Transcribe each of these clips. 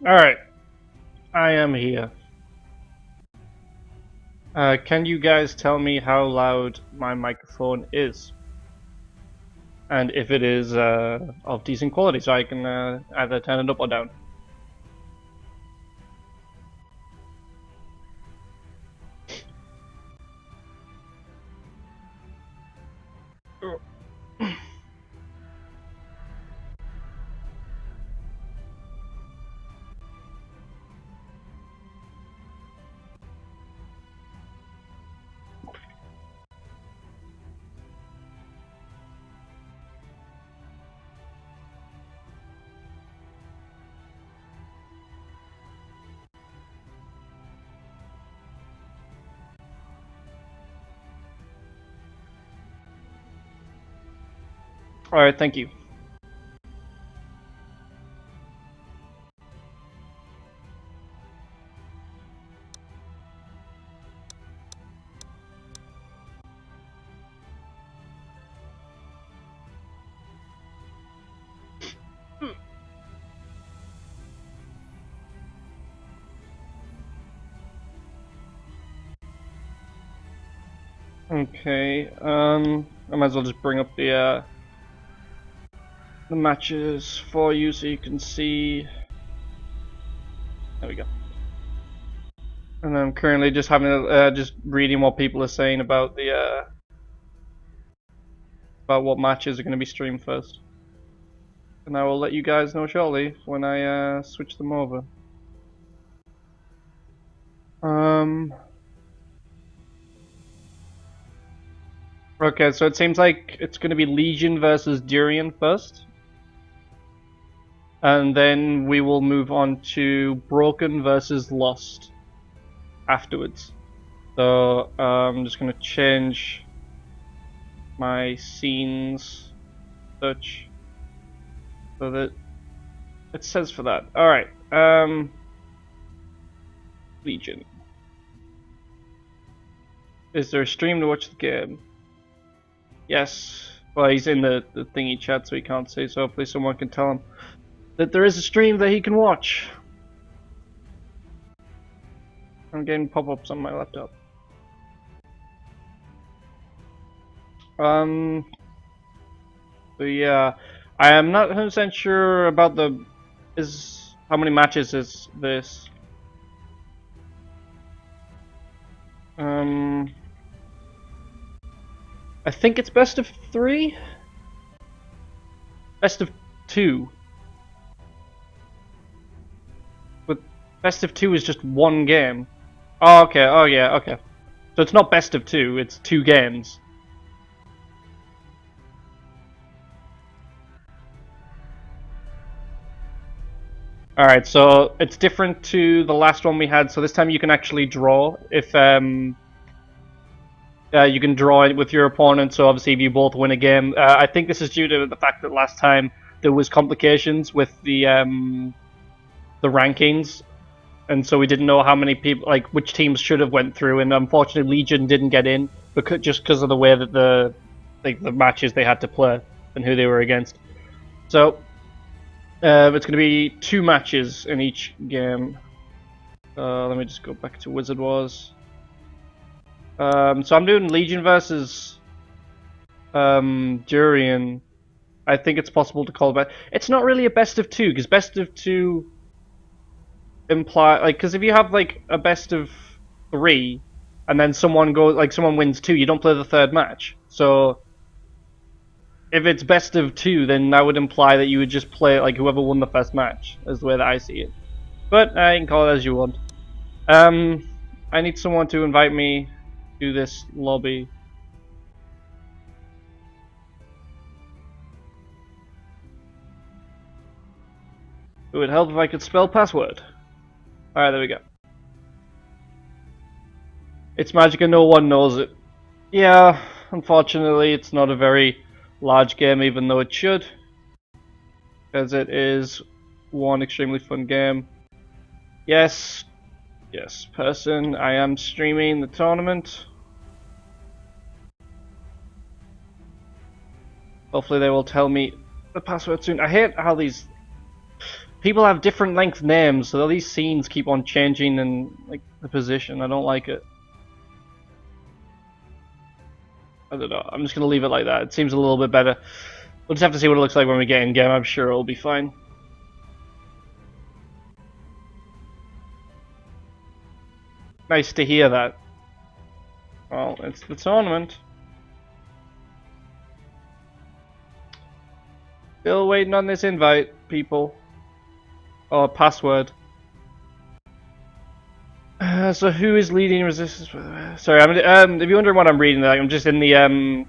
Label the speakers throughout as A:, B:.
A: Alright, I am here. Can you guys tell me how loud my microphone is? And if it is of decent quality, so I can either turn it up or down. Alright, thank you. Okay, I might as well just bring up the matches for you so you can see. There we go. And I'm currently just having just reading what people are saying about the about what matches are going to be streamed first. And I will let you guys know shortly when I switch them over. Okay, so it seems like it's going to be Legion versus Durian first. And then we will move on to Broken versus Lost. afterwards. So I'm just gonna change my scenes such so that it says for that. Alright, Legion. Is there a stream to watch the game? Yes. Well, he's in the thingy chat, so he can't see, so hopefully someone can tell him that there is a stream that he can watch. I'm getting pop-ups on my laptop. So yeah, I am not 100% sure about how many matches is this. I think it's best of 3? Best of 2. But best of 2 is just one game. Oh, okay, oh yeah, okay. So it's not best of 2, it's 2 games. Alright, so it's different to the last one we had, so this time you can actually draw if you can draw it with your opponent, so obviously if you both win a game. I think this is due to the fact that last time there was complications with the rankings, and so we didn't know how many people, like which teams should have went through, and unfortunately Legion didn't get in just because of the way that the matches they had to play and who they were against. So it's going to be 2 matches in each game. Let me just go back to Wizard Wars. So I'm doing Legion versus Durian. I think it's possible to call it. It's not really a best of 2 because best of 2 imply because if you have like a best of 3 and then someone wins 2, you don't play the third match. So if it's best of 2, then that would imply that you would just play like whoever won the first match, is the way that I see it. But you can call it as you want. I need someone to invite me to this lobby. It would help if I could spell password. Alright, there we go. It's Magick and no one knows it. Yeah, unfortunately it's not a very large game, even though it should, because it is one extremely fun game. Yes, person, I am streaming the tournament. Hopefully they will tell me the password soon. I hate how these people have different length names, so these scenes keep on changing in like the position. I don't like it. I don't know. I'm just gonna leave it like that. It seems a little bit better. We'll just have to see what it looks like when we get in game. I'm sure it'll be fine. Nice to hear that. Well, it's the tournament. Still waiting on this invite, people. Or password. So who is leading resistance? Sorry, if you're wondering what I'm reading, like, I'm just in the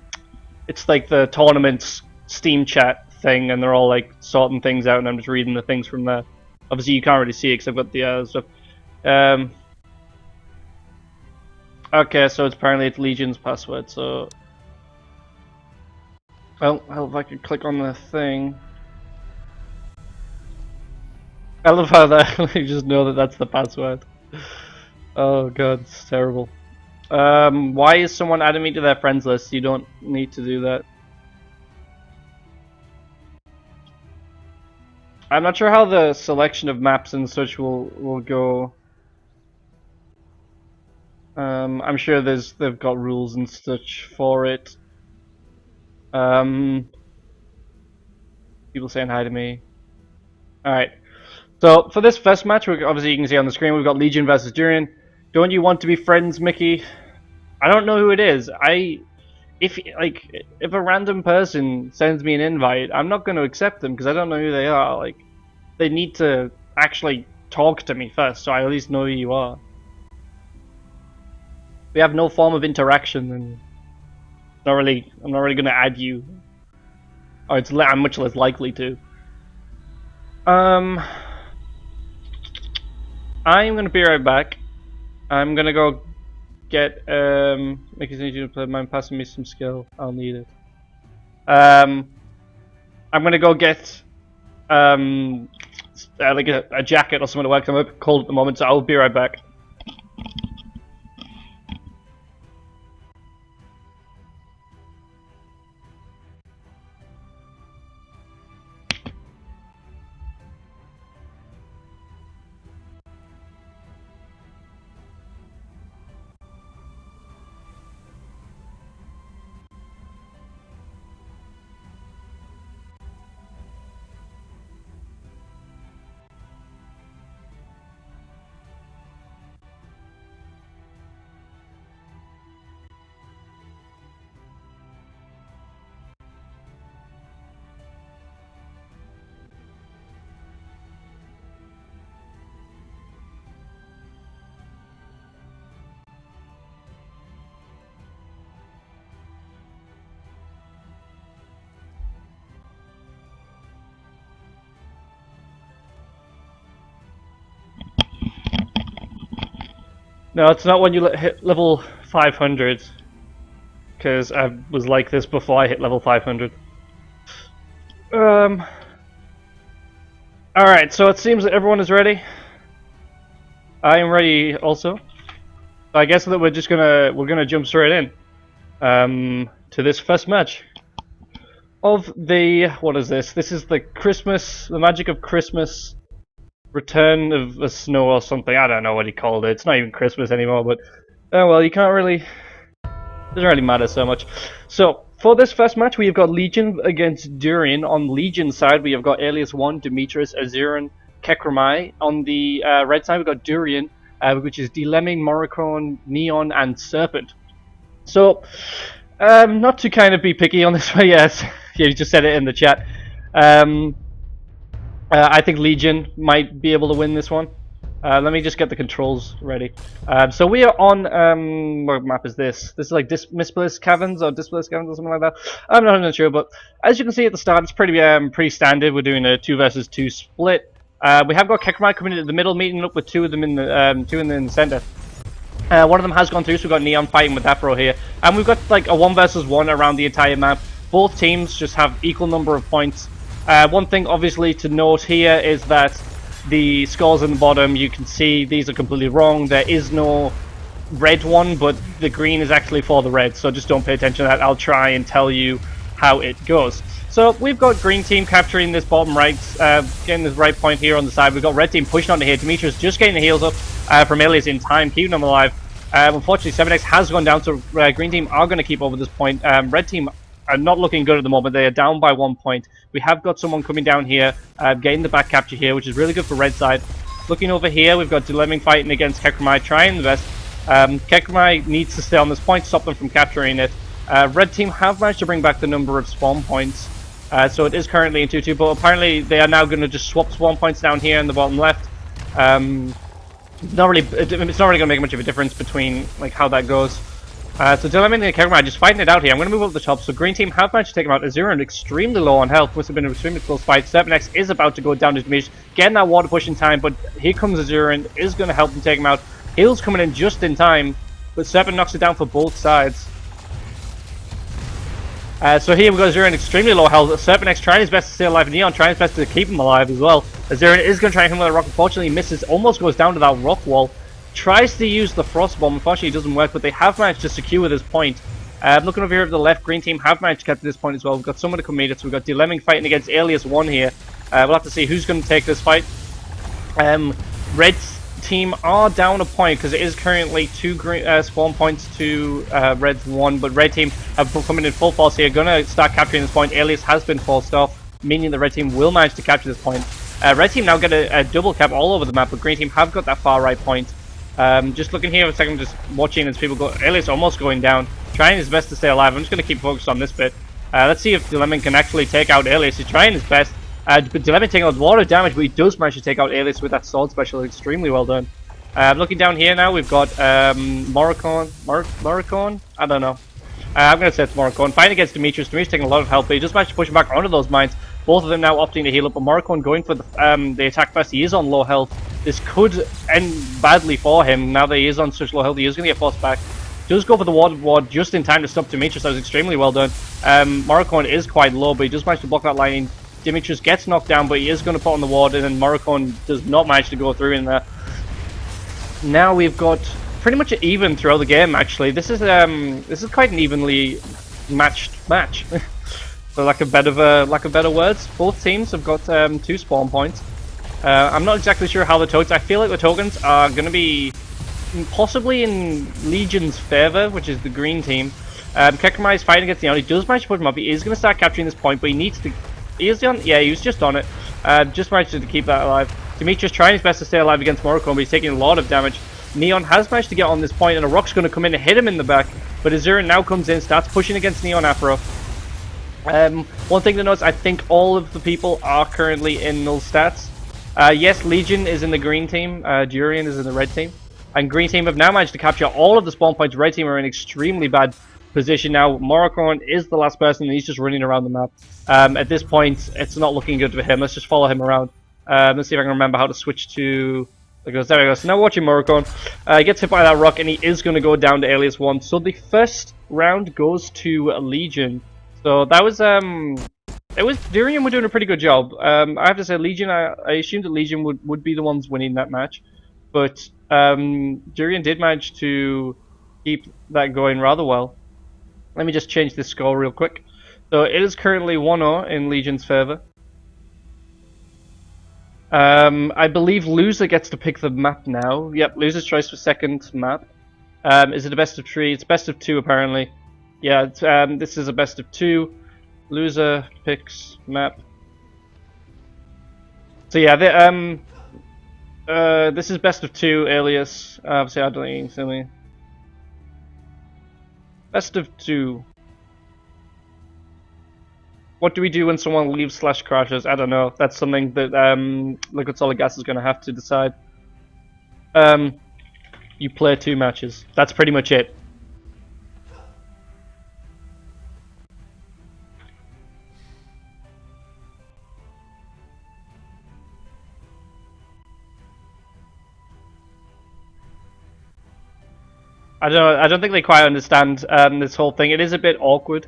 A: it's like the tournament's Steam chat thing, and they're all like sorting things out, and I'm just reading the things from there. Obviously, you can't really see it because I've got the stuff. Okay, so apparently it's Legion's password. So, well, if I could click on the thing. I love how that you just know that that's the password. Oh god, it's terrible. Why is someone adding me to their friends list? You don't need to do that. I'm not sure how the selection of maps and such will go. I'm sure they've got rules and such for it. People saying hi to me. Alright. So for this first match, obviously you can see on the screen we've got Legion versus Durian. Don't you want to be friends, Mickey? I don't know who it is. If a random person sends me an invite, I'm not going to accept them because I don't know who they are. Like, they need to actually talk to me first, so I at least know who you are. We have no form of interaction, and I'm not really going to add you. Or I'm much less likely to. I'm going to be right back. I'm gonna go get make it easier to play. Mind passing me some skill. I'll need it. I'm gonna go get like a jacket or something to wear. 'Cause I'm a bit cold at the moment, so I'll be right back. No, it's not when you hit level 500. Because I was like this before I hit level 500. Alright, so it seems that everyone is ready. I am ready also. I guess that we're gonna jump straight in to this first match of the, what is this? This is the Magick of Christmas, Return of the Snow or something. I don't know what he called it. It's not even Christmas anymore, but oh well, you can't really. Doesn't really matter so much. So for this first match, we have got Legion against Durian. On Legion's side, we have got Alias 1, Demetrius, Azuran, Kekramai. On the red side, we've got Durian, which is Dilemming, Morricone, Neon, and Serpent. So, not to kind of be picky on this one, yes, you just said it in the chat. I think Legion might be able to win this one. Let me just get the controls ready. So we are on, what map is this? This is like Misplaced Caverns or Displaced Caverns or something like that. I'm not sure, but as you can see at the start, it's pretty standard. We're doing a 2 versus 2 split. We have got Kekramai coming into the middle, meeting up with two of them in the center. One of them has gone through, so we've got Neon fighting with Afro here. And we've got like a 1 versus 1 around the entire map. Both teams just have equal number of points. One thing obviously to note here is that the scores in the bottom, you can see these are completely wrong. There is no red one, but the green is actually for the red, so just don't pay attention to that. I'll try and tell you how it goes. So we've got green team capturing this bottom right, getting this right point here on the side. We've got red team pushing onto here. Demetrius just getting the heals up from Alias in time, keeping them alive. Unfortunately, 7x has gone down, so green team are going to keep over this point. Red team are not looking good at the moment. They are down by 1 point. We have got someone coming down here, getting the back capture here, which is really good for red side. Looking over here, we've got Dilemming fighting against Kekramai, trying the best. Kekramai needs to stay on this point, stop them from capturing it. Red team have managed to bring back the number of spawn points, so it is currently in 2-2, but apparently they are now going to just swap spawn points down here in the bottom left. It's not really going to make much of a difference between like how that goes. So Dilemming and Kekramai just fighting it out here. I'm going to move up the top. So green team have managed to take him out. Azuran extremely low on health. Must have been an extremely close fight. 7x is about to go down to damage. Getting that water push in time, but here comes Azuran. Is going to help him take him out. Heal's coming in just in time, but Serpent knocks it down for both sides. So here we've got Azuran extremely low health. Serpent trying his best to stay alive. Neon trying his best to keep him alive as well. Azuran is going to try and hit him with a rock. Unfortunately misses. Almost goes down to that rock wall. Tries to use the frost bomb. Unfortunately it doesn't work, but they have managed to secure this point. Looking over here at the left, green team have managed to get to this point as well. We've got someone to come meet it, so we've got Dilemming fighting against Alias 1 here. We'll have to see who's going to take this fight. Red team are down a point because it is currently 2 spawn points to Red's 1, but red team have coming in full force here. Going to start capturing this point. Alias has been forced off, meaning the red team will manage to capture this point. Red team now get a double cap all over the map, but green team have got that far right point. Just looking here for a second, just watching as people go. Alias almost going down, trying his best to stay alive. I'm just going to keep focused on this bit. Let's see if Dilemming can actually take out Alias. He's trying his best. But Dilemming taking a lot of damage, but he does manage to take out Alias with that sword special. Extremely well done. Looking down here now, we've got Morricone? I don't know. I'm going to say it's Morricone. Fighting against Demetrius. Demetrius taking a lot of help, but he just managed to push him back onto those mines. Both of them now opting to heal up, but Morricone going for the attack first. He is on low health. This could end badly for him now that he is on such low health. He is going to get forced back. Does go for the ward just in time to stop Demetrius. That was extremely well done. Morricone is quite low, but he does manage to block that lightning. Demetrius gets knocked down, but he is going to put on the ward, and then Morricone does not manage to go through in there. Now we've got pretty much even throughout the game. Actually, this is quite an evenly matched match. For lack of better words, both teams have got 2 spawn points. I'm not exactly sure how the tokens. I feel like the tokens are going to be possibly in Legion's favor, which is the green team. Kekramai is fighting against Neon. He does manage to put him up. He is going to start capturing this point, but he needs to. He is on. Yeah, he was just on it. Just managed to keep that alive. Demetrius trying his best to stay alive against Morricone, but he's taking a lot of damage. Neon has managed to get on this point, and a rock's going to come in and hit him in the back. But Azura now comes in, starts pushing against Neon Afro. One thing to note, I think all of the people are currently in null stats. Yes, Legion is in the green team, Durian is in the red team, and green team have now managed to capture all of the spawn points. Red team are in extremely bad position now. Morricone is the last person, and he's just running around the map. At this point, it's not looking good for him. Let's just follow him around. Let's see if I can remember how to switch to... There we go. So now watching Morricone. He gets hit by that rock, and he is going to go down to Alias 1. So the first round goes to Legion. So that was... Durian were doing a pretty good job. I have to say, Legion, I assumed that Legion would be the ones winning that match. But Durian did manage to keep that going rather well. Let me just change this score real quick. So it is currently 1-0 in Legion's favor. I believe loser gets to pick the map now. Yep, loser's choice for second map. Is it a best of 3? It's best of 2 apparently. Yeah, this is a best of 2. Loser picks map. So yeah, this is best of 2 alias. Obviously, I don't think it's silly. Best of 2. What do we do when someone leaves / crashes? I don't know. That's something that Liquid Solid Gas is going to have to decide. You play 2 matches. That's pretty much it. I don't think they quite understand this whole thing. It is a bit awkward.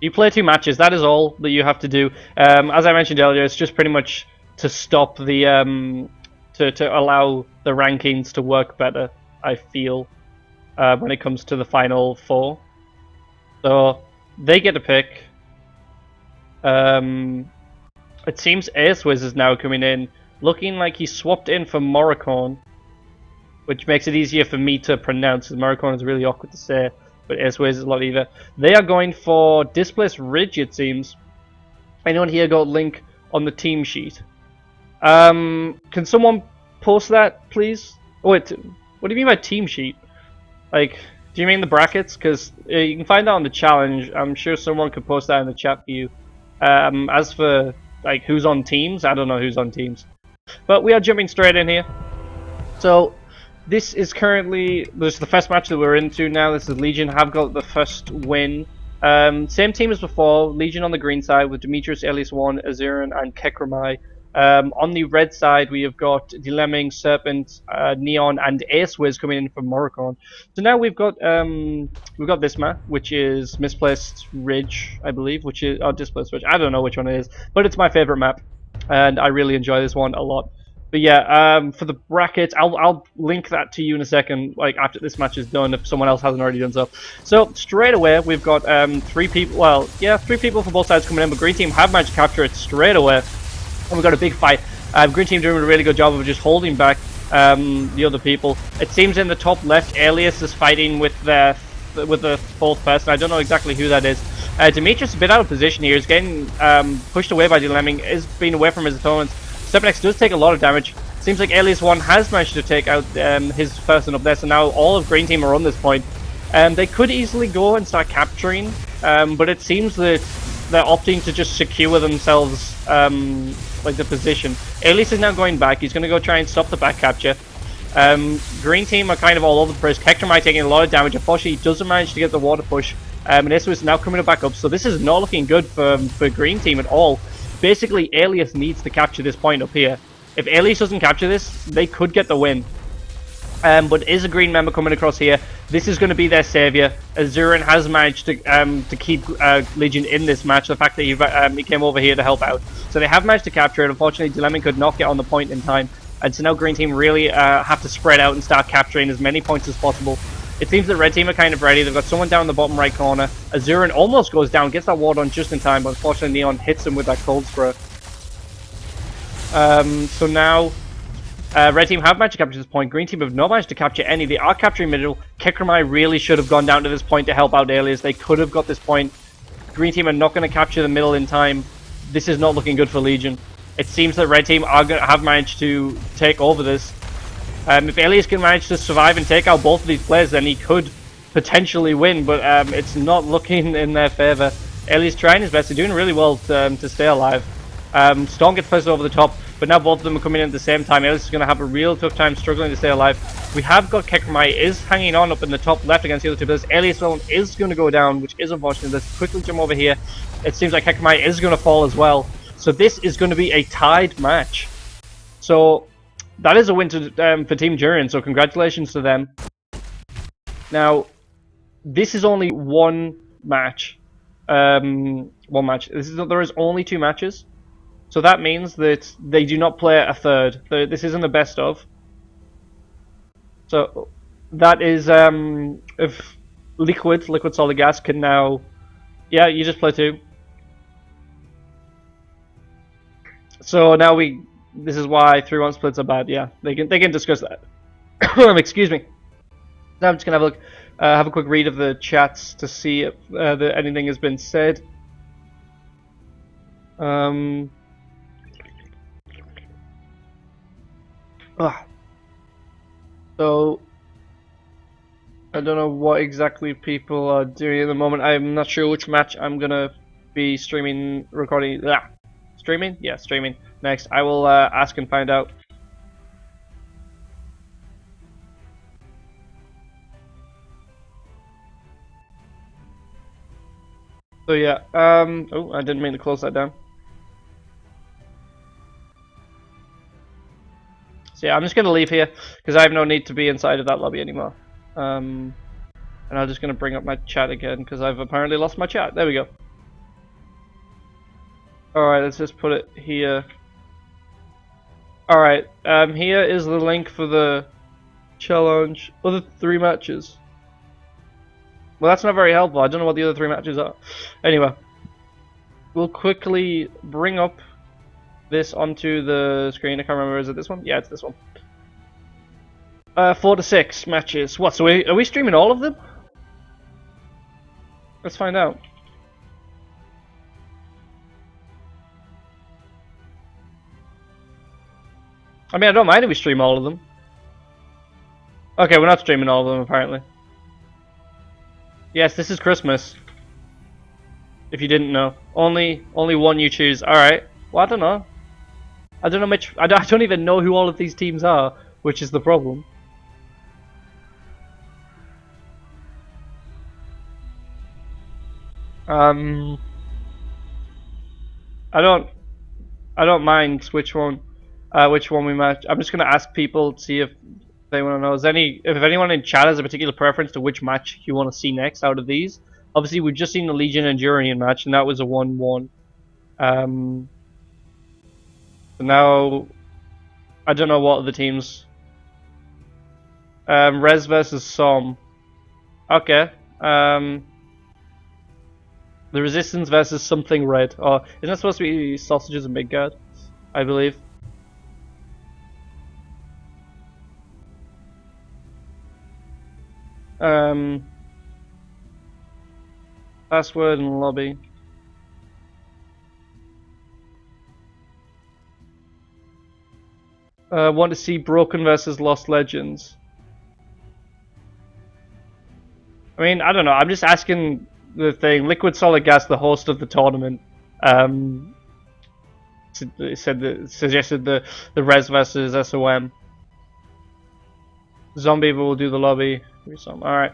A: You play 2 matches. That is all that you have to do. As I mentioned earlier, it's just pretty much to stop the to allow the rankings to work better. I feel when it comes to the final 4. So they get a pick. It seems Acewiz is now coming in, looking like he swapped in for Morricone, which makes it easier for me to pronounce, because Morricone is really awkward to say, but Acewiz is a lot easier. They are going for Displaced Ridge, it seems. Anyone here got a link on the team sheet? Can someone post that, please? Oh, wait, what do you mean by team sheet? Like, do you mean the brackets? Because you can find that on the challenge. I'm sure someone could post that in the chat for you. As for like who's on teams, I don't know who's on teams. But we are jumping straight in here. So this is the first match that we're into now. This is Legion have got the first win. Same team as before. Legion on the green side with Demetrius, Alias 1, Azuran, and Kekramai. On the red side, we have got Dilemming, Serpent, Neon, and Acewiz coming in from Morricone. So now we've got this map, which is Misplaced Ridge, I believe, which is Displaced Ridge. I don't know which one it is, but it's my favorite map, and I really enjoy this one a lot. But yeah, for the brackets, I'll link that to you in a second, like after this match is done, if someone else hasn't already done so. So straight away, we've got 3 people. Well, yeah, 3 people from both sides coming in, but green team have managed to capture it straight away. And we've got a big fight. Green team doing a really good job of just holding back the other people. It seems in the top left, Alias is fighting with the 4th person. I don't know exactly who that is. Demetrius is a bit out of position here. He's getting pushed away by Dilemming. Is being away from his opponents. Stepanex does take a lot of damage. Seems like Alias 1 has managed to take out his person up there. So now all of green team are on this point. They could easily go and start capturing, but it seems that they're opting to just secure themselves like the position. Alias is now going back. He's going to go try and stop the back capture. Green team are kind of all over the place. Kekramai taking a lot of damage. Unfortunately, he doesn't manage to get the water push. And Ace is now coming back up, so this is not looking good for Green Team at all. Basically, Alias needs to capture this point up here. If Alias doesn't capture this, they could get the win. But is a green member coming across here? This is going to be their savior. Azurin has managed to keep Legion in this match. The fact that he came over here to help out, so they have managed to capture it. Unfortunately, Dilemma could not get on the point in time, and so now Green Team really have to spread out and start capturing as many points as possible. It seems that Red Team are kind of ready. They've got someone down in the bottom right corner. Azurin almost goes down, gets that ward on just in time, but unfortunately Neon hits him with that cold spray. So now. Red Team have managed to capture this point. Green Team have not managed to capture any. They are capturing middle. Kekramai really should have gone down to this point to help out Alias. They could have got this point. Green Team are not going to capture the middle in time. This is not looking good for Legion. It seems that Red Team are have managed to take over this. If Alias can manage to survive and take out both of these players, then he could potentially win, but it's not looking in their favour. Alias trying his best. They're doing really well to stay alive. Storm gets placed over the top, but now both of them are coming in at the same time. Alias is going to have a real tough time struggling to stay alive. We have got Kekramai is hanging on up in the top left against the other two players. Alias is going to go down, which is unfortunate. Let's quickly jump over here. It seems like Kekramai is going to fall as well. So this is going to be a tied match. So that is a win for Team Jurian, so congratulations to them. Now, this is only one match. One match. There is only 2 matches. So that means that they do not play a third. This isn't a best of. So that is if Liquid Solid Gas can now, yeah, you just play 2. So now this is why 3-1 splits are bad. Yeah, they can discuss that. Excuse me. Now I'm just gonna have a quick read of the chats to see if anything has been said. So I don't know what exactly people are doing at the moment. I'm not sure which match I'm gonna be streaming, recording. Streaming? Yeah, streaming next. I will ask and find out. So yeah, oh, I didn't mean to close that down. So yeah, I'm just going to leave here because I have no need to be inside of that lobby anymore. And I'm just going to bring up my chat again because I've apparently lost my chat. There we go. Alright, let's just put it here. Alright, here is the link for the challenge. Other 3 matches. Well, that's not very helpful. I don't know what the other 3 matches are. Anyway, we'll quickly bring up this onto the screen. I can't remember, is it this one? Yeah, it's this one. 4 to 6 matches. What, so are we streaming all of them? Let's find out. I mean, I don't mind if we stream all of them. Okay, we're not streaming all of them, apparently. Yes, this is Christmas. If you didn't know. Only one you choose. Alright. Well, I don't know. I don't know much. I don't even know who all of these teams are, which is the problem. I don't mind which one we match. I'm just gonna ask people to see if they want to know. If anyone in chat has a particular preference to which match you want to see next out of these. Obviously, we've just seen the Legion and Jurian match, and that was a 1-1. So now, I don't know what other teams. Rez versus Som. Okay. The Resistance versus something red. Or isn't that supposed to be Sausages and Midgard? I believe. Password and lobby. Want to see Broken versus Lost Legends. I mean, I don't know. I'm just asking the thing. Liquid Solid Gas, the host of the tournament, suggested the Res versus SOM. Zombie will do the lobby. All right.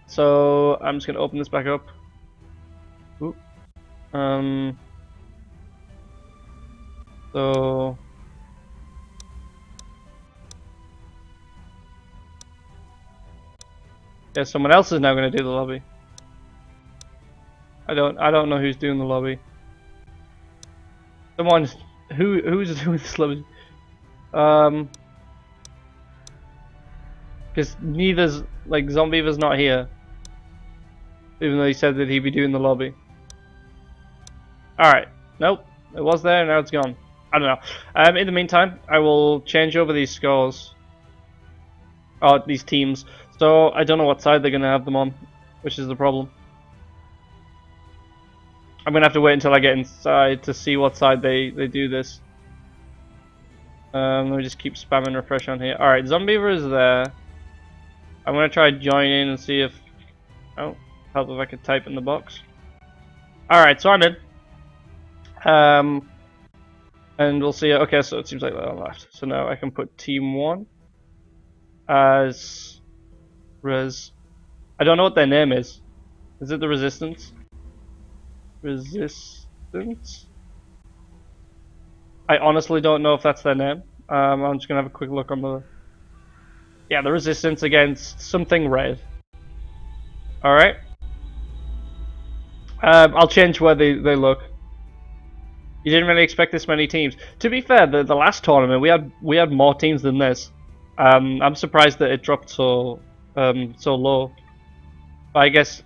A: So I'm just gonna open this back up. Ooh. So yeah, someone else is now gonna do the lobby. I don't know who's doing the lobby. Someone's who's doing this lobby? Because neither's like Zombiever's not here, even though he said that he'd be doing the lobby. All right, nope, it was there, now it's gone. I don't know. In the meantime, I will change over these scores. Oh, these teams. So I don't know what side they're gonna have them on, which is the problem. I'm gonna have to wait until I get inside to see what side they do this. Let me just keep spamming refresh on here. Alright, Zombiever is there. I'm gonna try join in and see if... Oh, help if I could type in the box. Alright, so I'm in. And we'll see. Okay, so it seems like they're on the left. So now I can put team 1 as Res. I don't know what their name is. Is it the Resistance? Resistance? I honestly don't know if that's their name. I'm just gonna have a quick look on the... Yeah, the Resistance against something red. Alright. I'll change where they look. You didn't really expect this many teams. To be fair, the last tournament we had more teams than this. I'm surprised that it dropped so low. But I guess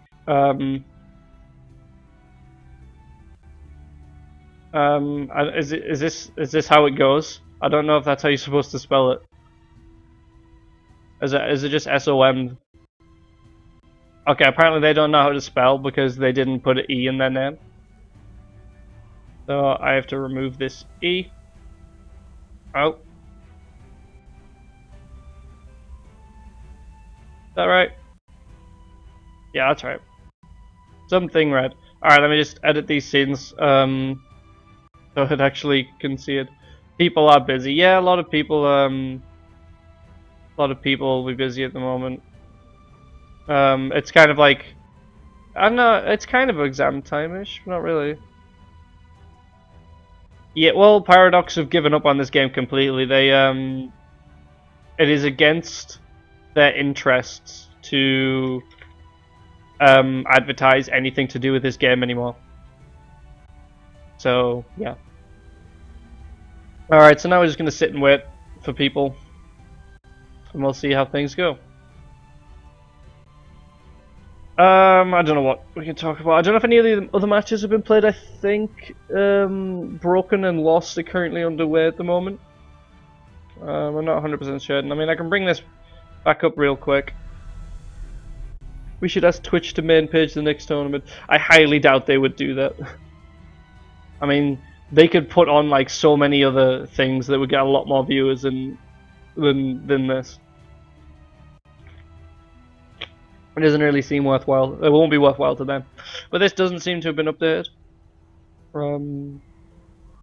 A: is this how it goes? I don't know if that's how you're supposed to spell it. Is it just SOM? Okay, apparently they don't know how to spell because they didn't put an E in their name. So I have to remove this E. Oh. Is that right? Yeah, that's right. Something red. Alright, let me just edit these scenes so it actually can see it. People are busy. Yeah, a lot of people will be busy at the moment. It's kind of like, I don't know, it's kind of exam time-ish, but not really. Yeah, well, Paradox have given up on this game completely. They it is against their interests to advertise anything to do with this game anymore. So yeah. All right, so now we're just gonna sit and wait for people, and we'll see how things go. I don't know what we can talk about. I don't know if any of the other matches have been played. I think Broken and Lost are currently underway at the moment. I'm not 100% sure. I mean, I can bring this back up real quick. We should ask Twitch to main page the next tournament. I highly doubt they would do that. I mean, they could put on like so many other things that would get a lot more viewers than this. It doesn't really seem worthwhile. It won't be worthwhile to them. But this doesn't seem to have been updated.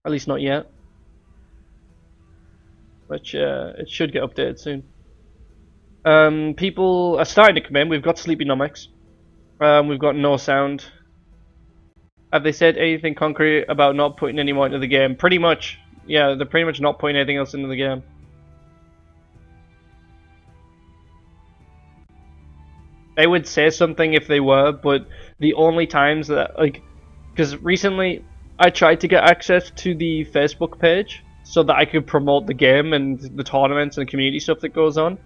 A: At least not yet. Which it should get updated soon. People are starting to come in. We've got Sleepy Nomics. We've got No Sound. Have they said anything concrete about not putting any more into the game? Pretty much. Yeah, they're pretty much not putting anything else into the game. They would say something if they were, but the only times that, like, because recently I tried to get access to the Facebook page so that I could promote the game and the tournaments and the community stuff that goes on,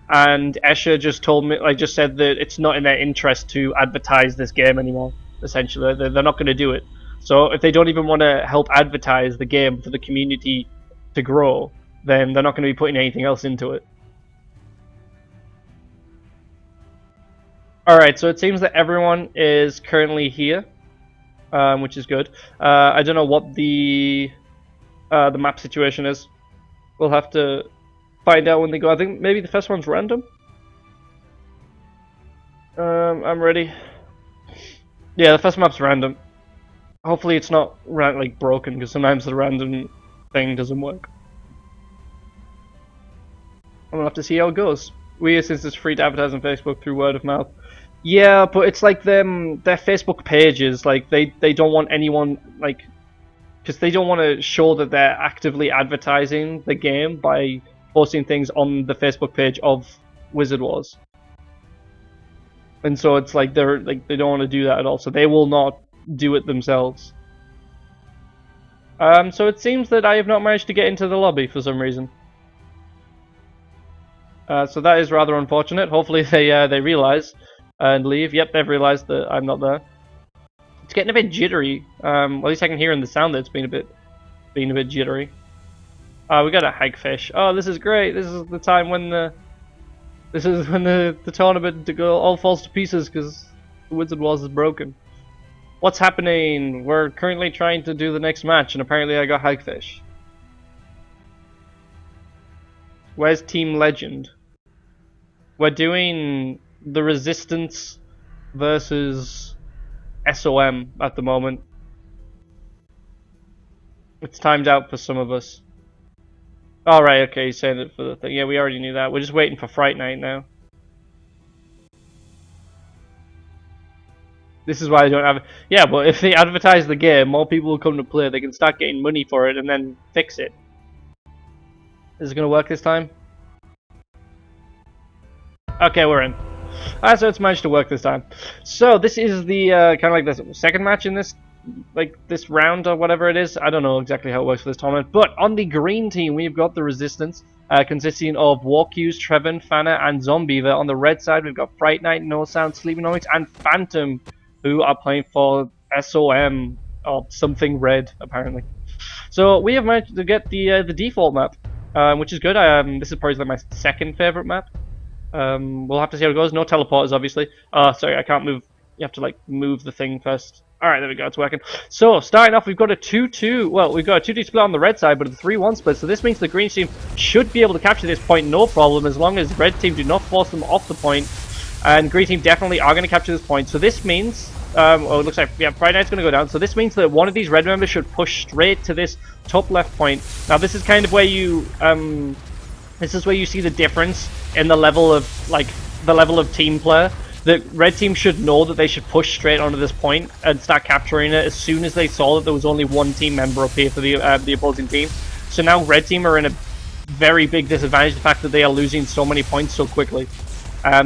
A: and Escher just told me, like, just said that it's not in their interest to advertise this game anymore. Essentially, they're not going to do it. So if they don't even want to help advertise the game for the community to grow, then they're not going to be putting anything else into it. Alright, so it seems that everyone is currently here, which is good. I don't know what the map situation is. We'll have to find out when they go. I think maybe the first one's random. I'm ready. Yeah, the first map's random. Hopefully it's not like broken, because sometimes the random thing doesn't work. I'm gonna have to see how it goes. Since it's free to advertise on Facebook through word of mouth. Yeah, but it's like them their Facebook pages. Like they don't want anyone like because they don't want to show that they're actively advertising the game by posting things on the Facebook page of Wizard Wars. And so it's like they don't want to do that at all. So they will not do it themselves. So it seems that I have not managed to get into the lobby for some reason. So that is rather unfortunate. Hopefully they realize and leave. Yep, they've realized that I'm not there. It's getting a bit jittery. At least I can hear in the sound that it's been a bit jittery. We got a hagfish. Oh, this is great. This is the time when the tournament to go all falls to pieces because the Wizard Wars is broken. What's happening? We're currently trying to do the next match, and apparently I got hagfish. Where's Team Legend? We're doing the Resistance versus SOM at the moment. It's timed out for some of us. Alright, okay, he's saying it for the thing. Yeah, we already knew that. We're just waiting for Fright Night now. This is why I don't have it. Yeah, but if they advertise the game, more people will come to play. They can start getting money for it and then fix it. Is it going to work this time? Okay, we're in. So it's managed to work this time. So this is the kind of like the second match in this this round or whatever it is. I don't know exactly how it works for this tournament. But on the green team, we've got the Resistance, consisting of Warcuse, Trevin, Fanna, and Zombiever. On the red side, we've got Fright Night, No Sound, Sleeponomics, and Phantom, who are playing for SOM or something red, apparently. So we have managed to get the default map, which is good. This is probably my second favorite map. We'll have to see how it goes. No teleporters, obviously. Sorry, I can't move. You have to like move the thing first. Alright, there we go, it's working. So, starting off, we've got a 2-2. Well, we've got a 2-2 split on the red side, but a 3-1 split. So this means the green team should be able to capture this point no problem, as long as red team do not force them off the point. And green team definitely are going to capture this point. So this means, oh, it looks like, yeah, Friday Night's going to go down. So this means that one of these red members should push straight to this top left point. Now, this is kind of where you, this is where you see the difference in the level of, team player. The red team should know that they should push straight onto this point and start capturing it as soon as they saw that there was only one team member up here for the opposing team. So now red team are in a very big disadvantage, the fact that they are losing so many points so quickly.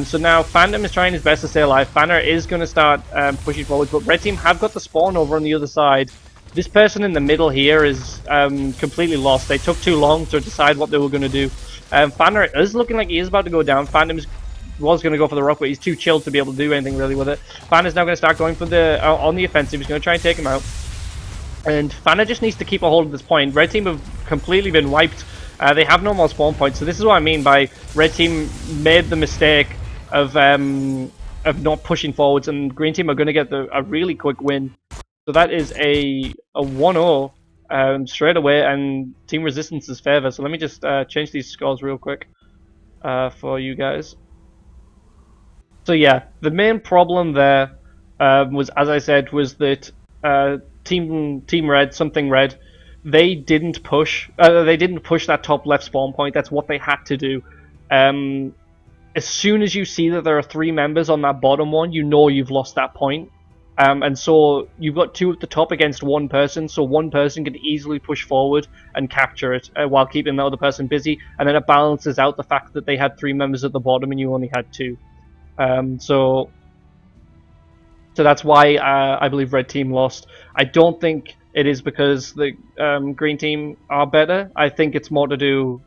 A: So now Phantom is trying his best to stay alive. Fanner is going to start pushing forward, but red team have got the spawn over on the other side. This person in the middle here is completely lost. They took too long to decide what they were going to do. Fanner is looking like he is about to go down. Phantom was going to go for the rock, but he's too chilled to be able to do anything really with it. Fanna is now going to start going for the on the offensive. He's going to try and take him out. And Fanna just needs to keep a hold of this point. Red team have completely been wiped. They have no more spawn points. So this is what I mean by red team made the mistake of not pushing forwards, and green team are going to get a really quick win. So that is a 1-0 straight away, and Team Resistance's favor. So let me just change these scores real quick for you guys. So yeah, the main problem there was, as I said, was that Team Red, something Red, they didn't push. They didn't push that top left spawn point. That's what they had to do. As soon as you see that there are 3 members on that bottom one, you know you've lost that point. And so you've got 2 at the top against 1 person, so 1 person can easily push forward and capture it while keeping the other person busy, and then it balances out the fact that they had 3 members at the bottom and you only had 2. So that's why I believe red team lost. I don't think it is because the green team are better. I think it's more to do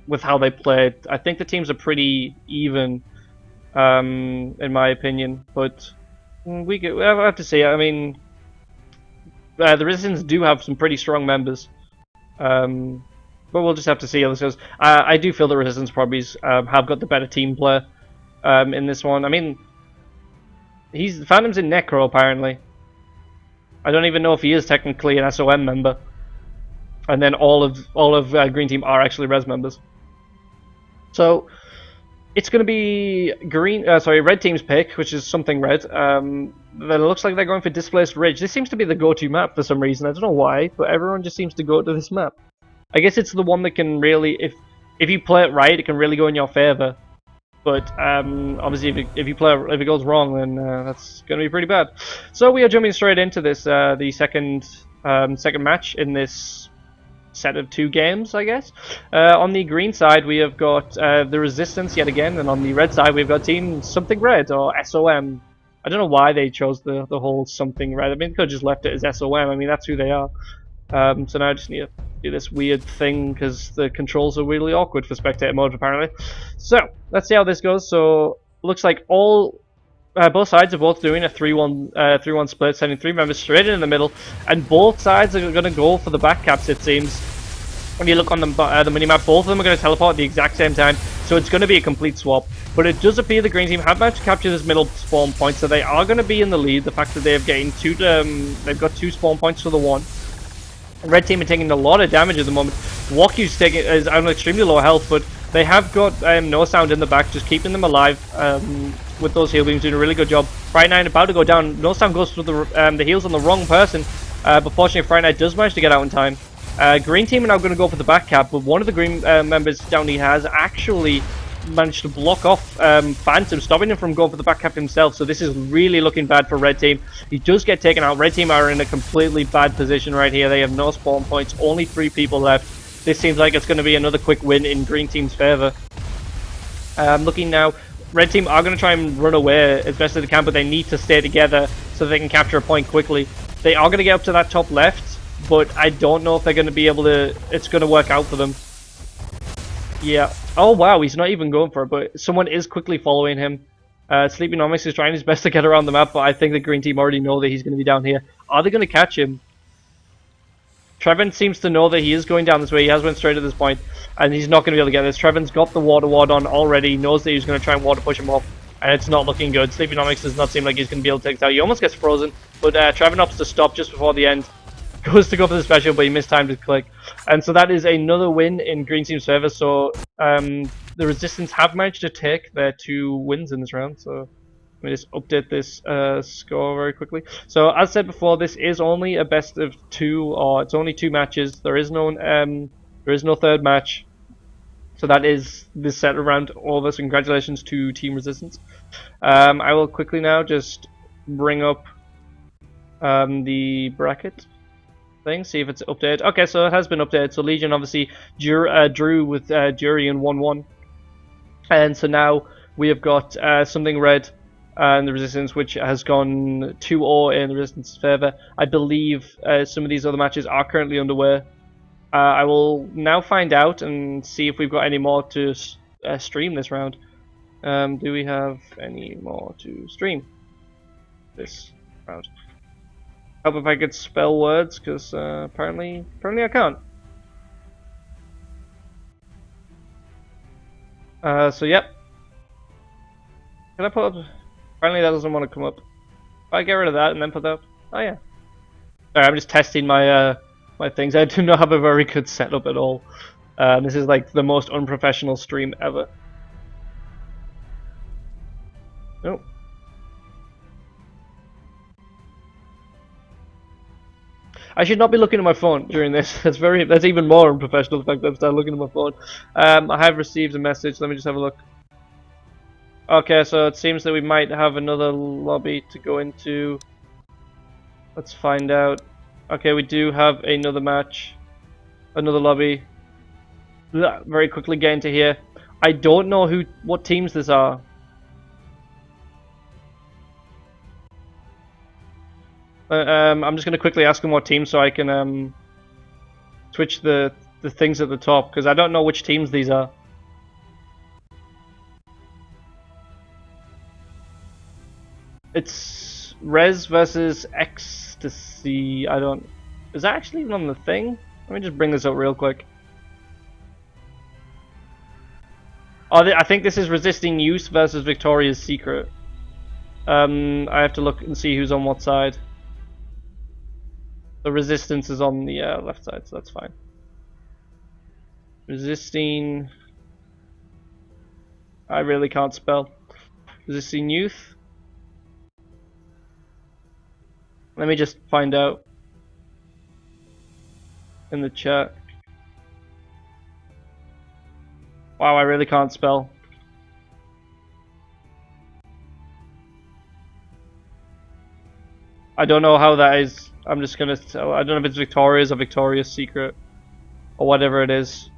A: with how they played. I think the teams are pretty even, in my opinion. But we'll have to see. I mean, the Resistance do have some pretty strong members, but we'll just have to see how this goes. I do feel the Resistance probably have got the better team player. In this one, I mean, Phantom's in Necro apparently. I don't even know if he is technically an SOM member. And then all of Green Team are actually Res members. So it's going to be Red Team's pick, which is something red. Then it looks like they're going for Displaced Ridge. This seems to be the go-to map for some reason. I don't know why, but everyone just seems to go to this map. I guess it's the one that can really, if you play it right, it can really go in your favor. But obviously, if it goes wrong, then that's going to be pretty bad. So we are jumping straight into this, the second match in this set of 2 games, I guess. On the green side, we have got the Resistance yet again, and on the red side, we've got Team Something Red, or SOM. I don't know why they chose the whole Something Red. I mean, they could have just left it as SOM. I mean, that's who they are. So now I just need to do this weird thing because the controls are really awkward for spectator mode, apparently. So, let's see how this goes. So, looks like both sides are both doing a 3-1 split, sending 3 members straight in the middle, and both sides are going to go for the back caps, it seems. When you look on the minimap, both of them are going to teleport at the exact same time, so it's going to be a complete swap. But it does appear the green team have managed to capture this middle spawn point, so they are going to be in the lead. The fact that they've got 2 spawn points to the 1. Red team are taking a lot of damage at the moment. Wakyu's is on extremely low health, but they have got no sound in the back, just keeping them alive with those heal beams, doing a really good job. Fright Night about to go down. No sound goes for the heals on the wrong person, but fortunately Fright Night does manage to get out in time. Green team are now going to go for the back cap, but one of the green members down here has actually managed to block off Phantom, stopping him from going for the back cap himself. So this is really looking bad for Red team. He does get taken out. Red team are in a completely bad position right here. They have no spawn points, only 3 people left. This seems like it's going to be another quick win in Green team's favor. Looking now, Red team are going to try and run away as best as they can, but they need to stay together so they can capture a point quickly. They are going to get up to that top left, but I don't know if they're going to be able to. It's going to work out for them. Yeah. Oh wow, he's not even going for it, but someone is quickly following him. Sleepynomics is trying his best to get around the map, but I think the green team already know that he's going to be down here. Are they going to catch him? Trevin seems to know that he is going down this way. He has went straight at this point, and he's not going to be able to get this. Trevin's got the water ward on already. He knows that he's going to try and water push him off, and it's not looking good. Sleepynomics does not seem like he's going to be able to take it out. He almost gets frozen, but Trevin opts to stop just before the end. Goes to go for the special, but he mistimed his click. And so that is another win in Green Team's favor. So the Resistance have managed to take their 2 wins in this round. So let me just update this score very quickly. So as said before, this is only a best of 2, or it's only 2 matches. There is no 3rd match. So that is this set of round over. So congratulations to Team Resistance. I will quickly now just bring up the bracket thing, see if it's updated. Okay, so it has been updated. So Legion obviously drew with Jury in 1-1, and so now we have got Something Red and the Resistance, which has gone 2-0 in the Resistance's favor. I believe some of these other matches are currently underway. I will now find out and see if we've got any more to stream this round. Do we have any more to stream this round? Help if I could spell words, because apparently I can't. So yep. Can I put up? Apparently that doesn't want to come up. If I get rid of that and then put that up. Oh yeah. Sorry, I'm just testing my my things. I do not have a very good setup at all. This is like the most unprofessional stream ever. Nope. I should not be looking at my phone during this. That's even more unprofessional, the fact that I start looking at my phone. I have received a message. Let me just have a look. Okay, so it seems that we might have another lobby to go into. Let's find out. Okay, we do have another match. Another lobby. Very quickly get into here. I don't know what teams these are. I'm just going to quickly ask them what team so I can switch the things at the top, because I don't know which teams these are. It's Res versus Ecstasy. Is that actually even on the thing? Let me just bring this up real quick. Oh, I think this is Resisting Youth versus Victoria's Secret. I have to look and see who's on what side. The Resistance is on the left side, so that's fine. Resisting... I really can't spell. Resisting Youth? Let me just find out in the chat. Wow, I really can't spell. I don't know how that is. I'm just gonna tell. I don't know if it's Victoria's or Victoria's Secret or whatever it is.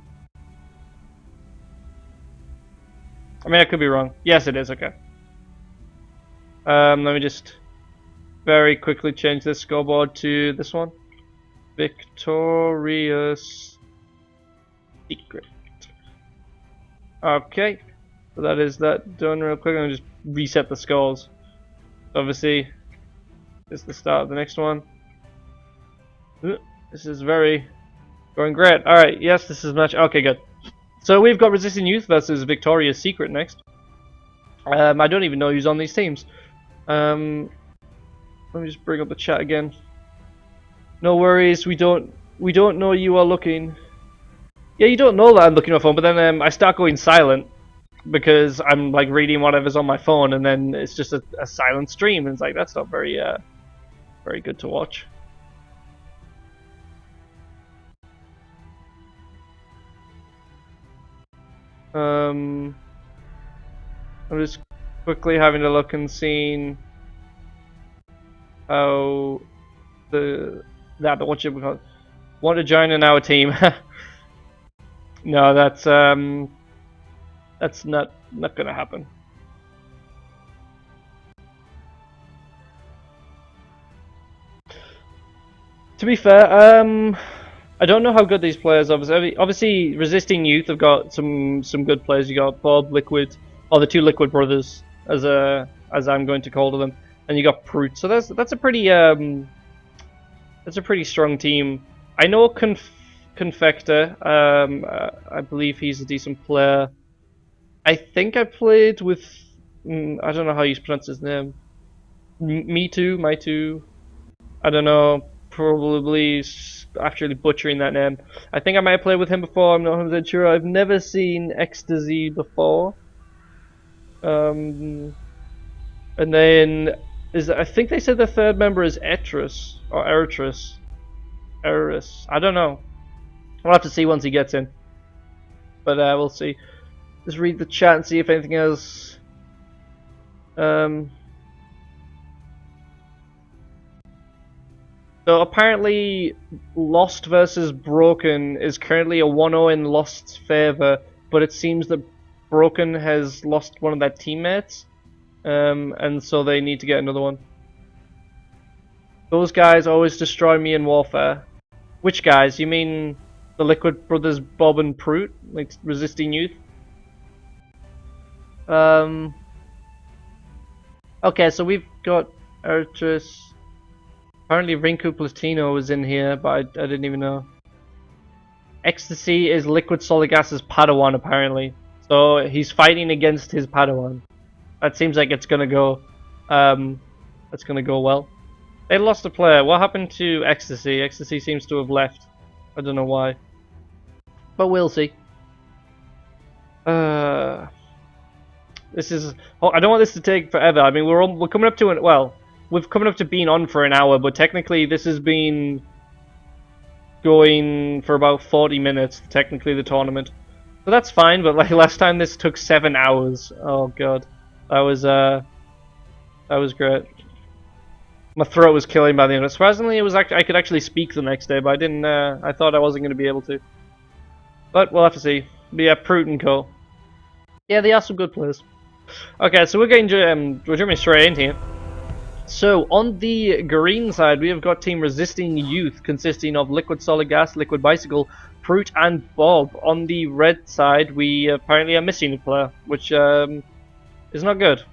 A: I mean, I could be wrong. Yes, it is. Okay. Let me just very quickly change this scoreboard to this one. Victoria's Secret. Okay. So that is that done real quick. I'm gonna just reset the scores. Obviously, this is the start of the next one. This is very going great. Alright, yes, this is much. Okay, good. So we've got Resisting Youth versus Victoria's Secret next. I don't even know who's on these teams. Let me just bring up the chat again. No worries, we don't know you are looking. Yeah, you don't know that I'm looking at my phone, but then I start going silent because I'm like reading whatever's on my phone, and then it's just a silent stream, and it's like that's not very very good to watch. I'm just quickly having a look and seeing how what you call want to join in our team. No, that's not gonna happen. To be fair, I don't know how good these players are. Obviously, Resisting Youth have got some good players. You got Bob, Liquid, or the two Liquid brothers, as I'm going to call them, and you got Prout. So that's a pretty strong team. I know Confector. I believe he's a decent player. I think I played with. I don't know how you pronounce his name. Me too. I don't know. Probably actually butchering that name. I think I might have played with him before. I'm not 100% sure. I've never seen Ecstasy before. And then I think they said the third member is Etrus or Eritris. Eris. I don't know. We'll have to see once he gets in. But we'll see. Just read the chat and see if anything else. So apparently, Lost versus Broken is currently a 1-0 in Lost's favor, but it seems that Broken has lost one of their teammates, and so they need to get another one. Those guys always destroy me in warfare. Which guys? You mean the Liquid brothers Bob and Prout, like Resisting Youth? Okay, so we've got Ertris. Apparently Rinku Platino was in here, but I didn't even know. Ecstasy is Liquid Soligas's Padawan, apparently. So he's fighting against his Padawan. That seems like it's gonna go well. They lost a player. What happened to Ecstasy? Ecstasy seems to have left. I don't know why. But we'll see. This is. Oh, I don't want this to take forever. I mean, we're coming up to we've coming up to being on for an hour, but technically this has been going for about 40 minutes. Technically, the tournament. So that's fine. But like last time, this took 7 hours. Oh god, that was great. My throat was killing by the end. Surprisingly, I could actually speak the next day, but I didn't. I thought I wasn't going to be able to. But we'll have to see. But yeah, Prout and Co. Yeah, they are some good players. Okay, so we're jumping straight in here. So on the green side, we have got Team Resisting Youth, consisting of Liquid Solid Gas, Liquid Bicycle, Prout, and Bob. On the red side, we apparently are missing a player, which is not good.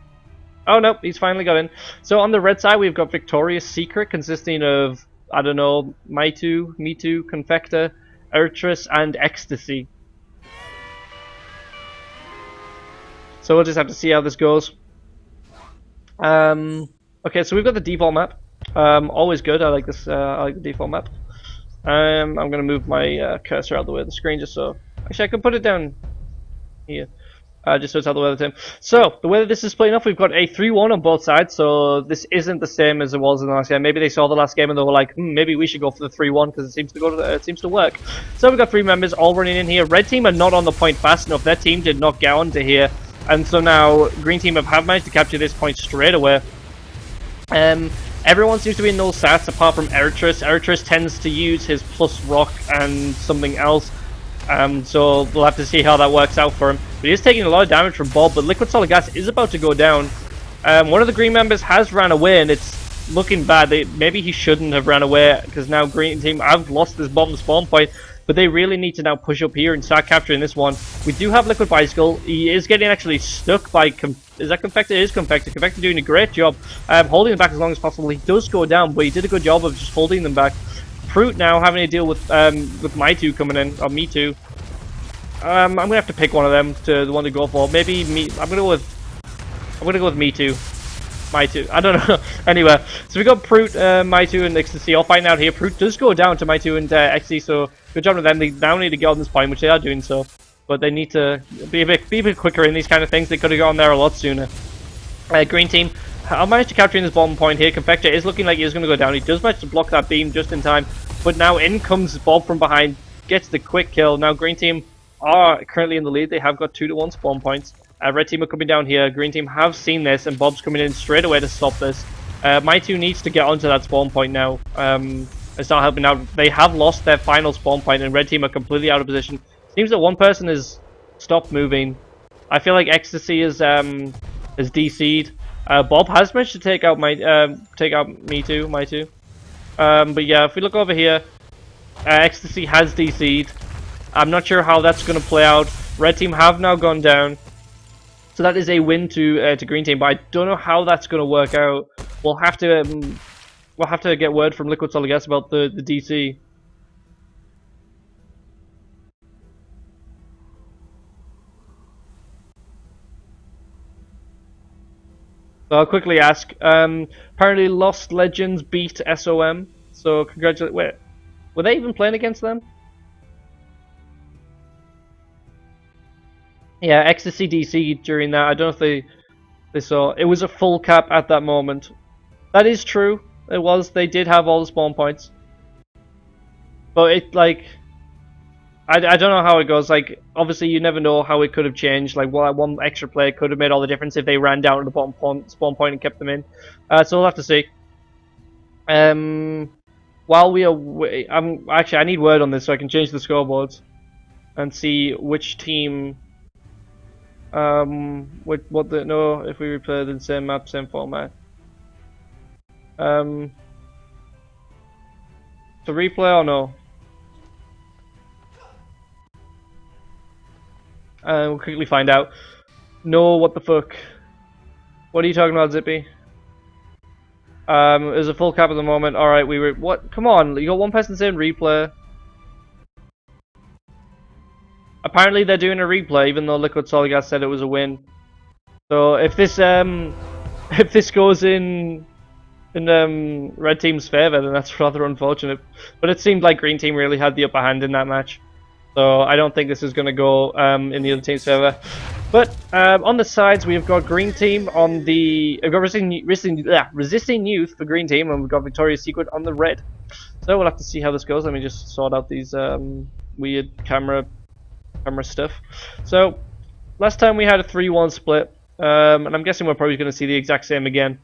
A: Oh no, he's finally got in. So on the red side, we've got Victoria's Secret, consisting of, I don't know, Me Too, Confector, Ertris, and Ecstasy. So we'll just have to see how this goes. Okay, so we've got the default map. Always good. I like this. I like the default map. I'm gonna move my cursor out of the way of the screen just so. Actually, I could put it down here. Just so it's out of the way of the time. So, the way that this is playing off, we've got a 3-1 on both sides, so this isn't the same as it was in the last game. Maybe they saw the last game and they were like, maybe we should go for the 3-1 because it seems to work. So we've got 3 members all running in here. Red team are not on the point fast enough. Their team did not get onto here, and so now green team have managed to capture this point straight away. Everyone seems to be in null stats apart from Eritris. Eritris tends to use his plus rock and something else. So we'll have to see how that works out for him. But he is taking a lot of damage from Bob, but Liquid Solid Gas is about to go down. One of the green members has ran away, and it's looking bad. Maybe he shouldn't have ran away, because now green team have lost this bottom spawn point. But they really need to now push up here and start capturing this one. We do have Liquid Bicycle. He is getting actually stuck by... Is that Confector? It is Confector. Confector doing a great job holding them back as long as possible. He does go down, but he did a good job of just holding them back. Fruit now having to deal with my two coming in, or me too. I'm gonna have to pick one of them to the one to go for. Maybe me. I'm gonna go with me too. My two. I don't know. Anyway, so we got Fruit, my two, and Ecstasy all fighting out here. Fruit does go down to my two and Ecstasy, so good job to them. They now need to get on this point, which they are doing so. But they need to be a bit quicker in these kind of things. They could have gone there a lot sooner. Green team, I'll manage to capture in this bottom point here. Confector is looking like he's going to go down. He does manage to block that beam just in time. But now in comes Bob from behind, gets the quick kill. Now Green team are currently in the lead. They have got 2-1 spawn points. Red team are coming down here. Green team have seen this, and Bob's coming in straight away to stop this. My two needs to get onto that spawn point now. It's not helping out. They have lost their final spawn point, and Red team are completely out of position. Seems that one person has stopped moving. I feel like Ecstasy is DC'd. Bob has managed to take out my my two. But yeah, if we look over here, Ecstasy has DC'd. I'm not sure how that's going to play out. Red team have now gone down, so that is a win to Green team. But I don't know how that's going to work out. We'll have to get word from Liquid Solid Gas about the DC. So I'll quickly ask. Apparently, Lost Legends beat SOM. So congratulations. Wait, were they even playing against them? Yeah, Ecstasy DC during that. I don't know if they saw. It was a full cap at that moment. That is true. It was. They did have all the spawn points. But it, like... I don't know how it goes. Like, obviously you never know how it could have changed. Like, one extra play could have made all the difference if they ran down to the bottom spawn point and kept them in. So we'll have to see. While we are... actually, I need word on this so I can change the scoreboards. And see which team... if we replay the same map, same format. To replay or no? We'll quickly find out. No, what the fuck? What are you talking about, Zippy? There's a full cap at the moment. Alright, we were... What? Come on, you got one person saying replay. Apparently they're doing a replay, even though Liquid Solid Gas said it was a win. So if this goes in Red Team's favour, then that's rather unfortunate. But it seemed like Green Team really had the upper hand in that match. So I don't think this is going to go in the other team's favour. But on the sides, we've got Green Team on the... We've got Resisting Youth for Green Team, and we've got Victoria's Secret on the red. So we'll have to see how this goes. Let me just sort out these weird camera stuff. So last time we had a 3-1 split, and I'm guessing we're probably going to see the exact same again.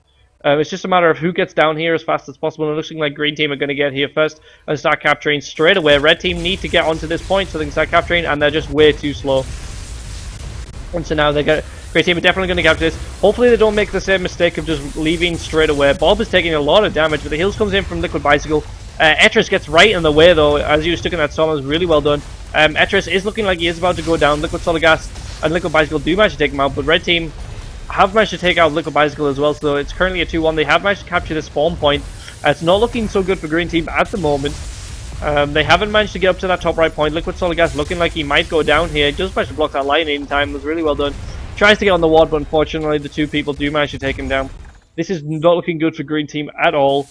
A: It's just a matter of who gets down here as fast as possible, and it looks like Green Team are going to get here first and start capturing straight away. Red Team need to get onto this point so they can start capturing, and they're just way too slow. And so now Green Team are definitely going to capture this. Hopefully they don't make the same mistake of just leaving straight away. Bob is taking a lot of damage, but the heals comes in from Liquid Bicycle. Etris gets right in the way though, as he was stuck in that storm. It was really well done. Etris is looking like he is about to go down. Liquid Solid Gas and Liquid Bicycle do manage to take him out, but Red Team have managed to take out Liquid Bicycle as well, so it's currently a 2-1. They have managed to capture the spawn point. It's not looking so good for Green Team at the moment. They haven't managed to get up to that top right point. Liquid Solid Gas looking like he might go down here. Just managed to block that lightning in time. It was really well done. Tries to get on the ward, but unfortunately the two people do manage to take him down. This is not looking good for Green Team at all.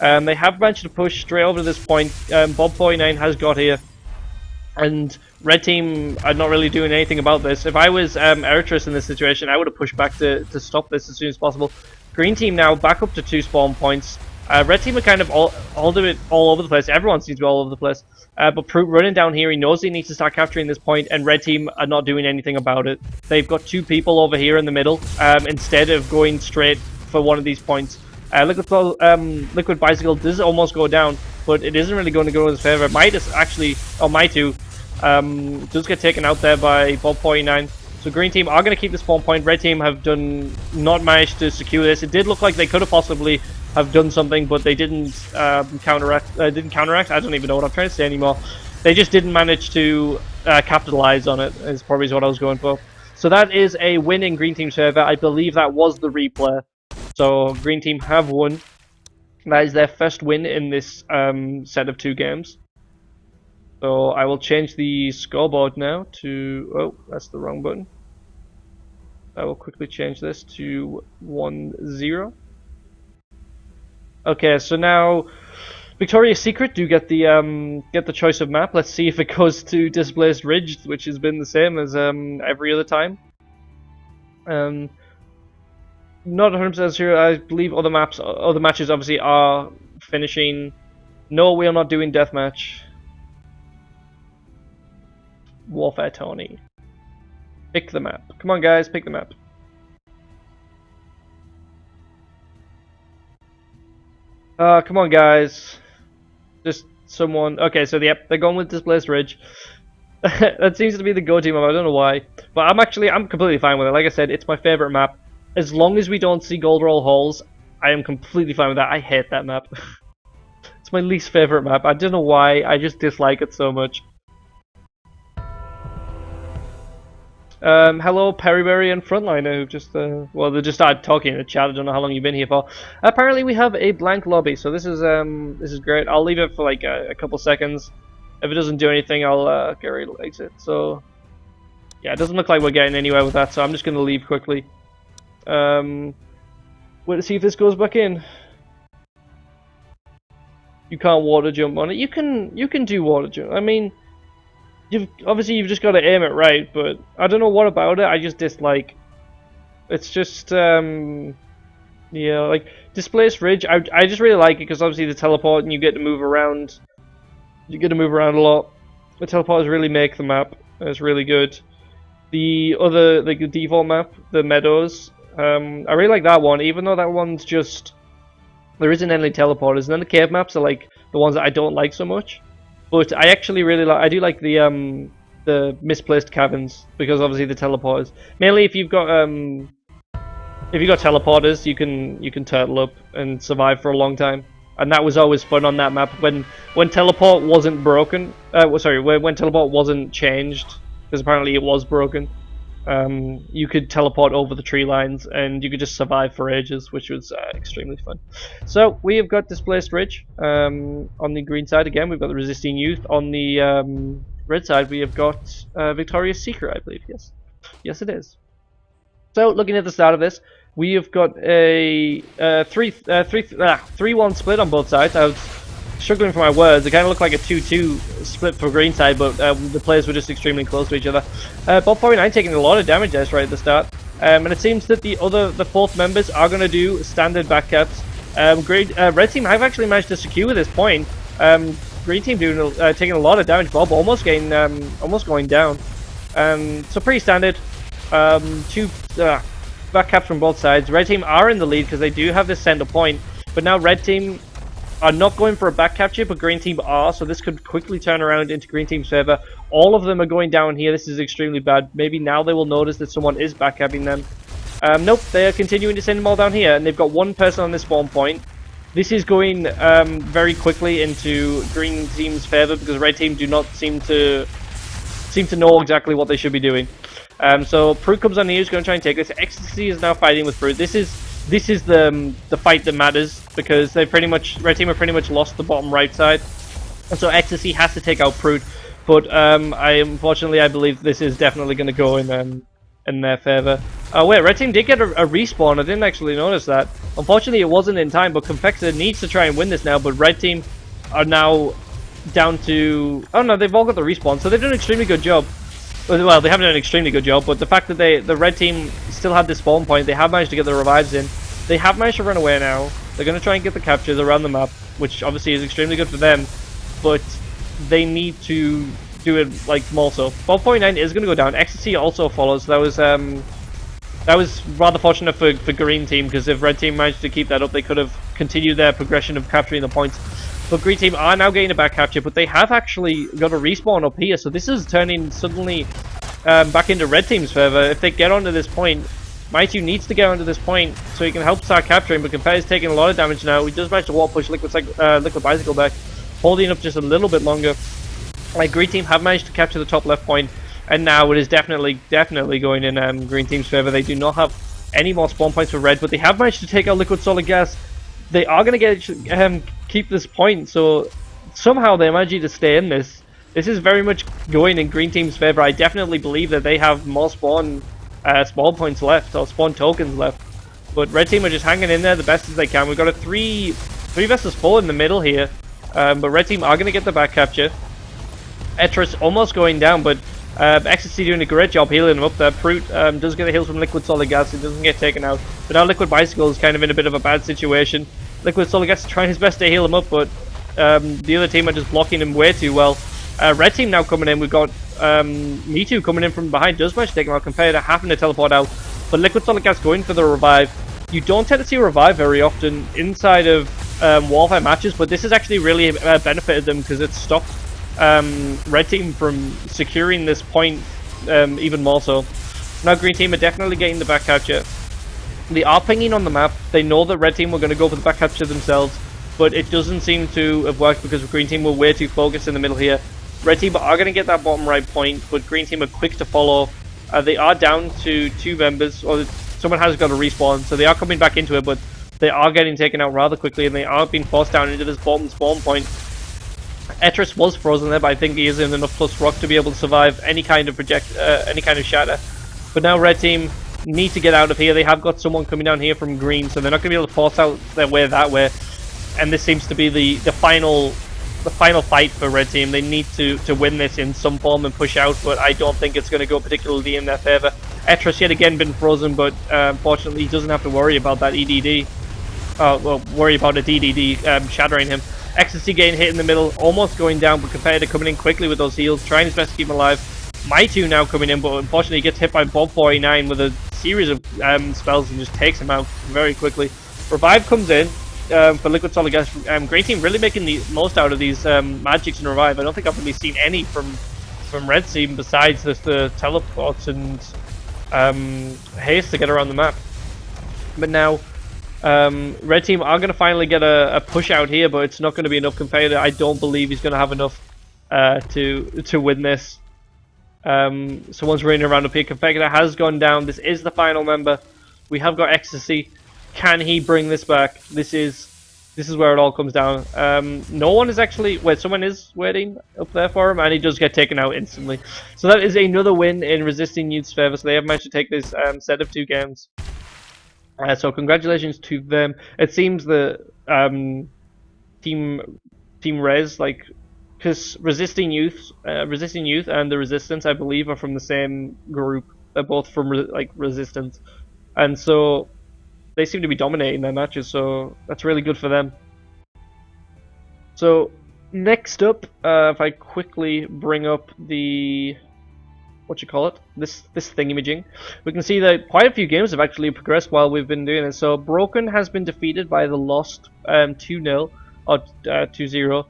A: They have managed to push straight over to this point. Bob49 has got here. And Red Team are not really doing anything about this. If I was Eritris in this situation, I would have pushed back to stop this as soon as possible. Green Team now back up to 2 spawn points. Red Team are kind of all over the place. Everyone seems to be all over the place. But Prute running down here, he knows he needs to start capturing this point, and Red Team are not doing anything about it. They've got 2 people over here in the middle, instead of going straight for one of these points. Liquid Bicycle does almost go down, but it isn't really going to go in his favor. Midas actually, or Maitu, does get taken out there by Bob 49. So green team are going to keep the spawn point. Red team have not managed to secure this. It did look like they could have possibly have done something, but they didn't counteract. I don't even know what I'm trying to say anymore. They just didn't manage to capitalize on it. Is probably what I was going for. So that is a win in green team's favor. I believe that was the replay. So green team have won. That is their first win in this set of 2 games. So I will change the scoreboard now to... Oh, that's the wrong button. I will quickly change this to 1-0. Okay, so now Victoria's Secret do get the choice of map. Let's see if it goes to Displaced Ridge, which has been the same as every other time. Not 100% sure. I believe other matches obviously are finishing. No, we are not doing deathmatch. Warfare Tony. Pick the map. Come on, guys, pick the map. Come on, guys. Just someone. Okay, so yep, they're going with Displaced Ridge. That seems to be the go-to map. I don't know why, but I'm completely fine with it. Like I said, it's my favorite map. As long as we don't see gold roll holes, I am completely fine with that. I hate that map. It's my least favorite map. I don't know why. I just dislike it so much. Hello, Perryberry and Frontliner, who just, well, they just started talking in the chat. I don't know how long you've been here for. Apparently, we have a blank lobby, so this is great. I'll leave it for like a couple seconds. If it doesn't do anything, I'll get ready to exit. So, yeah, it doesn't look like we're getting anywhere with that, so I'm just going to leave quickly. Wait to see if this goes back in. You can't water jump on it. You can do water jump. I mean, you've just got to aim it right, but I don't know what about it. I just dislike. It's just yeah, like Displaced Ridge. I just really like it because obviously the teleport and you get to move around. You get to move around a lot. The teleporters really make the map. It's really good. The other, like the default map, the Meadows. I really like that one, even though that one's just there isn't any teleporters. And then the cave maps are like the ones that I don't like so much. But I actually really like. I do like the misplaced caverns because obviously the teleporters. Mainly if you've got teleporters, you can turtle up and survive for a long time. And that was always fun on that map when teleport wasn't broken. Sorry, when teleport wasn't changed, because apparently it was broken. You could teleport over the tree lines and you could just survive for ages, which was extremely fun. So we have got Displaced Ridge on the green side again. We've got the Resisting Youth on the red side. We have got Victoria's Secret, I believe. Yes, it is. So looking at the start of this, we have got a 3-1 split on both sides. I was struggling for my words. It kind of looked like a 2-2 split for green side, but the players were just extremely close to each other. Bob 49 taking a lot of damage there right at the start, and it seems that the fourth members are going to do standard backcaps. Red team have actually managed to secure this point. Green team taking a lot of damage. Bob almost going down. So pretty standard. Two backcaps from both sides. Red team are in the lead because they do have this center point, but now red team are not going for a back capture, but green team are, so this could quickly turn around into green team's favor. All of them are going down here. This is extremely bad. Maybe now they will notice that someone is backcapping them. Nope, they are continuing to send them all down here, and they've got one person on this spawn point. This is going very quickly into green team's favor because red team do not seem to know exactly what they should be doing. So Prude comes on here, he's going to try and take this. Ecstasy is now fighting with Prude. This is the fight that matters because red team have pretty much lost the bottom right side, and so Ecstasy has to take out Prude. But unfortunately I believe this is definitely going to go in their favor. Oh wait, red team did get a respawn. I didn't actually notice that. Unfortunately it wasn't in time, but Convexa needs to try and win this now. But red team are now down to, oh no, they've all got the respawn, so they've done an extremely good job. Well, they haven't done an extremely good job, but the fact that the red team still had this spawn point, they have managed to get the revives in. They have managed to run away now. They're going to try and get the captures around the map, which obviously is extremely good for them, but they need to do it like more so. Bob 49 is going to go down. Ecstasy also follows. That was That was rather fortunate for Green Team, because if Red Team managed to keep that up, they could have continued their progression of capturing the points. But Green Team are now getting a back capture, but they have actually got a respawn up here, so this is turning suddenly back into Red Team's favor. If they get onto this point, Maitu needs to get onto this point so he can help start capturing, but Compare is taking a lot of damage now. He does manage to wall push Liquid Bicycle back, holding up just a little bit longer. Like, Green Team have managed to capture the top left point, and now it is definitely going in Green Team's favor. They do not have any more spawn points for Red, but they have managed to take out Liquid Solid Gas. They are going to keep this point, so somehow they're managing to stay in this. This is very much going in Green Team's favor. I definitely believe that they have more spawn points left, or spawn tokens left. But Red Team are just hanging in there the best as they can. We've got a 3 versus 4 in the middle here, but Red Team are going to get the back capture. Etris almost going down, but Ecstasy doing a great job healing him up there. Prute does get a heal from Liquid Solid Gas, it doesn't get taken out. But now Liquid Bicycle is kind of in a bit of a bad situation. Liquid Solid Gas is trying his best to heal him up, but the other team are just blocking him way too well. Red Team now coming in, we've got Me Too coming in from behind, does manage to take him out, compared to having to teleport out. But Liquid Solid Gas going for the revive. You don't tend to see a revive very often inside of Warfare matches, but this has actually really benefited them, because it's stopped Red Team from securing this point even more so. Now Green Team are definitely getting the back capture. They are pinging on the map. They know that Red Team were going to go for the back capture themselves, but it doesn't seem to have worked because Green Team were way too focused in the middle here. Red Team are going to get that bottom right point, but Green Team are quick to follow. They are down to 2 members, or someone has got a respawn, so they are coming back into it, but they are getting taken out rather quickly, and they are being forced down into this bottom spawn point. Etris was frozen there, but I think he is in enough plus rock to be able to survive any kind of shatter. But now Red Team need to get out of here. They have got someone coming down here from Green, so they're not going to be able to force out their way that way. And this seems to be the final fight for Red Team. They need to win this in some form and push out, but I don't think it's going to go particularly in their favor. Etris yet again been frozen, but unfortunately he doesn't have to worry about that EDD. Well, worry about a DDD shattering him. Ecstasy getting hit in the middle, almost going down, but Competitor coming in quickly with those heals, trying his best to keep him alive. Maitu now coming in, but unfortunately he gets hit by Bob 49 with a series of spells and just takes him out very quickly. Revive comes in for Liquid Solid Gas. Green Team really making the most out of these Magics and Revive. I don't think I've really seen any from Red Team besides the teleports and haste to get around the map. But now Red Team are going to finally get a push out here, but it's not going to be enough. Competitor, I don't believe he's going to have enough to win this. Someone's running around up here. Competitor has gone down. This is the final member. We have got Ecstasy. Can he bring this back? This is where it all comes down. No one is actually... Wait, someone is waiting up there for him, and he does get taken out instantly. So that is another win in Resisting Youth's favor. So they have managed to take this set of 2 games. So congratulations to them. It seems the Team Res, like, because Resisting Youth and the Resistance, I believe, are from the same group. They're both from Resistance, and so they seem to be dominating their matches. So that's really good for them. So next up, if I quickly bring up the this thingamajig, we can see that quite a few games have actually progressed while we've been doing it. So Broken has been defeated by the Lost 2-0 or 2-0.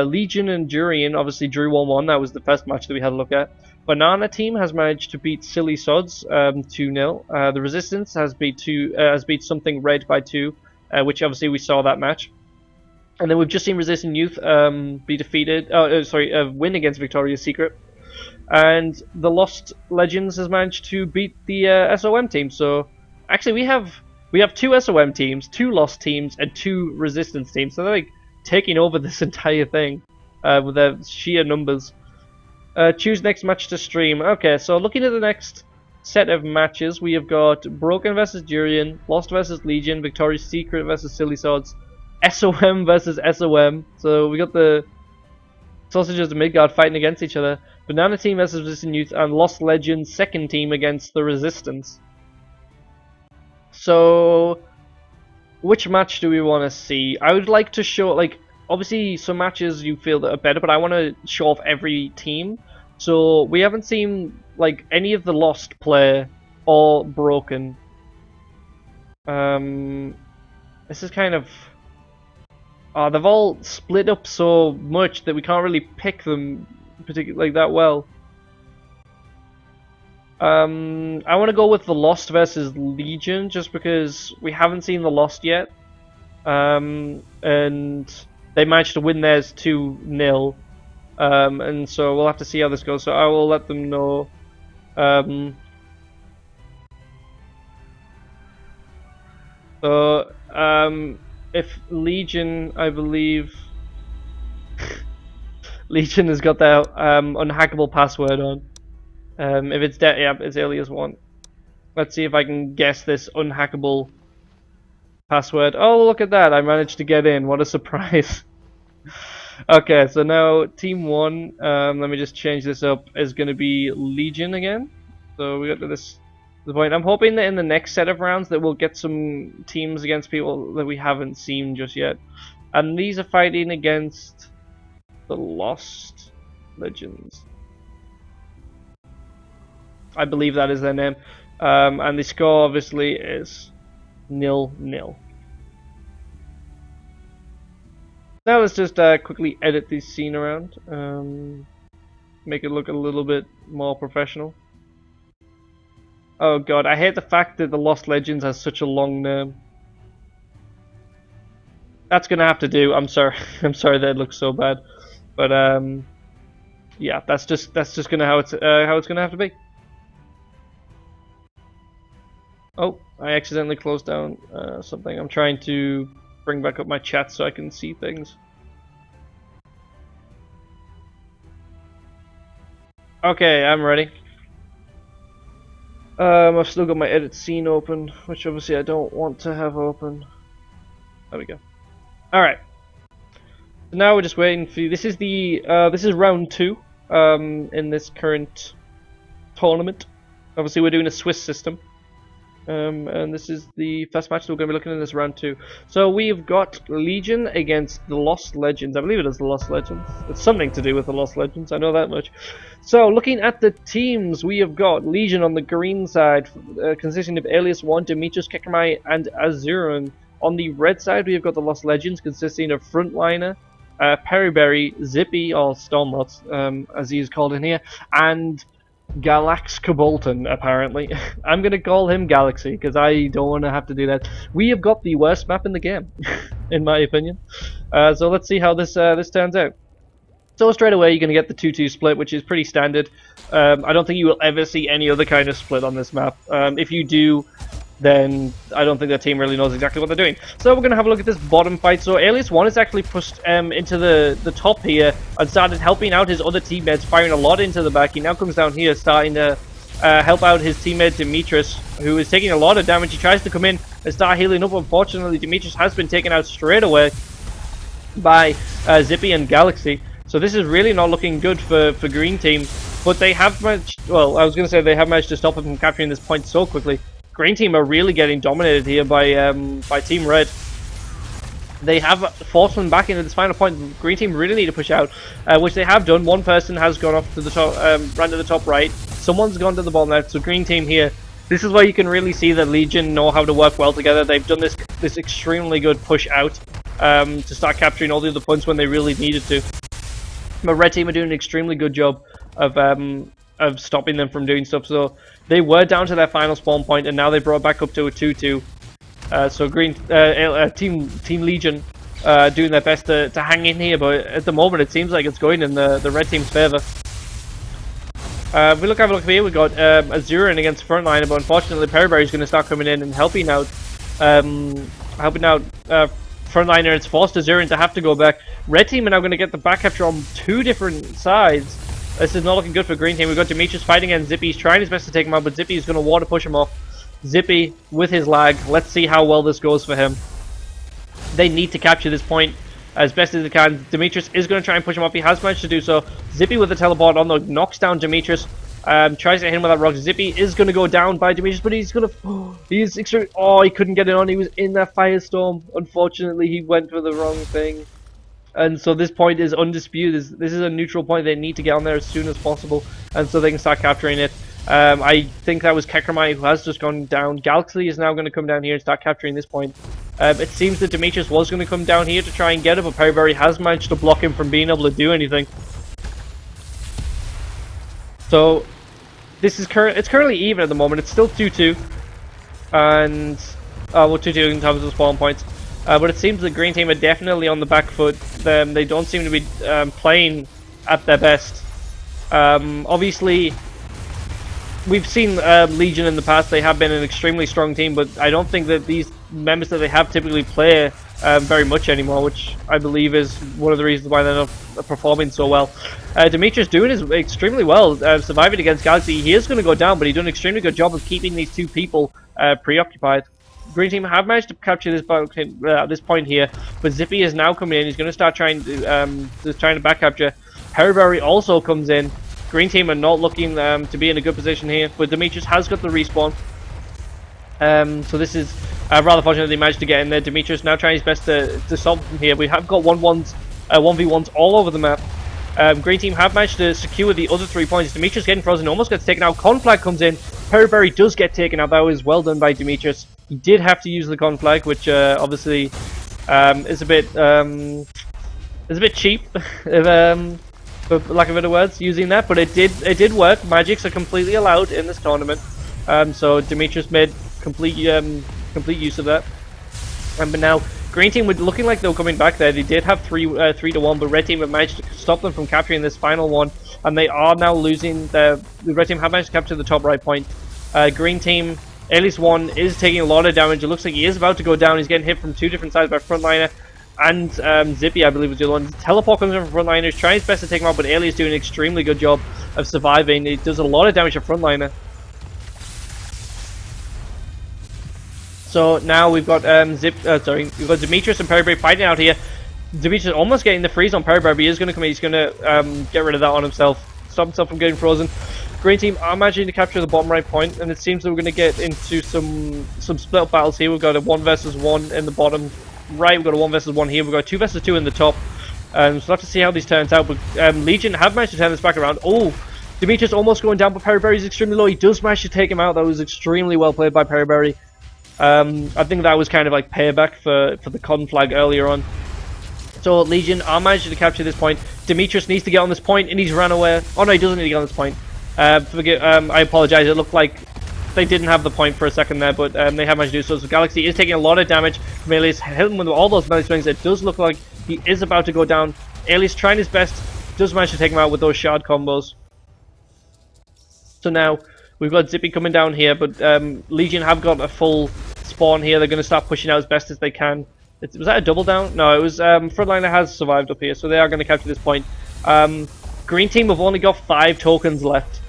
A: Legion and Durian obviously drew 1-1. That was the first match that we had a look at. Banana Team has managed to beat Silly Sods 2-0. The Resistance has beat Something Red by 2, which obviously we saw that match. And then we've just seen Resisting Youth be defeated. Win against Victoria's Secret. And the Lost Legends has managed to beat the SOM team. So actually we have 2 SOM teams, 2 Lost teams, and 2 Resistance teams. So they're like taking over this entire thing with their sheer numbers. Choose next match to stream. Okay, so looking at the next set of matches, we have got Broken versus Durian, Lost versus Legion, Victoria's Secret versus Silly Swords, SOM versus SOM. So we got the Sausages and Midgard fighting against each other. Banana Team versus Resistant Youth, and Lost Legends second team against the Resistance. So which match do we want to see? I would like to show, like, obviously some matches you feel that are better, but I want to show off every team. So we haven't seen like any of the Lost play or Broken. This is kind of... they've all split up so much that we can't really pick them particularly like that well. I want to go with the Lost versus Legion just because we haven't seen the Lost yet. And they managed to win theirs 2-0. And so we'll have to see how this goes. So I will let them know. If Legion, I believe, Legion has got their unhackable password on. If it's yeah, it's alias 1. Let's see if I can guess this unhackable password. Oh, look at that! I managed to get in. What a surprise! Okay, so now Team 1. Let me just change this up. Is going to be Legion again. So we got to the point. I'm hoping that in the next set of rounds that we'll get some teams against people that we haven't seen just yet. And these are fighting against the Lost Legends. I believe that is their name. And the score obviously is 0-0. Now let's just quickly edit this scene around. Make it look a little bit more professional. Oh god, I hate the fact that the Lost Legends has such a long name. That's gonna have to do. I'm sorry. I'm sorry that it looks so bad, but yeah, that's just gonna how it's gonna have to be. Oh, I accidentally closed down something. I'm trying to bring back up my chat so I can see things. Okay, I'm ready. I've still got my edit scene open, which obviously I don't want to have open. There we go. Alright. So now we're just waiting for... This is round 2 in this current tournament. Obviously we're doing a Swiss system. And this is the first match that we're going to be looking at this round 2. So we've got Legion against the Lost Legends. I believe it is the Lost Legends. It's something to do with the Lost Legends, I know that much. So looking at the teams, we have got Legion on the green side, consisting of Alias 1, Demetrius, Kekramai, and Azuran. On the red side, we have got the Lost Legends, consisting of Frontliner, Periberry, Zippy, or Stormrot, as he is called in here, and Galax Cabolton, apparently. I'm gonna call him Galaxy because I don't want to have to do that. We have got the worst map in the game, in my opinion. So let's see how this turns out. So straight away, you're gonna get the 2-2 split, which is pretty standard. I don't think you will ever see any other kind of split on this map. If you do, then I don't think their team really knows exactly what they're doing. So we're going to have a look at this bottom fight. So Alias 1 is actually pushed into the top here and started helping out his other teammates, firing a lot into the back. He now comes down here, starting to help out his teammate Demetrius, who is taking a lot of damage. He tries to come in and start healing up. Unfortunately, Demetrius has been taken out straight away by Zippy and Galaxy. So this is really not looking good for Green Team. But they have managed, well, I was going to say they have managed to stop him from capturing this point so quickly. Green Team are really getting dominated here by Team Red. They have forced them back into this final point. Green Team really need to push out, which they have done. One person has gone off to the top, ran to the top right. Someone's gone to the bottom left. So Green Team here. This is where you can really see that Legion know how to work well together. They've done this extremely good push out to start capturing all the other points when they really needed to. But Red Team are doing an extremely good job of stopping them from doing stuff. So they were down to their final spawn point, and now they brought back up to a 2-2. So Team Legion doing their best to hang in here, but at the moment it seems like it's going in the Red Team's favour. If we have a look here, we've got Azuran against Frontliner, but unfortunately Periberry is going to start coming in and helping out Frontliner. It's forced Azuran to have to go back. Red Team are now going to get the back capture on two different sides. This is not looking good for Green Team. We've got Demetrius fighting against Zippy. He's trying his best to take him out, but Zippy is going to water push him off. Zippy with his lag. Let's see how well this goes for him. They need to capture this point as best as they can. Demetrius is going to try and push him off. He has managed to do so. Zippy with the teleport on the knocks down Demetrius. Tries to hit him with that rock. Zippy is going to go down by Demetrius, but he's going to... he's extremely... Oh, he couldn't get it on. He was in that firestorm. Unfortunately, he went for the wrong thing. And so this point is undisputed. This is a neutral point. They need to get on there as soon as possible, and so they can start capturing it. I think that was Kekramai who has just gone down. Galaxy is now going to come down here and start capturing this point. It seems that Demetrius was going to come down here to try and get it, but Periberry has managed to block him from being able to do anything. So this is it's currently even at the moment. It's still 2-2, and well, 2-2 in terms of spawn points. But it seems the green team are definitely on the back foot. They don't seem to be playing at their best. Obviously, we've seen Legion in the past. They have been an extremely strong team, but I don't think that these members that they have typically play very much anymore, which I believe is one of the reasons why they're not performing so well. Demetrius doing is extremely well, surviving against Galaxy. He is going to go down, but he's done an extremely good job of keeping these two people preoccupied. Green team have managed to capture this point here, but Zippy is now coming in. He's going to start trying to back capture. Periberry also comes in. Green team are not looking to be in a good position here, but Demetrius has got the respawn. So this is rather fortunate they managed to get in there. Demetrius now trying his best to solve them here. We have got 1v1s all over the map. Green team have managed to secure the other 3 points. Demetrius getting frozen, almost gets taken out. Conflag comes in. Periberry does get taken out. That was well done by Demetrius. He did have to use the conflag, which obviously is a bit cheap, for lack of better words, using that. But it did work. Magics are completely allowed in this tournament. So Demetrius made complete use of that. But now green team were looking like they were coming back there. They did have 3-1, but red team have managed to stop them from capturing this final one, and they are now losing. The red team have managed to capture the top right point. Green team, at least one, is taking a lot of damage. It looks like he is about to go down. He's getting hit from 2 different sides by frontliner and Zippy, I believe, was the other one. Teleport comes in from frontliner. He's trying his best to take him out, but Ali is doing an extremely good job of surviving. He does a lot of damage to frontliner. So now we've got we've got Demetrius and Periberry fighting out here. Demetrius almost getting the freeze on Periberry, but he is going to come in. He's going to get rid of that on himself, stop himself from getting frozen. Green team are managing to capture the bottom right point, and it seems that we're going to get into some split up battles here. We've got a 1 versus 1 in the bottom right. We've got a 1 versus 1 here. We've got a 2 versus 2 in the top. So we'll have to see how these turns out. But Legion have managed to turn this back around. Oh, Demetrius almost going down, but Periberry is extremely low. He does manage to take him out. That was extremely well played by Periberry. I think that was kind of like payback for the conflag earlier on. So Legion are managing to capture this point. Demetrius needs to get on this point, and he's ran away. Oh no, he doesn't need to get on this point. I apologize. It looked like they didn't have the point for a second there, but they have managed to do so. So Galaxy is taking a lot of damage from Alias, hitting with all those melee swings. It does look like he is about to go down. Alias trying his best, does manage to take him out with those shard combos. So now we've got Zippy coming down here, but Legion have got a full spawn here. They're going to start pushing out as best as they can. Was that a double down? No, it was frontliner has survived up here, so they are going to capture this point. Green team have only got 5 tokens left.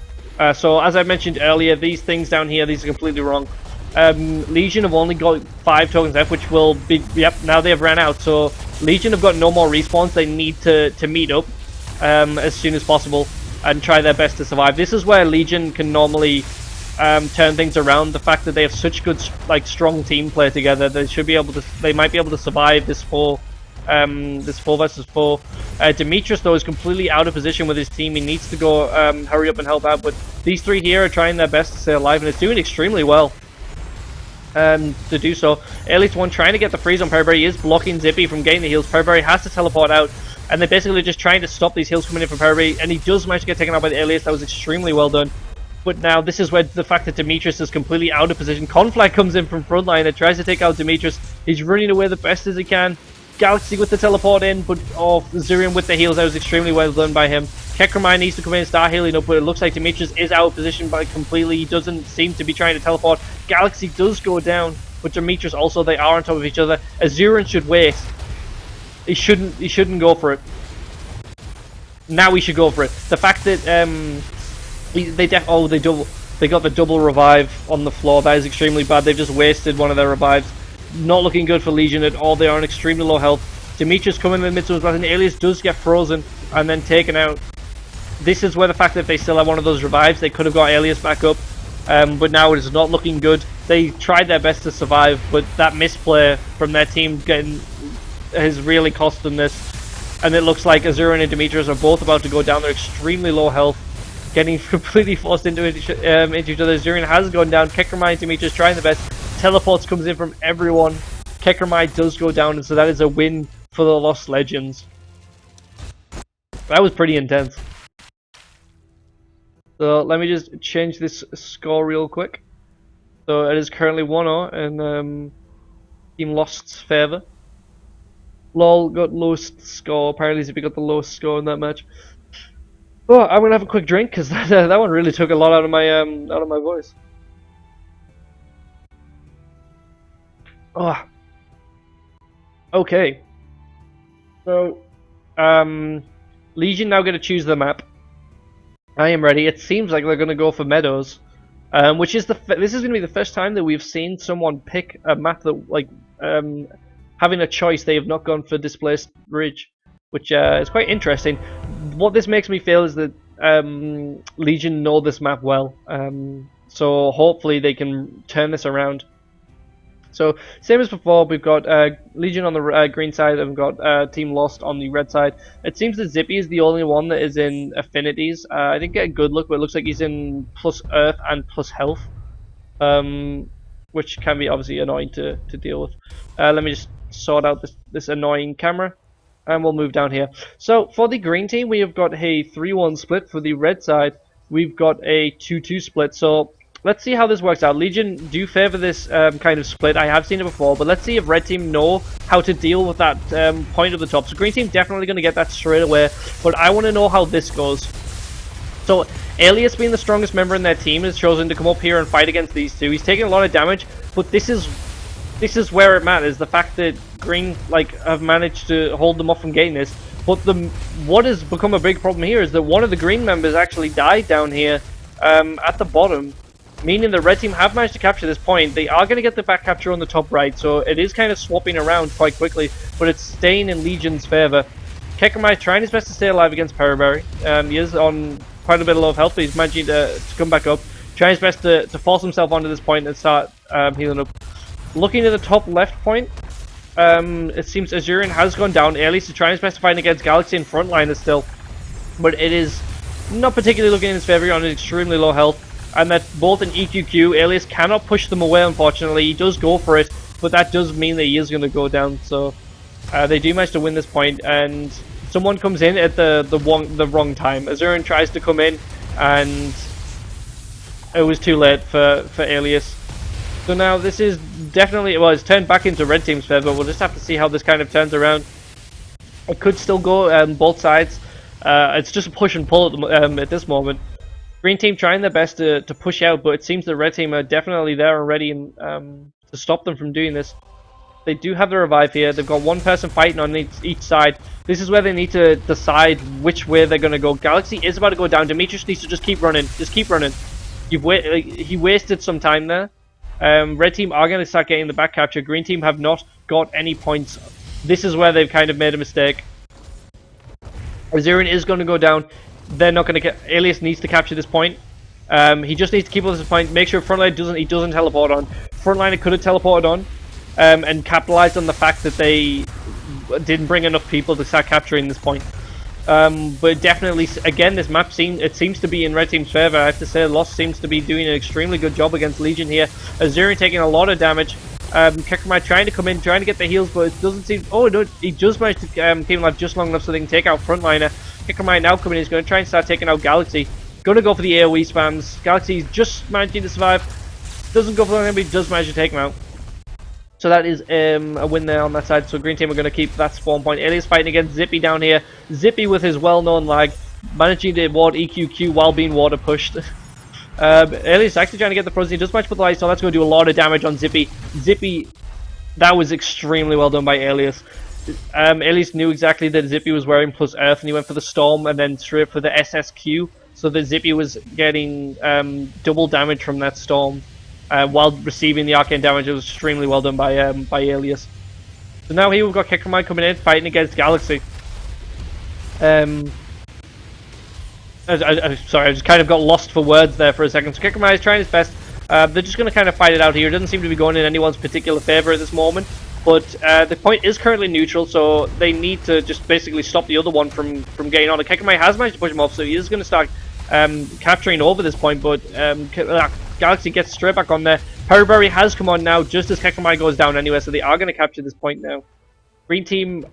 A: So as I mentioned earlier, these things down here, these are completely wrong. Legion have only got 5 tokens left, which will be, yep, now they've ran out. So Legion have got no more respawns. They need to meet up as soon as possible and try their best to survive. This is where Legion can normally turn things around. The fact that they have such good, strong team play together, they should be able to. They might be able to survive this 4 versus 4. Demetrius though is completely out of position with his team. He needs to go hurry up and help out. But these 3 here are trying their best to stay alive, and it's doing extremely well to do so. At least one trying to get the freeze on Periberry. He is blocking Zippy from getting the heals. Periberry has to teleport out, and they're basically just trying to stop these heals coming in from Periberry, and he does manage to get taken out by the Alias. That was extremely well done. But now this is where the fact that Demetrius is completely out of position. Conflag comes in from frontline and tries to take out Demetrius. He's running away the best as he can. Galaxy with the teleport in, but Zurian with the heals. That was extremely well done by him. Kekramai needs to come in and start healing up, but it looks like Demetrius is out of position by completely. He doesn't seem to be trying to teleport. Galaxy does go down, but Demetrius also, they are on top of each other. Zurian should wait. He shouldn't go for it. Now we should go for it. The fact that they got the double revive on the floor. That is extremely bad. They've just wasted one of their revives. Not looking good for Legion at all. They are on extremely low health. Demetrius coming in the midst of his and Alias does get frozen and then taken out. This is where the fact that if they still have one of those revives, they could have got Alias back up. But now it is not looking good. They tried their best to survive, but that misplay from their team has really cost them this. And it looks like Azura and Demetrius are both about to go down. They're extremely low health. getting completely forced into each other. Zurian has gone down. Kekromai and Demetrius trying the best. Teleports comes in from everyone. Kekromai does go down, and so that is a win for the Lost Legends. That was pretty intense. So let me just change this score real quick. So it is currently 1-0 in Team Lost's favour. Lol got lowest score. Apparently Zippy got the lowest score in that match. Oh, I'm gonna have a quick drink because that one really took a lot out of my voice. Oh. Okay. So, Legion now get to choose the map. I am ready. It seems like they're gonna go for Meadows, which is this is gonna be the first time that we've seen someone pick a map that having a choice. They have not gone for Displaced Ridge, which is quite interesting. What this makes me feel is that Legion know this map well, so hopefully they can turn this around. So same as before, we've got Legion on the green side and we've got Team Lost on the red side. It seems that Zippy is the only one that is in affinities. I didn't get a good look, but it looks like he's in plus Earth and plus Health, which can be obviously annoying to deal with. Let me just sort out this annoying camera. And we'll move down here. So for the green team, we have got a 3-1 split. For the red side, we've got a 2-2 split. So let's see how this works out. Legion do favour this kind of split. I have seen it before, but let's see if red team know how to deal with that point at the top. So green team definitely going to get that straight away, but I want to know how this goes. So Alias, being the strongest member in their team, has chosen to come up here and fight against these two. He's taking a lot of damage, but this is where it matters. The fact that green have managed to hold them off from getting this. But what has become a big problem here is that one of the green members actually died down here at the bottom, meaning the red team have managed to capture this point. They are going to get the back capture on the top right, so it is kind of swapping around quite quickly, but it's staying in Legion's favour. Kekromai trying his best to stay alive against Paraberry. He is on quite a bit of low health, but he's managing to come back up. Trying his best to force himself onto this point and start healing up. Looking at the top left point, it seems Azurian has gone down. Alias is trying his best to fight against Galaxy and Frontliner still, but it is not particularly looking in his favour. On extremely low health, and that both in EQQ, Alias cannot push them away. Unfortunately, he does go for it, but that does mean that he is going to go down. So they do manage to win this point, and someone comes in at the wrong time. Azurian tries to come in, and it was too late for Alias. So now this is definitely, well, it's turned back into red team's favour. We'll just have to see how this kind of turns around. It could still go both sides. It's just a push and pull at this moment. Green team trying their best to push out, but it seems the red team are definitely there and ready to stop them from doing this. They do have the revive here. They've got one person fighting on each side. This is where they need to decide which way they're going to go. Galaxy is about to go down. Demetrius needs to just keep running. Just keep running. He wasted some time there. Red team are going to start getting the back capture. Green team have not got any points. This is where they've kind of made a mistake. Azurian is going to go down. They're not going to get. Alias needs to capture this point. He just needs to keep on this point. Make sure Frontline doesn't teleport on. Frontliner could have teleported on and capitalized on the fact that they didn't bring enough people to start capturing this point. But definitely, again, this map seems to be in red team's favor. I have to say, Lost seems to be doing an extremely good job against Legion here. Azurian taking a lot of damage. Kekromai trying to come in, trying to get the heals, but it doesn't seem. Oh no, he just managed to keep alive just long enough so they can take out Frontliner. Kekromai now coming in, he's going to try and start taking out Galaxy. Going to go for the AoE spams. Galaxy's just managing to survive. Doesn't go for them, but he does manage to take him out. So that is a win there on that side. So green team are going to keep that spawn point. Alias fighting against Zippy down here. Zippy with his well-known lag, managing to ward EQQ while being water pushed. Alias actually trying to get the frozen. He does manage to put the light, so that's going to do a lot of damage on Zippy. Zippy, that was extremely well done by Alias. Alias knew exactly that Zippy was wearing plus Earth, and he went for the Storm and then straight for the SSQ. So that Zippy was getting double damage from that Storm. While receiving the arcane damage. It was extremely well done by Alias. So now here we've got Kekromai coming in, fighting against Galaxy. Sorry, I just kind of got lost for words there for a second. So Kekromai is trying his best. They're just going to kind of fight it out here. It doesn't seem to be going in anyone's particular favour at this moment. But the point is currently neutral, so they need to just basically stop the other one from getting on. And Kekromai has managed to push him off, so he is going to start capturing over this point, but Galaxy gets straight back on there. Perryberry has come on now, just as Kekamai goes down anyway, so they are going to capture this point now. Green team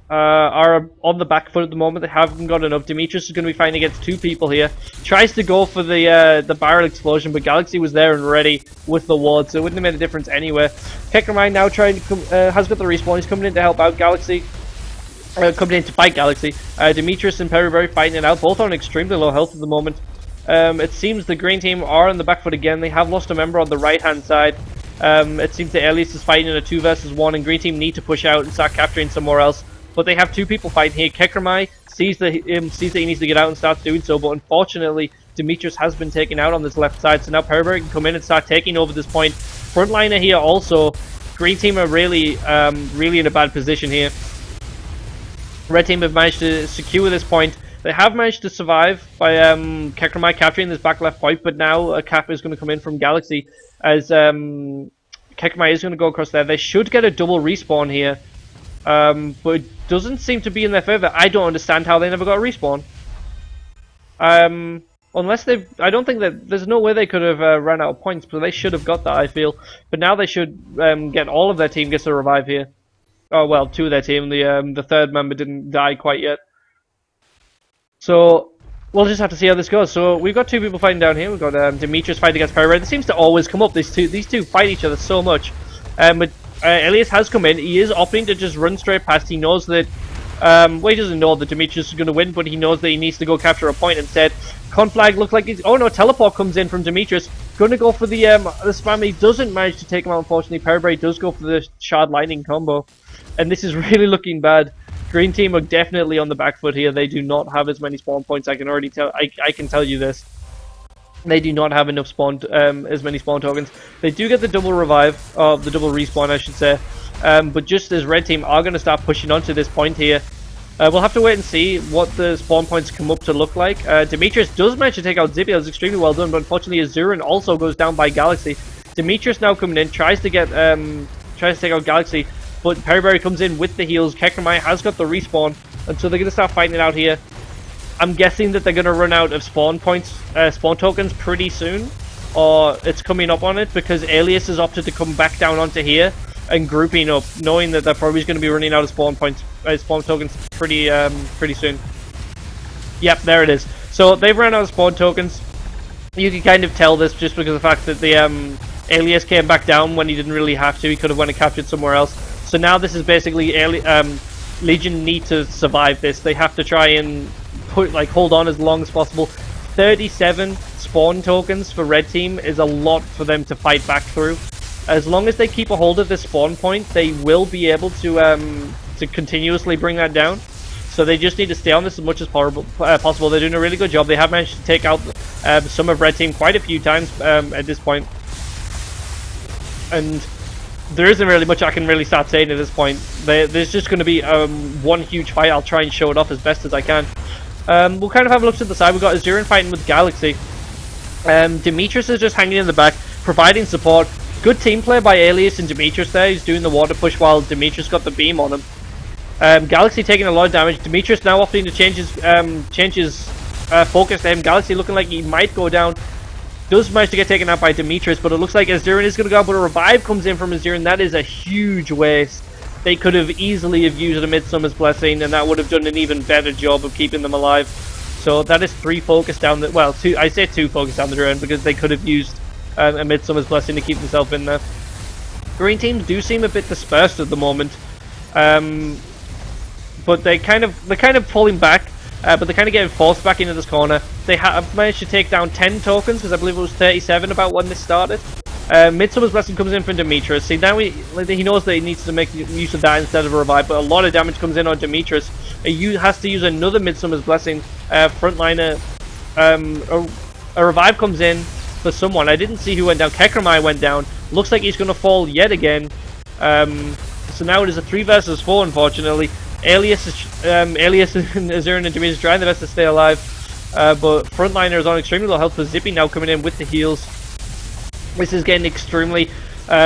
A: are on the back foot at the moment. They haven't got enough. Demetrius is going to be fighting against two people here. Tries to go for the barrel explosion, but Galaxy was there and ready with the ward, so it wouldn't have made a difference anyway. Kekamai now trying to has got the respawn. He's coming in to help out Galaxy. Coming in to fight Galaxy. Demetrius and Perryberry fighting it out, both on extremely low health at the moment. It seems the green team are on the back foot again. They have lost a member on the right hand side. It seems that Elias is fighting in a 2 versus 1, and green team need to push out and start capturing somewhere else. But they have two people fighting here. Kekramai sees that he needs to get out and starts doing so, but unfortunately Demetrius has been taken out on this left side, so now Perryberry can come in and start taking over this point. Frontliner here also. Green team are really in a bad position here. Red team have managed to secure this point. They have managed to survive by Kekramai capturing this back left point, but now a cap is going to come in from Galaxy as Kekramai is going to go across there. They should get a double respawn here, but it doesn't seem to be in their favor. I don't understand how they never got a respawn. Unless they've... I don't think that... There's no way they could have run out of points, but they should have got that, I feel. But now they should get all of their team gets a revive here. Oh, well, two of their team. The third member didn't die quite yet. So, we'll just have to see how this goes. So, we've got two people fighting down here. We've got Demetrius fighting against Perryberry. This seems to always come up. These two fight each other so much. But Elias has come in. He is opting to just run straight past. He knows that... well, he doesn't know that Demetrius is going to win, but he knows that he needs to go capture a point instead. Conflag looks like he's... Oh no, teleport comes in from Demetrius. Going to go for the spam. He doesn't manage to take him out, unfortunately. Perryberry does go for the shard lightning combo. And this is really looking bad. Green team are definitely on the back foot here. They do not have as many spawn points. I can already tell. I can tell you this. They do not have enough spawn, as many spawn tokens. They do get the double revive, or the double respawn, I should say. But just as red team are going to start pushing onto this point here, we'll have to wait and see what the spawn points come up to look like. Demetrius does manage to take out Zippy. That was extremely well done, but unfortunately Azurin also goes down by Galaxy. Demetrius now coming in, tries to take out Galaxy. But Perryberry comes in with the heals. Kekramai has got the respawn, and so they're going to start fighting it out here. I'm guessing that they're going to run out of spawn points, spawn tokens pretty soon, or it's coming up on it because Alias has opted to come back down onto here and grouping up, knowing that they're probably going to be running out of spawn points, spawn tokens pretty soon. Yep, there it is. So they've run out of spawn tokens. You can kind of tell this just because of the fact that the Alias came back down when he didn't really have to. He could have went and captured somewhere else. So now this is basically Legion need to survive this. They have to try and hold on as long as possible. 37 spawn tokens for red team is a lot for them to fight back through. As long as they keep a hold of this spawn point, they will be able to continuously bring that down. So they just need to stay on this as much as possible. They're doing a really good job. They have managed to take out some of red team quite a few times at this point. And there isn't really much I can really start saying at this point. There's just going to be one huge fight. I'll try and show it off as best as I can. We'll kind of have a look to the side. We've got Azurin fighting with Galaxy. Demetrius is just hanging in the back, providing support. Good team play by Alias and Demetrius there. He's doing the water push while Demetrius got the beam on him. Galaxy taking a lot of damage. Demetrius now opting to change his focus to him. Galaxy looking like he might go down. Does manage to get taken out by Demetrius, but it looks like Azurin is going to go, but a revive comes in from Azurin. That is a huge waste. They could have easily have used a Midsummer's Blessing, and that would have done an even better job of keeping them alive. So that is 3 focus down the... Well, I say 2 focus down the drain, because they could have used a Midsummer's Blessing to keep themselves in there. Green teams do seem a bit dispersed at the moment. But they're kind of pulling back. But they're kind of getting forced back into this corner. They have managed to take down 10 tokens, because I believe it was 37 about when this started. Midsummer's Blessing comes in from Demetrius. See, now he knows that he needs to make use of that instead of a revive, but a lot of damage comes in on Demetrius. He has to use another Midsummer's Blessing. Frontliner, a revive comes in for someone. I didn't see who went down. Kekramai went down. Looks like he's going to fall yet again. So now it is a 3 versus 4, unfortunately. Alias and Azurin and Demetrius trying their best to stay alive, but Frontliner is on extremely low health for Zippy now coming in with the heals. This is getting extremely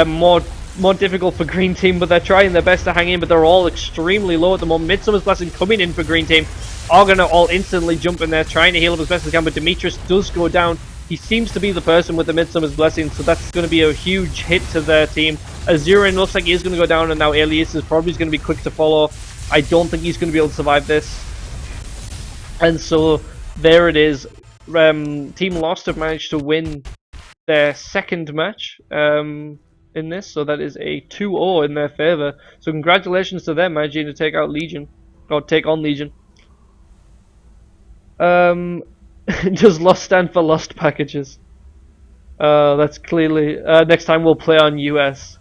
A: more more difficult for Green Team, but they're trying their best to hang in, but they're all extremely low at the moment. Midsummer's Blessing coming in for Green Team are going to all instantly jump in there, trying to heal up as best as they can, but Demetrius does go down. He seems to be the person with the Midsummer's Blessing, so that's going to be a huge hit to their team. Azurin looks like he is going to go down, and now Alias is probably going to be quick to follow. I don't think he's going to be able to survive this. And so, there it is. Team Lost have managed to win their second match in this, so that is a 2-0 in their favour. So congratulations to them managing to take out Legion, or take on Legion. Does Lost stand for Lost Packages? That's clearly next time we'll play on US.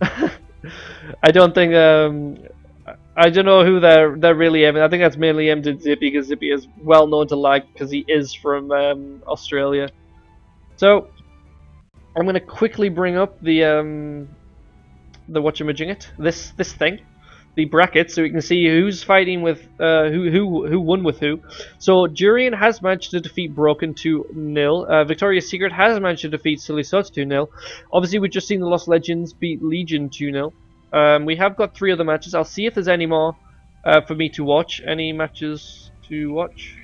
A: I don't think I don't know who they're really aiming. I think that's mainly aimed at Zippy, because Zippy is well known to lag because he is from Australia. So I'm gonna quickly bring up the whatchamajinget, this thing, the bracket, so we can see who's fighting with who won with who. So Durian has managed to defeat Broken 2-0. Victoria's Secret has managed to defeat Silly Sots 2-0. Obviously, we've just seen the Lost Legends beat Legion 2-0. We have got 3 other matches. I'll see if there's any more for me to watch. Any matches to watch?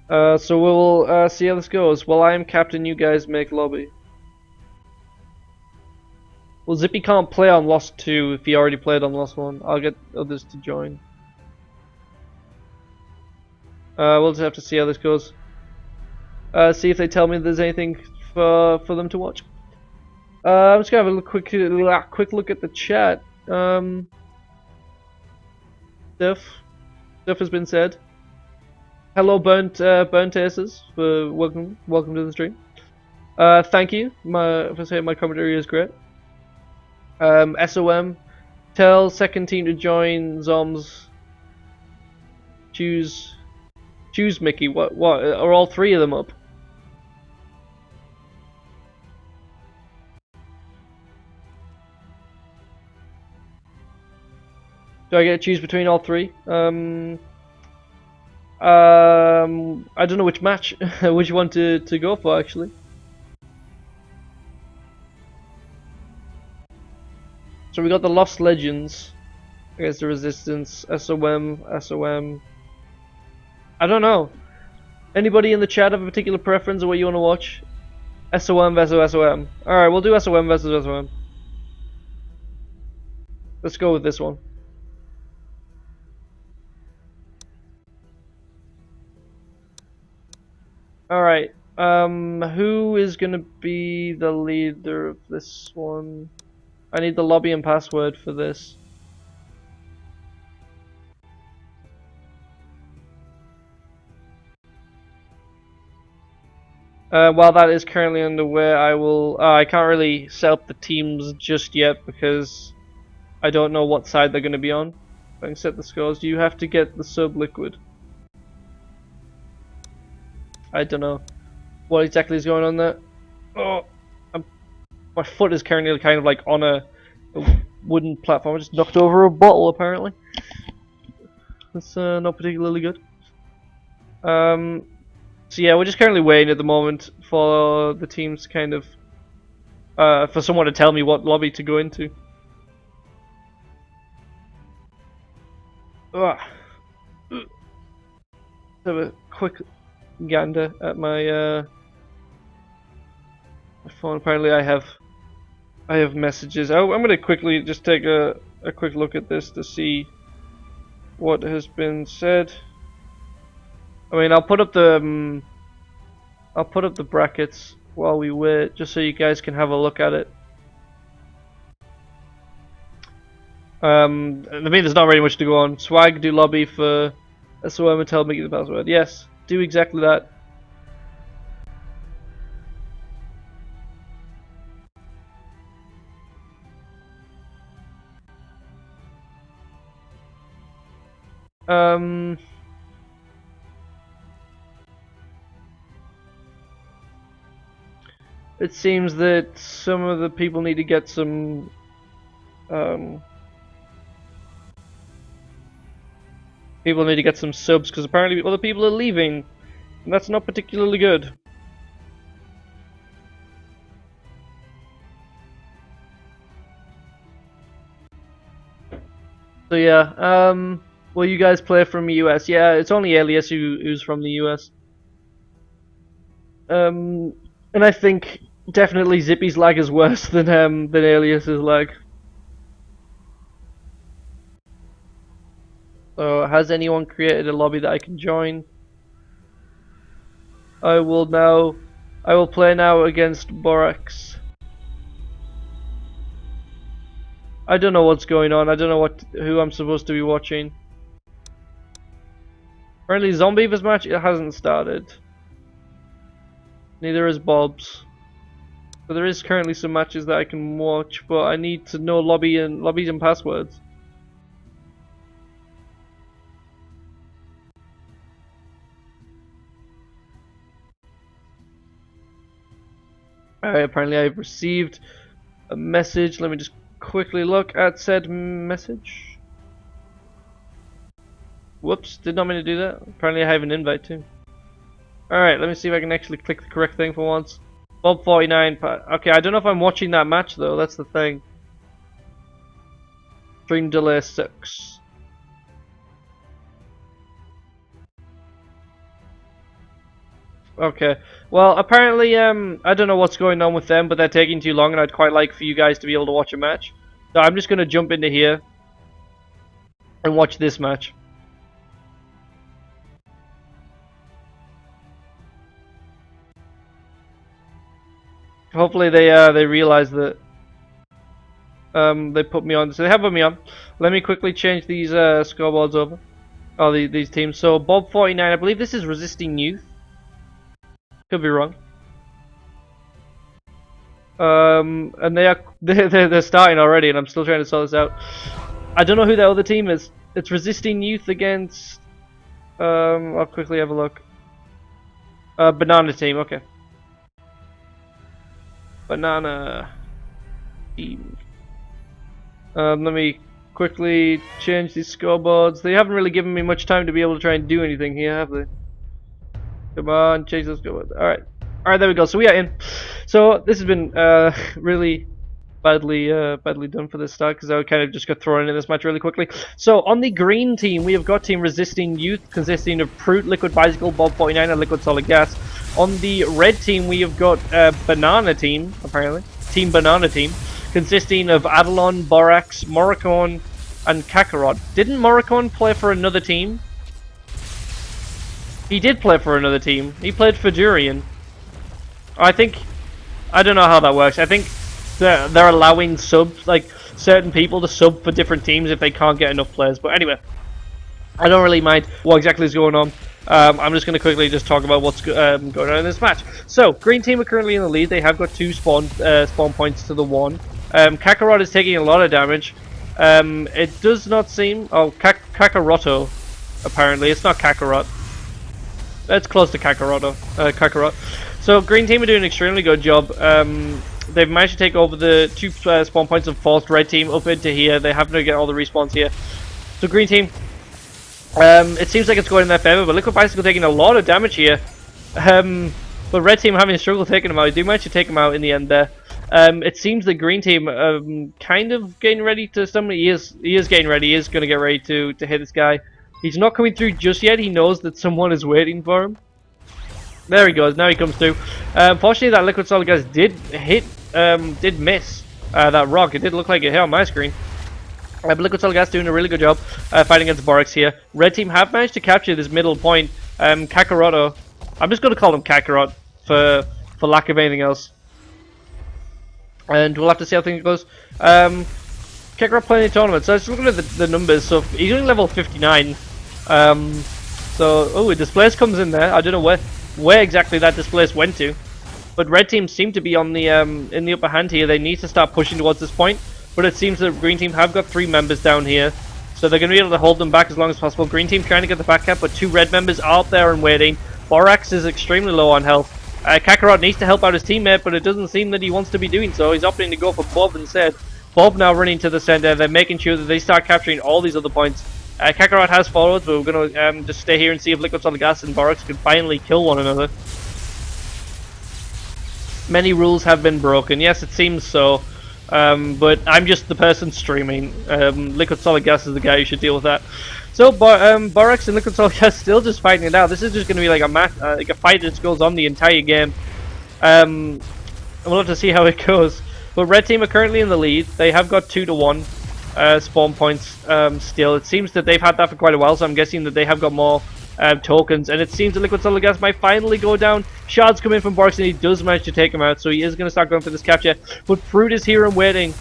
A: So we'll see how this goes. While I am captain, you guys make lobby. Well, Zippy can't play on Lost 2 if he already played on Lost 1. I'll get others to join. We'll just have to see how this goes. See if they tell me there's anything for them to watch. I'm just gonna have a quick look at the chat. Stuff has been said. Hello, burnt aces, for welcome to the stream. Thank you for saying my commentary is great. SOM, tell second team to join Zoms. Choose Mickey. What are all 3 of them up? Do I get to choose between all 3? I don't know which match, which one to go for actually. So we got the Lost Legends against the Resistance, SOM. I don't know. Anybody in the chat have a particular preference of what you want to watch? SOM versus SOM. Alright, we'll do SOM versus SOM. Let's go with this one. Alright, who is gonna be the leader of this one? I need the lobby and password for this. While that is currently underway, I will. I can't really set up the teams just yet because I don't know what side they're going to be on. I can set the scores. Do you have to get the sub liquid? I don't know what exactly is going on there. Oh, my foot is currently kind of like on a wooden platform. I just knocked over a bottle apparently. That's not particularly good. So yeah, we're just currently waiting at the moment for the teams kind of for someone to tell me what lobby to go into. Ugh. Have a quick gander at my phone. Apparently I have messages. I'm gonna quickly just take a quick look at this to see what has been said. I mean, I'll put up the brackets while we wait, just so you guys can have a look at it. I mean, there's not really much to go on. Swag, do lobby for SOM and tell Mickey the password. Yes, do exactly that. It seems that some of the people need to get some subs because apparently other people are leaving, and that's not particularly good. So yeah, will you guys play from the US? Yeah, it's only Alias who's from the US. And I think definitely Zippy's lag is worse than Alias's lag. So has anyone created a lobby that I can join? I will play now against Borax. I don't know what's going on. I don't know who I'm supposed to be watching. Apparently Zombie's match, it hasn't started. Neither is Bob's. So there is currently some matches that I can watch, but I need to know lobbies and passwords. Alright, apparently I've received a message. Let me just quickly look at said message. Whoops, did not mean to do that. Apparently I have an invite too. Alright, let me see if I can actually click the correct thing for once. Bob49. Okay, I don't know if I'm watching that match though, that's the thing. Stream delay 6. Okay, well apparently I don't know what's going on with them, but they're taking too long and I'd quite like for you guys to be able to watch a match. So I'm just going to jump into here and watch this match. Hopefully they realize that they put me on. So they have put me on. Let me quickly change these scoreboards over. Oh, these teams. So Bob49, I believe this is Resisting Youth. Could be wrong. And they're starting already, and I'm still trying to sort this out. I don't know who the other team is. It's Resisting Youth against. I'll quickly have a look. Banana team. Okay. Banana team. Let me quickly change these scoreboards. They haven't really given me much time to be able to try and do anything here, have they? Come on, change those scoreboards. Alright. Alright, there we go. So we are in. So this has been really badly done for this start, because I kind of just got thrown into this match really quickly. So on the green team, we have got Team Resisting Youth, consisting of Prute, Liquid Bicycle, Bob49, and Liquid Solid Gas. On the red team, we have got Banana Team, apparently. Team Banana Team, consisting of Adelon, Borax, Morricone, and Kakarot. Didn't Morricone play for another team? He did play for another team. He played for Durian. I don't know how that works. I think they're allowing subs, like certain people to sub for different teams if they can't get enough players. But anyway, I don't really mind what exactly is going on. I'm just going to quickly just talk about what's going on in this match. So, green team are currently in the lead. They have got 2 spawn points to the 1. Kakarot is taking a lot of damage. It does not seem... Oh, Kakaroto, apparently. It's not Kakarot. It's close to Kakarot. So, green team are doing an extremely good job. They've managed to take over the 2 spawn points of forced red team up into here. They happen to get all the respawns here. So, green team... it seems like it's going in their favor, but Liquid Bicycle taking a lot of damage here. But red team having a struggle taking him out. They do manage to take him out in the end there. It seems the green team kind of getting ready to summon. He is getting ready. He is going to get ready to hit this guy. He's not coming through just yet. He knows that someone is waiting for him. There he goes. Now he comes through. Unfortunately, that Liquid Solid Gas did miss that rock. It did look like it hit on my screen. But Liquid Solid Gas doing a really good job fighting against Borax here. Red team have managed to capture this middle point. Kakaroto. I'm just going to call him Kakarot for lack of anything else. And we'll have to see how things goes. Kakarot playing the tournament. So just looking at the numbers. So he's only level 59. So Displace comes in there. I don't know where exactly that Displace went to. But red team seem to be on the in the upper hand here. They need to start pushing towards this point. But it seems that green team have got 3 members down here. So they're going to be able to hold them back as long as possible. Green team trying to get the back cap, but 2 red members are out there and waiting. Borax is extremely low on health. Kakarot needs to help out his teammate, but it doesn't seem that he wants to be doing so. He's opting to go for Bob instead. Bob now running to the center. They're making sure that they start capturing all these other points. Kakarot has forwards, but we're going to just stay here and see if Liquid Solid Gas and Borax can finally kill one another. Many rules have been broken. Yes, it seems so. But I'm just the person streaming. Liquid Solid Gas is the guy who should deal with that. So Borax and Liquid Solid Gas still just fighting it out. This is just going to be like a fight that goes on the entire game. We'll have to see how it goes. But Red Team are currently in the lead. They have got 2-1 spawn points still. It seems that they've had that for quite a while, so I'm guessing that they have got more tokens. And it seems that Liquid Solid Gas might finally go down. Shards come in from Borax and he does manage to take him out, so he is going to start going for this capture. But Fruit is here and waiting.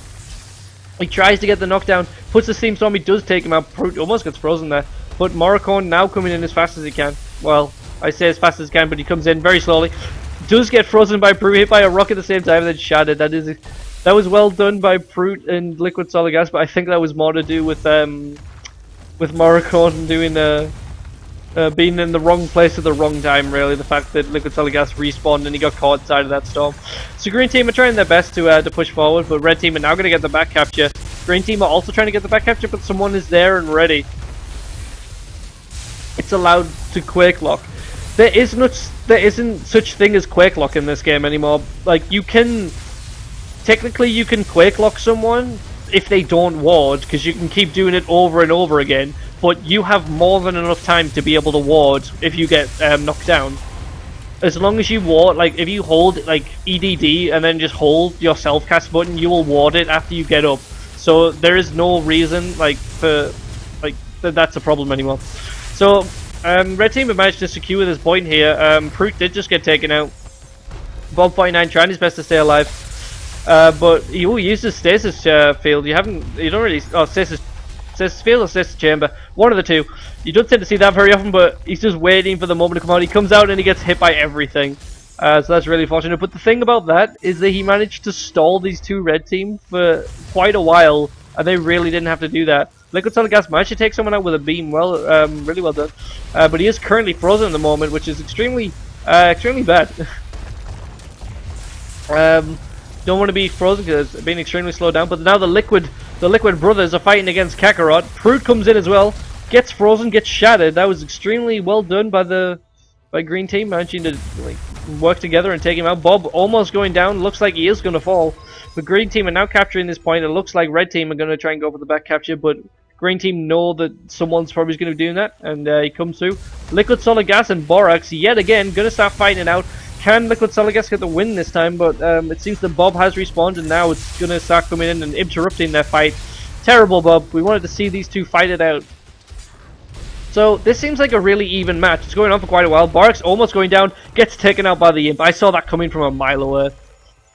A: He tries to get the knockdown, puts the Steam Storm, he does take him out. Fruit almost gets frozen there. But Morricone now coming in as fast as he can. Well, I say as fast as he can, but he comes in very slowly. Does get frozen by Fruit, hit by a rock at the same time, and then shattered. That was well done by Fruit and Liquid Solid Gas, but I think that was more to do with Morricone doing being in the wrong place at the wrong time, really. The fact that Liquid Solid Gas respawned and he got caught inside of that storm. So Green Team are trying their best to push forward, but Red Team are now going to get the back capture. Green Team are also trying to get the back capture, but someone is there and ready. It's allowed to Quake Lock. There isn't such thing as Quake Lock in this game anymore. Like, technically you can Quake Lock someone if they don't ward, because you can keep doing it over and over again, but you have more than enough time to be able to ward if you get knocked down. As long as you ward, like, if you hold, like, EDD and then just hold your self-cast button, you will ward it after you get up. So there is no reason, like, that's a problem anymore. So, Red Team have managed to secure this point here. Fruit did just get taken out. Bob49 trying his best to stay alive. But he will use his stasis field. You don't really stasis field or stasis chamber, one of the two. You don't tend to see that very often, but he's just waiting for the moment to come out. He comes out and he gets hit by everything. So that's really fortunate. But the thing about that is that he managed to stall these two Red Team for quite a while, and they really didn't have to do that. Liquid Solid Gas managed to take someone out with a beam. Well, really well done. But he is currently frozen at the moment, which is extremely bad. Don't want to be frozen because it's been extremely slowed down. But now the Liquid brothers are fighting against Kakarot. Fruit comes in as well, gets frozen, gets shattered. That was extremely well done by Green Team, managing to like work together and take him out. Bob almost going down. Looks like he is going to fall. The Green Team are now capturing this point. It looks like Red Team are going to try and go for the back capture, but Green Team know that someone's probably going to be doing that, and he comes through. Liquid Solid Gas and Borax yet again going to start fighting it out. Can Liquid Solid Gas get the win this time? But it seems that Bob has respawned, and now it's going to start coming in and interrupting their fight. Terrible, Bob. We wanted to see these two fight it out. So this seems like a really even match. It's going on for quite a while. Borax almost going down, gets taken out by the Imp. I saw that coming from a mile away.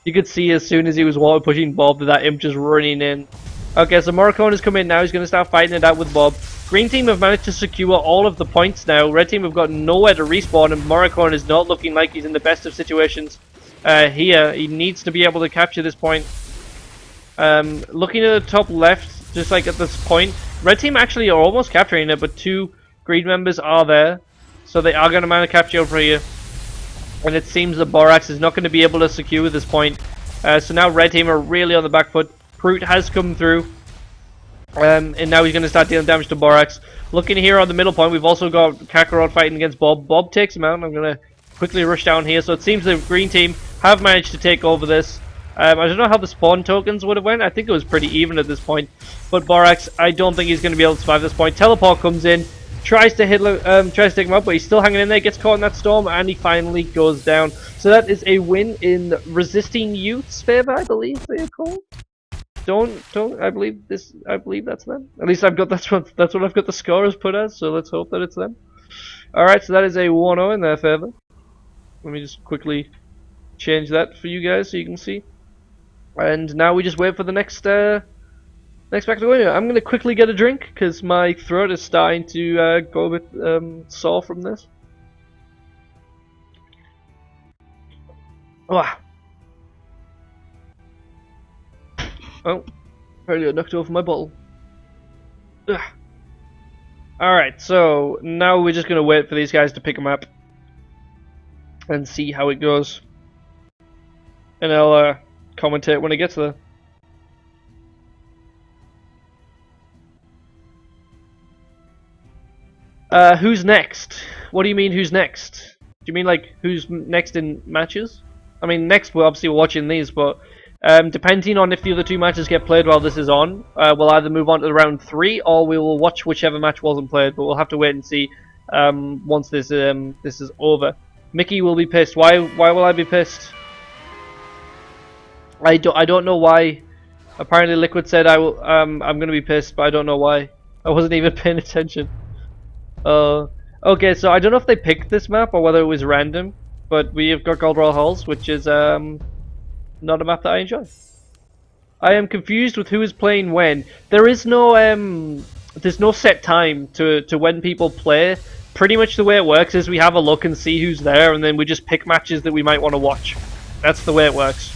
A: You could see as soon as he was water pushing Bob that Imp just running in. Okay, so Morricone has come in now. He's going to start fighting it out with Bob. Green Team have managed to secure all of the points now. Red Team have got nowhere to respawn, and Morricone is not looking like he's in the best of situations here. He needs to be able to capture this point. Looking at the top left, just like at this point, Red Team actually are almost capturing it, but two Green members are there. So they are going to manage to capture over here. And it seems that Borax is not going to be able to secure this point. So now Red Team are really on the back foot. Fruit has come through. And now he's going to start dealing damage to Borax. Looking here on the middle point, we've also got Kakarot fighting against Bob. Bob takes him out. I'm going to quickly rush down here. So it seems the Green Team have managed to take over this. I don't know how the spawn tokens would have went. I think it was pretty even at this point. But Borax, I don't think he's going to be able to survive this point. Teleport comes in. Tries to take him out, but he's still hanging in there. Gets caught in that storm, and he finally goes down. So that is a win in Resisting Youth's favor, I believe they are called. I believe that's them. At least that's what I've got the scorers put as. So let's hope that it's them. All right, so that is a 1-0 in their favor. Let me just quickly change that for you guys so you can see. And now we just wait for the next back to go in. I'm going to quickly get a drink because my throat is starting to go a bit sore from this. Oh, apparently I knocked over my bottle. Alright, so now we're just going to wait for these guys to pick them up and see how it goes. And I'll commentate when it gets there. Who's next? What do you mean, who's next? Do you mean like who's next in matches? I mean, next we're obviously watching these, but Depending on if the other two matches get played while this is on, we'll either move on to round 3 or we will watch whichever match wasn't played. But we'll have to wait and see once this is over. Mickey will be pissed. Why will I be pissed? I don't know why. Apparently Liquid said I'm gonna be pissed, but I don't know why. I wasn't even paying attention. Okay, so I don't know if they picked this map or whether it was random, but we have got Gold Royal Halls, which is not a map that I enjoy. I am confused with who is playing when. There is no there's no set time to when people play. Pretty much the way it works is we have a look and see who's there, and then we just pick matches that we might want to watch. That's the way it works.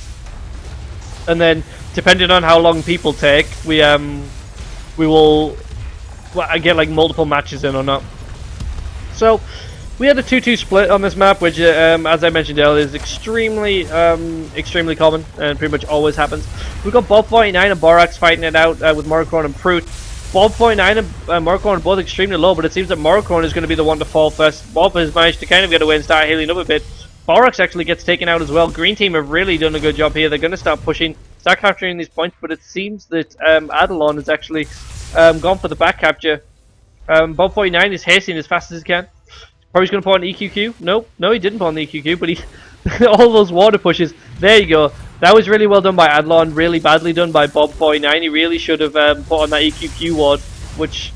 A: And then, depending on how long people take, we will get like multiple matches in or not. So we had a 2-2 split on this map, which, as I mentioned earlier, is extremely common and pretty much always happens. We've got Bob49 and Borax fighting it out with Morocron and Prout. Bob49 and Morocron are both extremely low, but it seems that Morocron is going to be the one to fall first. Bob has managed to kind of get away and start healing up a bit. Borax actually gets taken out as well. Green team have really done a good job here. They're going to start pushing, start capturing these points, but it seems that Adalon has actually gone for the back capture. Bob49 is hasting as fast as he can. Probably going to put on EQQ. No, he didn't put on the EQQ, but he all those water pushes. There you go. That was really well done by Adalon. Really badly done by Bob49. He really should have put on that EQQ ward, which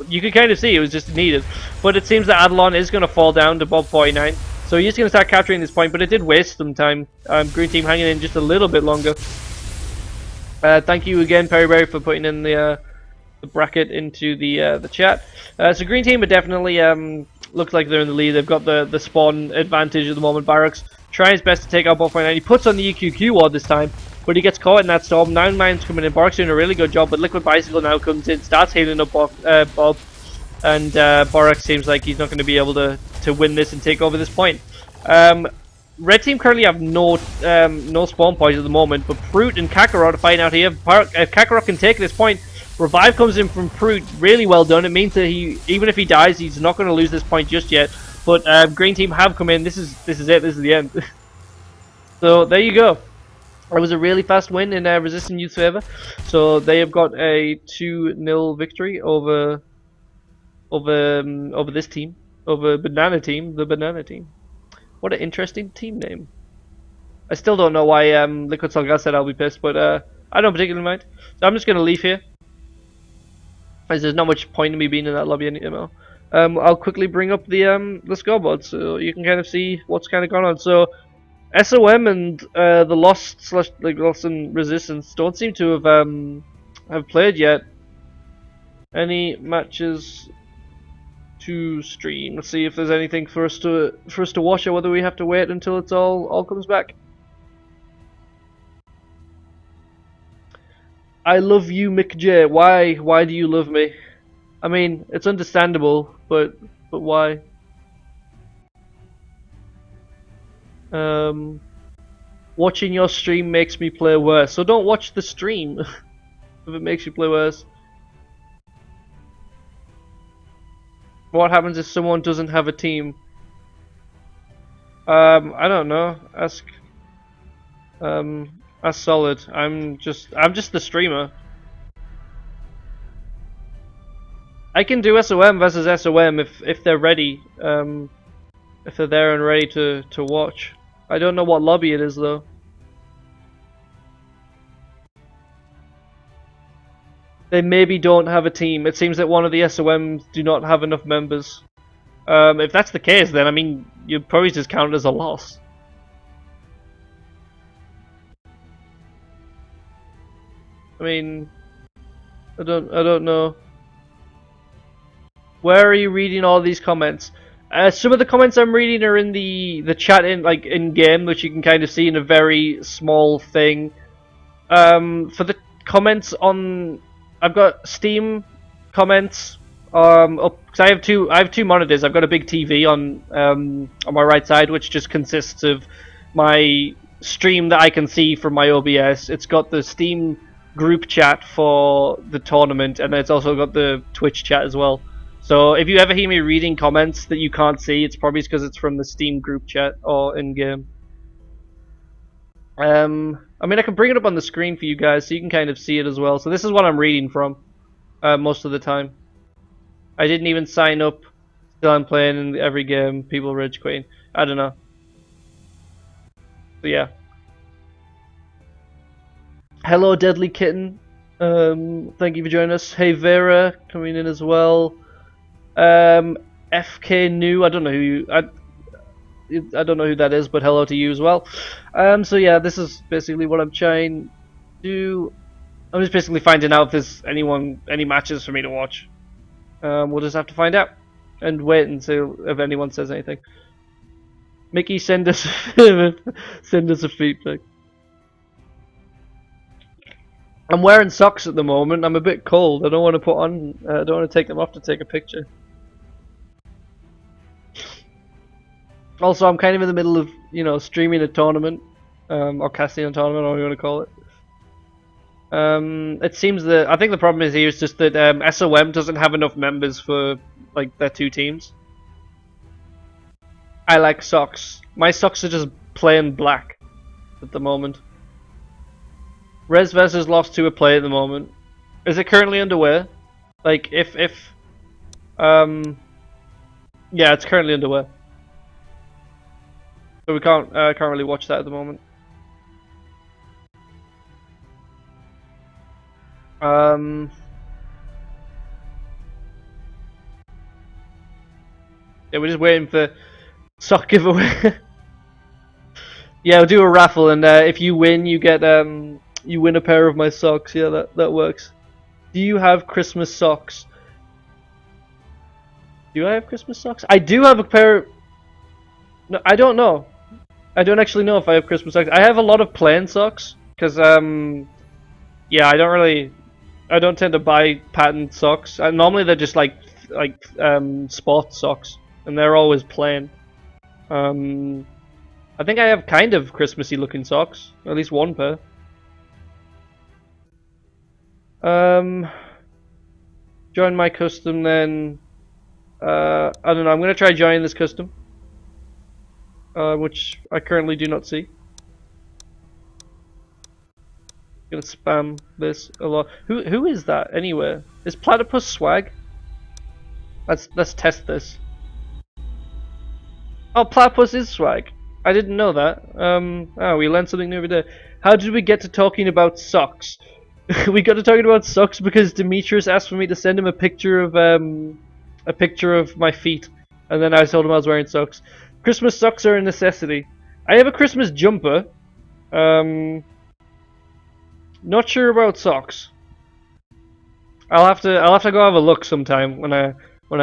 A: you could kind of see it was just needed. But it seems that Adalon is going to fall down to Bob49. So he's going to start capturing this point, but it did waste some time. Green team hanging in just a little bit longer. Thank you again, Perryberry, for putting in the bracket into the chat. So Green team are definitely looks like they're in the lead. They've got the spawn advantage at the moment. Barracks trying his best to take out Bob49. He puts on the EQQ ward this time, but he gets caught in that storm. 9 mines coming in. Barracks doing a really good job, but Liquid Bicycle now comes in, starts healing up Bob. And Borax seems like he's not going to be able to win this and take over this point. Red team currently have no spawn points at the moment, but Prout and Kakarot are fighting out here. If Kakarot can take this point, Revive comes in from Prout, really well done. It means that even if he dies, he's not going to lose this point just yet. But Green team have come in. This is it. This is the end. So there you go. It was a really fast win in Resistant Youth's favor. So they have got a 2-0 victory over this team, over Banana Team, the Banana Team. What an interesting team name. I still don't know why Liquid Solgas said I'll be pissed, but I don't particularly mind. So I'm just going to leave here, as there's not much point in me being in that lobby anymore. I'll quickly bring up the scoreboard so you can kind of see what's kind of gone on. So SOM and the Lost and Resistance don't seem to have played yet. Any matches to stream? Let's see if there's anything for us to watch, or whether we have to wait until it's all comes back. I love you, Mick J. Why do you love me? I mean, it's understandable, but why? Watching your stream makes me play worse, so don't watch the stream if it makes you play worse. What happens if someone doesn't have a team? I don't know. Ask Solid. I'm just the streamer. I can do SOM versus SOM if they're ready. If they're there and ready to watch. I don't know what lobby it is though. They maybe don't have a team. It seems that one of the SOMs do not have enough members. If that's the case, then I mean you'd probably just count it as a loss. I mean, I don't know. Where are you reading all these comments? Some of the comments I'm reading are in the chat in game, which you can kind of see in a very small thing. For the comments on, I've got Steam comments up because I have two monitors. I've got a big TV on my right side, which just consists of my stream that I can see from my OBS. It's got the Steam group chat for the tournament, and it's also got the Twitch chat as well. So if you ever hear me reading comments that you can't see, it's probably because it's from the Steam group chat or in game. I mean, I can bring it up on the screen for you guys so you can kind of see it as well. So this is what I'm reading from most of the time. I didn't even sign up. Still, I'm playing in every game. People rage quitting. I don't know. So yeah. Hello, Deadly Kitten. Thank you for joining us. Hey, Vera, coming in as well. FK New. I don't know who you. I don't know who that is, but hello to you as well. So yeah, this is basically what I'm trying to do. I'm just basically finding out if there's any matches for me to watch. We'll just have to find out and wait until if anyone says anything. Mickey, send us a feedback. I'm wearing socks at the moment. I'm a bit cold. I don't want to put on. I don't want to take them off to take a picture. Also, I'm kind of in the middle of, streaming a tournament, or casting a tournament, or whatever you want to call it. It seems that I think the problem is here is just that SOM doesn't have enough members for like their two teams. I like socks. My socks are just plain black at the moment. Res versus lost to a play at the moment. Is it currently underway? Like yeah, it's currently underway. So we can't really watch that at the moment. Yeah, we're just waiting for sock giveaway. Yeah, we'll do a raffle, and if you win, you get you win a pair of my socks. Yeah, that works. Do you have Christmas socks? Do I have Christmas socks? I do have a pair. No, I don't know. I don't actually know if I have Christmas socks. I have a lot of plain socks because yeah, I don't tend to buy patterned socks. Normally they're just like sport socks, and they're always plain. I think I have kind of Christmassy looking socks, at least one pair. Join my custom then. I don't know. I'm gonna try joining this custom, which I currently do not see. Gonna spam this a lot. Who is that anyway? Is Platypus swag? Let's test this. Oh, Platypus is swag. I didn't know that. Oh, we learned something new every day. How did we get to talking about socks? We got to talking about socks because Demetrius asked for me to send him a picture of my feet, and then I told him I was wearing socks. Christmas socks are a necessity. I have a Christmas jumper. Not sure about socks. I'll have to go have a look sometime when I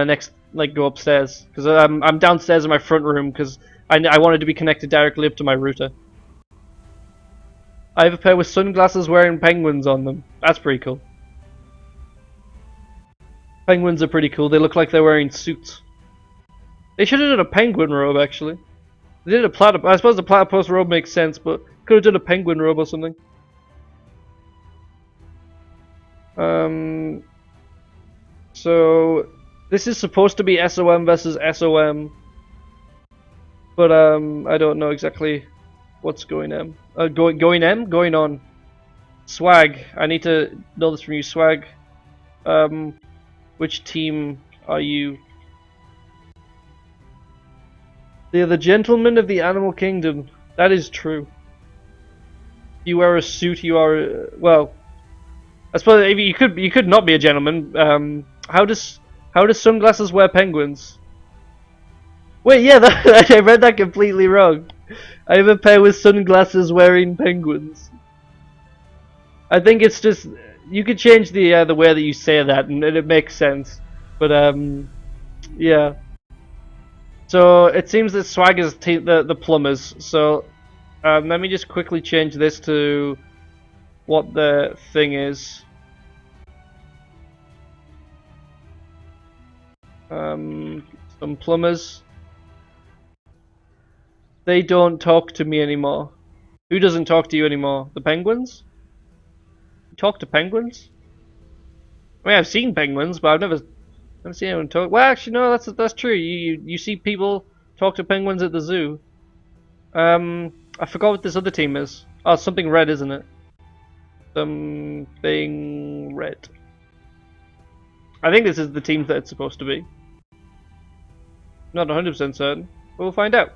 A: next go upstairs, because I'm downstairs in my front room because I wanted to be connected directly up to my router. I have a pair with sunglasses wearing penguins on them. That's pretty cool. Penguins are pretty cool. They look like they're wearing suits. They should have done a penguin robe actually. They did a platypus. I suppose the platypus robe makes sense, but could have done a penguin robe or something. So this is supposed to be SOM versus SOM, but I don't know exactly what's going on. Going on. Swag. I need to know this from you, Swag. Which team are you? They are the gentlemen of the animal kingdom. That is true. You wear a suit. You are well. I suppose you could not be a gentleman. How does sunglasses wear penguins? Wait, yeah, I read that completely wrong. I have a pair with sunglasses wearing penguins. I think it's just you could change the way that you say that, and it makes sense. But yeah. So it seems that Swag is the plumbers. So let me just quickly change this to what the thing is. Some plumbers. They don't talk to me anymore. Who doesn't talk to you anymore? The penguins? You talk to penguins? I mean, I've seen penguins, but I've never seen anyone talk. Well, actually, no, that's true. You see people talk to penguins at the zoo. I forgot what this other team is. Oh, something red, isn't it? Something red. I think this is the team that it's supposed to be. Not 100% certain. But we'll find out.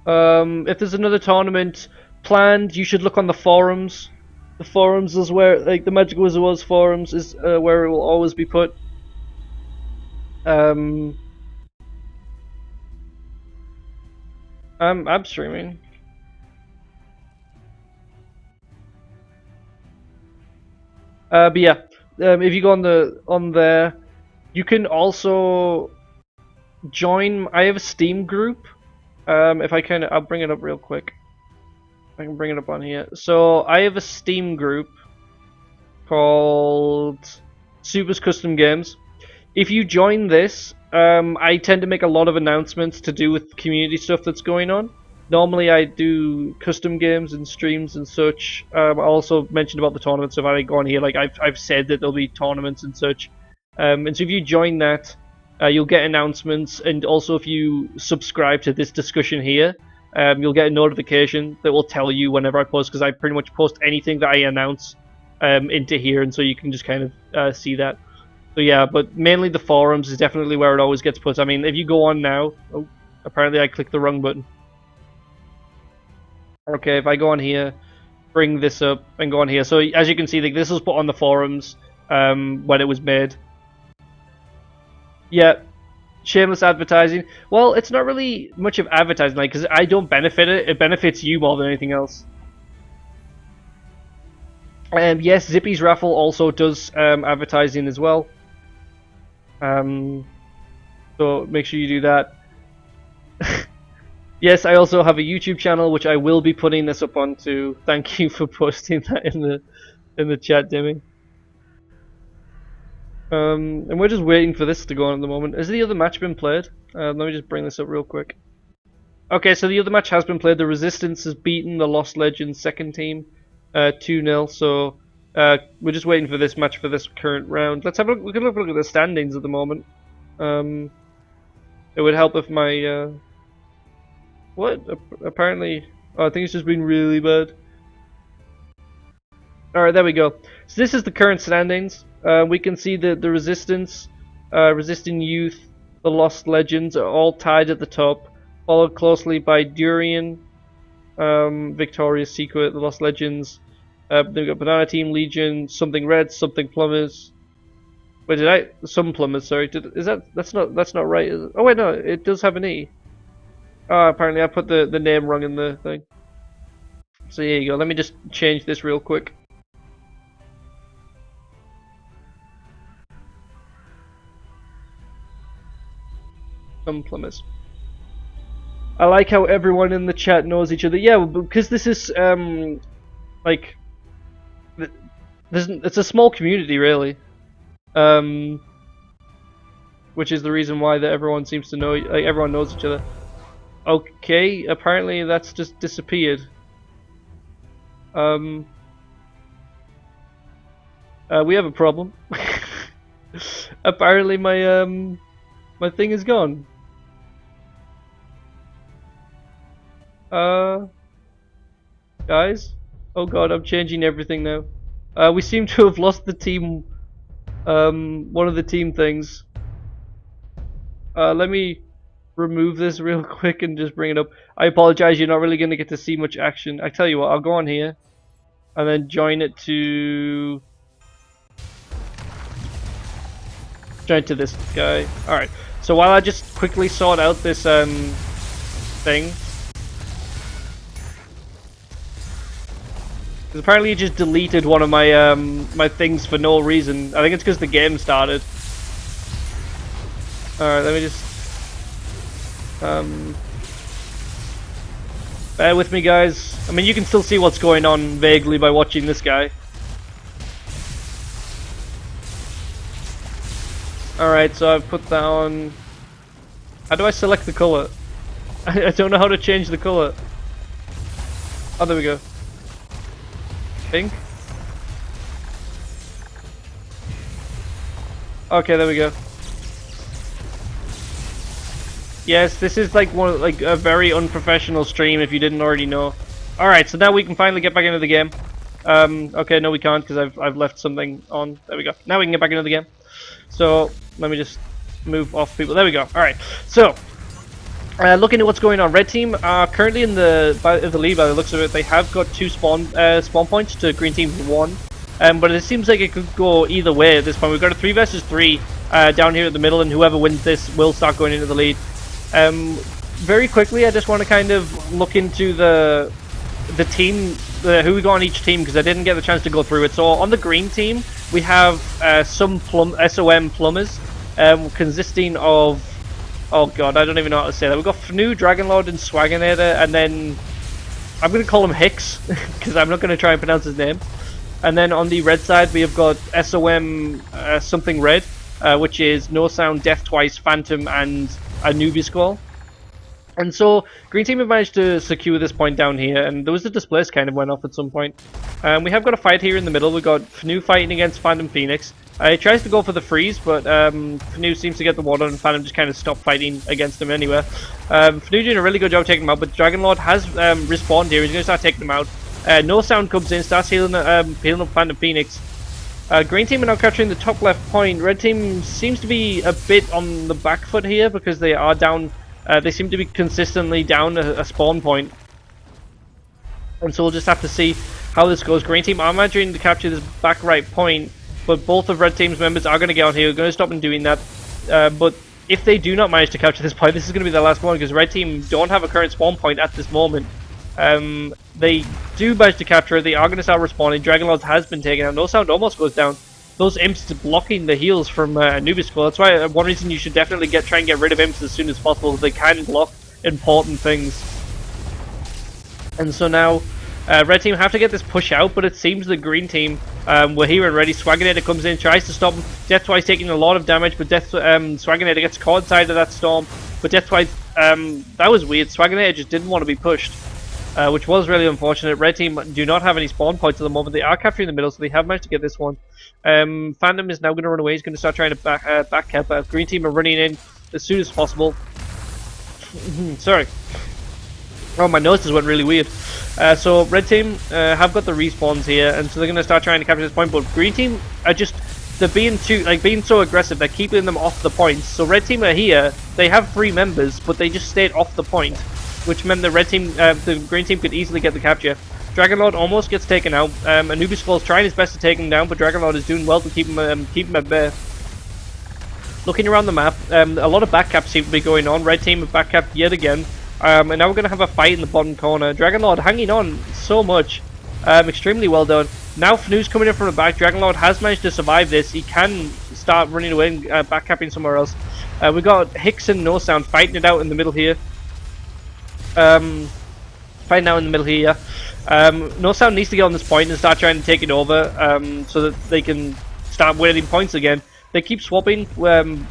A: If there's another tournament planned, you should look on the forums. The forums is where, like, the Magic Wizard Wars forums is where it will always be put. I'm streaming. But yeah, if you go on there, you can also join. I have a Steam group. If I can, I'll bring it up real quick. I can bring it up on here. So I have a Steam group called Super's Custom Games. If you join this, I tend to make a lot of announcements to do with community stuff that's going on. Normally I do custom games and streams and such. I also mentioned about the tournaments, so if I go on here, like I've said that there'll be tournaments and such. And so if you join that, you'll get announcements, and also if you subscribe to this discussion here, you'll get a notification that will tell you whenever I post, because I pretty much post anything that I announce into here, and so you can just kind of see that. So yeah, but mainly the forums is definitely where it always gets put. I mean, if you go on now, oh, apparently I clicked the wrong button. Okay, if I go on here, bring this up, and go on here. So as you can see, like, this was put on the forums when it was made. Yeah, shameless advertising. Well, it's not really much of advertising, like, because I don't benefit it. It benefits you more than anything else. And yes, Zippy's raffle also does advertising as well. So make sure you do that. Yes, I also have a YouTube channel which I will be putting this up onto. Thank you for posting that in the chat, Demi. And we're just waiting for this to go on at the moment. Has the other match been played? Let me just bring this up real quick. Okay, so the other match has been played. The Resistance has beaten the Lost Legends second team 2-0. So we're just waiting for this match for this current round. Let's have a look. We can look at the standings at the moment. It would help if my what? Apparently, oh, I think it's just been really bad. All right, there we go. So this is the current standings. We can see that the Resistance, Resisting Youth, the Lost Legends are all tied at the top, followed closely by Durian, Victoria's Secret, the Lost Legends. They've got Banana Team, Legion, Something Red, Something Plumbers. Wait, some Plumbers? Sorry, that's not right. Is it? Oh wait, no, it does have an E. Oh, apparently I put the name wrong in the thing. So here you go. Let me just change this real quick. Some Plumbers. I like how everyone in the chat knows each other. Yeah, because this is like, it's a small community, really. Which is the reason why that everyone seems to know, like, everyone knows each other. Okay, apparently that's just disappeared. We have a problem. Apparently my my thing is gone. Guys? Oh god, I'm changing everything now. We seem to have lost the team, one of the team things. Let me remove this real quick and just bring it up. I apologize, you're not really going to get to see much action. I tell you what, I'll go on here and then join it to this guy. Alright, so while I just quickly sort out this thing, because apparently he just deleted one of my my things for no reason. I think it's because the game started. Alright, let me just bear with me, guys. I mean, you can still see what's going on vaguely by watching this guy. Alright, so I've put that on. How do I select the color? I don't know how to change the color. Oh, there we go. Pink? Okay, there we go. Yes, this is like a very unprofessional stream if you didn't already know. Alright, so now we can finally get back into the game. Okay, no we can't because I've left something on. There we go. Now we can get back into the game. So, let me just move off people. There we go. Alright, so, looking at what's going on. Red team are currently in the lead by the looks of it. They have got 2 spawn points to green team's 1. But it seems like it could go either way at this point. We've got a 3 versus 3 down here at the middle, and whoever wins this will start going into the lead. Very quickly, I just want to kind of look into the team, who we got on each team, because I didn't get the chance to go through it. So on the green team, we have some SOM plumbers, consisting of, oh god, I don't even know how to say that. We've got Fnu, Dragonlord, and Swaginator, and then I'm going to call him Hicks, because I'm not going to try and pronounce his name. And then on the red side, we have got SOM something red, which is No Sound, Death Twice, Phantom, and Anubis Squall. And so, green team have managed to secure this point down here, and there was the displace kind of went off at some point. We have got a fight here in the middle. We've got Fnu fighting against Phantom Phoenix. He tries to go for the freeze, but Fnu seems to get the water, and Phantom just kind of stopped fighting against him anyway. Fnu doing a really good job taking him out, but Dragonlord has respawned here. He's going to start taking him out. No Sound comes in, starts healing up Phantom Phoenix. Green team are now capturing the top left point. Red team seems to be a bit on the back foot here because they are down. They seem to be consistently down a spawn point. And so we'll just have to see how this goes. Green team are managing to capture this back right point, but both of red team's members are going to get on here. We're going to stop them doing that. But if they do not manage to capture this point, this is going to be the last one because red team don't have a current spawn point at this moment. They do manage to capture it. They are going to start respawning. Dragonlord has been taken out. No Sound almost goes down. Those imps are blocking the heals from Anubis Squall. That's why one reason you should definitely try and get rid of imps as soon as possible. They can block important things. And so now, red team have to get this push out, but it seems the green team were here and ready. Swaginator comes in, tries to stop him. Death Twice taking a lot of damage, but Swaginator gets caught inside of that storm. But Death Twice, that was weird. Swaginator just didn't want to be pushed. Which was really unfortunate. Red team do not have any spawn points at the moment. They are capturing the middle, so they have managed to get this one. Phantom is now going to run away. He's going to start trying to back cap. Green team are running in as soon as possible. Sorry. Oh, my nose just went really weird. So red team have got the respawns here, and so they're going to start trying to capture this point. But green team are just they're being so aggressive. They're keeping them off the points. So red team are here. They have 3 members, but they just stayed off the point, which meant the red team, the green team could easily get the capture. Dragonlord almost gets taken out. Anubis Squall's trying his best to take him down, but Dragonlord is doing well to keep him at bay. Looking around the map, a lot of backcaps seem to be going on. Red team have backcapped yet again. And now we're going to have a fight in the bottom corner. Dragonlord hanging on so much. Extremely well done. Now Fnu's coming in from the back. Dragonlord has managed to survive this. He can start running away and backcapping somewhere else. We've got Hicks and No Sound fighting it out in the middle here. Fighting out in the middle here. No Sound needs to get on this point and start trying to take it over so that they can start winning points again. They keep swapping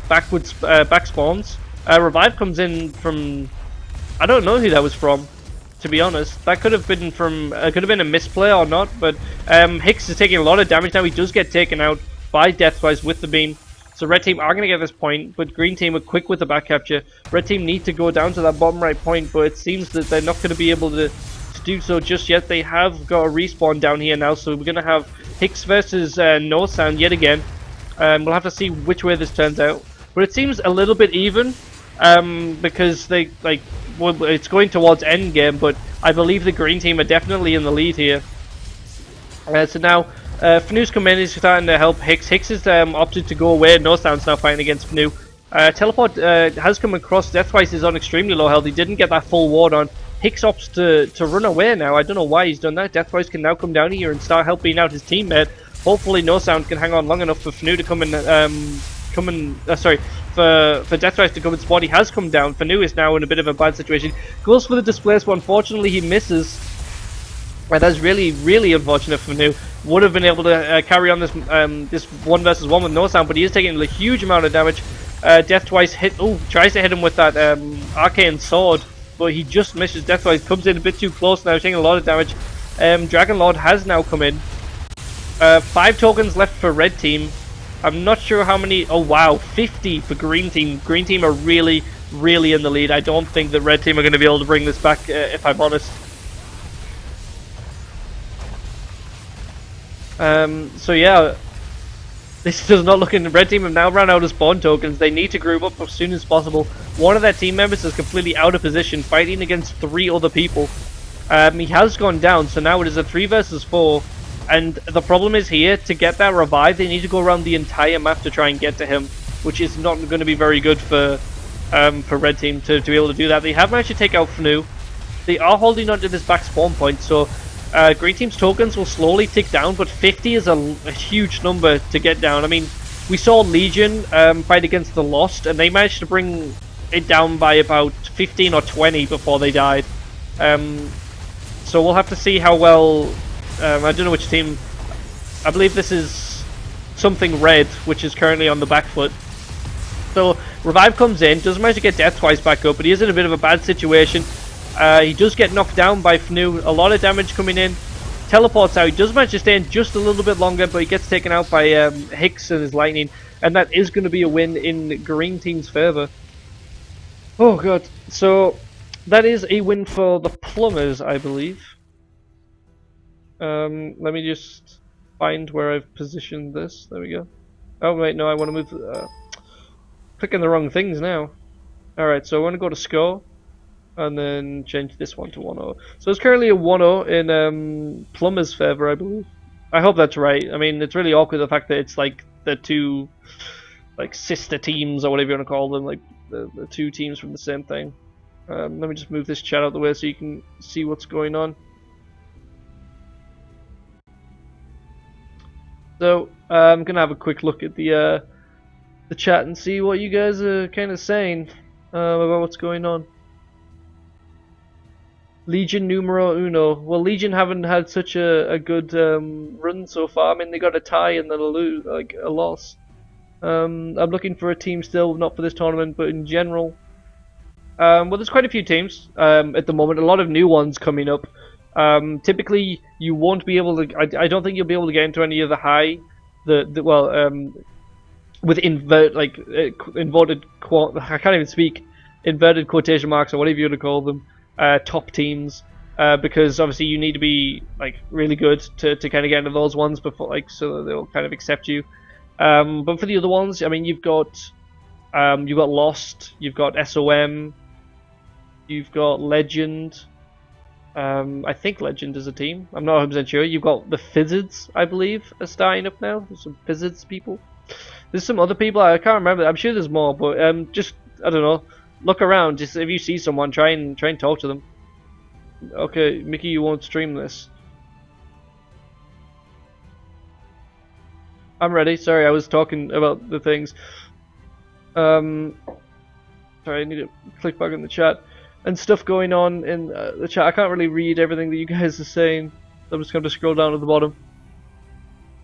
A: backwards back spawns. Revive comes in from, I don't know who that was from, to be honest. That could have been from could have been a misplay or not, but Hicks is taking a lot of damage now. He does get taken out by Death Twice with the beam. So red team are going to get this point, but green team are quick with the back capture. Red team need to go down to that bottom right point, but it seems that they're not going to be able to do so just yet. They have got a respawn down here now, so we're going to have Hicks versus No Sound yet again. We'll have to see which way this turns out. But it seems a little bit even, because they well, it's going towards end game, but I believe the green team are definitely in the lead here. So now Fnu's come in, he's starting to help Hicks. Hicks has opted to go away. No Sound's now fighting against Fnu. Teleport has come across. Death Twice is on extremely low health. He didn't get that full ward on. Hicks opts to run away now. I don't know why he's done that. Death Twice can now come down here and start helping out his teammate. Hopefully No Sound can hang on long enough for Fnu to come in, for Death Twice to come in spot. He has come down. Fnu is now in a bit of a bad situation. Goes for the displace, but unfortunately he misses. That's really, really unfortunate for Fnu. Would have been able to carry on this this 1 versus 1 with No Sound, but he is taking a huge amount of damage. Death Twice tries to hit him with that arcane sword, but he just misses. Death Twice comes in a bit too close now, taking a lot of damage. Dragonlord has now come in. 5 tokens left for red team. I'm not sure how many. Oh wow, 50 for green team. Green team are really, really in the lead. I don't think that red team are going to be able to bring this back, if I'm honest. So yeah, this does not look in. The red team have now run out of spawn tokens. They need to group up as soon as possible. One of their team members is completely out of position, fighting against 3 other people. He has gone down, so now it is a 3 versus 4. And the problem is here, to get that revive, they need to go around the entire map to try and get to him, which is not going to be very good for red team to be able to do that. They have managed to take out Fnu. They are holding on to this back spawn point, so green team's tokens will slowly tick down, but 50 is a huge number to get down. I mean, we saw Legion fight against the Lost, and they managed to bring it down by about 15 or 20 before they died. So we'll have to see how well. I don't know which team. I believe this is something red, which is currently on the back foot. So Revive comes in, doesn't manage to get Death twice back up, but he is in a bit of a bad situation. He does get knocked down by Fnu, a lot of damage coming in. Teleports out, he does manage to stay in just a little bit longer, but he gets taken out by Hicks and his lightning, and that is going to be a win in green team's favour. Oh god, so that is a win for the Plumbers, I believe. Let me just find where I've positioned this. There we go. Oh wait, no, I want to move. Clicking the wrong things now. Alright, so I want to go to score, and then change this one to 1-0. So it's currently a 1-0 in Plumber's favour, I believe. I hope that's right. I mean, it's really awkward the fact that it's like the 2 like sister teams, or whatever you want to call them, like the 2 teams from the same thing. Let me just move this chat out of the way so you can see what's going on. So I'm gonna have a quick look at the chat and see what you guys are kind of saying about what's going on. Legion numero uno. Well, Legion haven't had such a good run so far. I mean, they got a tie and then a loss. I'm looking for a team still, not for this tournament, but in general. Well, there's quite a few teams at the moment. A lot of new ones coming up. Typically, you won't be able to. I don't think you'll be able to get into any of the high, with inverted I can't even speak, inverted quotation marks or whatever you want to call them, top teams, because obviously you need to be like really good to kind of get into those ones before, like, so that they'll kind of accept you. But for the other ones, I mean, you've got Lost, you've got SOM, you've got Legend. I think Legend is a team. I'm not 100% sure. You've got the Fizzards, I believe, are starting up now. There's some Fizzards people. There's some other people, I can't remember. I'm sure there's more, but just, I don't know. Look around. Just if you see someone, try and talk to them. Okay, Mickey, you won't stream this. I'm ready. Sorry, I was talking about the things. Sorry, I need to click back in the chat. And stuff going on in the chat. I can't really read everything that you guys are saying. So I'm just going to scroll down to the bottom.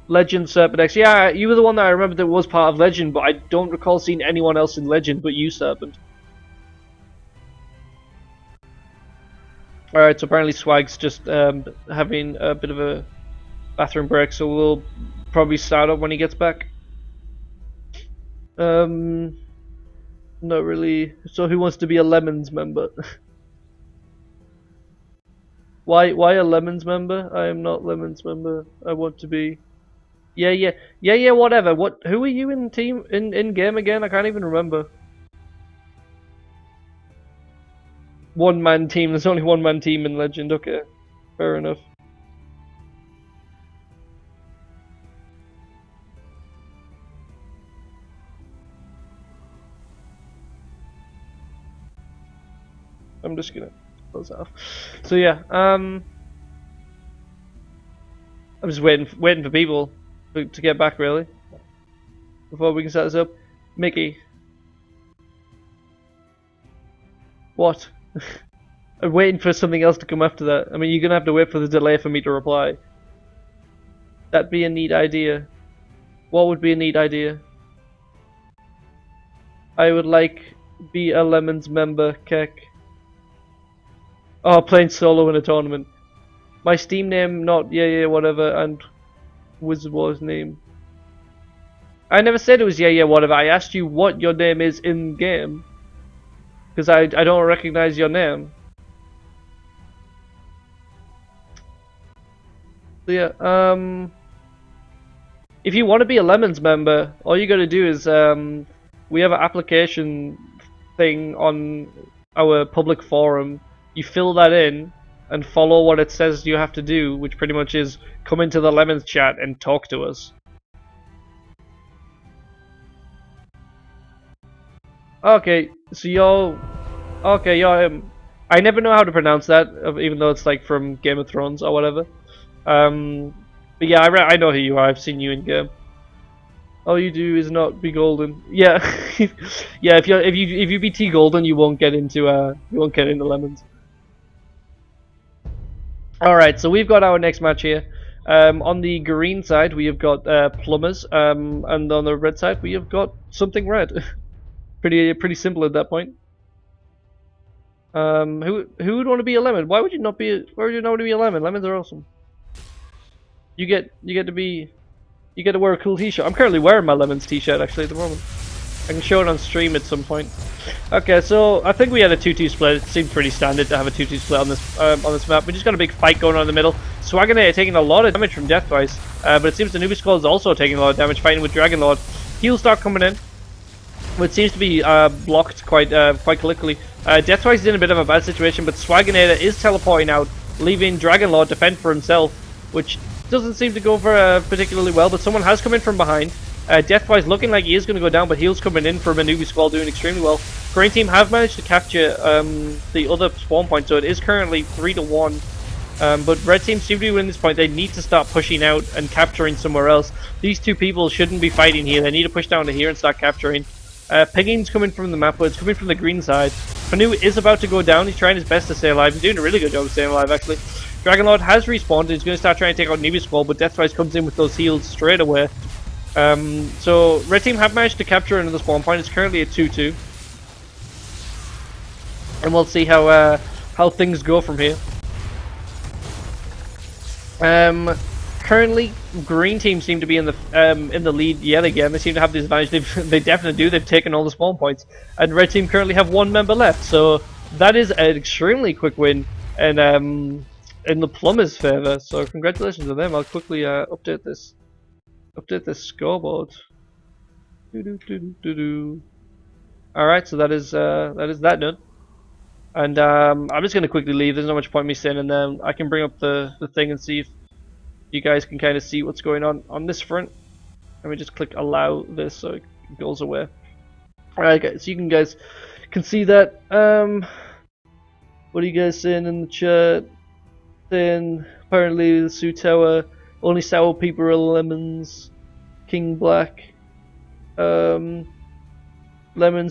A: Legend, Serpent X. Yeah, you were the one that I remember that was part of Legend, but I don't recall seeing anyone else in Legend but you, Serpent. Alright, so apparently Swag's just having a bit of a bathroom break, so we'll probably start up when he gets back. Not really. So who wants to be a Lemons member? Why a Lemons member? I am not Lemons member. I want to be. Yeah, whatever. Who are you in team in game again? I can't even remember. One man team. There's only one man team in Legend. Okay, fair enough. I'm just gonna close that off. So yeah, I'm just waiting for people to get back, really, before we can set this up. Mickey, what? I'm waiting for something else to come after that. I mean, you're gonna have to wait for the delay for me to reply. That'd be a neat idea. What would be a neat idea? I would like be a Lemons member, Keck. Oh, playing solo in a tournament. My Steam name, not whatever, and Wizard War's name. I never said it was whatever. I asked you what your name is in game. Because I don't recognize your name. So yeah, if you want to be a Lemons member, all you gotta do is, we have an application thing on our public forum. You fill that in and follow what it says you have to do, which pretty much is come into the Lemons chat and talk to us. Okay, so you're... Okay, you're... I never know how to pronounce that, even though it's like from Game of Thrones or whatever. But yeah, I know who you are. I've seen you in game. All you do is not be golden. Yeah, yeah. If you be T golden, you won't get into Lemons. All right, so we've got our next match here. On the green side, we have got plumbers, and on the red side, we have got something red. pretty simple at that point. Who would want to be a lemon? Why would you not want to be a lemon? Lemons are awesome. You get to wear a cool t-shirt. I'm currently wearing my Lemons t-shirt actually at the moment. I can show it on stream at some point. Okay, so I think we had a 2-2 split. It seemed pretty standard to have a 2-2 split on this map. We just got a big fight going on in the middle. Swaggernator taking a lot of damage from Deathwise, but it seems the newbie squad is also taking a lot of damage fighting with Dragon Lord. Heals start coming in, which seems to be blocked quite quickly. Deathwise is in a bit of a bad situation, but Swaggernator is teleporting out, leaving Dragon Lord to fend for himself, which doesn't seem to go for particularly well, but someone has come in from behind. Deathwise looking like he is going to go down, but heals coming in from a newbie squad doing extremely well. Green team have managed to capture the other spawn point, so it is currently 3-1. But red team seem to be winning this point. They need to start pushing out and capturing somewhere else. These two people shouldn't be fighting here. They need to push down to here and start capturing. Pigging's coming from the map, but it's coming from the green side. Panu is about to go down. He's trying his best to stay alive. He's doing a really good job of staying alive, actually. Dragon Lord has respawned. He's going to start trying to take out Newbie Squall, but Deathwise comes in with those heals straight away. So red team have managed to capture another spawn point. It's currently at 2-2, and we'll see how things go from here. Currently, green team seem to be in the lead yet again. They seem to have the advantage. They definitely do. They've taken all the spawn points, and red team currently have one member left. So that is an extremely quick win, and in the plumbers' favor. So congratulations to them. I'll quickly update this scoreboard. Alright, so that is that done. And I'm just gonna quickly leave. There's not much point me saying, and then I can bring up the thing and see if you guys can kind of see what's going on this front. Let me just click allow this so it goes away. Alright guys, so you guys can see that. What are you guys saying in the chat? Saying apparently the Sioux Tower, only sour people are lemons. King Black. Lemons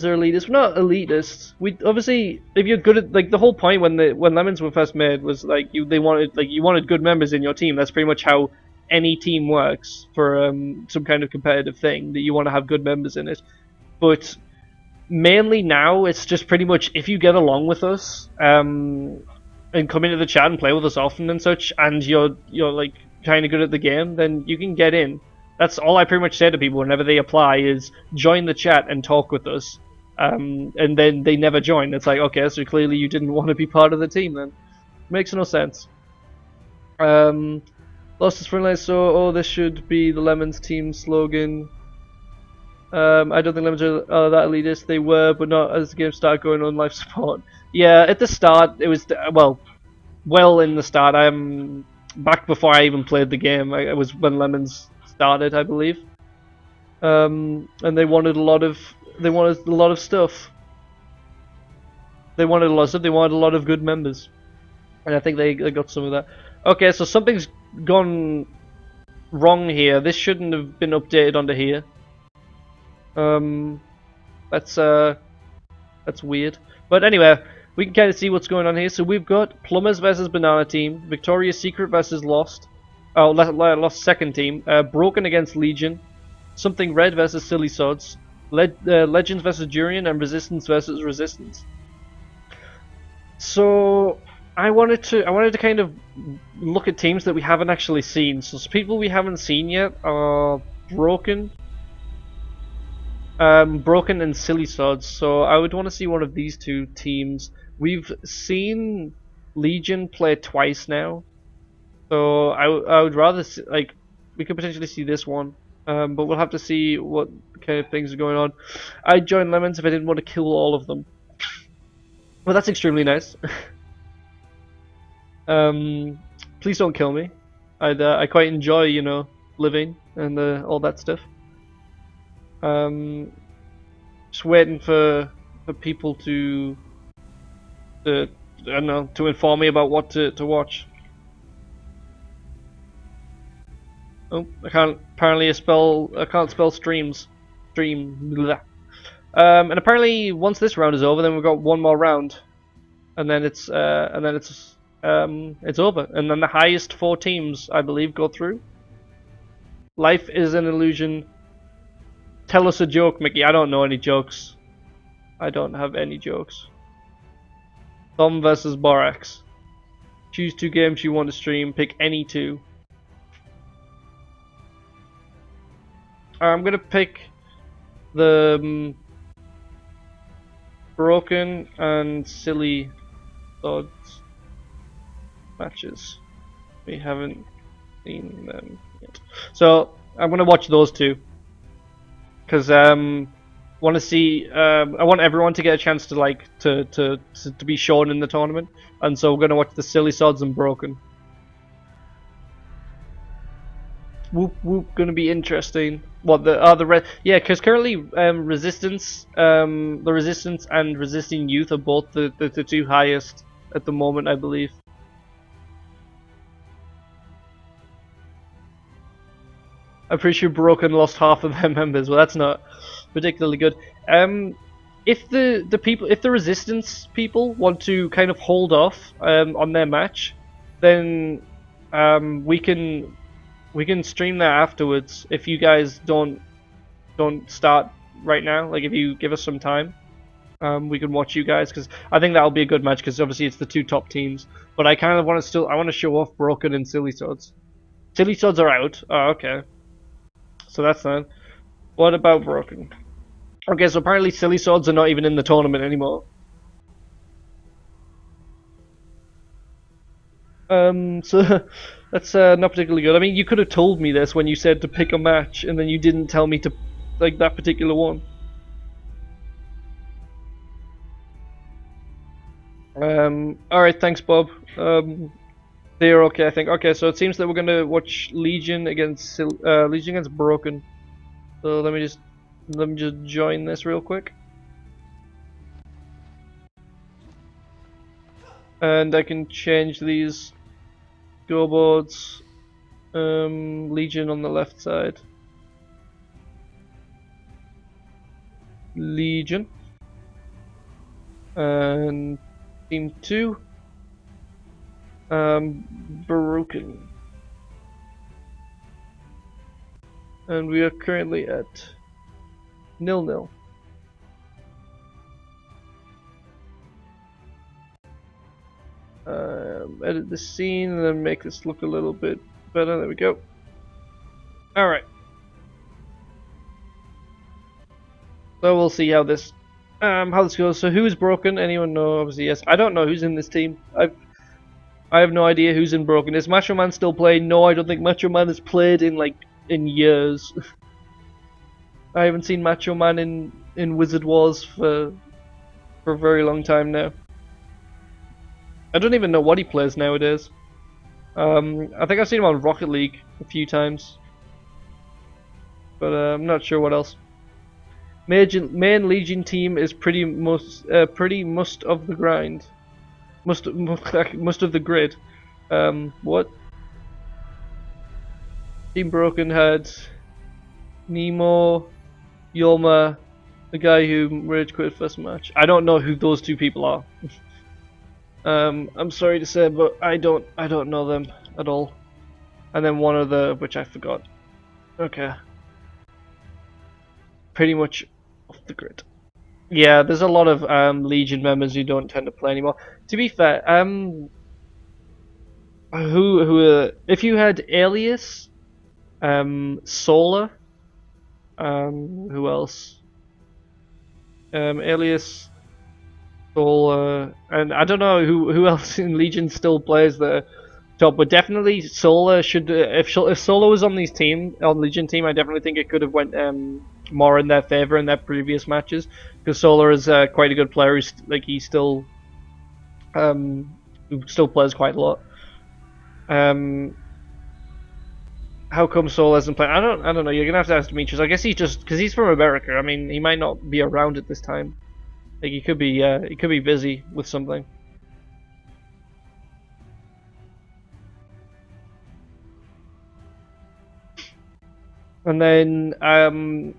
A: are elitist. We're not elitists. We obviously, if you're good at, like, the whole point when lemons were first made was like you wanted good members in your team. That's pretty much how any team works for some kind of competitive thing, that you want to have good members in it. But mainly now it's just pretty much if you get along with us and come into the chat and play with us often and such, and you're like kind of good at the game, then you can get in. That's all I pretty much say to people whenever they apply is join the chat and talk with us. And then they never join. It's like, okay, so clearly you didn't want to be part of the team then. Makes no sense. Lost his friendly, so this should be the Lemons team slogan. I don't think Lemons are that elitist. They were, but not as the game started going on life support. Yeah, at the start, it was, well in the start. Back before I even played the game. It was when Lemons started, I believe, and they wanted a lot of stuff. They wanted a lot of stuff. They wanted a lot of good members, and I think they got some of that. Okay, so something's gone wrong here. This shouldn't have been updated onto here. That's weird. But anyway, we can kind of see what's going on here. So we've got Plumbers versus Banana Team, Victoria's Secret versus Lost. Oh, Lost second team. Broken against Legion. Something Red versus Silly Sods. Legends versus Durian, and Resistance versus Resistance. So I wanted to kind of look at teams that we haven't actually seen. So people we haven't seen yet are Broken, Broken and Silly Swords. So I would want to see one of these two teams. We've seen Legion play twice now, so I would rather see, like, we could potentially see this one. But we'll have to see what kind of things are going on. I'd join Lemons if I didn't want to kill all of them. Well, that's extremely nice. Please don't kill me. I quite enjoy, living and all that stuff. Just waiting for people to I don't know, to inform me about what to watch. Oh, I can't apparently I can't spell streams. Stream. Blah. And apparently once this round is over, then we've got one more round, and then it's over, and then the highest 4 teams, I believe, go through. Life is an illusion. Tell us a joke, Mickey. I don't know any jokes. I don't have any jokes. Tom versus Borax. Choose 2 games you want to stream. Pick any 2. I'm gonna pick the Broken and Silly Swords matches. We haven't seen them yet, so I'm gonna watch those 2 because want to see. I want everyone to get a chance to to be shown in the tournament, and so we're gonna watch the Silly Swords and Broken. Whoop whoop, gonna be interesting. What yeah, because currently Resistance, the Resistance and Resisting Youth are both the 2 highest at the moment, I believe. I'm pretty sure Broken lost half of their members. Well, that's not particularly good. If the Resistance people want to kind of hold off on their match, then we can stream that afterwards. If you guys don't start right now, like if you give us some time, we can watch you guys, because I think that'll be a good match, because obviously it's the 2 top teams. But I kind of want to show off Broken and Silly Swords. Silly Swords are out. Oh, okay. So that's that. What about Broken? Okay, so apparently Silly Swords are not even in the tournament anymore. So that's not particularly good. I mean, you could have told me this when you said to pick a match, and then you didn't tell me to like that particular one. Alright, thanks, Bob. They're okay, I think. Okay, so it seems that we're gonna watch Legion against Broken. So let me just join this real quick. And I can change these scoreboards. Legion on the left side. Legion. And Team 2. Broken. And we are currently at 0-0. Edit the scene and then make this look a little bit better. There we go. Alright. So we'll see how this goes. So who is Broken? Anyone know? Obviously yes. I don't know who's in this team. I have no idea who's in Broken. Is Macho Man still playing? No, I don't think Macho Man has played in years. I haven't seen Macho Man in Wizard Wars for a very long time now. I don't even know what he plays nowadays. I think I've seen him on Rocket League a few times, but I'm not sure what else. Main Legion team is pretty must of the grind, must of the grid. What? Team Broken had Nemo, Yolma, the guy who rage quit first match. I don't know who those 2 people are. I'm sorry to say, but I don't know them at all. And then one other, which I forgot. Okay. Pretty much off the grid. Yeah, there's a lot of Legion members who don't tend to play anymore. To be fair, if you had Alias, Solar, who else? Alias, Solar, and I don't know who else in Legion still plays the top, but definitely Solar should. If Solar was on Legion team, I definitely think it could have went more in their favor in their previous matches, because Solar is quite a good player. He still plays quite a lot. How come Solar isn't playing? I don't know. You're gonna have to ask Demetrius. I guess he's just because he's from America. I mean, he might not be around at this time. Like he could be busy with something. And then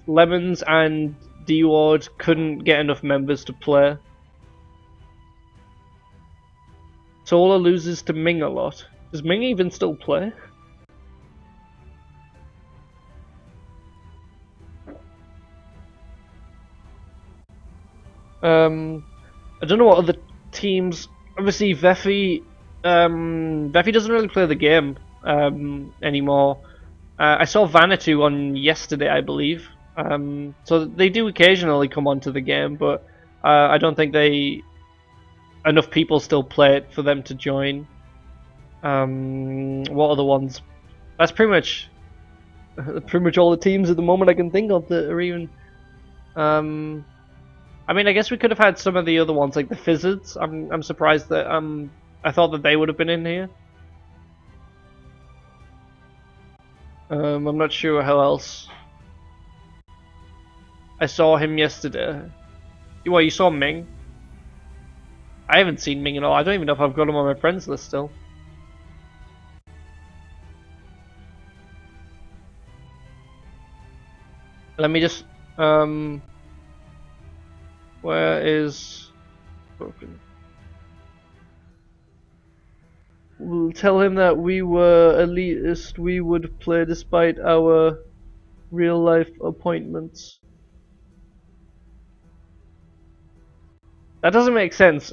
A: Lemons and D-Ward couldn't get enough members to play. Solar loses to Ming a lot. Does Ming even still play? I don't know what other teams. Obviously, Veffy doesn't really play the game anymore. I saw Vanatu on yesterday, I believe. So they do occasionally come onto the game, but I don't think enough people still play it for them to join. What other ones? That's pretty much all the teams at the moment I can think of that are even. I mean, I guess we could have had some of the other ones, like the Fizzards. I'm surprised that I thought that they would have been in here. I'm not sure how else. I saw him yesterday. Well, you saw Ming? I haven't seen Ming at all. I don't even know if I've got him on my friends list still. Let me just where is broken? We'll tell him that we were elitist, we would play despite our real life appointments. That doesn't make sense.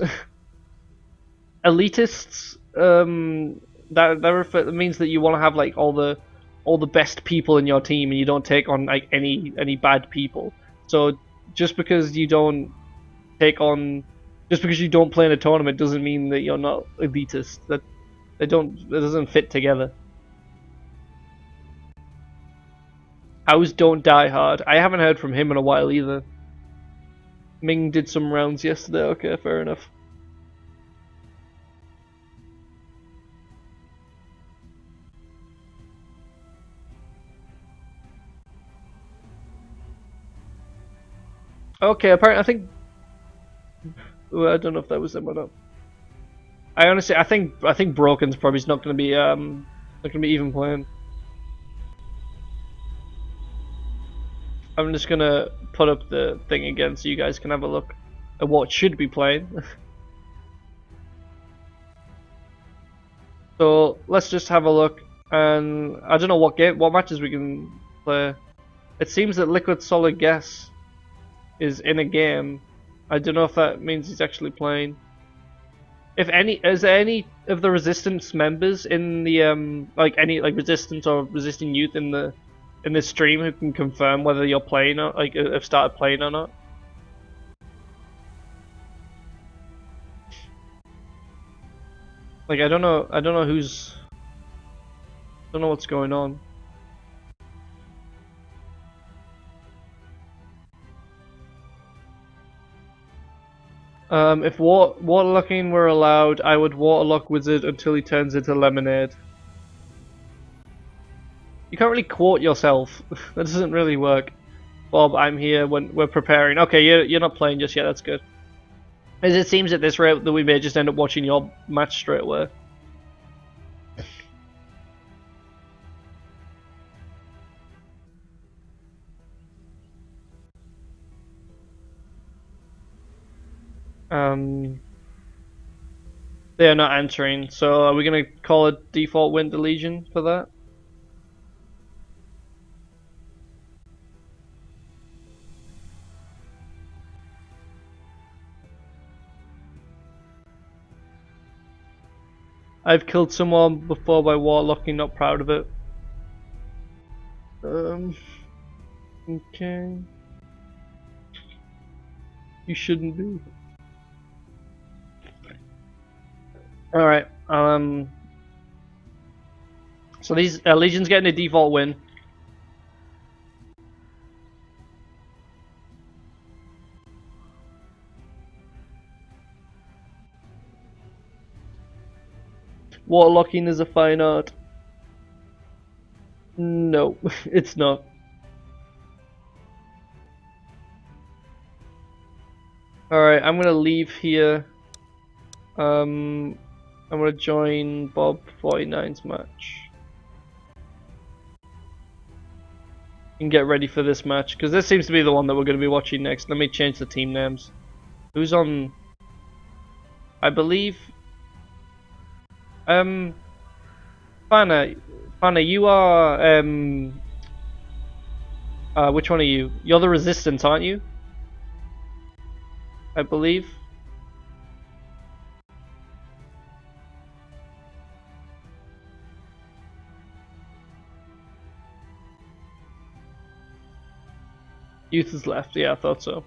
A: Elitists, that means that you want to have like all the best people in your team, and you don't take on like any bad people. So just because you don't play in a tournament doesn't mean that you're not elitist. It doesn't fit together. How's Don't Die Hard? I haven't heard from him in a while either. Ming did some rounds yesterday. Okay, fair enough. Okay, apparently I think. Well, I don't know if that was him or not. I think Broken's probably not going to be even playing. I'm just gonna put up the thing again so you guys can have a look at what should be playing. So let's just have a look, and I don't know what matches we can play. It seems that Liquid Solid Gas is in a game. I don't know if that means he's actually playing. Is there any of the Resistance members in the any Resistance or Resisting Youth in the stream who can confirm whether you're playing or have started playing or not? Like I don't know what's going on. If waterlocking were allowed, I would waterlock Wizard until he turns into lemonade. You can't really quote yourself. That doesn't really work. Bob, I'm here when we're preparing. Okay, you're not playing just yet. That's good. As it seems at this rate that we may just end up watching your match straight away. They are not answering. So are we gonna call a default win to Legion for that? I've killed someone before by waterlocking, not proud of it. Okay. You shouldn't be. Alright, so these Legion's getting a default win. Warlocking is a fine art. No, it's not. Alright, I'm gonna leave here. I'm gonna join Bob 49's match. And get ready for this match, because this seems to be the one that we're gonna be watching next. Let me change the team names. Who's on? I believe Fana, you are which one are you? You're the Resistance, aren't you? I believe. Youth is left, yeah, I thought so.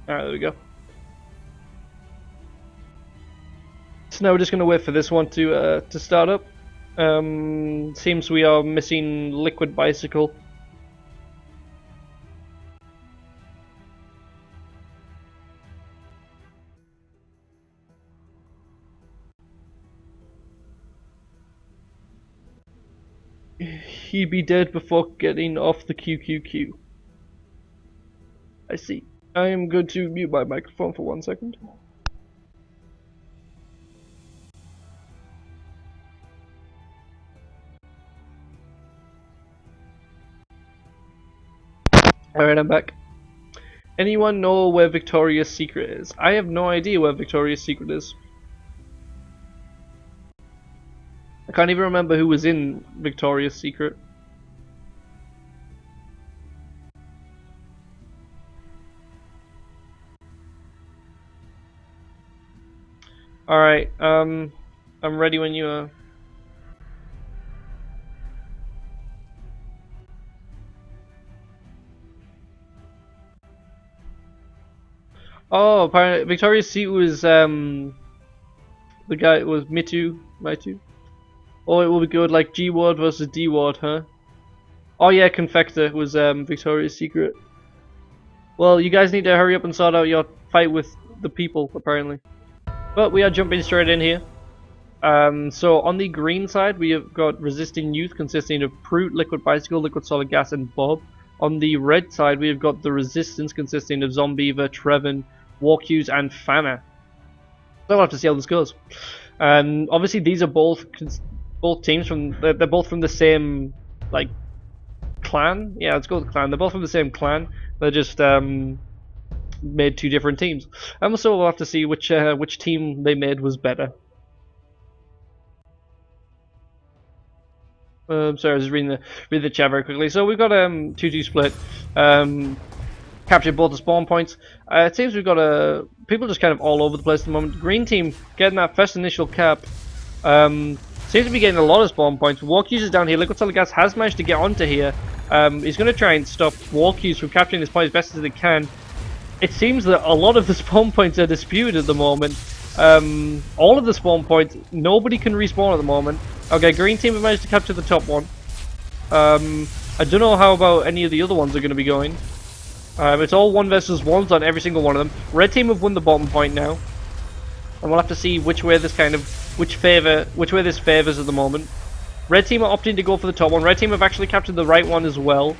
A: Alright, there we go. So now we're just gonna wait for this one to start up. Seems we are missing Liquid Bicycle. He'd be dead before getting off the QQQ. I see. I am going to mute my microphone for 1 second. Alright, I'm back. Anyone know where Victoria's Secret is? I have no idea where Victoria's Secret is. I can't even remember who was in Victoria's Secret. Alright, I'm ready when you are. Oh, apparently Victoria's Secret was the guy was Mitu. Oh, it will be good, like G Ward versus D Ward, huh? Oh yeah, Confector was Victoria's Secret. Well, you guys need to hurry up and sort out your fight with the people, apparently. But we are jumping straight in here. So on the green side, we have got Resisting Youth consisting of Proot, Liquid Bicycle, Liquid Solid Gas, and Bob. On the red side, we have got the Resistance consisting of Zombieva, Trevin, Warcuse, and Fana. So we'll have to see how this goes. Obviously, these are both teams from. They're both from the same like clan. Yeah, let's go with the clan. They're both from the same clan. They're just made two different teams. So we'll have to see which team they made was better. Sorry, I was just reading the chat very quickly. So we've got 2-2 split. Captured both the spawn points. It seems we've got people just kind of all over the place at the moment. Green team getting that first initial cap. Seems to be getting a lot of spawn points. Warcuse is down here. Liquid Solid Gas has managed to get onto here. He's going to try and stop Warcuse from capturing this point as best as they can. It seems that a lot of the spawn points are disputed at the moment. All of the spawn points, nobody can respawn at the moment. Okay, green team have managed to capture the top one. I don't know how about any of the other ones are going to be going. It's all 1 versus 1s on every single one of them. Red team have won the bottom point now, and we'll have to see which way this favors at the moment. Red team are opting to go for the top one. Red team have actually captured the right one as well.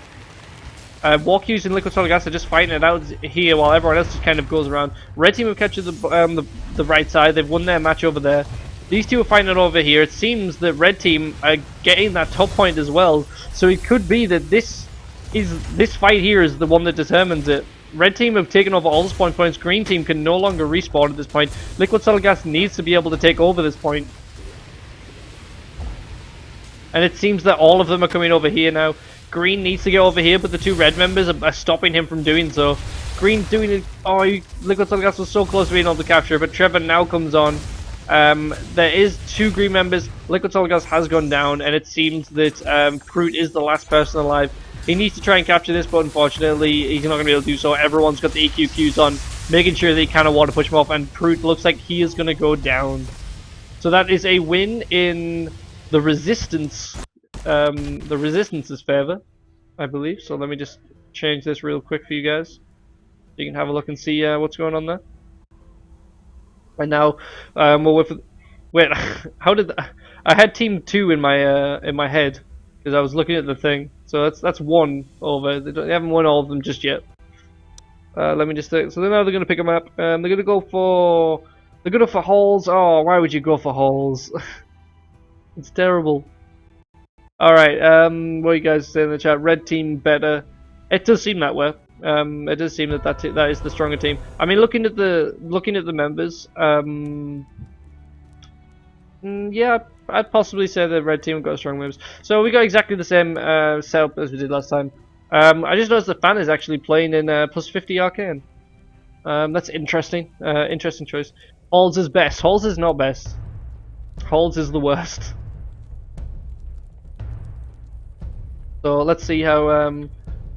A: Warcuse and Liquid Solid Gas are just fighting it out here while everyone else just kind of goes around. Red team have captured the right side. They've won their match over there. These two are fighting it over here. It seems that red team are getting that top point as well. So it could be that this fight here is the one that determines it. Red team have taken over all the spawn points. Green team can no longer respawn at this point. Liquid Solid Gas needs to be able to take over this point. And it seems that all of them are coming over here now. Green needs to get over here, but the two red members are stopping him from doing so. Green doing it. Oh, Liquid Solid Gas was so close to being able to capture, but Trevor now comes on. There is 2 green members. Liquid Solid Gas has gone down, and it seems that Proot is the last person alive. He needs to try and capture this, but unfortunately, he's not going to be able to do so. Everyone's got the EQQs on, making sure they kind of want to push him off, and Proot looks like he is going to go down. So that is a win in the Resistance's favor, I believe. So let me just change this real quick for you guys. You can have a look and see what's going on there. And now, wait, how did I had team 2 in my head because I was looking at the thing. So that's 1 over. They haven't won all of them just yet. Let me just so now they're gonna pick them up. They're gonna go for holes. Oh, why would you go for holes? It's terrible. All right. What you guys say in the chat? Red team better. It does seem that way. It does seem that is the stronger team. I mean, looking at the members, yeah, I'd possibly say the red team got strong members. So we got exactly the same setup as we did last time. I just noticed the fan is actually playing in plus 50 arcane. That's interesting. Interesting choice. Halls is best. Halls is not best. Halls is the worst. So let's see how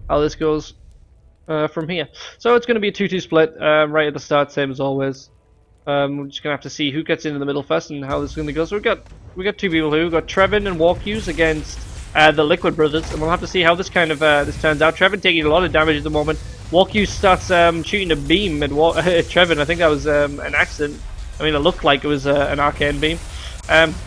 A: this goes. From here. So it's going to be a 2-2 split right at the start, same as always. We're just going to have to see who gets into the middle first and how this is going to go. So we got 2 people here. We've got Trevin and Walkuse against the Liquid Brothers, and we'll have to see how this kind of this turns out. Trevin taking a lot of damage at the moment. Walkuse starts shooting a beam at Trevin. I think that was an accident. I mean, it looked like it was an arcane beam.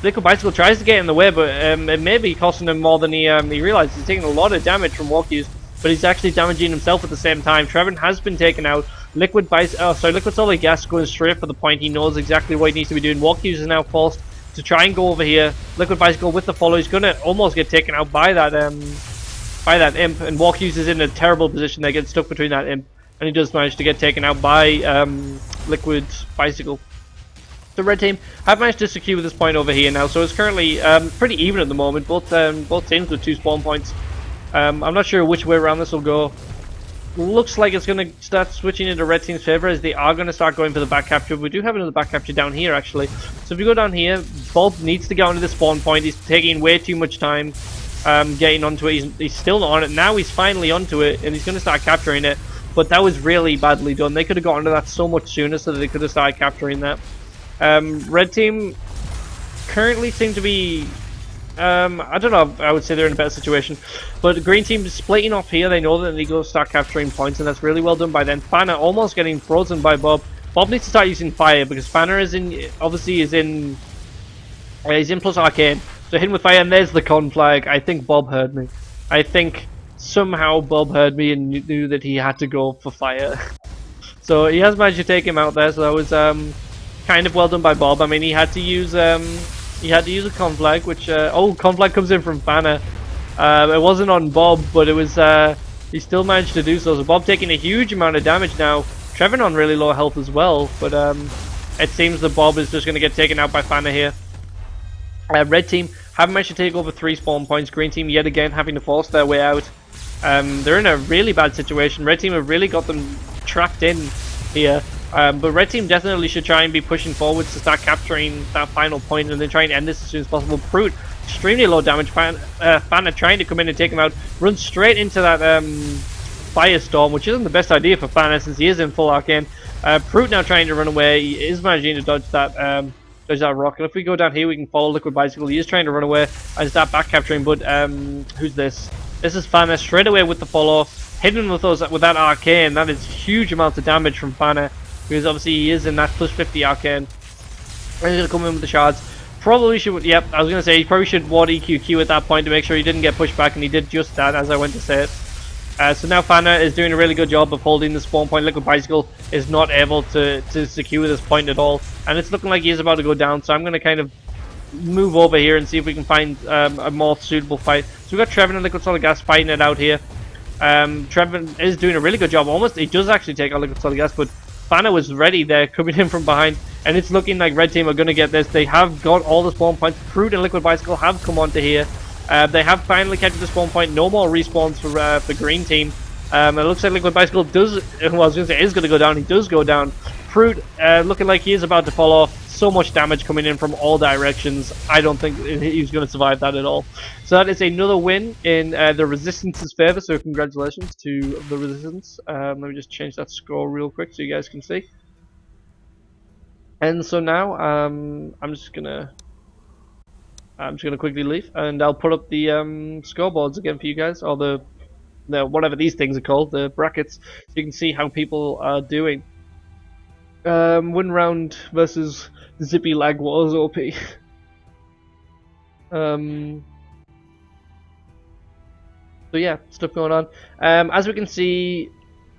A: Liquid Bicycle tries to get in the way, but it may be costing him more than he realized. He's taking a lot of damage from Walkuse, but he's actually damaging himself at the same time. Trevin has been taken out. Liquid Solid Gas going straight for the point. He knows exactly what he needs to be doing. Walkuse is now forced to try and go over here. Liquid Bicycle with the follow. He's going to almost get taken out by that imp, and Walkuse is in a terrible position. They get stuck between that imp, and he does manage to get taken out by Liquid Bicycle. The red team have managed to secure this point over here now, so it's currently pretty even at the moment. Both teams with 2 spawn points. I'm not sure which way around this will go. Looks like it's going to start switching into red team's favor, as they are going to start going for the back capture. We do have another back capture down here, actually. So if we go down here, Bob needs to get onto the spawn point. He's taking way too much time getting onto it. He's still not on it. Now he's finally onto it, and he's going to start capturing it. But that was really badly done. They could have got onto that so much sooner, so that they could have started capturing that. Red team currently seem to be... I don't know, I would say they're in a better situation. But the green team is splitting off here. They know that they go start capturing points, and that's really well done by them. Fanner almost getting frozen by Bob. Bob needs to start using fire, because Fanner is in, obviously is in, he's in plus arcane. So hit him with fire, and there's the con flag. I think Bob heard me. I think somehow Bob heard me and knew that he had to go for fire. So he has managed to take him out there, so that was kind of well done by Bob. I mean, he had to use a con flag, which con flag comes in from Fanner. It wasn't on Bob, but it was he still managed to do so. So Bob taking a huge amount of damage now. Trevin on really low health as well, but it seems that Bob is just going to get taken out by Fanner here. Red team haven't managed to take over 3 spawn points. Green team yet again having to force their way out. They're in a really bad situation. Red team have really got them trapped in here. But red team definitely should try and be pushing forwards to start capturing that final point, and then try and end this as soon as possible. Proot, extremely low damage. Fanner trying to come in and take him out. Runs straight into that firestorm, which isn't the best idea for Fanner since he is in full arcane. Proot now trying to run away. He is managing to dodge that rock. And if we go down here, we can follow Liquid Bicycle. He is trying to run away and start back capturing, but who's this? This is Fanner straight away with the follow. Hitting with that arcane. That is huge amounts of damage from Fanner, because obviously he is in that plus 50 arcane. And he's going to come in with the shards. Probably should, yep, I was going to say he probably should ward EQQ at that point to make sure he didn't get pushed back, and he did just that as I went to say it. So now Fanner is doing a really good job of holding the spawn point. Liquid Bicycle is not able to secure this point at all, and it's looking like he is about to go down, so I'm going to kind of move over here and see if we can find a more suitable fight. So we've got Trevin and Liquid Solid Gas fighting it out here. Trevin is doing a really good job. Almost, he does actually take out Liquid Solid Gas, but Fanner was ready there, coming in from behind, and it's looking like red team are going to get this. They have got all the spawn points. Proot and Liquid Bicycle have come onto here. They have finally captured the spawn point. No more respawns for green team. It looks like Liquid Bicycle does, well, I was going to say is going to go down. He does go down. Fruit looking like he is about to fall off. So much damage coming in from all directions. I don't think he's going to survive that at all. So that is another win in the Resistance's favour. So congratulations to the Resistance. Let me just change that score real quick so you guys can see. And so now I'm just gonna quickly leave, and I'll put up the scoreboards again for you guys, or the whatever these things are called, the brackets, so you can see how people are doing. Win round versus Zippy Lag Wars OP. So yeah, stuff going on. As we can see,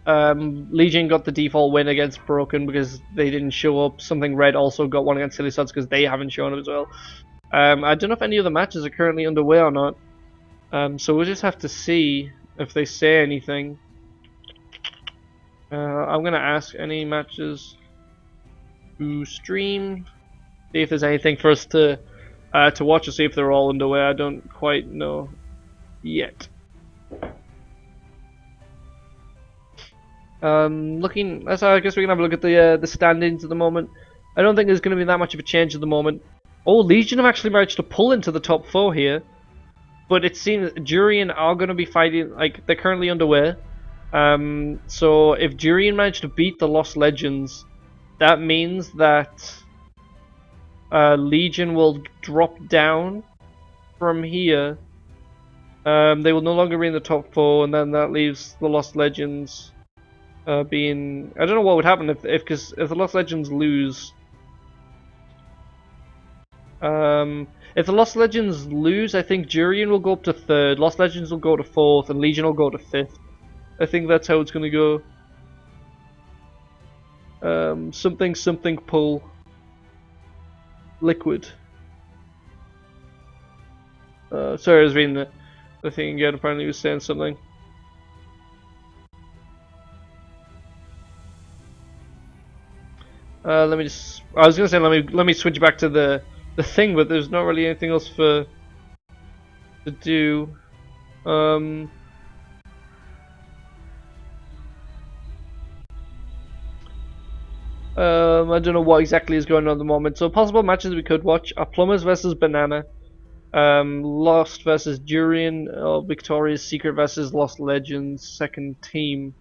A: Legion got the default win against Broken because they didn't show up. Something Red also got one against Silly Sods because they haven't shown up as well. I don't know if any other matches are currently underway or not. So we'll just have to see if they say anything. I'm gonna ask any matches to stream, see if there's anything for us to watch, or see if they're all underway. I don't quite know yet. Looking, so I guess we can have a look at the standings at the moment. I don't think there's going to be that much of a change at the moment. Oh, Legion have actually managed to pull into the top 4 here, but it seems Durian are going to be fighting, like, they're currently underway. So if Durian managed to beat the Lost Legends, that means that Legion will drop down from here. They will no longer be in the top 4, and then that leaves the Lost Legends being... I don't know what would happen if the Lost Legends lose. If the Lost Legends lose, I think Durian will go up to 3rd, Lost Legends will go to 4th, and Legion will go to 5th. I think that's how it's going to go. Something pull. Liquid. Sorry, I was reading the thing again. Apparently he was saying something. Let me just... I was going to say let me switch back to the thing, but there's not really anything else to do. I don't know what exactly is going on at the moment. So possible matches we could watch are Plumbers versus Banana, Lost versus Durian, Victoria's Secret versus Lost Legends, second team.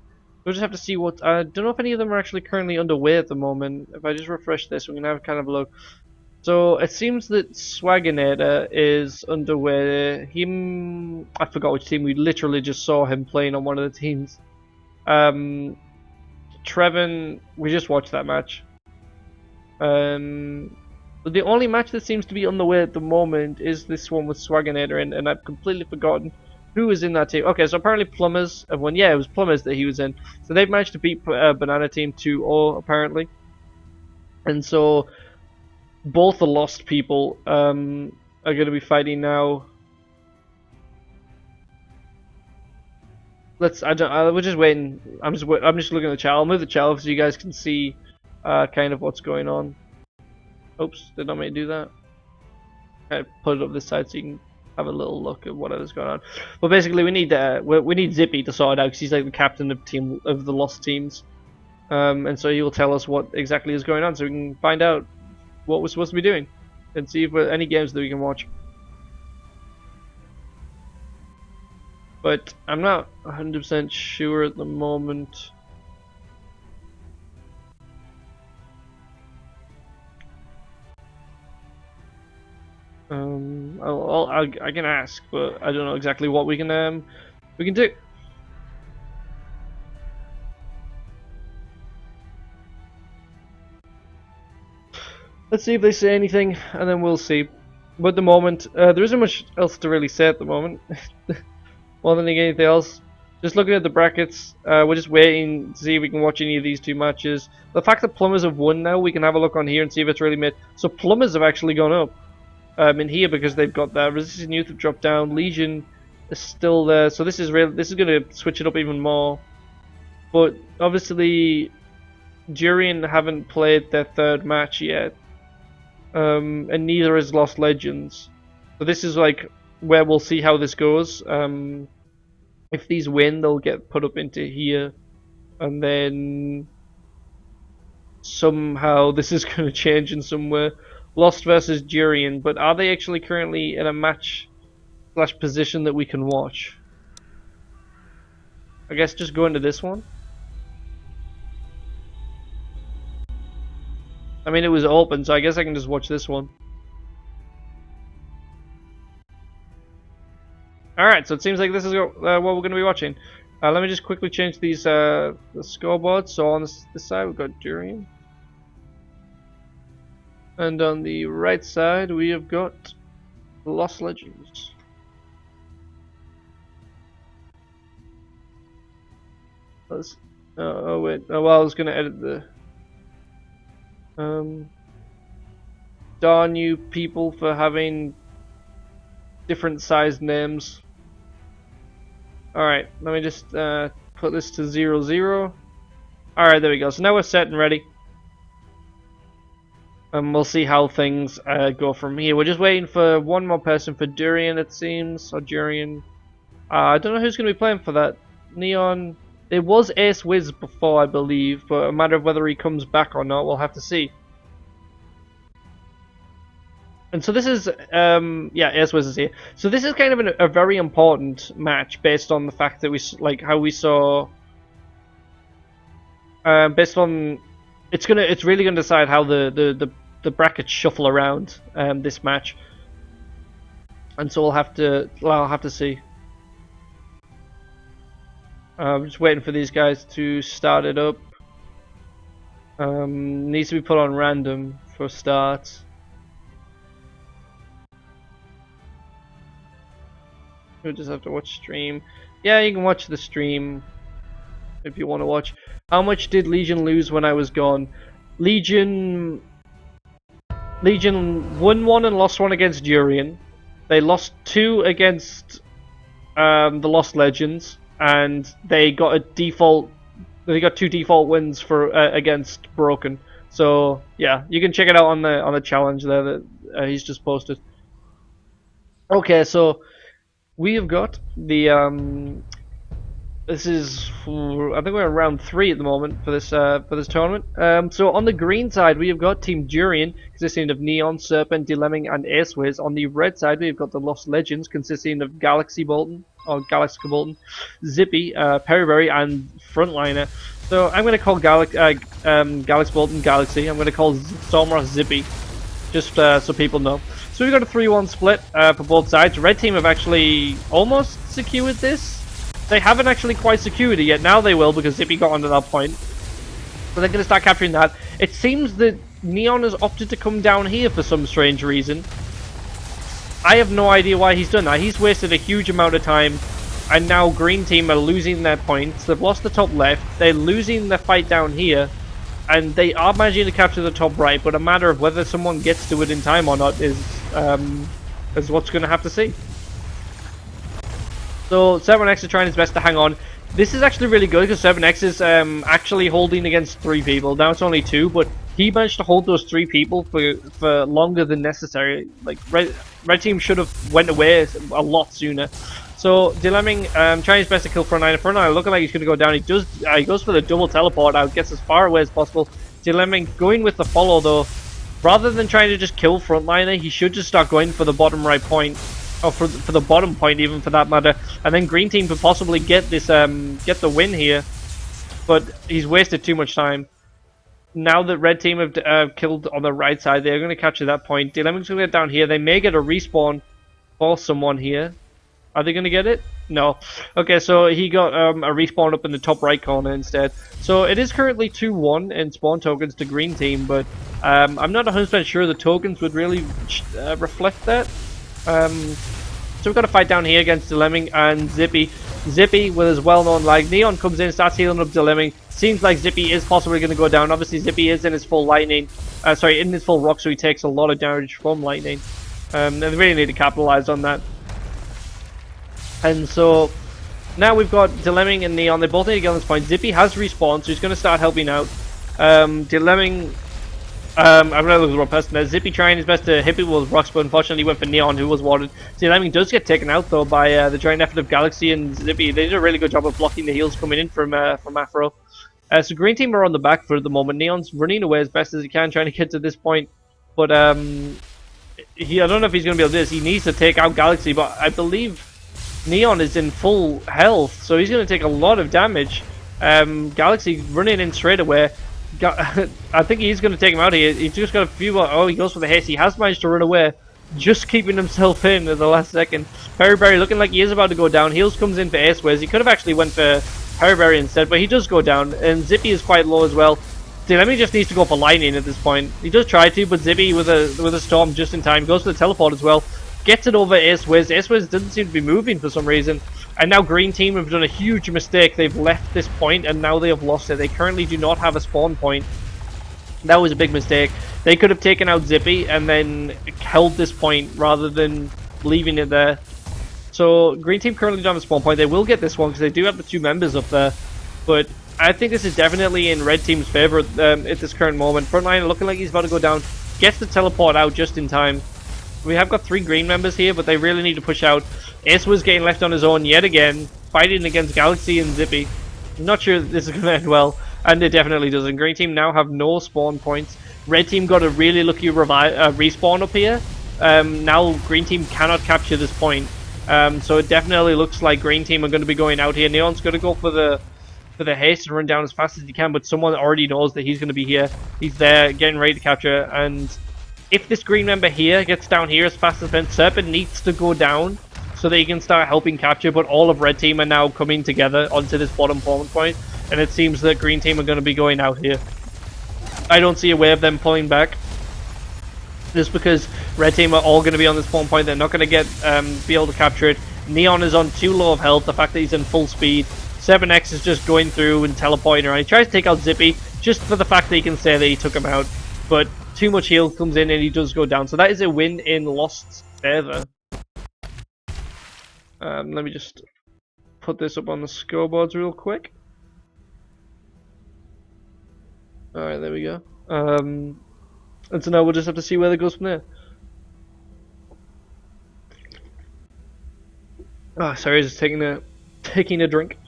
A: We'll just have to see what... I don't know if any of them are actually currently underway at the moment. If I just refresh this, we can have kind of a look. So it sees that Swaginator is underway. I forgot which team. We literally just saw him playing on one of the teams. Trevin, we just watched that match. But the only match that seems to be on the way at the moment is this one with Swaginator, and I've completely forgotten who was in that team. Okay, so apparently Plumbers have won. Yeah, it was Plumbers that he was in. So they've managed to beat Banana Team 2-0 apparently. And so both the Lost people are going to be fighting now. We're just waiting. I'm just looking at the chat. I'll move the chat so you guys can see kind of what's going on. Oops, did not mean to do that. I put it up this side so you can have a little look at whatever's going on. But basically, we need Zippy to sort it out because he's like the captain of the Lost teams, and so he will tell us what exactly is going on so we can find out what we're supposed to be doing and see if there are any games that we can watch. But I'm not 100% sure at the moment. I can ask, but I don't know exactly what we can do. Let's see if they say anything, and then we'll see. But at the moment, there isn't much else to really say at the moment. More than anything else, just looking at the brackets, we're just waiting to see if we can watch any of these two matches. The fact that Plumbers have won now, we can have a look on here and see if it's really made. So Plumbers have actually gone up in here because they've got that. Resistant Youth have dropped down. Legion is still there, so this is going to switch it up even more. But obviously, Durian haven't played their third match yet, and neither has Lost Legends. So this is like where we'll see how this goes. If these win, they'll get put up into here, and then somehow this is going to change in some way. Lost versus Durian, but are they actually currently in a match slash position that we can watch? I guess just go into this one. I mean, it was open, so I guess I can just watch this one. Alright, so it seems like this is what we're going to be watching. Let me just quickly change these the scoreboards. So on this side we've got Durian. And on the right side we have got Lost Legends. Oh wait, well I was going to edit the... darn you people for having different sized names. Alright, let me just put this to 0, 0. Alright, there we go. So now we're set and ready. And we'll see how things go from here. We're just waiting for one more person for Durian, it seems. Or Durian. I don't know who's going to be playing for that. Neon. It was Ace Wiz before, I believe. But a matter of whether he comes back or not, we'll have to see. And so this is, yeah, Ace Wiz is here. So this is kind of a very important match based on the fact that how we saw, based on, it's really gonna decide how the brackets shuffle around this match. And so I'll have to see. I'm just waiting for these guys to start it up. Needs to be put on random for starts. You'll just have to watch stream. Yeah, you can watch the stream if you want to watch. How much did Legion lose when I was gone? Legion won 1 and lost 1 against Durian. They lost 2 against the Lost Legends, and they got 2 default wins for against Broken. So yeah, you can check it out on the challenge there that he's just posted. Okay, so we have got the this is, I think we're in round 3 at the moment for this tournament. So on the green side we have got Team Durian, consisting of Neon, Serpent, Dilemming, and Ace Wiz. On the red side we have got the Lost Legends, consisting of Galaxy Bolton, Zippy, Periberry, and Frontliner. So I'm going to call Galaxy Bolton Galaxy. I'm going to call Stormroth Zippy, just so people know. So we've got a 3-1 split for both sides. Red team have actually almost secured this. They haven't actually quite secured it yet. Now they will, because Zippy got onto that point. So they're going to start capturing that. It seems that Neon has opted to come down here for some strange reason. I have no idea why he's done that. He's wasted a huge amount of time. And now green team are losing their points. They've lost the top left. They're losing their fight down here. And they are managing to capture the top right, but a matter of whether someone gets to it in time or not is what's going to have to see. So 7X is trying his best to hang on. This is actually really good because 7X is actually holding against 3 people. Now it's only 2, but he managed to hold those 3 people for longer than necessary. Like red team should have went away a lot sooner. So Dilemming trying his best to kill Frontliner. Frontliner looking like he's going to go down. He goes for the double teleport out, gets as far away as possible. Dilemming going with the follow though. Rather than trying to just kill Frontliner, he should just start going for the bottom right point, or for the bottom point even for that matter. And then green team could possibly get this get the win here, but he's wasted too much time. Now that red team have killed on the right side, they're going to capture that point. Dilemming's going to get down here. They may get a respawn for someone here. Are they going to get it? No. Okay, so he got a respawn up in the top right corner instead. So it is currently 2-1 in spawn tokens to green team, but I'm not 100% sure the tokens would really reflect that. So we've got a fight down here against Dilemming and Zippy. Zippy with his well-known lag. Neon comes in, starts healing up Dilemming. Seems like Zippy is possibly going to go down. Obviously Zippy is in his full lightning. In his full rock, so he takes a lot of damage from lightning. And they really need to capitalize on that. And so now we've got Dilemming and Neon. They both need to get on this point. Zippy has respawned, so he's going to start helping out. Dilemming I'm gonna look at the wrong person there. Zippy trying his best to hit people with rocks, but unfortunately he went for Neon, who was warded. See, Lemming does get taken out though by the joint effort of Galaxy and Zippy. They did a really good job of blocking the heals coming in from Afro. So Green Team are on the back foot at the moment. Neon's running away as best as he can, trying to get to this point, but I don't know if he's gonna be able to do this. He needs to take out Galaxy, but I believe Neon is in full health, so he's gonna take a lot of damage. Galaxy running in straight away. I think he's going to take him out here. He's just got a few more. Oh, he goes for the haste. He has managed to run away, just keeping himself in at the last second. Perryberry looking like he is about to go down. Heals comes in for Ace Wiz. He could have actually went for Perryberry instead, but he does go down. And Zippy is quite low as well. Dilemi just needs to go for Lightning at this point. He does try to, but Zippy with a Storm just in time. Goes for the Teleport as well. Gets it over Ace Wiz. Ace Wiz doesn't seem to be moving for some reason. And now Green Team have done a huge mistake. They've left this point and now they have lost it. They currently do not have a spawn point. That was a big mistake. They could have taken out Zippy and then held this point rather than leaving it there. So Green Team currently don't have a spawn point. They will get this one because they do have the 2 members up there. But I think this is definitely in Red Team's favor at this current moment. Frontline looking like he's about to go down. Gets the teleport out just in time. We have got 3 green members here, but they really need to push out. Ace was getting left on his own yet again, fighting against Galaxy and Zippy. I'm not sure this is going to end well, and it definitely doesn't. Green Team now have no spawn points. Red Team got a really lucky respawn up here. Now Green Team cannot capture this point, so it definitely looks like Green Team are going to be going out here. Neon's going to go for the haste and run down as fast as he can, but someone already knows that he's going to be here. He's there, getting ready to capture, and if this green member here gets down here as fast as then, Serpent needs to go down so that he can start helping capture, but all of Red Team are now coming together onto this bottom spawn point, and it seems that Green Team are going to be going out here. I don't see a way of them pulling back, just because Red Team are all going to be on this spawn point. They're not going to be able to capture it. Neon is on too low of health, the fact that he's in full speed. 7X is just going through and teleporting around. He tries to take out Zippy, just for the fact that he can say that he took him out, but too much heal comes in and he does go down. So that is a win in Lost's favor. Let me just put this up on the scoreboards real quick. Alright, there we go. And so now we'll just have to see where it goes from there. Ah, sorry, just taking a drink.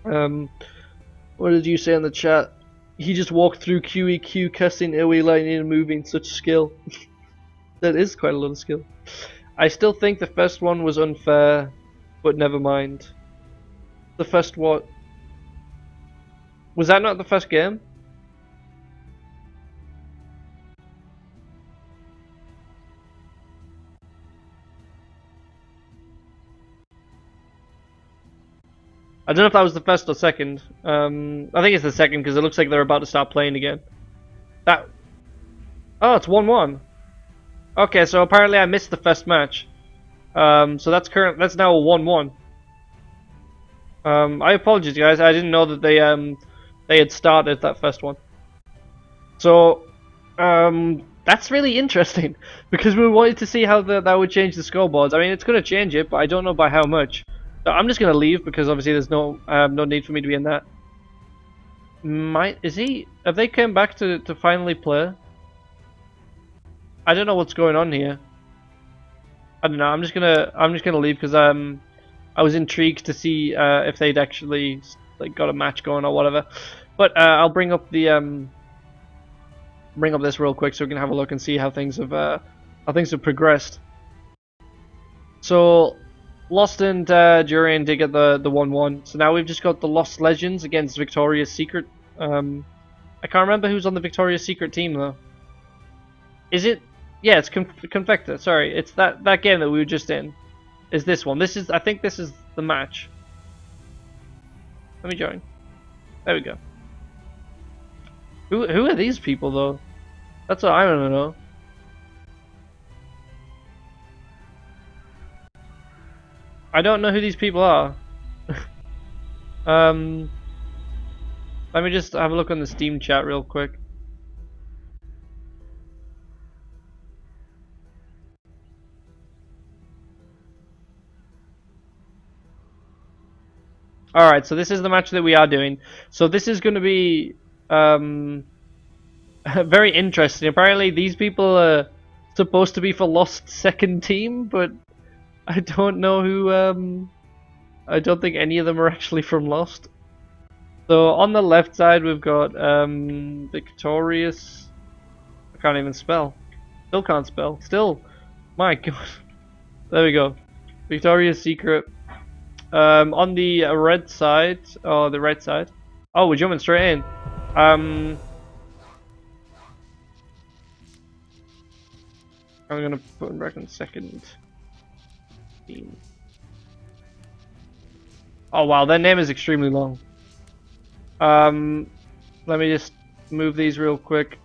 A: What did you say in the chat? He just walked through QEQ, cussing, AoE lightning and moving, such skill. That is quite a lot of skill. I still think the first one was unfair, but never mind. The first what? Was that not the first game? I don't know if that was the first or second. I think it's the second because it looks like they're about to start playing again. That. Oh, it's 1-1. Okay, so apparently I missed the first match. So that's now a 1-1. I apologize, guys. I didn't know that they had started that first one. So that's really interesting because we wanted to see how that would change the scoreboards. I mean, it's going to change it, but I don't know by how much. So I'm just going to leave because obviously there's no need for me to be in that. Have they come back to finally play? I don't know what's going on here. I don't know. I'm just gonna leave because I was intrigued to see if they'd actually got a match going or whatever. But I'll bring up this real quick so we can have a look and see how things have progressed. So Lost and Durian did get the 1-1. So now we've just got the Lost Legends against Victoria's Secret. I can't remember who's on the Victoria's Secret team though. Is it? Yeah, it's Confector. Sorry, it's that game that we were just in. Is this one? I think this is the match. Let me join. There we go. Who are these people though? That's what I want to know. I don't know who these people are. Let me just have a look on the Steam chat real quick. Alright, so this is the match that we are doing. So this is going to be... Very interesting. Apparently, these people are supposed to be for Lost second team, but I don't know who. I don't think any of them are actually from Lost. So on the left side, we've got Victorious. I can't even spell. Still can't spell. Still, my God. There we go. Victoria's Secret. On the red side, or the right side. Oh, we're jumping straight in. I'm gonna put him back in second team. Oh wow, their name is extremely long. Let me just move these real quick.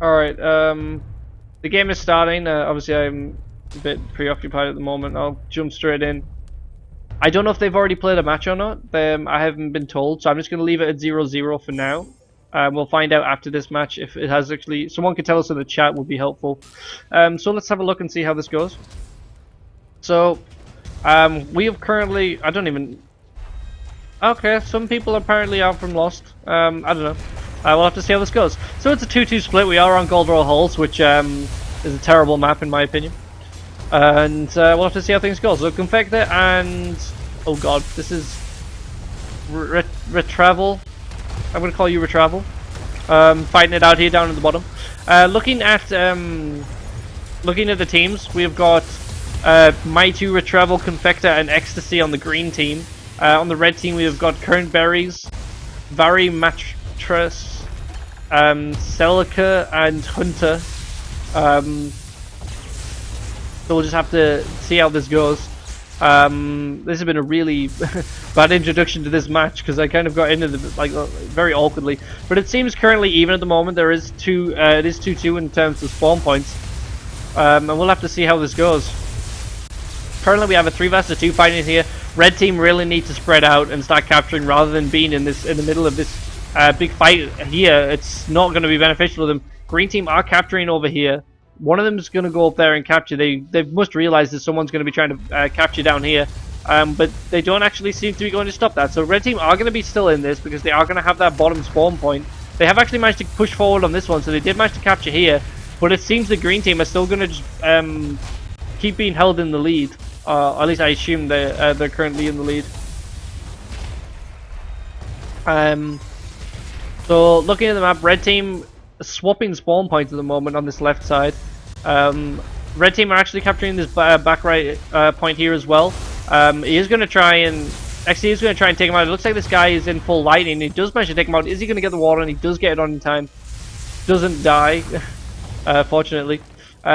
A: Alright, the game is starting. Obviously I'm a bit preoccupied at the moment. I'll jump straight in. I don't know if they've already played a match or not. I haven't been told, so I'm just going to leave it at 0-0 for now. We'll find out after this match if it has actually... Someone could tell us in the chat would be helpful. So let's have a look and see how this goes. So, we have currently... I don't even... Okay, some people apparently are from Lost. I don't know. We'll have to see how this goes. So it's a 2-2 split. We are on Gold Roll Halls, which is a terrible map in my opinion. And we'll have to see how things go. So Confector and... Oh god, this is... Retravel. I'm going to call you Retravel. Fighting it out here down at the bottom. Looking at the teams, we've got Mighty, Retravel, Confector, and Ecstasy on the green team. On the red team, we've got Current Berries, Vari Mattress, Celica, and Hunter. So we'll just have to see how this goes. This has been a really bad introduction to this match because I kind of got into the very awkwardly. But it seems currently even at the moment. There is it is 2-2 in terms of spawn points, and we'll have to see how this goes. Currently, we have a 3 vs 2 fighting here. Red team really need to spread out and start capturing rather than being in the middle of this big fight here. It's not going to be beneficial to them. Green team are capturing over here. One of them is going to go up there and capture. They must realize that someone's going to be trying to capture down here, but they don't actually seem to be going to stop that. So red team are going to be still in this because they are going to have that bottom spawn point. They have actually managed to push forward on this one, so they did manage to capture here. But it seems the green team are still going to just keep being held in the lead. At least I assume they're currently in the lead. So looking at the map, red team swapping spawn points at the moment on this left side. Red team are actually capturing this back right point here as well. He is going to try and... Actually, he's going to try and take him out. It looks like this guy is in full lightning. He does manage to take him out. Is he going to get the water? And he does get it on in time. Doesn't die, fortunately.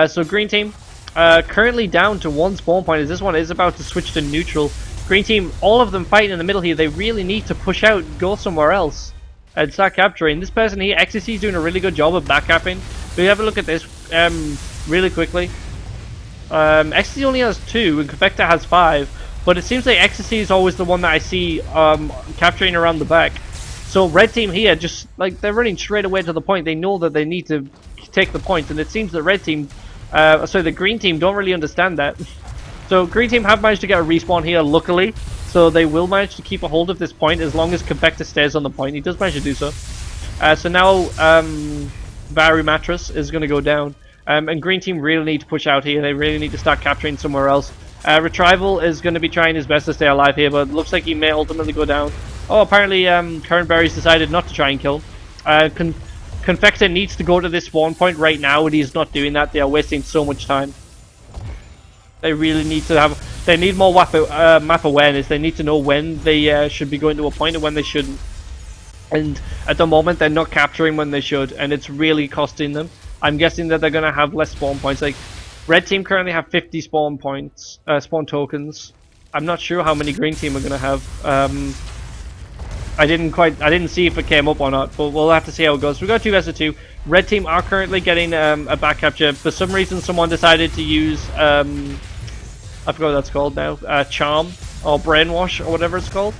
A: So green team currently down to 1 spawn point as this one is about to switch to neutral. Green team, all of them fighting in the middle here. They really need to push out, go somewhere else, and start capturing. This person here, Ecstasy, is doing a really good job of backcapping. We have a look at this really quickly. Ecstasy only has 2 and Confector has 5, but it seems like Ecstasy is always the one that I see capturing around the back. So red team here, just like they're running straight away to the point. They know that they need to take the point, and it seems the red team, sorry, the green team don't really understand that. So green team have managed to get a respawn here, luckily. So they will manage to keep a hold of this point as long as Confector stays on the point. He does manage to do so. So now Vari Mattress is going to go down. And green team really need to push out here. They really need to start capturing somewhere else. Retrieval is going to be trying his best to stay alive here, but it looks like he may ultimately go down. Oh, apparently Current Berries decided not to try and kill. Confector needs to go to this spawn point right now, and he's not doing that. They are wasting so much time. They really need to have... They need more map awareness. They need to know when they should be going to a point and when they shouldn't. And at the moment, they're not capturing when they should, and it's really costing them. I'm guessing that they're going to have less spawn points. Like, red team currently have 50 spawn points, spawn tokens. I'm not sure how many green team are going to have. I didn't see if it came up or not, but we'll have to see how it goes. We've got 2 vs 2. Red team are currently getting a back capture. For some reason, someone decided to use, I forgot what that's called now, Charm, or Brainwash, or whatever it's called.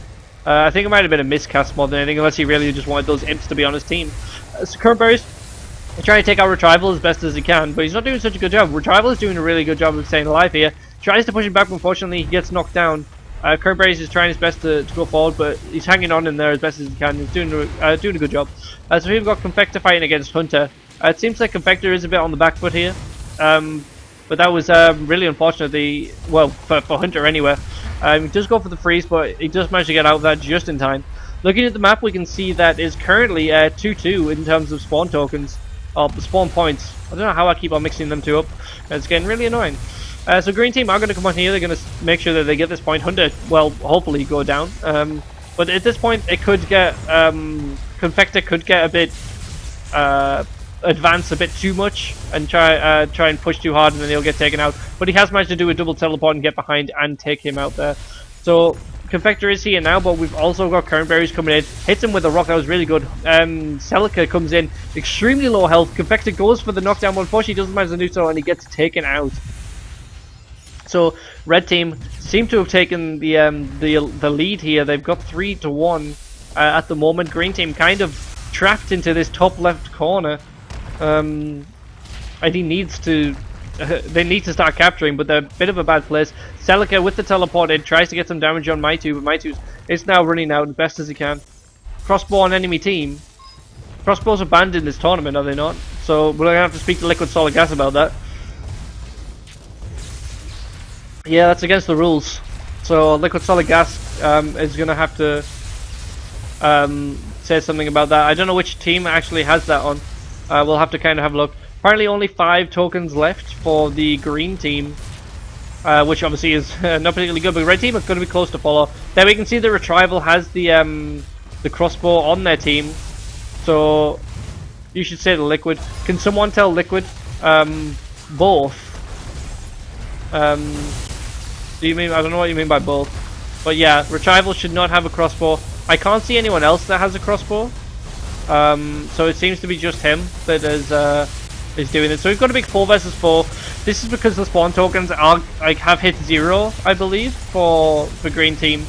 A: I think it might have been a miscast more than anything, unless he really just wanted those imps to be on his team. So Current Berries trying to take out Retrieval as best as he can, but he's not doing such a good job. Retrieval is doing a really good job of staying alive here. Tries to push him back, but unfortunately he gets knocked down. Kerberry's is trying his best to go forward, but he's hanging on in there as best as he can. He's doing a good job. So we've got Confector fighting against Hunter. It seems like Confector is a bit on the back foot here, but that was really unfortunate. Well, for Hunter anyway. He does go for the freeze, but he does manage to get out of that just in time. Looking at the map, we can see that is currently 2-2 in terms of spawn tokens, or spawn points. I don't know how I keep on mixing them two up. It's getting really annoying. So green team are going to come on here. They're going to make sure that they get this point. Hunter, well, hopefully go down. But at this point, it could get Confector could get a bit advance a bit too much and try and push too hard, and then he'll get taken out. But he has managed to do a double teleport and get behind and take him out there. So Confector is here now, but we've also got Kernberries coming in. Hits him with a rock, that was really good. Celica comes in, extremely low health. Confector goes for the knockdown, but unfortunately he doesn't manage to do so, and he gets taken out. So red team seem to have taken the lead here. They've got 3-1 at the moment. Green team kind of trapped into this top left corner. And he needs to. They need to start capturing, but they're a bit of a bad place. Celica with the teleport in tries to get some damage on Maitu, but Maitu is now running out as best as he can. Crossbow on enemy team. Crossbows are banned in this tournament, are they not? So we're gonna have to speak to Liquid Solid Gas about that. Yeah, that's against the rules. So Liquid Solid Gas is gonna have to say something about that. I don't know which team actually has that on. We'll have to kind of have a look. Apparently only 5 tokens left for the green team, which obviously is not particularly good, but red team are going to be close to follow. There we can see the Retrieval has the crossbow on their team, so you should say the Liquid. Can someone tell Liquid both? Do you mean, I don't know what you mean by both, but yeah, Retrieval should not have a crossbow. I can't see anyone else that has a crossbow, so it seems to be just him that is doing it. So we've got a big 4 versus 4. This is because the spawn tokens are have hit 0, I believe, for green team,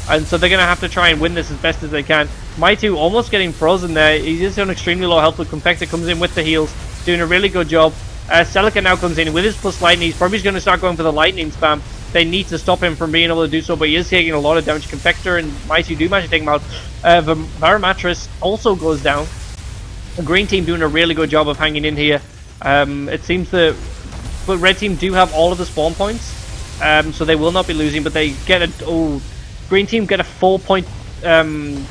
A: and so they're gonna have to try and win this as best as they can. Maitu almost getting frozen there. He is on extremely low health, but Confector comes in with the heals, doing a really good job. Celica now comes in with his plus lightning. He's probably going to start going for the lightning spam. They need to stop him from being able to do so, but he is taking a lot of damage. Confector and Maitu do manage to take him out. The Varamatris also goes down. The green team doing a really good job of hanging in here. It seems that, but red team do have all of the spawn points, so they will not be losing. But they get green team get a 4-point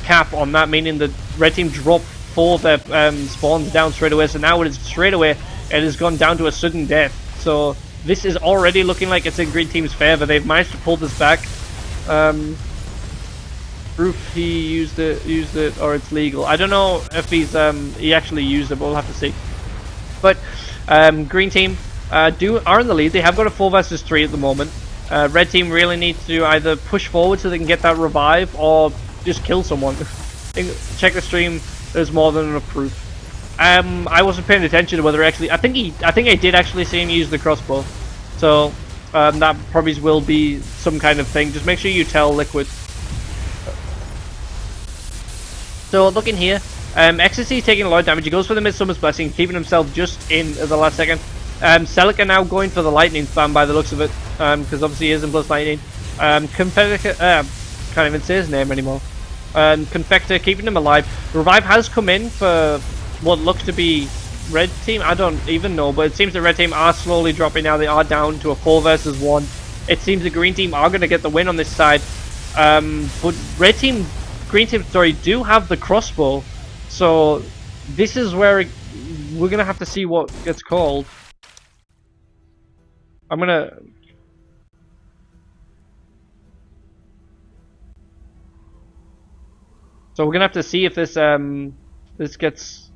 A: cap on that, meaning that red team drop 4 of their spawns down straight away. So now it is straight away. It has gone down to a sudden death. So this is already looking like it's in green team's favor. They've managed to pull this back. Proof he used it, or it's legal. I don't know if he actually used it, but we'll have to see. But green team are in the lead. They have got a 4 versus 3 at the moment. Red team really needs to either push forward so they can get that revive, or just kill someone. Check the stream. There's more than enough proof. I wasn't paying attention to whether actually. I think I did actually see him use the crossbow. So that probably will be some kind of thing. Just make sure you tell Liquid. So looking here, Ecstasy taking a lot of damage. He goes for the Midsummer's Blessing, keeping himself just in at the last second. Celica now going for the lightning spam by the looks of it, because obviously he is in plus lightning. Confector, can't even say his name anymore. Confector keeping him alive. Revive has come in for what looks to be red team. I don't even know, but it seems the red team are slowly dropping now. They are down to a 4 versus 1. It seems the green team are going to get the win on this side. But green team, sorry, do have the crossbow. So this is where we're going to have to see what gets called. So we're gonna have to see if this this gets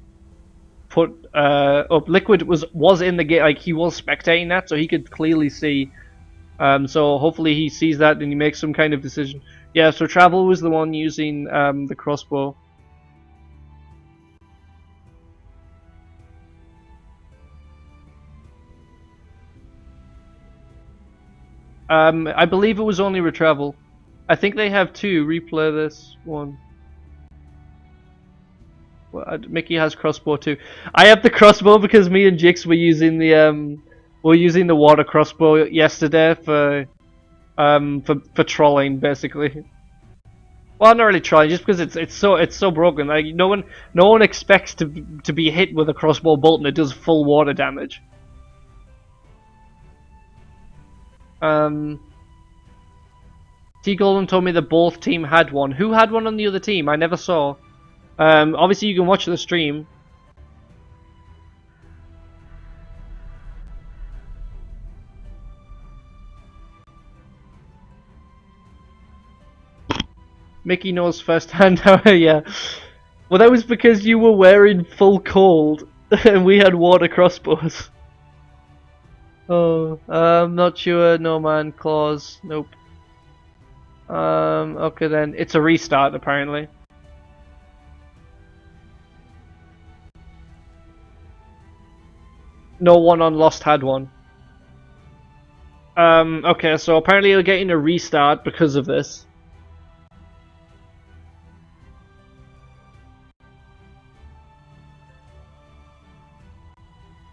A: put up. Liquid was in the game, like he was spectating that, so he could clearly see. So hopefully he sees that and he makes some kind of decision. Yeah, so Travel was the one using the crossbow. I believe it was only Retravel. I think they have 2. Replay this one. Well, Mickey has crossbow too. I have the crossbow because me and Jix were using the water crossbow yesterday for for trolling basically. Well, not really trolling, just because it's so broken. Like no one expects to be hit with a crossbow bolt and it does full water damage. T Golden told me that both team had one. Who had one on the other team? I never saw. Obviously you can watch the stream. Mickey knows firsthand how. Yeah. Well, that was because you were wearing full cold and we had water crossbows. Oh, I'm not sure. No man, claws. Nope. Okay then. It's a restart apparently. No one on Lost had one. Okay, so apparently you're getting a restart because of this.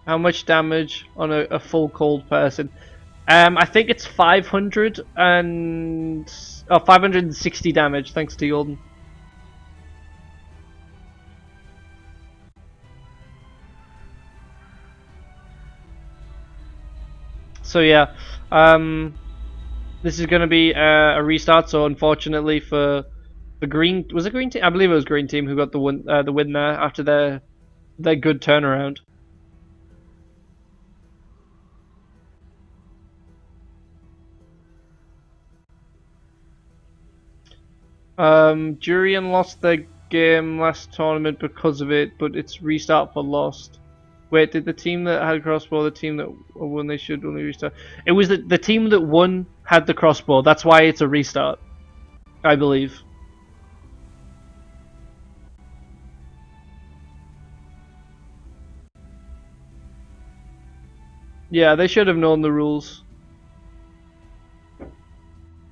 A: How much damage on a full cold person? I think it's 560 damage, thanks to Jordan. So yeah, this is going to be a restart. So unfortunately for the green, was it green team? I believe it was green team who got the win there after their good turnaround. Jurian lost their game last tournament because of it, but it's restart for Lost. Wait, did the team that had crossbow, the team that won, they should only restart? It was the team that won had the crossbow. That's why it's a restart, I believe. Yeah, they should have known the rules.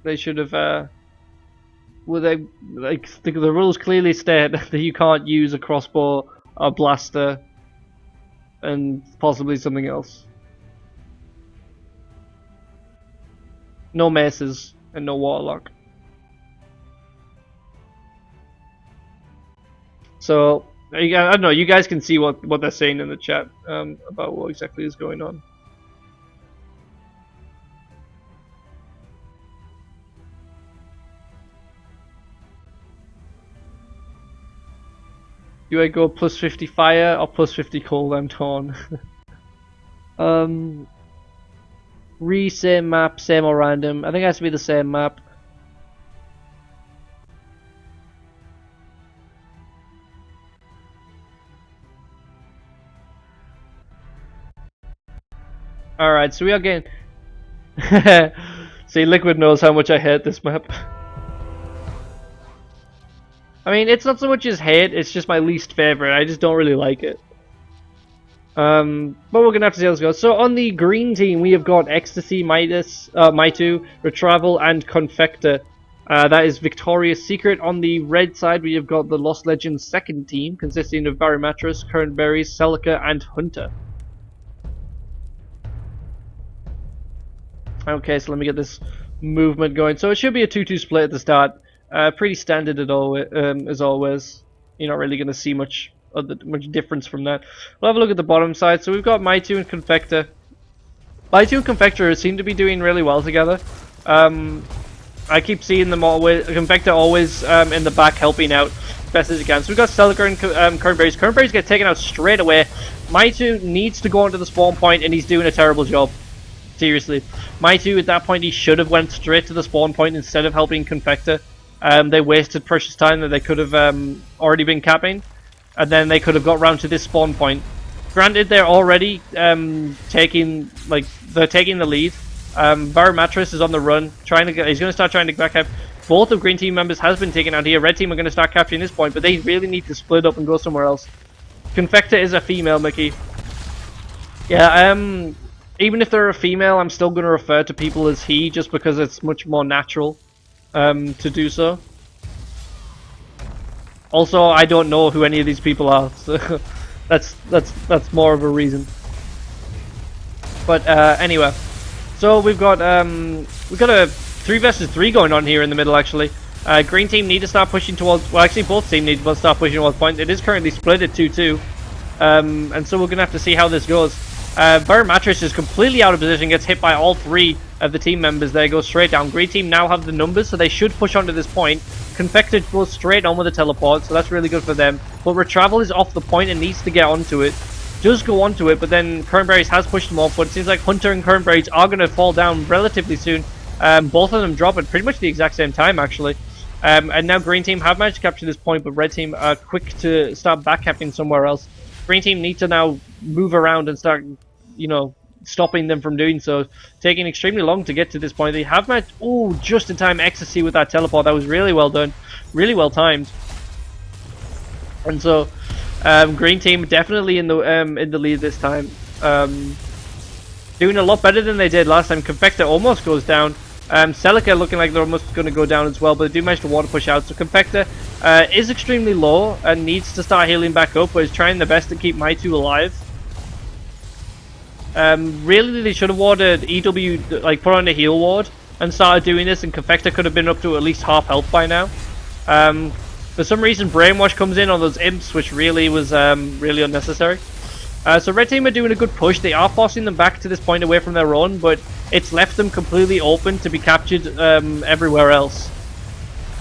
A: They should have. Well, the rules clearly state that you can't use a crossbow, a blaster, and possibly something else. No maces and no warlock. So I don't know. You guys can see what they're saying in the chat about what exactly is going on. Do I go plus 50 fire or plus 50 cold? I'm torn. Same map, same or random. I think it has to be the same map. Alright, so we are getting... See, Liquid knows how much I hate this map. I mean, it's not so much as hate, it's just my least favorite. I just don't really like it. But we're gonna have to see how this goes. So on the green team, we have got Ecstasy, Maitu, Retravel, and Confector. That is Victoria's Secret. On the red side, we have got the Lost Legends second team, consisting of Baromatris, Current Berries, Celica, and Hunter. Okay, so let me get this movement going. So it should be a 2-2 split at the start. Pretty standard as always. You're not really going to see much difference from that. We'll have a look at the bottom side. So we've got Maitu and Confector. Maitu and Confector seem to be doing really well together. I keep seeing them always. Confector always in the back helping out as best as he can. So we've got Celica and Current Berries. Current Berries get taken out straight away. Maitu needs to go into the spawn point and he's doing a terrible job. Seriously. Maitu at that point he should have went straight to the spawn point instead of helping Confector. They wasted precious time that they could have already been capping, and then they could have got round to this spawn point. Granted, they're already taking the lead. Baromatris is on the run, he's going to start trying to back cap. Both of green team members has been taken out here. Red team are going to start capturing this point, but they really need to split up and go somewhere else. Confector is a female, Mickey. Yeah, even if they're a female, I'm still going to refer to people as he, just because it's much more natural. To do so. Also, I don't know who any of these people are, so that's more of a reason. But anyway, so we've got a 3 3 versus 3 going on here in the middle, actually. Green team need to start pushing towards... Well, actually, both teams need to start pushing towards point. It is currently split at 2-2. And so we're going to have to see how this goes. Mattress is completely out of position, gets hit by all 3 of the team members there, goes straight down. Green team now have the numbers, so they should push onto this point. Confected goes straight on with the teleport, so that's really good for them. But Retravel is off the point and needs to get onto it. Does go onto it, but then Current Berries has pushed them off, but it seems like Hunter and Current Berries are going to fall down relatively soon. Both of them drop at pretty much the exact same time, actually. And now Green Team have managed to capture this point, but Red Team are quick to start backcapping somewhere else. Green Team need to now move around and start, you know, stopping them from doing so. Taking extremely long to get to this point. They have managed... Oh, just in time ecstasy with that teleport. That was really well done. Really well timed. And so... Green team definitely in the lead this time. Doing a lot better than they did last time. Confector almost goes down. Celica looking like they're almost going to go down as well, but they do manage to water push out. So Confector is extremely low and needs to start healing back up, but is trying their best to keep Maitu alive. Really, they should have warded EW, like put on a heal ward and started doing this, and Confector could have been up to at least half health by now. For some reason, Brainwash comes in on those imps, which really was really unnecessary. So Red Team are doing a good push. They are forcing them back to this point away from their own, but it's left them completely open to be captured everywhere else.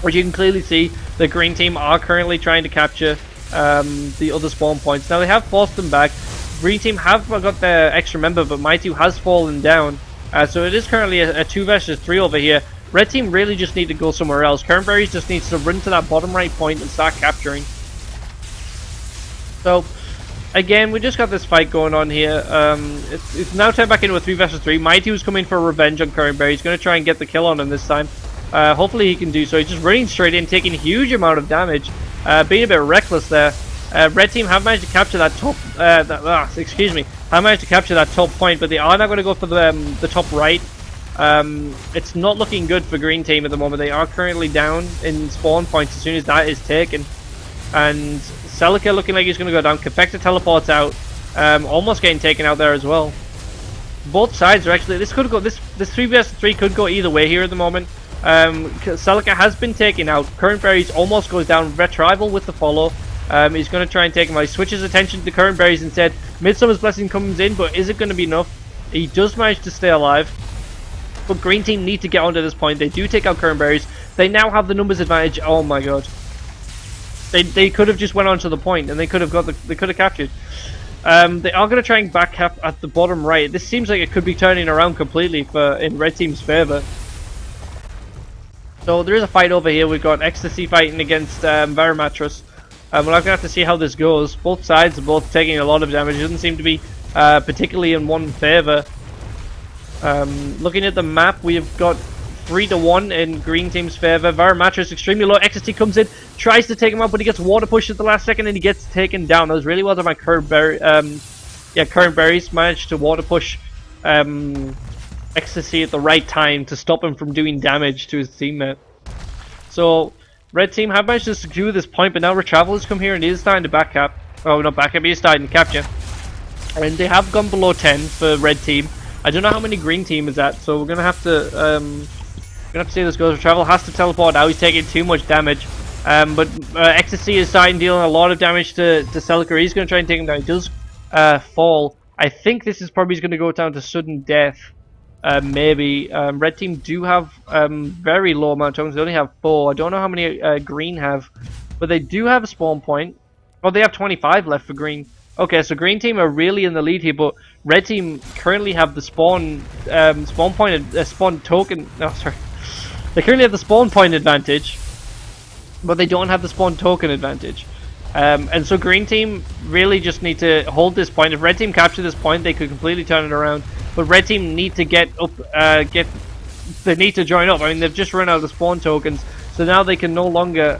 A: Which you can clearly see, the Green Team are currently trying to capture the other spawn points. Now they have forced them back. Green Team have got their extra member, but Maitu has fallen down. So it is currently a 2 versus 3 over here. Red Team really just need to go somewhere else. Current Berries just needs to run to that bottom right point and start capturing. So, again, we just got this fight going on here. It's now turned back into a 3 versus 3. Maitu coming for revenge on Current Berries. He's going to try and get the kill on him this time. Hopefully he can do so. He's just running straight in, taking a huge amount of damage. Being a bit reckless there. Red Team have managed to capture that top... have managed to capture that top point, but they are now going to go for the top right. It's not looking good for Green Team at the moment. They are currently down in spawn points as soon as that is taken. And Celica looking like he's going to go down. Confector teleports out. Almost getting taken out there as well. Both sides are actually... This 3 vs 3 could go either way here at the moment. Celica has been taken out. Current Berries almost goes down. Retrival with the follow. He's going to try and take him out. He switches attention to Current Berries instead. Midsummer's Blessing comes in, but is it going to be enough? He does manage to stay alive. But Green Team need to get onto this point. They do take out Current Berries. They now have the numbers advantage. Oh my god. They could have just went on to the point and they could have captured. They are going to try and back cap at the bottom right. This seems like it could be turning around completely in Red Team's favor. So there is a fight over here. We've got Ecstasy fighting against Mattress. We're not going to have to see how this goes. Both sides are both taking a lot of damage. It doesn't seem to be particularly in one favor. Looking at the map, we have got 3-1 in Green Team's favor. Mattress extremely low. Ecstasy comes in, tries to take him out, but he gets water pushed at the last second and he gets taken down. That was really well done by Current Berries managed to water push Ecstasy at the right time to stop him from doing damage to his teammate. So Red Team have managed to secure this point, but now Retravel has come here and he is starting to back cap. Oh, not back cap, he is starting to capture. And they have gone below 10 for Red Team. I don't know how many Green Team is at, so we're gonna have to see this goes. Retravel has to teleport now. He's taking too much damage. But Ecstasy is starting dealing a lot of damage to Celica. He's gonna try and take him down. He does fall. I think this is probably going to go down to sudden death. Maybe. Red Team do have very low amount of tokens. They only have 4. I don't know how many Green have, but they do have a spawn point. Oh, they have 25 left for Green. Okay, so Green Team are really in the lead here, but Red Team currently have the spawn token. No, sorry. They currently have the spawn point advantage, but they don't have the spawn token advantage. And so Green Team really just need to hold this point. If Red Team capture this point, they could completely turn it around. But Red Team need to get up, they need to join up. I mean, they've just run out of spawn tokens, so now they can no longer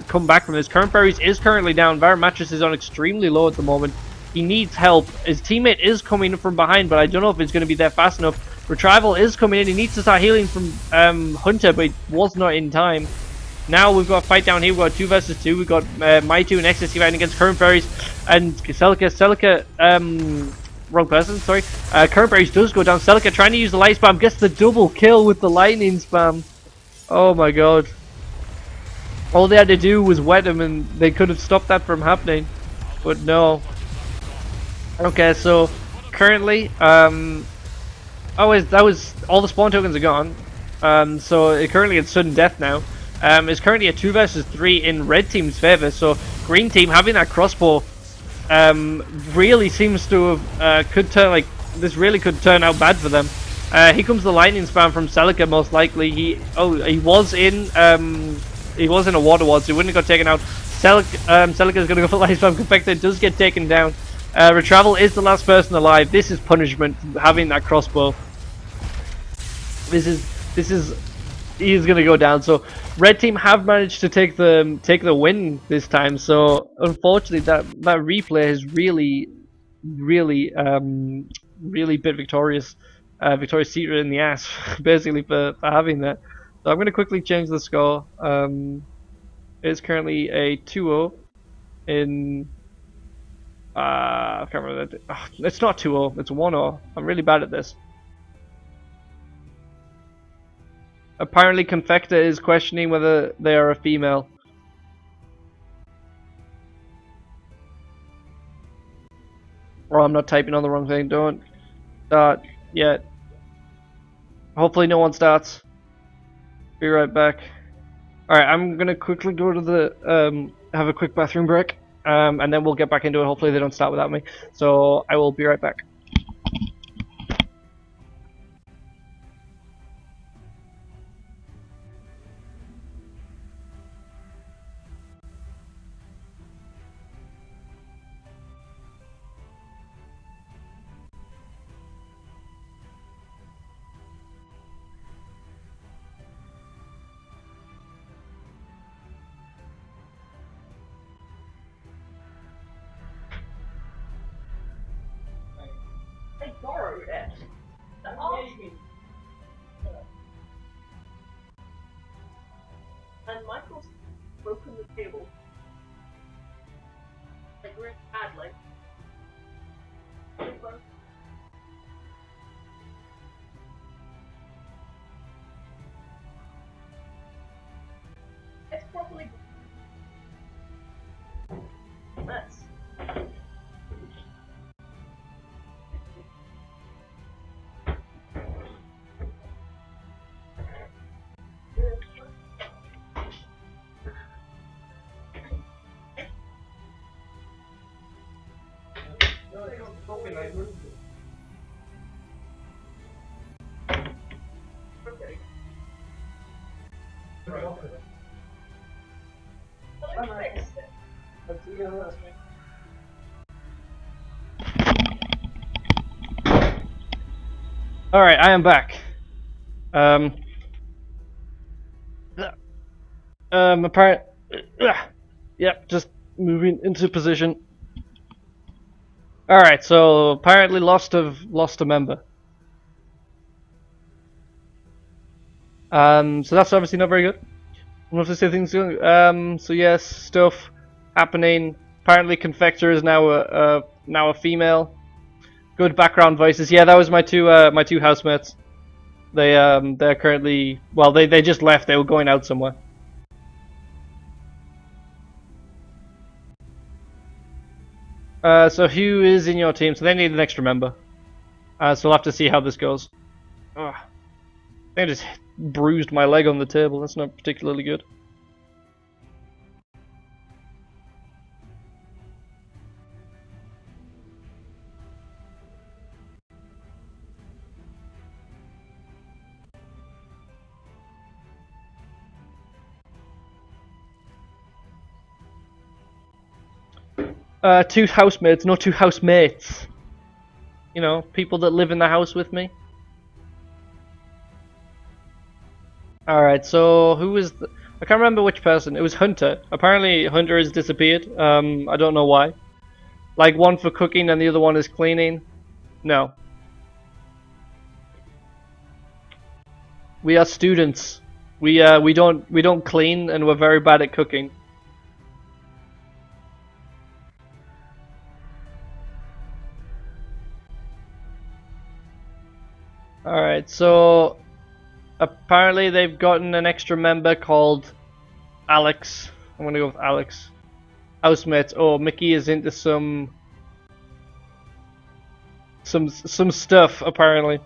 A: come back from this. Current Berries is currently down. Mattress is on extremely low at the moment. He needs help. His teammate is coming from behind, but I don't know if it's going to be there fast enough. Retrival is coming in. He needs to start healing from Hunter, but it was not in time. Now we've got a fight down here. We've got 2 versus 2. We've got Maitu and Ecstasy fighting against Current Berries and Celica. Celica wrong person, sorry. Current berries does go down. Celica trying to use the light spam, gets the double kill with the lightning spam. Oh my god. All they had to do was wet him and they could have stopped that from happening. But no. Okay, so currently, oh, that was all the spawn tokens are gone. So currently it's sudden death now. It's currently a 2 versus 3 in red team's favor. So green team having that crossbow really seems to have could turn like this really could turn out bad for them. Here comes the lightning spam from Celica most likely. He was in a water ward, so he wouldn't have got taken out. Celica's gonna go for lightning spam. Confector does get taken down. Retravel is the last person alive. This is punishment, having that crossbow. He's gonna go down. So red team have managed to take the win this time. So unfortunately, that replay has really bit Victoria's Secret in the ass, basically for having that. So I'm gonna quickly change the score. It's currently a 2-0 in. I can't remember that. Oh, it's not 2-0, it's 1-0. I'm really bad at this. Apparently Confecta is questioning whether they are a female. Or I'm not typing on the wrong thing. Don't start yet. Hopefully no one starts. Be right back. Alright, I'm gonna quickly go to the have a quick bathroom break. And then we'll get back into it. Hopefully they don't start without me. So I will be right back. I borrowed it. And Michael's broken the table. Like really badly. It's probably nuts. Alright, I am back. Yep, just moving into position. Alright, so apparently lost a member. So that's obviously not very good. I'm not to say things going. So yes, stuff happening. Apparently, Confector is now a female. Good background voices. Yeah, that was my two housemates. They're currently they just left. They were going out somewhere. So who is in your team? So they need an extra member. So we'll have to see how this goes. Ugh. I just bruised my leg on the table. That's not particularly good. Two housemates, not two housemates. You know, people that live in the house with me. Alright, so who was the... I can't remember which person. It was Hunter. Apparently Hunter has disappeared. I don't know why. Like one for cooking and the other one is cleaning. No. We are students. We don't clean and we're very bad at cooking. Alright, so apparently they've gotten an extra member called Alex. I'm gonna go with Alex. Housemate. Oh, Mickey is into some stuff apparently.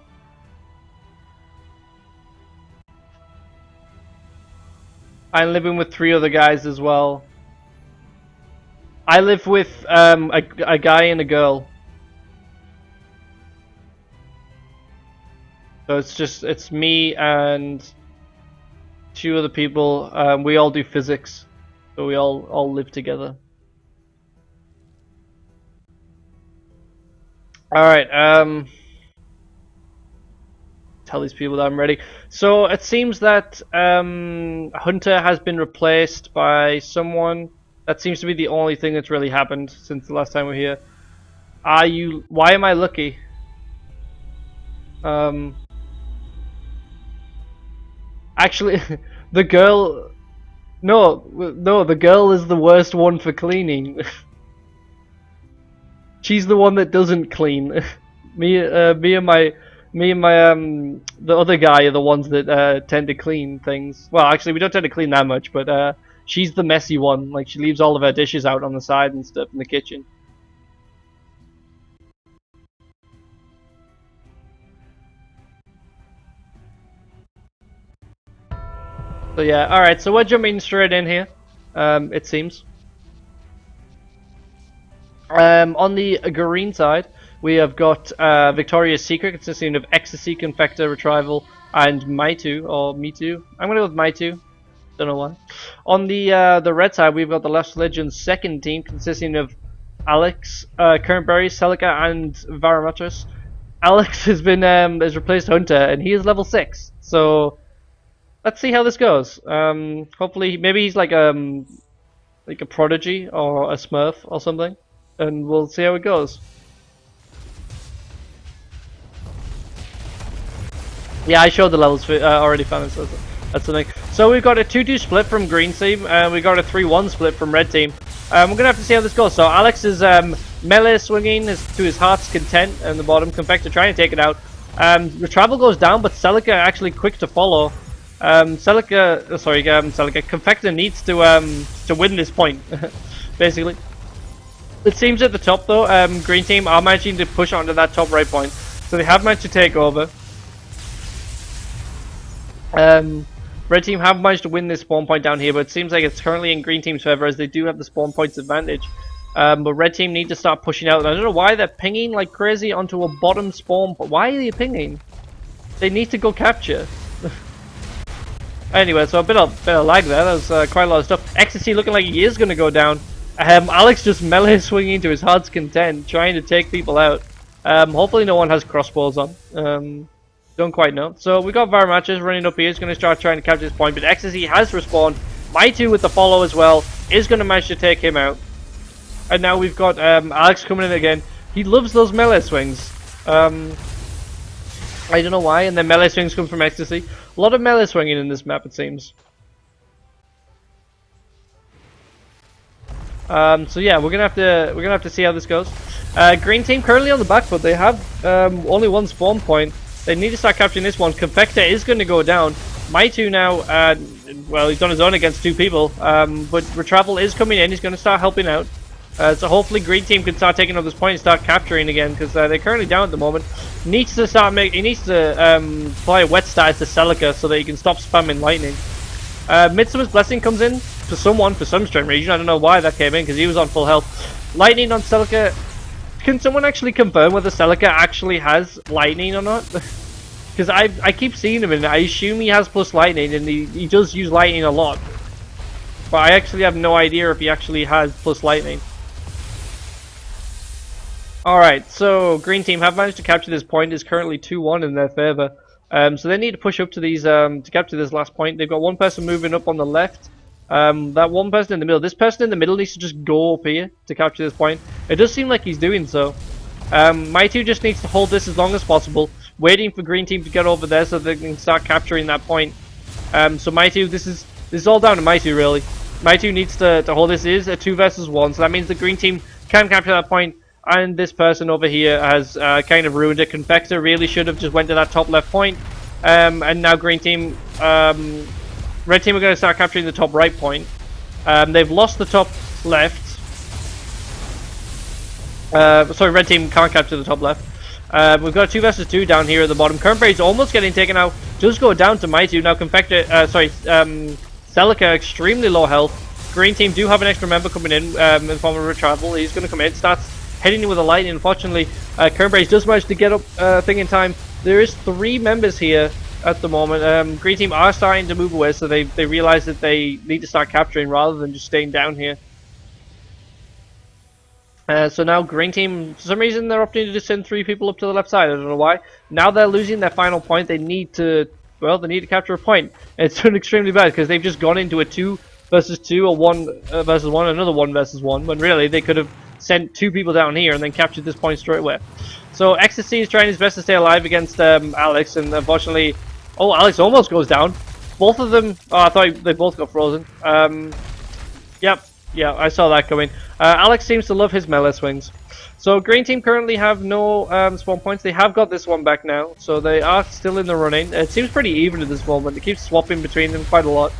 A: I'm living with 3 other guys as well. I live with a guy and a girl. So it's me and 2 other people. We all do physics, so we all live together. All right. Tell these people that I'm ready. So it seems that Hunter has been replaced by someone. That seems to be the only thing that's really happened since the last time we were here. Are you? Why am I lucky? Actually, the girl. No, the girl is the worst one for cleaning. She's the one that doesn't clean. me and my the other guy are the ones that tend to clean things. Well, actually, we don't tend to clean that much, but she's the messy one. Like, she leaves all of her dishes out on the side and stuff in the kitchen. So yeah, all right. So we're jumping straight in here. It seems. On the green side, we have got Victoria's Secret, consisting of Ecstasy, Confector, Retrieval, and Maitu, or Me I'm gonna go with Maitu. Don't know why. On the red side, we've got the Lost Legends second team, consisting of Alex, Currentberry, Celica, and Varamatras. Alex has replaced Hunter, and he is level 6. So let's see how this goes. Hopefully, maybe he's like a prodigy or a Smurf or something, and we'll see how it goes. Yeah, I showed the levels for, already found it, so that's something. So we've got a 2-2 split from green team, and we got a 3-1 split from red team. We're gonna have to see how this goes. So Alex is melee swinging to his heart's content, and the bottom Confector trying to take it out. The travel goes down, but Celica actually quick to follow. Celica, Confector needs to win this point, basically. It seems at the top though, green team are managing to push onto that top right point, so they have managed to take over. Red team have managed to win this spawn point down here, but it seems like it's currently in green team's favor as they do have the spawn points advantage. But red team need to start pushing out. And I don't know why they're pinging like crazy onto a bottom spawn, but why are they pinging? They need to go capture. Anyway, so a bit of lag there. That was quite a lot of stuff. Ecstasy looking like he is going to go down. Alex just melee swinging to his heart's content, trying to take people out. Hopefully no one has crossbows on. Don't quite know. So we got Varamatras running up here. He's going to start trying to capture this point, but Ecstasy has respawned. Maitu with the follow as well is going to manage to take him out. And now we've got Alex coming in again. He loves those melee swings. I don't know why. And then melee swings come from Ecstasy. A lot of melee swinging in this map, it seems. So yeah, we're gonna have to see how this goes. Green team currently on the back foot. They have only one spawn point. They need to start capturing this one. Confector is going to go down. Maitu now, well, he's on his own against 2 people, but Retravel is coming in. He's going to start helping out. So hopefully green team can start taking up this point and start capturing again, because they're currently down at the moment. He needs to apply a wet status to Celica so that he can stop spamming lightning. Midsummer's Blessing comes in for someone, for some strange reason. I don't know why that came in, because he was on full health. Lightning on Celica. Can someone actually confirm whether Celica actually has lightning or not? Because I keep seeing him and I assume he has plus lightning, and he does use lightning a lot. But I actually have no idea if he actually has plus lightning. Alright, so green team have managed to capture this point. It's currently 2-1 in their favor. So they need to push up to these to capture this last point. They've got one person moving up on the left. That one person in the middle. This person in the middle needs to just go up here to capture this point. It does seem like he's doing so. Maitu just needs to hold this as long as possible, waiting for green team to get over there so they can start capturing that point. So Maitu, this is all down to Maitu really. Maitu needs to hold this. It is a 2 versus 1, so that means the green team can capture that point. and this person over here has kind of ruined it. Confector really should have just went to that top left point, and now green team, red team are going to start capturing the top right point. They've lost the top left. Sorry, red team can't capture the top left. We've got a 2 versus 2 down here at the bottom. Kernberry's almost getting taken out. Does go down to Maitu. Now Confector, Celica extremely low health. Green team do have an extra member coming in the form of Retravel. He's going to come in, starts heading in with a lightning. Unfortunately, Kernberry does manage to get up thing in time. There is 3 members here at the moment. Green team are starting to move away, so they realize that they need to start capturing rather than just staying down here. So now green team, for some reason they're opting to just send 3 people up to the left side. I don't know why. Now they're losing their final point. They need to, well, they need to capture a point. And it's doing extremely bad because they've just gone into a 2 versus 2 or 1 versus 1, another 1 versus 1, when really they could have sent 2 people down here and then captured this point straight away. So Ecstasy is trying his best to stay alive against Alex, and unfortunately, oh, Alex almost goes down. Both of them, oh, I thought they both got frozen. Yep, yeah, I saw that coming. Alex seems to love his melee swings. So green team currently have no spawn points. They have got this one back now, so they are still in the running. It seems pretty even at this moment. It keeps swapping between them quite a lot.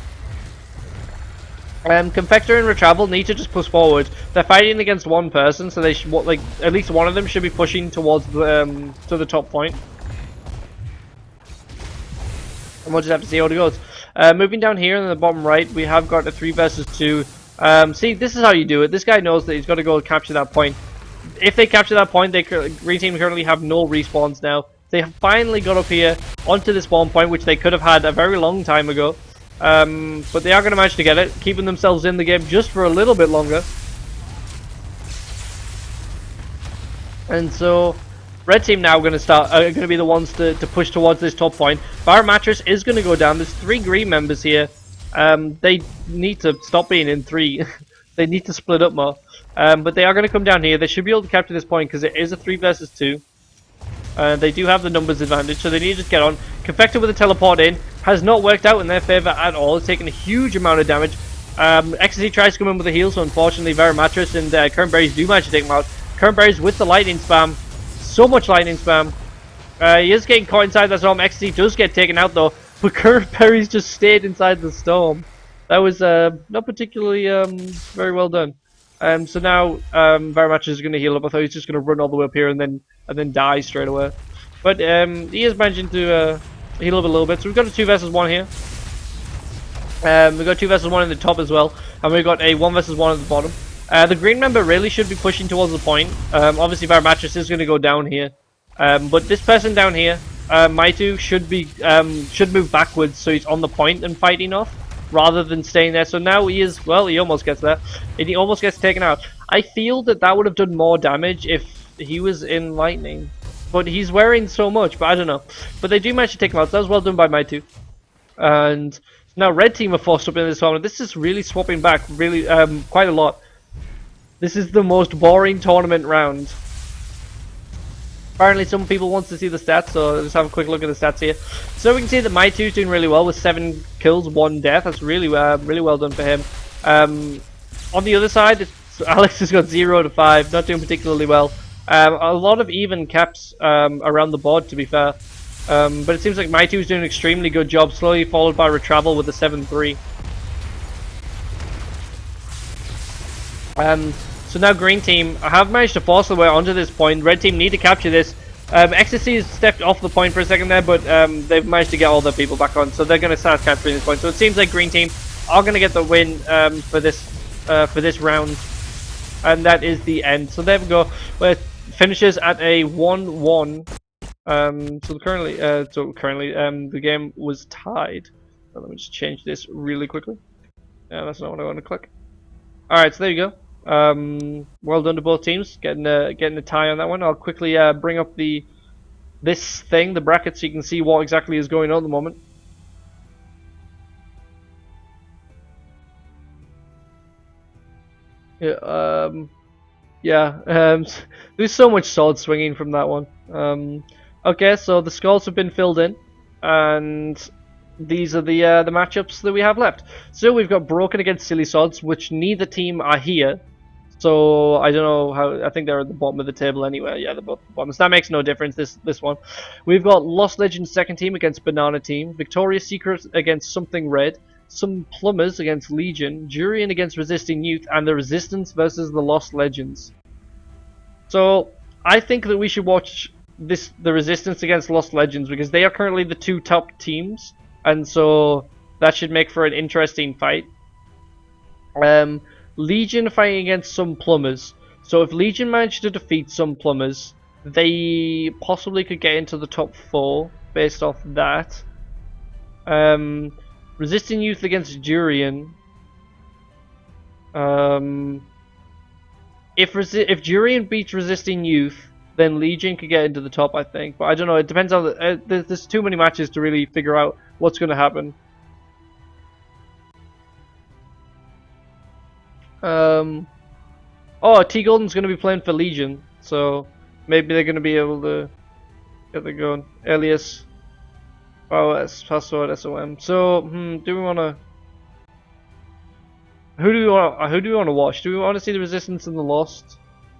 A: Confector and Retravel need to just push forward. They're fighting against one person, so they should, like, at least one of them should be pushing towards the to the top point. And we'll just have to see how it goes. Moving down here in the bottom right, we have got a 3 versus 2. See, this is how you do it. This guy knows that he's got to go capture that point. If they capture that point, green team currently have no respawns now. They have finally got up here onto the spawn point, which they could have had a very long time ago. But they are going to manage to get it, keeping themselves in the game just for a little bit longer. And so, red team now going to be the ones to push towards this top point. Bar Mattress is going to go down. There's 3 green members here. They need to stop being in 3. They need to split up more. But they are going to come down here. They should be able to capture this point because it is a 3 versus 2. They do have the numbers advantage, so they need to just get on. Confector with a teleport in has not worked out in their favor at all. It's taken a huge amount of damage. Ecstasy tries to come in with a heal, so unfortunately Mattress and Kernberries do manage to take him out. Kernberries with the lightning spam. So much lightning spam. He is getting caught inside that storm. Ecstasy does get taken out though, but Kernberries just stayed inside the storm. That was not particularly very well done. So now Mattress is going to heal up. I thought he was just going to run all the way up here and then die straight away. But he is managing to heal up a little bit. So we've got a 2 versus 1 here. We've got 2 versus 1 in the top as well. And we've got a 1 versus 1 at the bottom. The green member really should be pushing towards the point. Obviously Mattress is going to go down here. But this person down here, Maitu, should move backwards so he's on the point and fighting off, rather than staying there. So now he is, well, he almost gets there. And he almost gets taken out. I feel that would have done more damage if he was in lightning. But he's wearing so much, but I don't know. But they do manage to take him out. So that was well done by Maitu. And now red team are forced up in this tournament. This is really swapping back really quite a lot. This is the most boring tournament round. Apparently some people want to see the stats, so let's have a quick look at the stats here. So we can see that Maitu's doing really well with 7 kills, 1 death. That's really well done for him. On the other side, Alex has got 0 to 5, not doing particularly well. A lot of even caps around the board, to be fair. But it seems like Maitu's doing an extremely good job, slowly followed by Retravel with a 7-3. So now green team have managed to force their way onto this point. Red team need to capture this. Ecstasy has stepped off the point for a second there, but they've managed to get all their people back on, so they're going to start capturing this point. So it seems like green team are going to get the win for this round, and that is the end. So there we go. Where it finishes at a 1-1. So currently the game was tied. So let me just change this really quickly. That's not what I want to click. All right, so there you go. Well done to both teams, getting a tie on that one. I'll quickly bring up the bracket, so you can see what exactly is going on at the moment. There's so much sword swinging from that one. Okay, so the scores have been filled in, and these are the matchups that we have left. So we've got Broken against Silly Sods, which neither team are here. So I don't know how. I think they're at the bottom of the table anyway. Yeah, they're both at the bottom. So that makes no difference. This one, we've got Lost Legends second team against Banana team, Victoria's Secret against Something Red, some Plumbers against Legion, Jurian against Resisting Youth, and the Resistance versus the Lost Legends. So I think that we should watch the Resistance against Lost Legends because they are currently the two top teams, and so that should make for an interesting fight. Legion fighting against some Plumbers. So if Legion managed to defeat some Plumbers, they possibly could get into the top 4 based off that. Resisting Youth against Jurian. If Jurian beats Resisting Youth, then Legion could get into the top, I think. But I don't know. It depends on there's too many matches to really figure out what's going to happen. Oh, T Golden's going to be playing for Legion, so maybe they're going to be able to get the going. Alias, OS, password, SOM. So, do we want to? Who do we want to watch? Do we want to see the Resistance and the Lost,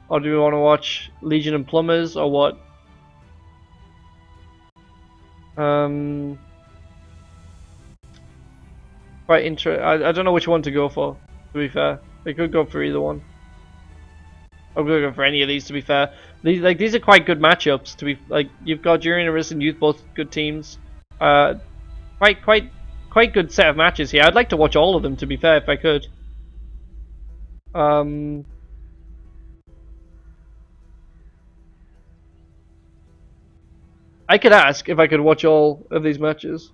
A: or do we want to watch Legion and Plumbers, or what? Quite I don't know which one to go for. To be fair, they could go for either one. I'm gonna go for any of these. To be fair, these are quite good matchups. To be like, you've got Jurian and Resistant Youth, both good teams. Quite good set of matches here. I'd like to watch all of them. To be fair, if I could. I could ask if I could watch all of these matches.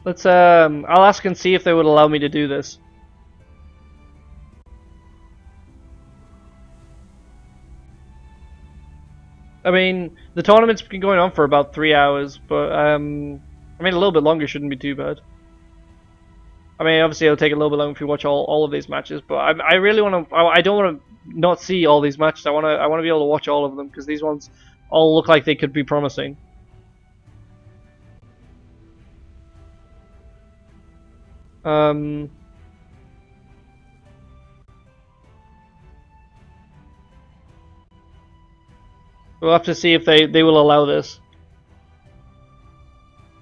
A: Let's I'll ask and see if they would allow me to do this. I mean, the tournament's been going on for about 3 hours, but I mean, a little bit longer shouldn't be too bad. I mean, obviously it'll take a little bit longer if you watch all of these matches, but I really want to. I don't want to not see all these matches. I want to be able to watch all of them because these ones all look like they could be promising. We'll have to see if they will allow this.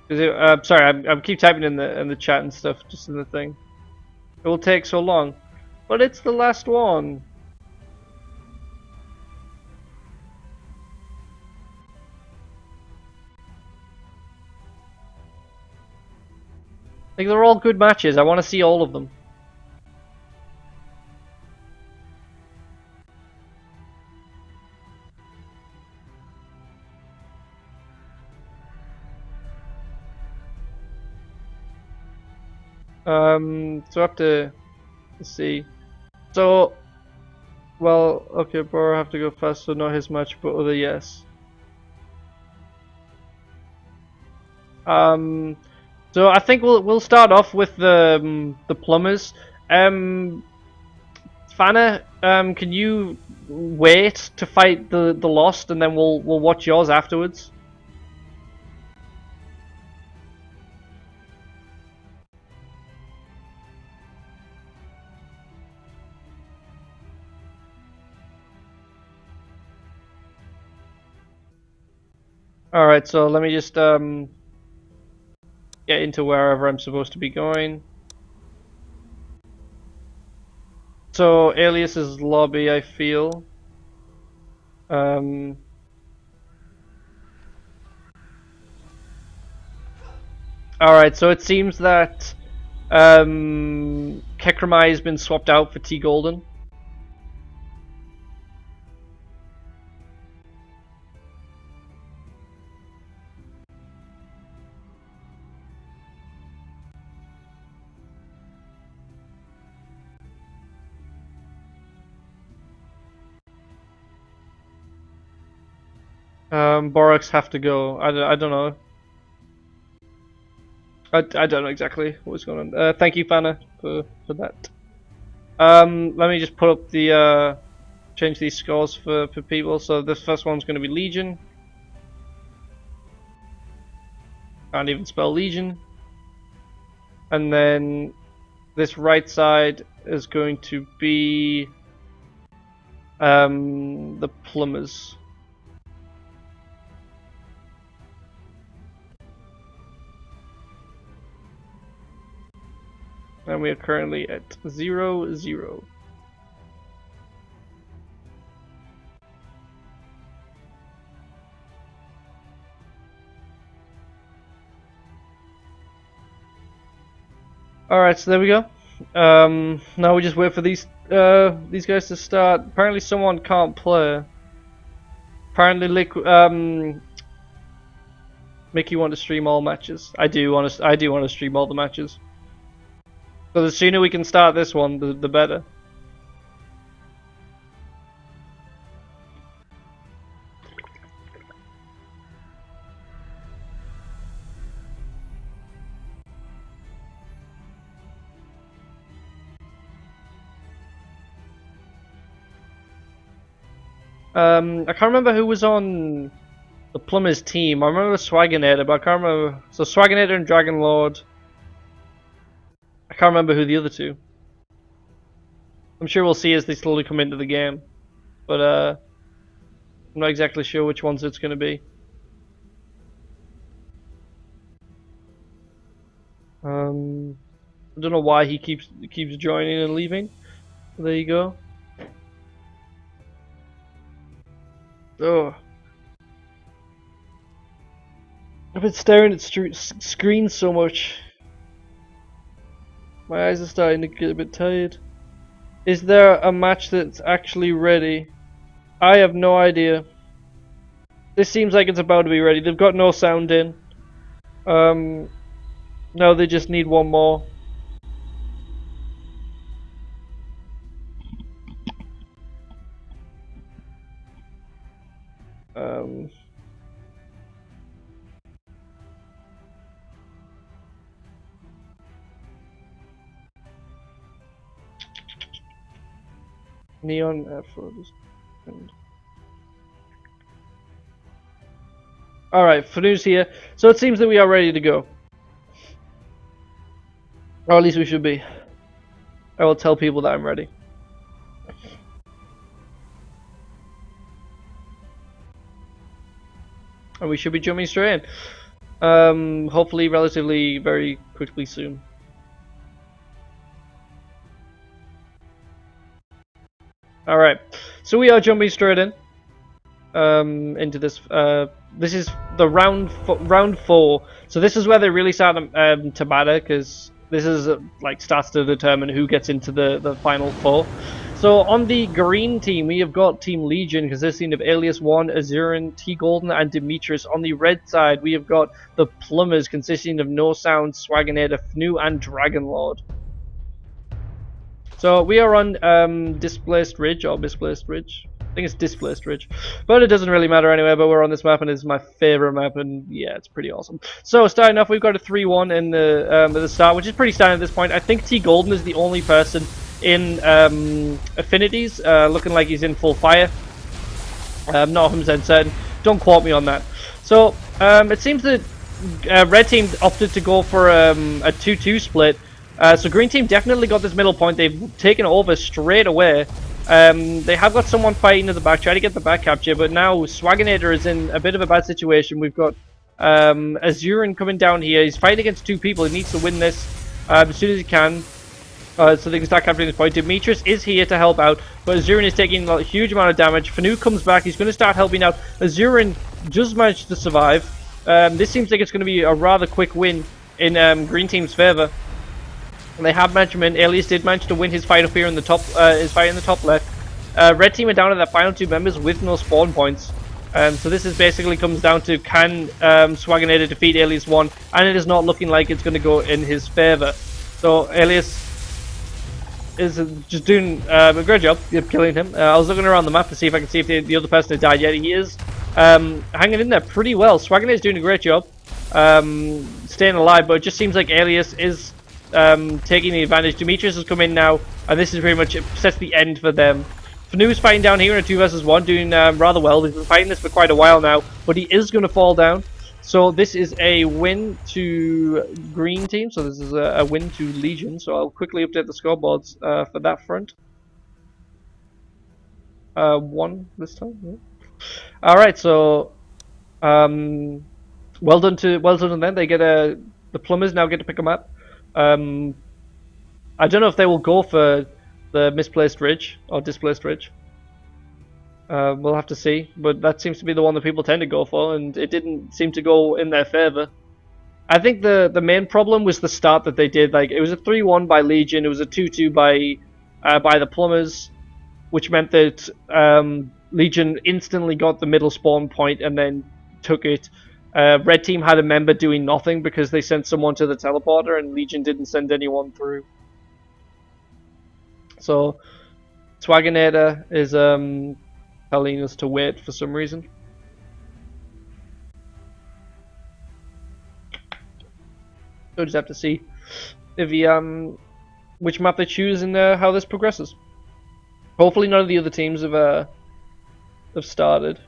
A: Sorry, I keep typing in the chat and stuff, just in the thing. It will take so long, but it's the last one. Like, they're all good matches. I want to see all of them. So I have to see. So, well, okay, Bora have to go fast, so not his match, but other yes. So I think we'll start off with the Plumbers. Fana, can you wait to fight the Lost, and then we'll watch yours afterwards? All right, so let me just get into wherever I'm supposed to be going. So Alias's lobby, I feel. Alright, so it seems that Kekramai has been swapped out for T Golden. Borax have to go. I don't know. I don't know exactly what's going on. Thank you, Fana, for that. Let me just put up the change these scores for people. So this first one's going to be Legion. Can't even spell Legion. And then this right side is going to be the Plumbers. And we are currently at 0-0. Alright, so there we go. Now we just wait for these guys to start. Apparently someone can't play. Apparently Mickey want to stream all matches. I do want to stream all the matches. So the sooner we can start this one, the better. I can't remember who was on the Plumbers team. I remember Swaginator, but I can't remember. So Swaginator and Dragon Lord. I can't remember who the other two. I'm sure we'll see as they slowly come into the game, but I'm not exactly sure which ones it's going to be. I don't know why he keeps joining and leaving. There you go. Oh, I've been staring at screens so much. My eyes are starting to get a bit tired. Is there a match that's actually ready? I have no idea. This seems like it's about to be ready. They've got no sound in. No, they just need one more. Neon effort. Alright, Fanu's here. So it seems that we are ready to go. Or at least we should be. I will tell people that I'm ready. And we should be jumping straight in. Hopefully relatively very quickly soon. Alright, so we are jumping straight in into this. This is the round 4. So this is where they really start to matter, because this is like starts to determine who gets into the final 4. So on the green team, we have got Team Legion, consisting of Alias 1, Azurin, T Golden, and Demetrius. On the red side, we have got the Plumbers, consisting of No Sound, Swaginator, Fnu, and Dragon Lord. So we are on Displaced Ridge, or Misplaced Ridge. I think it's Displaced Ridge. But it doesn't really matter anyway, but we're on this map, and it's my favourite map, and yeah, it's pretty awesome. So starting off, we've got a 3-1 in at the start, which is pretty standard at this point. I think T Golden is the only person in Affinities, looking like he's in full fire. I'm not 100% certain. Don't quote me on that. So it seems that Red Team opted to go for a 2-2 split. So Green Team definitely got this middle point. They've taken over straight away. They have got someone fighting at the back, trying to get the back capture, but now Swaginator is in a bit of a bad situation. We've got Azurin coming down here. He's fighting against 2 people. He needs to win this as soon as he can, so they can start capturing this point. Demetrius is here to help out, but Azurin is taking a huge amount of damage. Fanu comes back. He's going to start helping out. Azurin just managed to survive. This seems like it's going to be a rather quick win in Green Team's favour. They have managed to win. Alias did manage to win his fight up here in the top. His fight in the top left. Red Team are down to their final 2 members with no spawn points. So this is basically comes down to can Swaginator defeat Alias 1, and it is not looking like it's going to go in his favour. So Alias is just doing a great job of killing him. I was looking around the map to see if I can see if the other person has died yet. He is hanging in there pretty well. Swaginator is doing a great job staying alive, but it just seems like Alias is taking the advantage. Demetrius has come in now, and this is pretty much sets the end for them. Fnu's fighting down here in a 2 versus 1, doing rather well. He's been fighting this for quite a while now, but he is going to fall down. So this is a win to green team, so this is a win to Legion. So I'll quickly update the scoreboards for that front. 1 this time. Yeah. All right, so well done to them. They get the plumbers now get to pick them up. I don't know if they will go for the misplaced ridge or displaced ridge. We'll have to see, but that seems to be the one that people tend to go for, and it didn't seem to go in their favor. I think the main problem was the start that they did. Like, it was a 3-1 by Legion, it was a 2-2 by the plumbers, which meant that Legion instantly got the middle spawn point and then took it. Red team had a member doing nothing because they sent someone to the teleporter, and Legion didn't send anyone through. So Swaginator is telling us to wait for some reason. So just have to see if he which map they choose and how this progresses. Hopefully none of the other teams have started.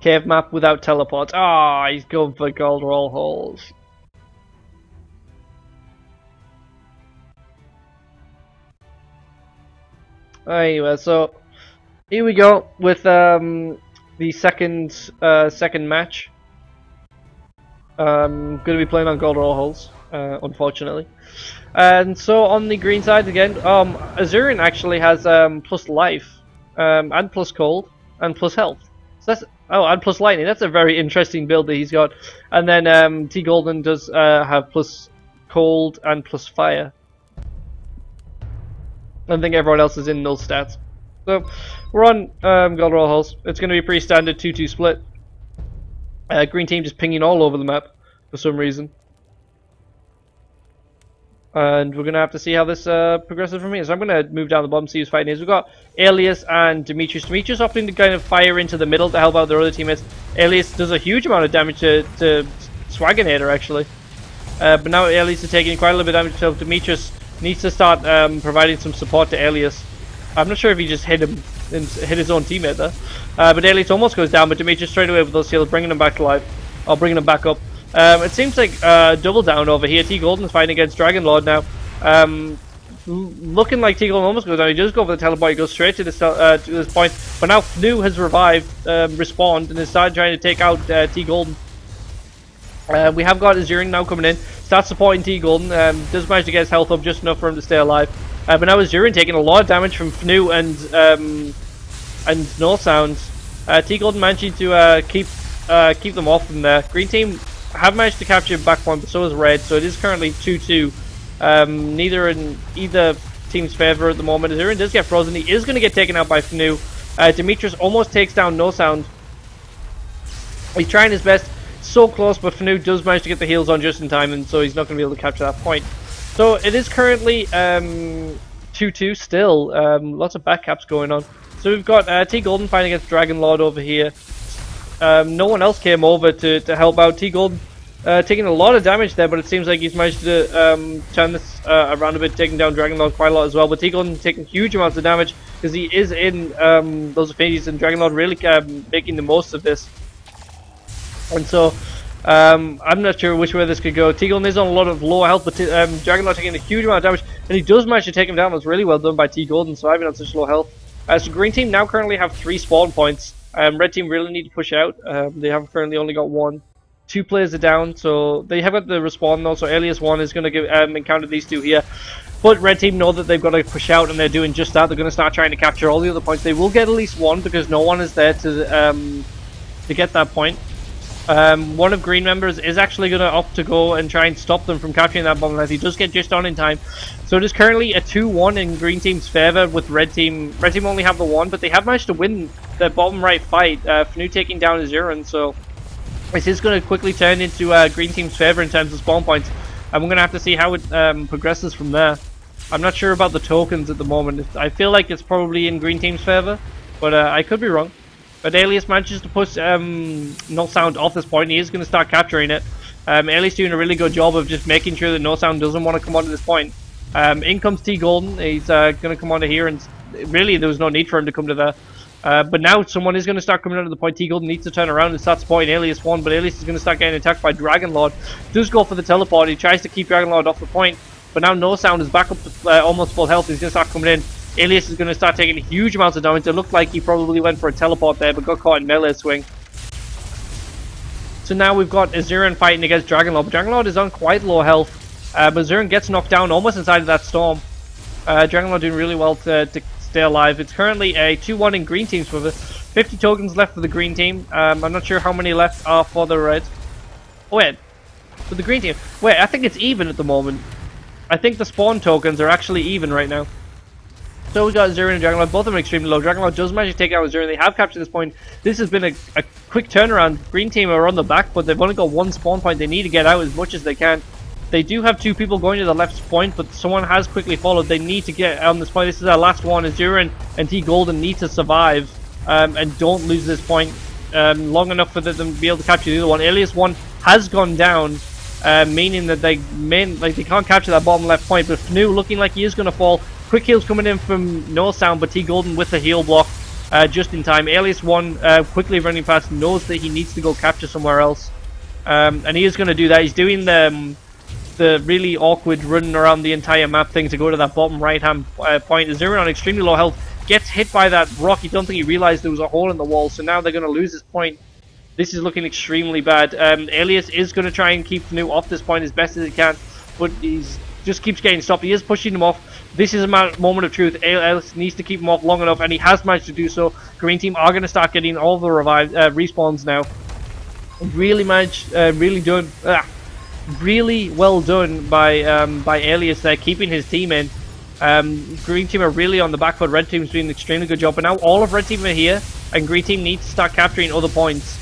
A: Cave map without teleports. Ah, he's going for gold roll holes. Anyway, so here we go with the second match. Going to be playing on gold roll holes, unfortunately. And so on the green side again, Azurin actually has plus life, and plus cold, and plus health. So that's and plus lightning. That's a very interesting build that he's got. And then T Golden does have plus cold and plus fire. I think everyone else is in null stats. So we're on gold roll holes. It's going to be a pretty standard 2-2 split. Green team just pinging all over the map for some reason. And we're going to have to see how this progresses from here. So I'm going to move down the bottom, see who's fighting is. We've got Alias and Demetrius. Demetrius opting to kind of fire into the middle to help out their other teammates. Alias does a huge amount of damage to Swaginator, actually. But now Alias is taking quite a little bit of damage, so Demetrius needs to start providing some support to Alias. I'm not sure if he just hit him and hit his own teammate there. But Alias almost goes down, but Demetrius straight away with those heals, bringing him back to life. Or bringing him back up. It seems like double down over here. T Golden's fighting against Dragon Lord now. Looking like T Golden almost goes down. He does go for the teleport. He goes straight to this point. But now Fnu has revived, respawned, and is starting trying to take out T Golden. We have got Azurin now coming in. Starts supporting T Golden. Does manage to get his health up just enough for him to stay alive. But now Azurin taking a lot of damage from Fnu and No Sounds. T Golden managing to keep them off from there. Green team have managed to capture back point, but so has Red, so it is currently 2-2. Neither in either team's favor at the moment. Azurin does get frozen. He is going to get taken out by Fnu. Demetrius almost takes down No Sound. He's trying his best. So close, but Fnu does manage to get the heals on just in time, and so he's not going to be able to capture that point. So it is currently 2-2 still. Lots of backcaps going on. So we've got T Golden fighting against Dragon Lord over here. No one else came over to help out. T Gold taking a lot of damage there, but it seems like he's managed to turn this around a bit, taking down Dragon Lord quite a lot as well. But T Gold taking huge amounts of damage because he is in those affinities, and Dragon Lord really making the most of this. And so I'm not sure which way this could go. T Golden is on a lot of low health, but Dragon Lord taking a huge amount of damage, and he does manage to take him down. That's really well done by T Golden, surviving on such low health. So Green Team now currently have 3 spawn points. Red team really need to push out. They have currently only got 1. 2 players are down, so they have got the respawn though. So Alias 1 is going to encounter these 2 here. But Red team know that they've got to push out, and they're doing just that. They're going to start trying to capture all the other points. They will get at least 1 because no one is there to get that point. One of Green members is actually going to opt to go and try and stop them from capturing that bomb, as he does get just on in time. So it is currently a 2-1 in Green Team's favor with Red Team. Red Team only have the 1, but they have managed to win the bottom right fight. Fnu taking down Azurin, so this is going to quickly turn into Green Team's favor in terms of spawn points. And we're going to have to see how it progresses from there. I'm not sure about the tokens at the moment. I feel like it's probably in Green Team's favor, but I could be wrong. But Alias manages to push No Sound off this point. He is going to start capturing it. Alias doing a really good job of just making sure that No Sound doesn't want to come onto this point. In comes T Golden. He's going to come onto here, and really there was no need for him to come to there. But now someone is going to start coming onto the point. T Golden needs to turn around and start supporting Alias 1, but Alias is going to start getting attacked by Dragon Lord. Does go for the teleport. He tries to keep Dragon Lord off the point, but now No Sound is back up to almost full health. He's going to start coming in. Alias is going to start taking huge amounts of damage. It looked like he probably went for a teleport there, but got caught in melee swing. So now we've got Azuran fighting against Dragon Lord. Dragon Lord is on quite low health, but Azuran gets knocked down almost inside of that storm. Dragon Lord doing really well to stay alive. It's currently a 2-1 in green team's favor. 50 tokens left for the green team. I'm not sure how many left are for the red. Oh wait, for the green team. Wait, I think it's even at the moment. I think the spawn tokens are actually even right now. So we got Azuran and Dragon Lord, both of them extremely low. Dragon Lord does manage to take out Azuran. They have captured this point. This has been a quick turnaround. Green team are on the back, but they've only got one spawn point. They need to get out as much as they can. They do have 2 people going to the left point, but someone has quickly followed. They need to get on this point. This is our last one. Azuran and T Golden need to survive and don't lose this point long enough for them to be able to capture the other one. Alias 1 has gone down, meaning that they can't capture that bottom left point. But Fnu looking like he is going to fall. Quick heals coming in from No Sound, but T Golden with the heal block just in time. Alias 1 quickly running past, knows that he needs to go capture somewhere else, and he is going to do that. He's doing the really awkward running around the entire map thing to go to that bottom right hand point. Azuran on extremely low health gets hit by that rock. You don't think he realized there was a hole in the wall, so now they're going to lose this point. This is looking extremely bad. Alias is going to try and keep Fnu off this point as best as he can, but he's just keeps getting stopped. He is pushing him off. This is a moment of truth. Alias needs to keep him off long enough, and he has managed to do so. Green team are going to start getting all the respawns now. Really well done by Alias there, keeping his team in. Green team are really on the back foot. Red team's doing an extremely good job, but now all of Red team are here, and Green team needs to start capturing other points.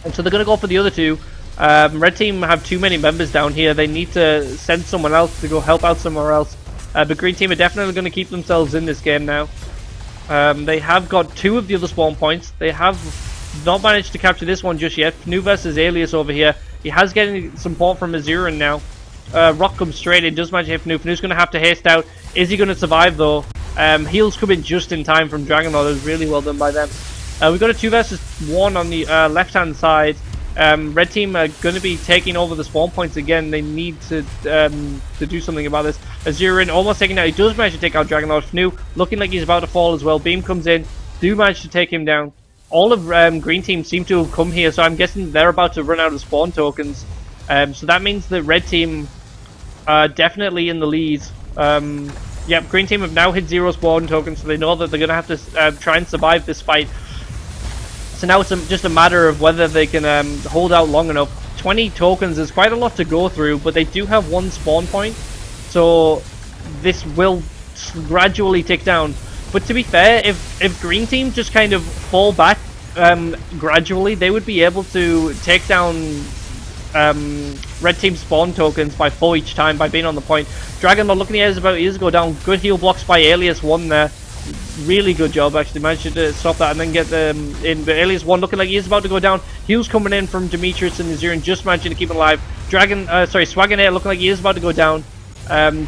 A: And so they're going to go for the other 2. Red team have too many members down here. They need to send someone else to go help out somewhere else. But Green team are definitely going to keep themselves in this game now. They have got 2 of the other spawn points. They have not managed to capture this one just yet. Fnu versus Alias over here. He has getting support from Azuran now. Rock comes straight in, does manage to hit Fnu. Fnu's going to have to haste out. Is he going to survive though? Heals come in just in time from Dragon Lord. It was really well done by them. We've got a 2 versus 1 on the left hand side. Red team are going to be taking over the spawn points again. They need to do something about this. Azuran almost taking out. He does manage to take out Dragon Lord. Fnu looking like he's about to fall as well. Beam comes in. Do manage to take him down. All of green team seem to have come here, so I'm guessing they're about to run out of spawn tokens. So that means that red team are definitely in the lead. Yep, green team have now hit 0 spawn tokens, so they know that they're going to have to try and survive this fight. So now it's just a matter of whether they can hold out long enough. 20 tokens is quite a lot to go through, but they do have 1 spawn point, so this will gradually tick down. But to be fair, if green team just kind of fall back gradually, they would be able to take down red team spawn tokens by 4 each time by being on the point. Dragon Lord looking at it about to go down. Good heal blocks by Alias 1 there. Really good job, actually. Managed to stop that and then get them in. But Alias 1 looking like he is about to go down. Heals coming in from Demetrius and Azuran, just managing to keep it alive. Swaganator looking like he is about to go down.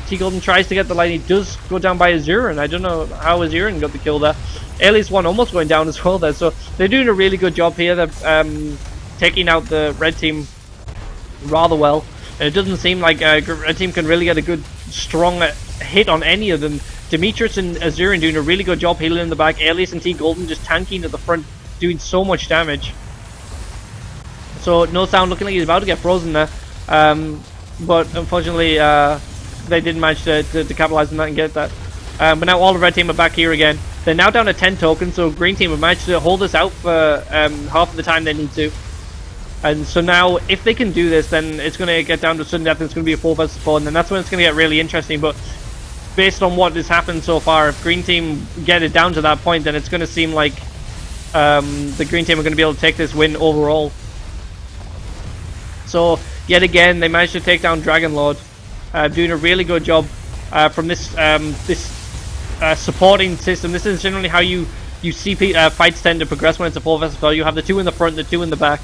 A: T Golden tries to get the line. He does go down by Azuran. I don't know how Azuran got the kill there. Alias 1 almost going down as well there. So they're doing a really good job here. They're taking out the red team rather well. And it doesn't seem like red team can really get a good, strong hit on any of them. Demetrius and Azuran doing a really good job healing in the back. Alias and T Golden just tanking at the front, doing so much damage. So No Sound looking like he's about to get frozen there. But unfortunately, they didn't manage to capitalize on that and get that. But now all the red team are back here again. They're now down to 10 tokens, so green team have managed to hold this out for half of the time they need to. And so now, if they can do this, then it's going to get down to sudden death, and it's going to be a 4 versus 4, and then that's when it's going to get really interesting. But based on what has happened so far, if green team get it down to that point, then it's going to seem like the green team are going to be able to take this win overall. So yet again, they managed to take down Dragon Lord, doing a really good job from this supporting system. This is generally how you you see fights tend to progress when it's a 4 versus 4. You have the 2 in the front, the 2 in the back.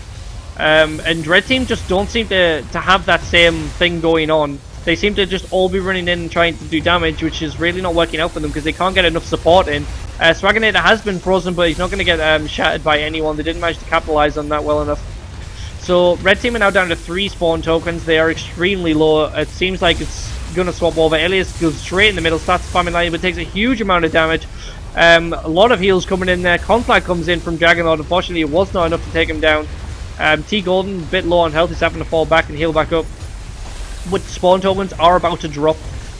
A: And Red Team just don't seem to have that same thing going on. They seem to just all be running in and trying to do damage, which is really not working out for them because they can't get enough support in. Swaginator has been frozen, but he's not going to get shattered by anyone. They didn't manage to capitalize on that well enough. So Red Team are now down to 3 spawn tokens. They are extremely low. It seems like it's going to swap over. Elias goes straight in the middle, starts spamming lightning, but takes a huge amount of damage. A lot of heals coming in there. Conflict comes in from Juggernaut. Unfortunately, it was not enough to take him down. T Golden, a bit low on health, he's having to fall back and heal back up. But spawn tokens are about to drop.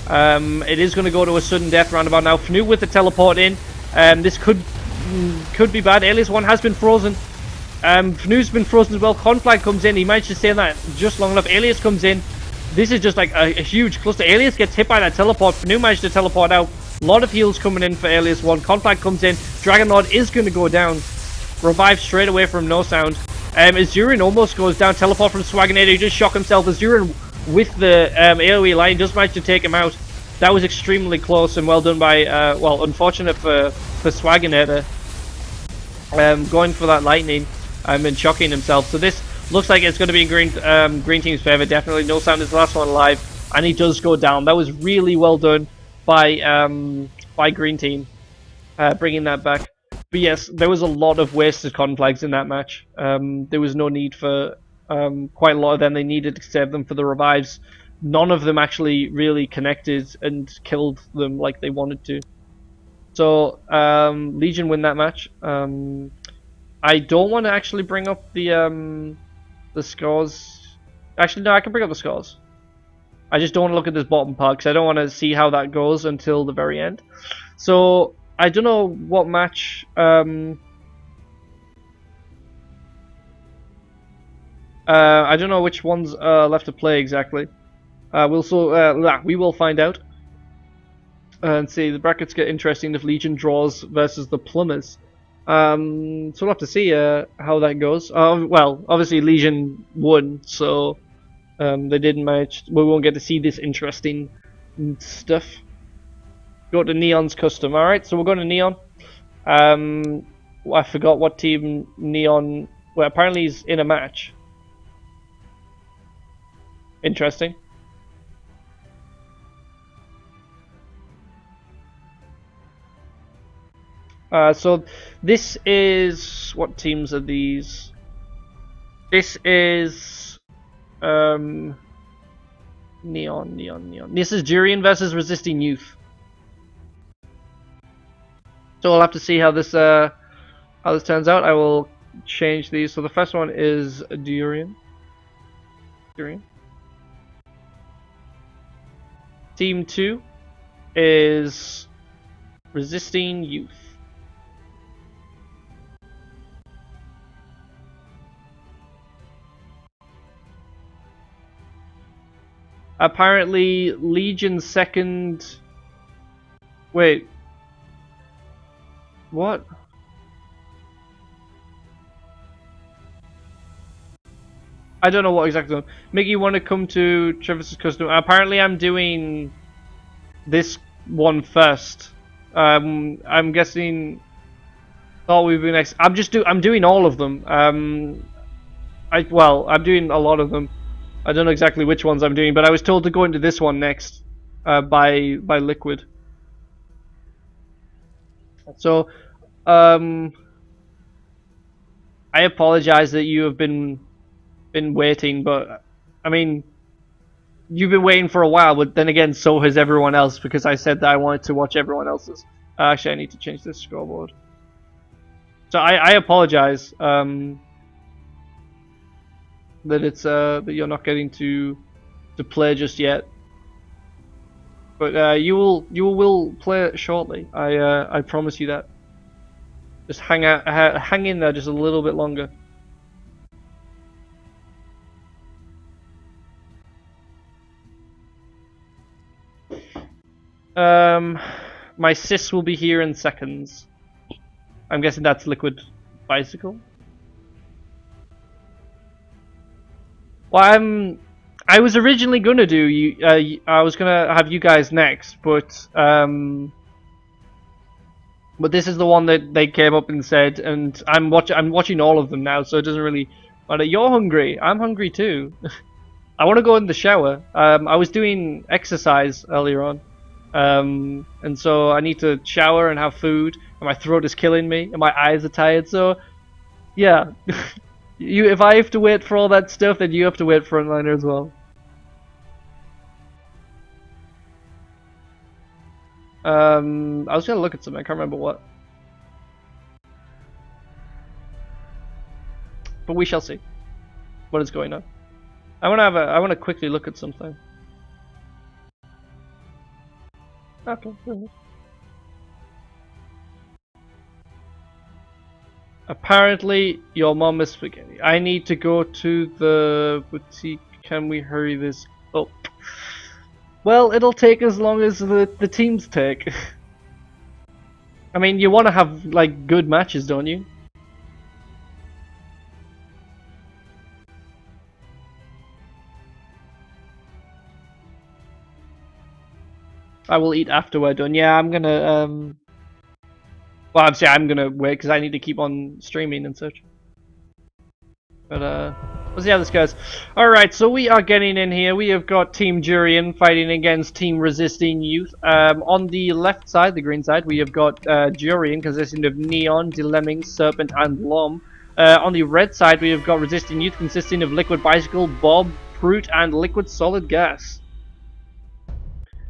A: It is going to go to a sudden death roundabout now. Fnu with the teleport in. This could be bad. Alias 1 has been frozen. Fnu's been frozen as well. Conflict comes in. He managed to stay in that just long enough. Alias comes in. This is just like a huge cluster. Alias gets hit by that teleport. Fnu managed to teleport out. A lot of heals coming in for Alias 1. Conflict comes in. Dragon Lord is going to go down. Revive straight away from no sound. Azurin almost goes down. Teleport from Swaginator. He just shocked himself. Azurin with the AoE line just managed to take him out. That was extremely close and well done by, well, unfortunate for Swaginator. Going for that lightning and shocking himself. So this looks like it's going to be in Green Team's favor. Definitely. No sound is the last one alive. And he does go down. That was really well done by Green Team. Bringing that back. But yes, there was a lot of wasted conflicts in that match. There was no need for quite a lot of them. They needed to save them for the revives. None of them actually really connected and killed them like they wanted to. So Legion win that match. I don't want to actually bring up the scores. Actually, no, I can bring up the scores. I just don't want to look at this bottom part because I don't want to see how that goes until the very end. So I don't know what match. I don't know which ones left to play exactly. We will find out. And see, the brackets get interesting if Legion draws versus the Plumbers. So we'll have to see how that goes. Well, obviously Legion won, so they didn't manage. We won't get to see this interesting stuff. Go to Neon's custom. Alright, so we're going to Neon. I forgot what team Neon. Well, apparently he's in a match. Interesting. So this is, what teams are these? This is Neon. This is Jurian versus Resisting Youth. So we'll have to see how this turns out. I will change these. So the first one is Durian. Team 2 is Resisting Youth. Apparently, Legion second. Wait. What? I don't know what exactly. Mickey, you want to come to Travis's custom? Apparently, I'm doing this one first. I'm guessing. Oh, we've been next. I'm doing all of them. I'm doing a lot of them. I don't know exactly which ones I'm doing, but I was told to go into this one next by Liquid. So, I apologize that you have been waiting, but I mean, you've been waiting for a while, but then again, so has everyone else, because I said that I wanted to watch everyone else's. Actually, I need to change this scoreboard. So I apologize that it's that you're not getting to play just yet, but you will play it shortly. I promise you that. Just hang in there just a little bit longer. My sis will be here in seconds. I'm guessing that's Liquid Bicycle. Well, I was originally gonna do you. I was gonna have you guys next, but But this is the one that they came up and said, and I'm watching all of them now, so it doesn't really matter. You're hungry. I'm hungry too. I want to go in the shower. I was doing exercise earlier on, and so I need to shower and have food. And my throat is killing me, and my eyes are tired. So, yeah, if I have to wait for all that stuff, then you have to wait frontliner as well. I was gonna look at something. I can't remember what, but we shall see what is going on. I want to quickly look at something. Okay. Apparently, your mom is spaghetti. I need to go to the boutique. Can we hurry this up? Well, it'll take as long as the teams take. I mean, you want to have, like, good matches, don't you? I will eat after we're done. Yeah, I'm gonna, well, obviously I'm gonna wait because I need to keep on streaming and such. But, let's see how this goes. Alright, so we are getting in here. We have got Team Jurian fighting against Team Resisting Youth. On the left side, the green side, we have got Jurian consisting of Neon, Dilemming, Serpent, and Lom. On the red side, we have got Resisting Youth consisting of Liquid Bicycle, Bob, Fruit, and Liquid Solid Gas.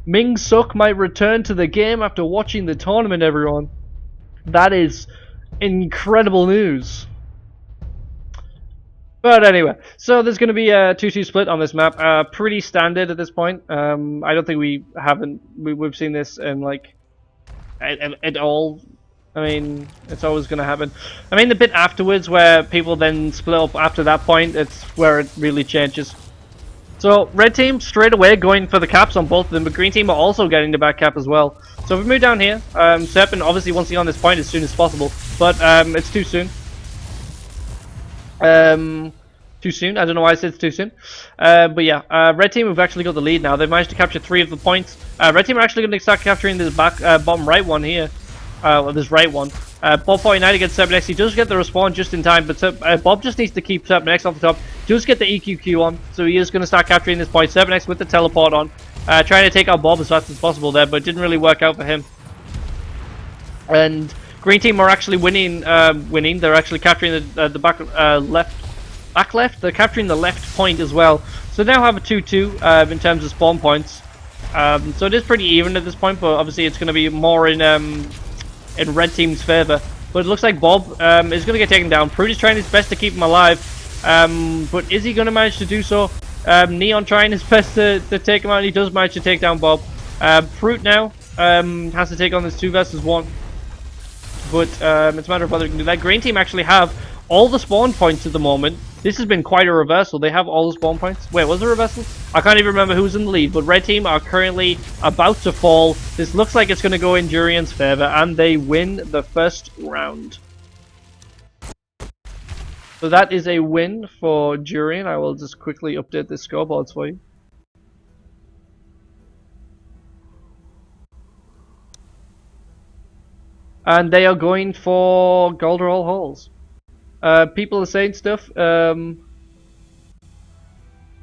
A: Ming Suk might return to the game after watching the tournament, everyone. That is incredible news. But anyway, so there's going to be a 2-2 split on this map. Pretty standard at this point. I don't think we've seen this in like at all. I mean, it's always going to happen. I mean, the bit afterwards where people then split up after that point, it's where it really changes. So red team straight away going for the caps on both of them, but green team are also getting the back cap as well. So if we move down here, Serpent obviously wants to get on this point as soon as possible, but it's too soon. Too soon. I don't know why I said it's too soon. But yeah, red team have actually got the lead now. They've managed to capture 3 of the points. Red team are actually going to start capturing this bottom right one here. This right one. Bob 49 against Serpent X. He does get the respawn just in time, but Bob just needs to keep Serpent X off the top. Just get the EQQ on, so he is going to start capturing this point. Serpent X with the teleport on, trying to take out Bob as fast as possible there, but it didn't really work out for him. And green team are actually winning. They're actually capturing the back left. They're capturing the left point as well. So now have a 2-2 in terms of spawn points. So it is pretty even at this point, but obviously it's going to be more in red team's favor. But it looks like Bob is going to get taken down. Prude is trying his best to keep him alive, but is he going to manage to do so? Neon trying his best to take him out, and he does manage to take down Bob. Fruit now has to take on this 2 versus 1. But it's a matter of whether we can do that. Green team actually have all the spawn points at the moment. This has been quite a reversal. They have all the spawn points. Wait, was it a reversal? I can't even remember who's in the lead, but red team are currently about to fall. This looks like it's going to go in Jurian's favor, and they win the first round. So that is a win for Jurian. I will just quickly update the scoreboards for you. And they are going for gold or all holes. People are saying stuff.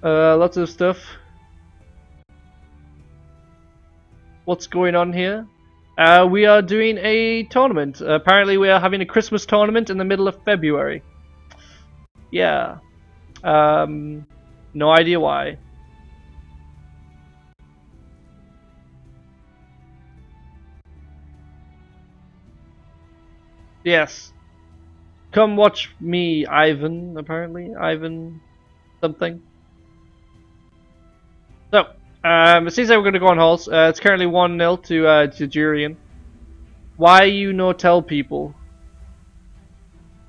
A: Lots of stuff. What's going on here? We are doing a tournament. Apparently we are having a Christmas tournament in the middle of February. Yeah. No idea why. Yes. Come watch me, Ivan, apparently. Ivan something. So, it seems like we're going to go on holes. It's currently 1-0 to Jurian. Why you no tell people?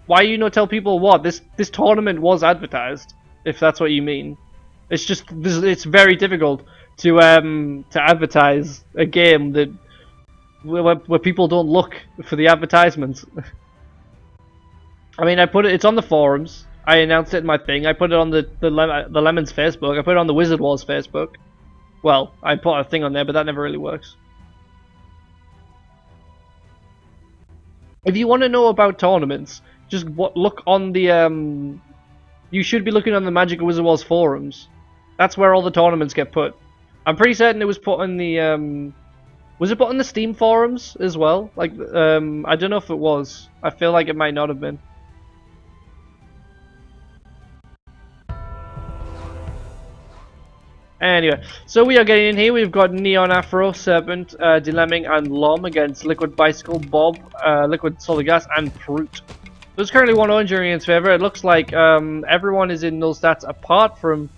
A: Why you no tell people what? This tournament was advertised, if that's what you mean. It's just, it's very difficult to advertise a game that where people don't look for the advertisements. I mean, it's on the forums. I announced it in my thing. I put it on the Lemon's Facebook. I put it on the Wizard Wars Facebook. Well, I put a thing on there, but that never really works. If you want to know about tournaments, just look on the you should be looking on the Magic Wizard Wars forums. That's where all the tournaments get put. I'm pretty certain it was put in the was it put on the Steam forums as well? Like I don't know if it was. I feel like it might not have been. Anyway, so we are getting in here. We've got Neon Afro, Serpent, Dilemming, and Lom against Liquid Bicycle, Bob, Liquid Solid Gas, and Fruit. There's currently one orange in its favor. It looks like everyone is in null stats apart from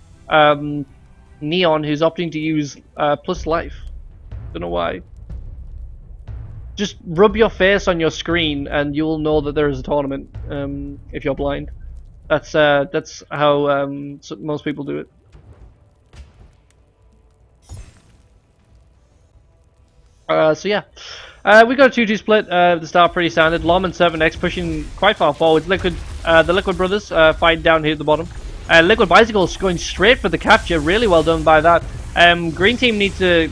A: Neon, who's opting to use plus life. Don't know why. Just rub your face on your screen and you'll know that there is a tournament. If you're blind, that's how most people do it. So yeah, we got a 2-2 split. The start pretty standard. Lom and 7X pushing quite far forward. The Liquid brothers fight down here at the bottom. Liquid Bicycles going straight for the capture. Really well done by that. Green team need to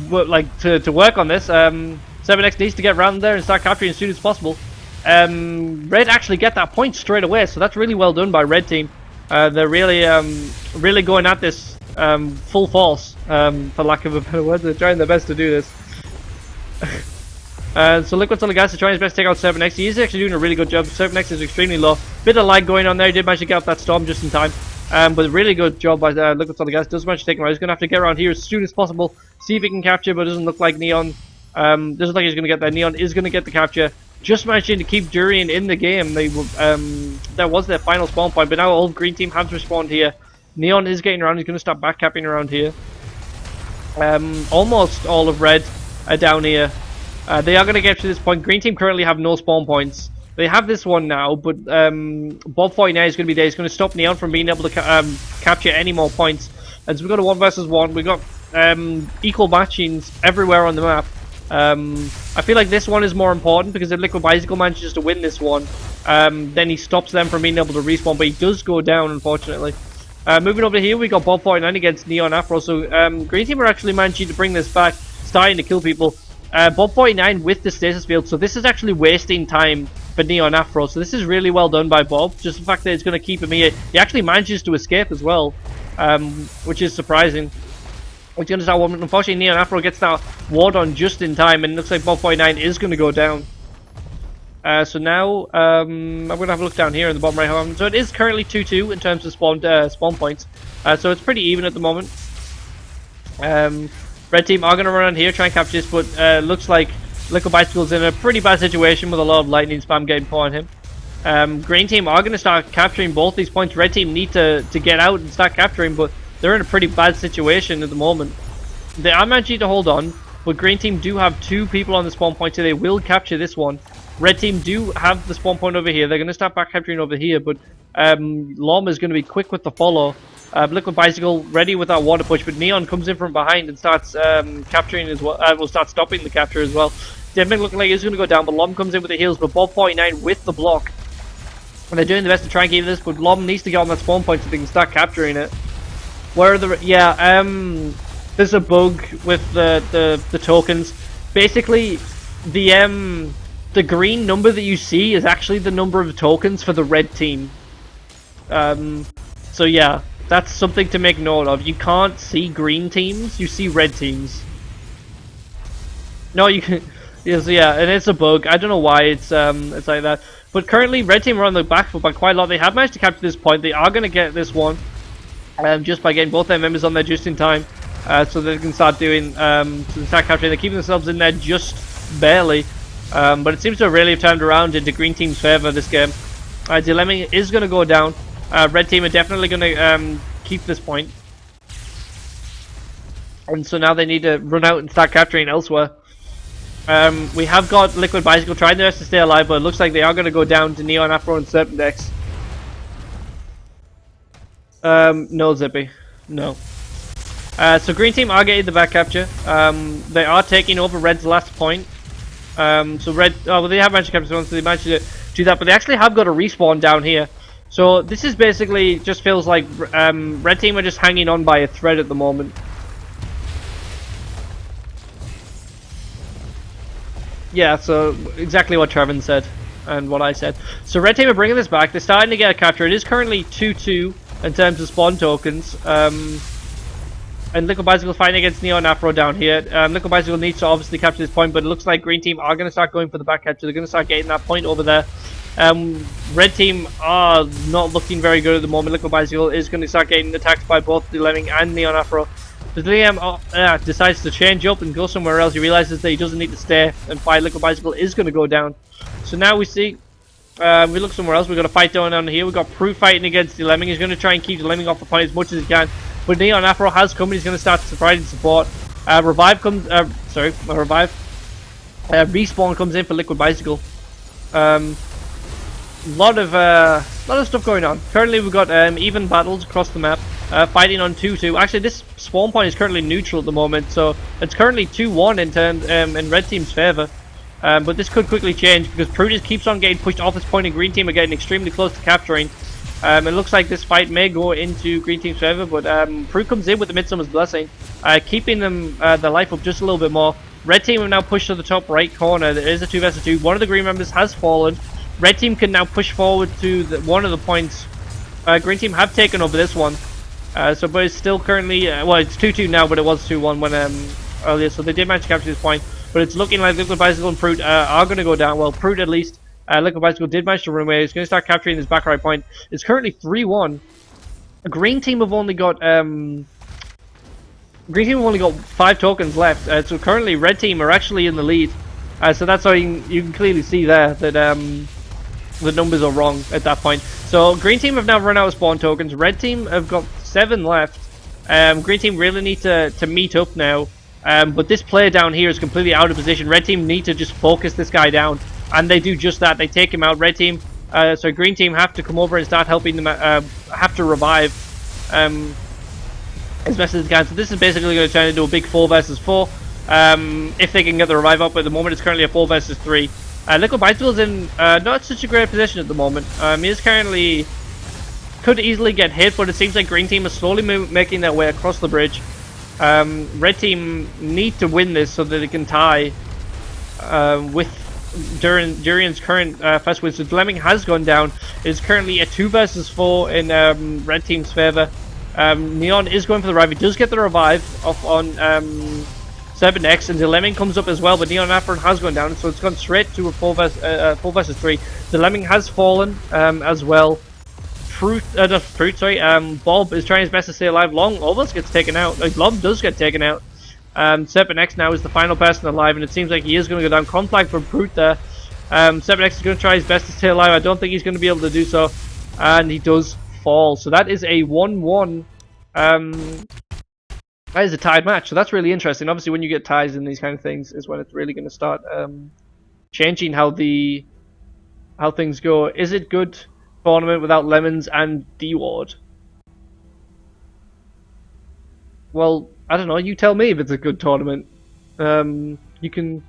A: work on this. 7X needs to get around there and start capturing as soon as possible. Red actually get that point straight away, so that's really well done by Red team. They're really going at this full force, for lack of a better word. They're trying their best to do this. So Liquid Solid Gas is trying his best to take out 7X. He is actually doing a really good job. 7X is extremely low. Bit of lag going on there. He did manage to get up that storm just in time. But really good job by Liquid Solid Gas. Does manage to take him out. He's going to have to get around here as soon as possible. See if he can capture, but it doesn't look like Neon. Doesn't look like he's going to get that. Neon is going to get the capture. Just managing to keep Durian in the game. That was their final spawn point, but now all green team has respawned here. Neon is getting around. He's going to start backcapping around here. Almost all of red are down here. They are going to get to this point. Green team currently have no spawn points. They have this one now, but Bob 49 is going to be there. He's going to stop Neon from being able to capture any more points. And so we've got a 1 versus 1. We've got equal matchings everywhere on the map. I feel like this one is more important because if Liquid Bicycle manages to win this one, then he stops them from being able to respawn, but he does go down, unfortunately. Moving over here, we got Bob 49 against Neon Afro. So green team are actually managing to bring this back, starting to kill people. Bob 49 with the stasis field, so this is actually wasting time for Neon Afro. So this is really well done by Bob. Just the fact that it's going to keep him here. He actually manages to escape as well, which is surprising. He's going to start one. Unfortunately, Neon Afro gets that ward on just in time, and it looks like Bob 49 is going to go down. So now, I'm going to have a look down here in the bottom right hand. So it is currently 2-2 in terms of spawn points. So it's pretty even at the moment. Red team are going to run on here, try and capture this, but looks like Liquid Bicycle's in a pretty bad situation with a lot of lightning spam getting put on him. Green team are going to start capturing both these points. Red team need to get out and start capturing, but they're in a pretty bad situation at the moment. They are managing to hold on, but green team do have 2 people on the spawn point, so they will capture this one. Red team do have the spawn point over here. They're going to start back capturing over here, but Lom is going to be quick with the follow. Liquid Bicycle ready with that water push, but Neon comes in from behind and starts capturing as well. Will start stopping the capture as well. Deming looking like he's going to go down, but Lom comes in with the heals, but Bob 49 with the block. And they're doing the best to try and keep this, but Lom needs to get on that spawn point so they can start capturing it. Where are the... Yeah, there's a bug with the tokens. Basically, the green number that you see is actually the number of tokens for the red team. So yeah, that's something to make note of. You can't see green teams, you see red teams. No, you can... Yes, yeah, and it's a bug. I don't know why it's like that. But currently, red team are on the back foot by quite a lot. They have managed to capture this point. They are going to get this one just by getting both their members on there just in time, so they can start doing start capturing. They're keeping themselves in there just barely, but it seems to really have turned around into green team's favor this game. Dilemming is going to go down. Red team are definitely going to keep this point, and so now they need to run out and start capturing elsewhere. We have got Liquid Bicycle trying their best to stay alive, but it looks like they are going to go down to Neon Afro and Serpent X. No, Zippy. No. So green team are getting the back capture. They are taking over red's last point. So red... Oh, well, they have managed to capture one, so they managed to do that, but they actually have got a respawn down here. So this is basically... just feels like red team are just hanging on by a thread at the moment. Yeah, so exactly what Trevin said and what I said. So red team are bringing this back. They're starting to get a capture. It is currently 2-2 in terms of spawn tokens. And Liquid Bicycle fighting against Neon Afro down here. Liquid Bicycle needs to obviously capture this point, but it looks like Green Team are going to start going for the back capture. They're going to start getting that point over there. Red Team are not looking very good at the moment. Liquid Bicycle is going to start getting attacked by both the Lemming and Neon Afro. But Liam decides to change up and go somewhere else. He realizes that he doesn't need to stay and fight. Liquid Bicycle is going to go down. So now we see, we look somewhere else. We've got a fight going on here. We've got Prue fighting against the Lemming. He's going to try and keep the Lemming off the point as much as he can. But Neon Afro has come and he's going to start providing support. Revive Respawn comes in for Liquid Bicycle. Lot of stuff going on. Currently we've got even battles across the map. Fighting on 2-2. Actually, this spawn point is currently neutral at the moment, so it's currently 2-1 in red team's favor. But this could quickly change because Prue just keeps on getting pushed off this point, and green team are getting extremely close to capturing. It looks like this fight may go into green team's favor, but Prue comes in with the Midsummer's Blessing, keeping them their life up just a little bit more. Red team have now pushed to the top right corner. There is a 2 vs 2. One of the green members has fallen. Red team can now push forward to one of the points. Green team have taken over this one. But it's still currently, well, it's 2-2 now, but it was 2-1 when earlier, so they did manage to capture this point. But it's looking like Liquid Bicycle and Prute are going to go down. Well, Prute at least. Liquid Bicycle did manage to run away. He's going to start capturing this back right point. It's currently 3-1. Green team have only got 5 tokens left. So currently red team are actually in the lead. So that's how you can clearly see there that the numbers are wrong at that point. So green team have now run out of spawn tokens. Red team have got 7 left. Green team really need to meet up now. But this player down here is completely out of position. Red team need to just focus this guy down, and they do just that. They take him out. Red team, so green team have to come over and start helping them. Have to revive as best as they can. So this is basically going to turn into a big 4 vs 4. If they can get the revive up. At the moment, it's currently a 4 vs 3. Liquid Bicycle is in not such a great position at the moment. He is currently could easily get hit, but it seems like green team is slowly making their way across the bridge. Red team need to win this so that they can tie with Durian's current first win. So Lemming has gone down. It's currently a 2 vs 4 in red team's favor. Neon is going for the revive. He does get the revive off on 7x, and the Lemming comes up as well, but Neon Afro has gone down, so it's gone straight to a 4 vs 3. The Lemming has fallen as well. Bob is trying his best to stay alive. Long almost gets taken out. Lob does get taken out. 7x now is the final person alive, and it seems like he is going to go down. Conflag from Prute there. 7x is going to try his best to stay alive. I don't think he's going to be able to do so, and he does fall. So that is a 1-1. That is a tied match, so that's really interesting. Obviously, when you get ties in these kind of things is when it's really going to start changing how things go. Is it good tournament without Lemons and D-Ward? Well, I don't know. You tell me if it's a good tournament. You can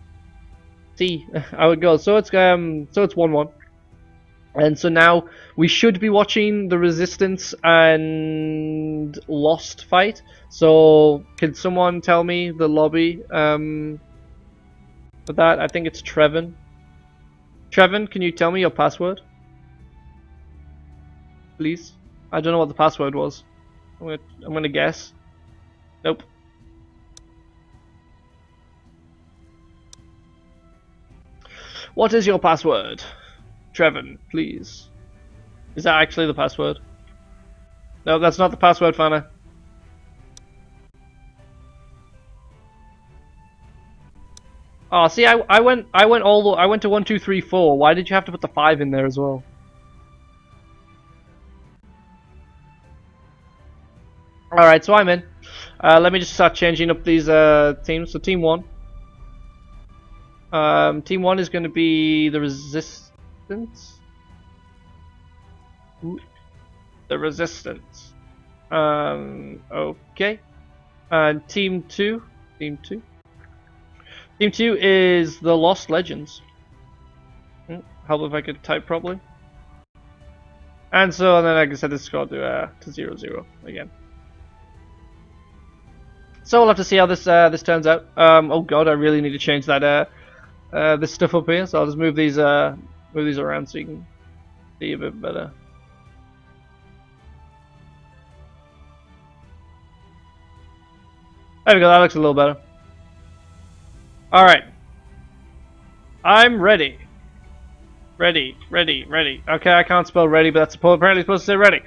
A: see how it goes. So it's 1-1. And so now we should be watching the Resistance and Lost fight. So can someone tell me the lobby for that? I think it's Trevin. Trevin, can you tell me your password? Please. I don't know what the password was. I'm gonna guess. Nope. What is your password? Trevin, please. Is that actually the password? No, that's not the password, Fana. Oh, see, I went to 1, 2, 3, 4. Why did you have to put the 5 in there as well? All right, so I'm in. Let me just start changing up these teams. So team 1. Team 1 is going to be the Resistance. The Resistance. Okay. And Team 2. Team 2 is the Lost Legends. Help if I could type properly. And so then, like I said, this is going to 0-0 again. So we'll have to see how this turns out. Oh god, I really need to change that this stuff up here, so I'll just move these around so you can see a bit better. There we go, that looks a little better. Alright. I'm ready. Ready. Okay, I can't spell ready, but that's apparently supposed to say ready.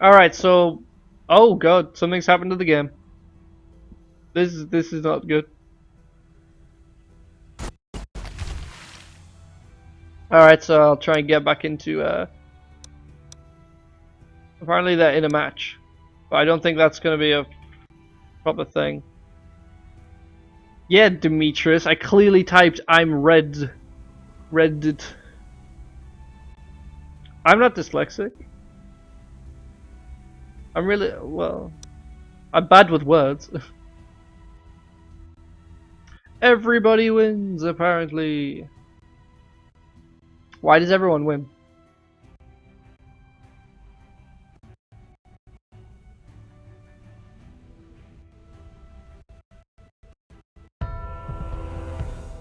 A: Alright, so... Oh god, something's happened to the game. This is not good. Alright, so I'll try and get back into... Apparently they're in a match. But I don't think that's going to be a proper thing. Yeah, Demetrius, I clearly typed I'm red. Redded. I'm not dyslexic. I'm really, well, I'm bad with words. Everybody wins, apparently. Why does everyone win?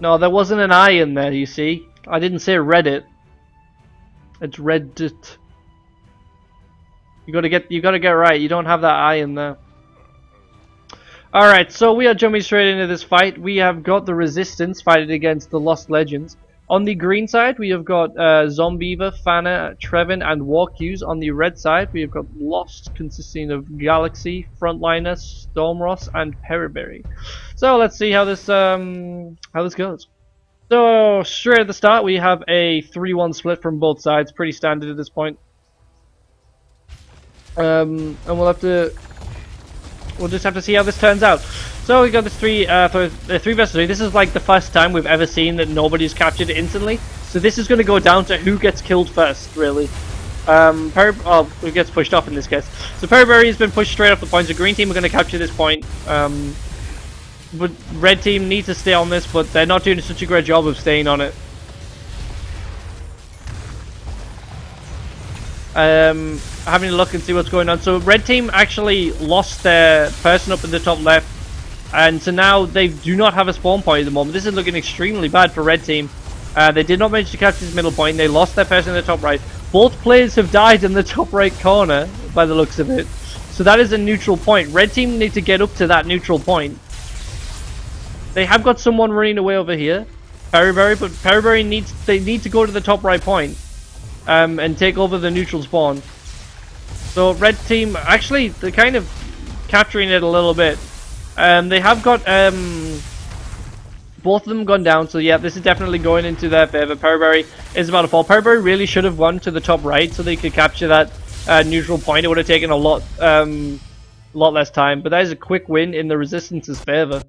A: No, there wasn't an I in there, you see. I didn't say Reddit. It's Reddit. You gotta get right. You don't have that I in there. Alright, so we are jumping straight into this fight. We have got the Resistance fighting against the Lost Legends. On the green side, we have got Zombieva, Fana, Trevin, and Warcuse. On the red side, we have got Lost, consisting of Galaxy, Frontliner, Stormross, and Periberry. So let's see how this goes. So straight at the start, we have a 3-1 split from both sides. Pretty standard at this point. And we'll just have to see how this turns out. So we got this 3 versus 3. This is like the first time we've ever seen that nobody's captured instantly. So this is going to go down to who gets killed first, really. Who gets pushed off in this case. So Periberry has been pushed straight off the point. So green team are going to capture this point. But red team need to stay on this, but they're not doing such a great job of staying on it. Having a look and see what's going on. So red team actually lost their person up in the top left, and so now they do not have a spawn point at the moment. This is looking extremely bad for red team. They did not manage to capture this middle point. They lost their person in the top right. Both players have died in the top right corner by the looks of it. So that is a neutral point. Red team need to get up to that neutral point. They have got someone running away over here, Periberry, but Periberry need to go to the top right point. And take over the neutral spawn. So red team, actually, they're kind of capturing it a little bit. They have got both of them gone down, so yeah, this is definitely going into their favor. Periberry is about to fall. Periberry really should have won to the top right so they could capture that neutral point. It would have taken a lot less time, but that is a quick win in the Resistance's favor.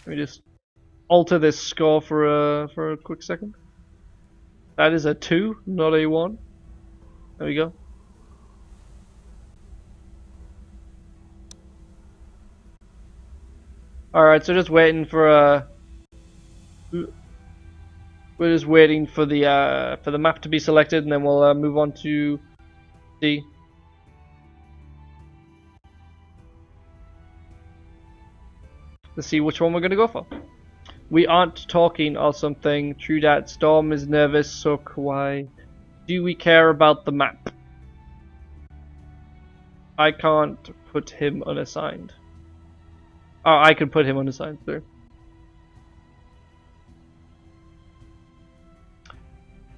A: Let me just alter this score for a quick second. That is a 2, not a 1. There we go. Alright, so just waiting for we're just waiting for the map to be selected, and then we'll move on to D. Let's see which one we're gonna go for. We aren't talking or something. True that. Storm is nervous, so why do we care about the map? I can't put him unassigned. Oh, I can put him unassigned through.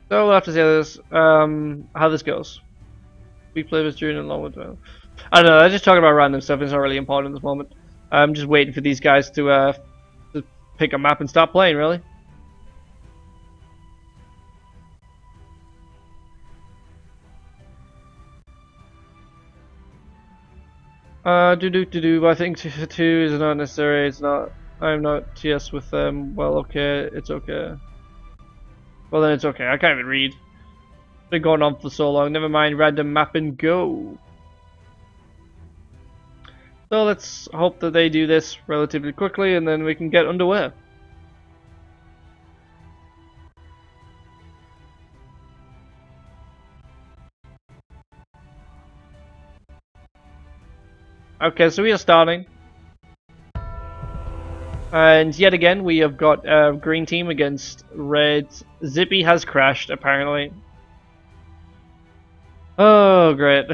A: So we'll have to see how this goes. We play this during a long one. I don't know. I'm just talking about random stuff. It's not really important at this moment. I'm just waiting for these guys to pick a map and stop playing, really. I think 2 is not necessary. It's not. I'm not TS with them. Well, okay. It's okay. Well, then it's okay. I can't even read. It's been going on for so long. Never mind. Random map and go. So let's hope that they do this relatively quickly and then we can get underway. Okay, so we are starting. And yet again, we have got green team against red. Zippy has crashed, apparently. Oh, great.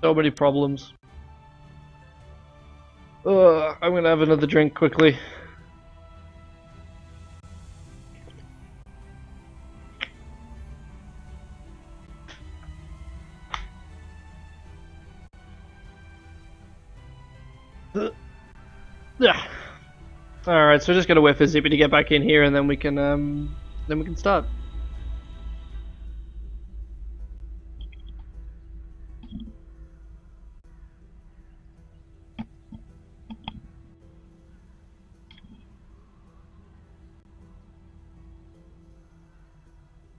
A: So many problems. I'm gonna have another drink quickly. Alright, so we're just gonna wait for Zippy to get back in here and then we can start.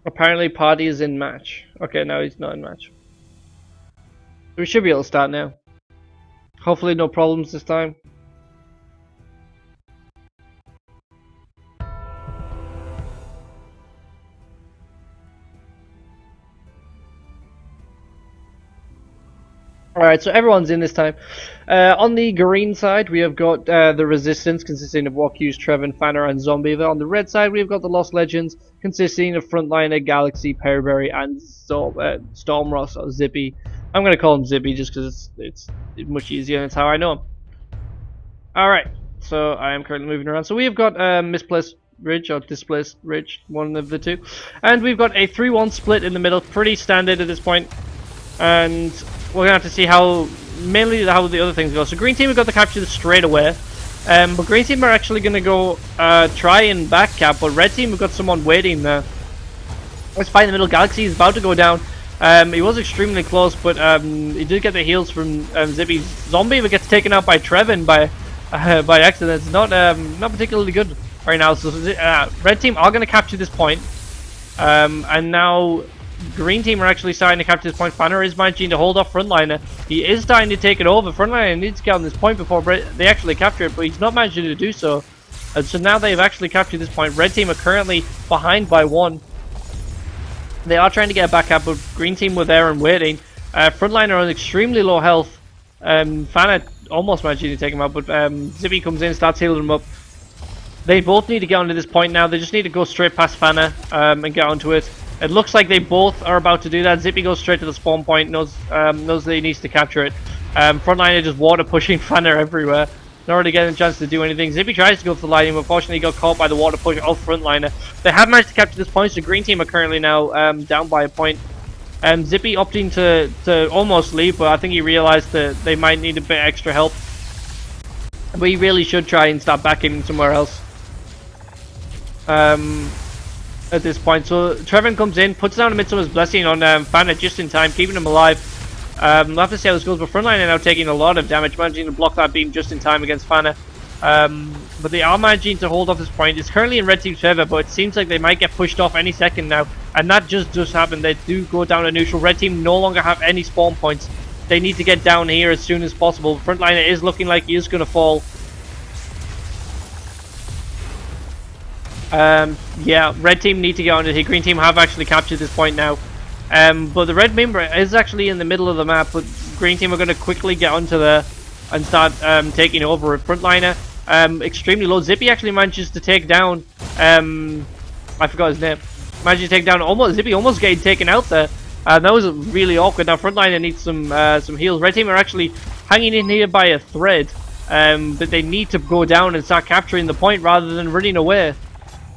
A: Apparently Party is in match. Okay, no, he's not in match. We should be able to start now. Hopefully no problems this time. Alright, so everyone's in this time. On the green side, we have got the Resistance, consisting of Wakyus, Trevin, Fanner, and Zombiever. On the red side, we have got the Lost Legends, consisting of Frontliner, Galaxy, Perryberry, and Stormross, or Zippy. I'm going to call him Zippy just because it's much easier and it's how I know him. Alright, so I am currently moving around. So we have got Misplaced Ridge, or Displaced Ridge, one of the two. And we've got a 3-1 split in the middle, pretty standard at this point. And we're going to have to see mainly how the other things go. So green team have got the capture straight away. But green team are actually going to go try and back cap, but red team have got someone waiting there. Let's fight in the middle. Galaxy is about to go down. He was extremely close, but he did get the heals from Zippy. Zombie gets taken out by Trevin by accident. It's not particularly good right now. So red team are going to capture this point. And now green team are actually starting to capture this point. Fanner is managing to hold off Frontliner. He is starting to take it over. Frontliner needs to get on this point before they actually capture it, but he's not managing to do so. And so now they've actually captured this point. Red team are currently behind by 1. They are trying to get back up, but green team were there and waiting. Frontliner on extremely low health. Fanner almost managing to take him out, but Zippy comes in, starts healing him up. They both need to get onto this point now. They just need to go straight past Fanner and get onto it. It looks like they both are about to do that. Zippy goes straight to the spawn point, knows that he needs to capture it. Frontliner just water pushing Fanner everywhere. Not really getting a chance to do anything. Zippy tries to go for the lightning, but unfortunately he got caught by the water push of Frontliner. They have managed to capture this point, so green team are currently now down by a point. Zippy opting to almost leave, but I think he realized that they might need a bit extra help. But he really should try and start backing somewhere else. At this point, so Trevin comes in, puts down a Midsummer's Blessing on Fanner just in time, keeping him alive. We'll have to see how this goes, but Frontliner now taking a lot of damage, managing to block that beam just in time against Fanner. But they are managing to hold off this point. It's currently in red team's favor, but it seems like they might get pushed off any second now, and that just does happen. They do go down to neutral. Red team no longer have any spawn points. They need to get down here as soon as possible. Frontliner is looking like he is going to fall. Yeah, red team need to get on it here. Green team have actually captured this point now. But the red member is actually in the middle of the map, but green team are going to quickly get onto there and start taking over. Frontliner extremely low. Zippy actually manages to take down I forgot his name. Manages to take down Zippy almost getting taken out there. That was really awkward. Now Frontliner needs some heals. Red team are actually hanging in here by a thread, but they need to go down and start capturing the point rather than running away.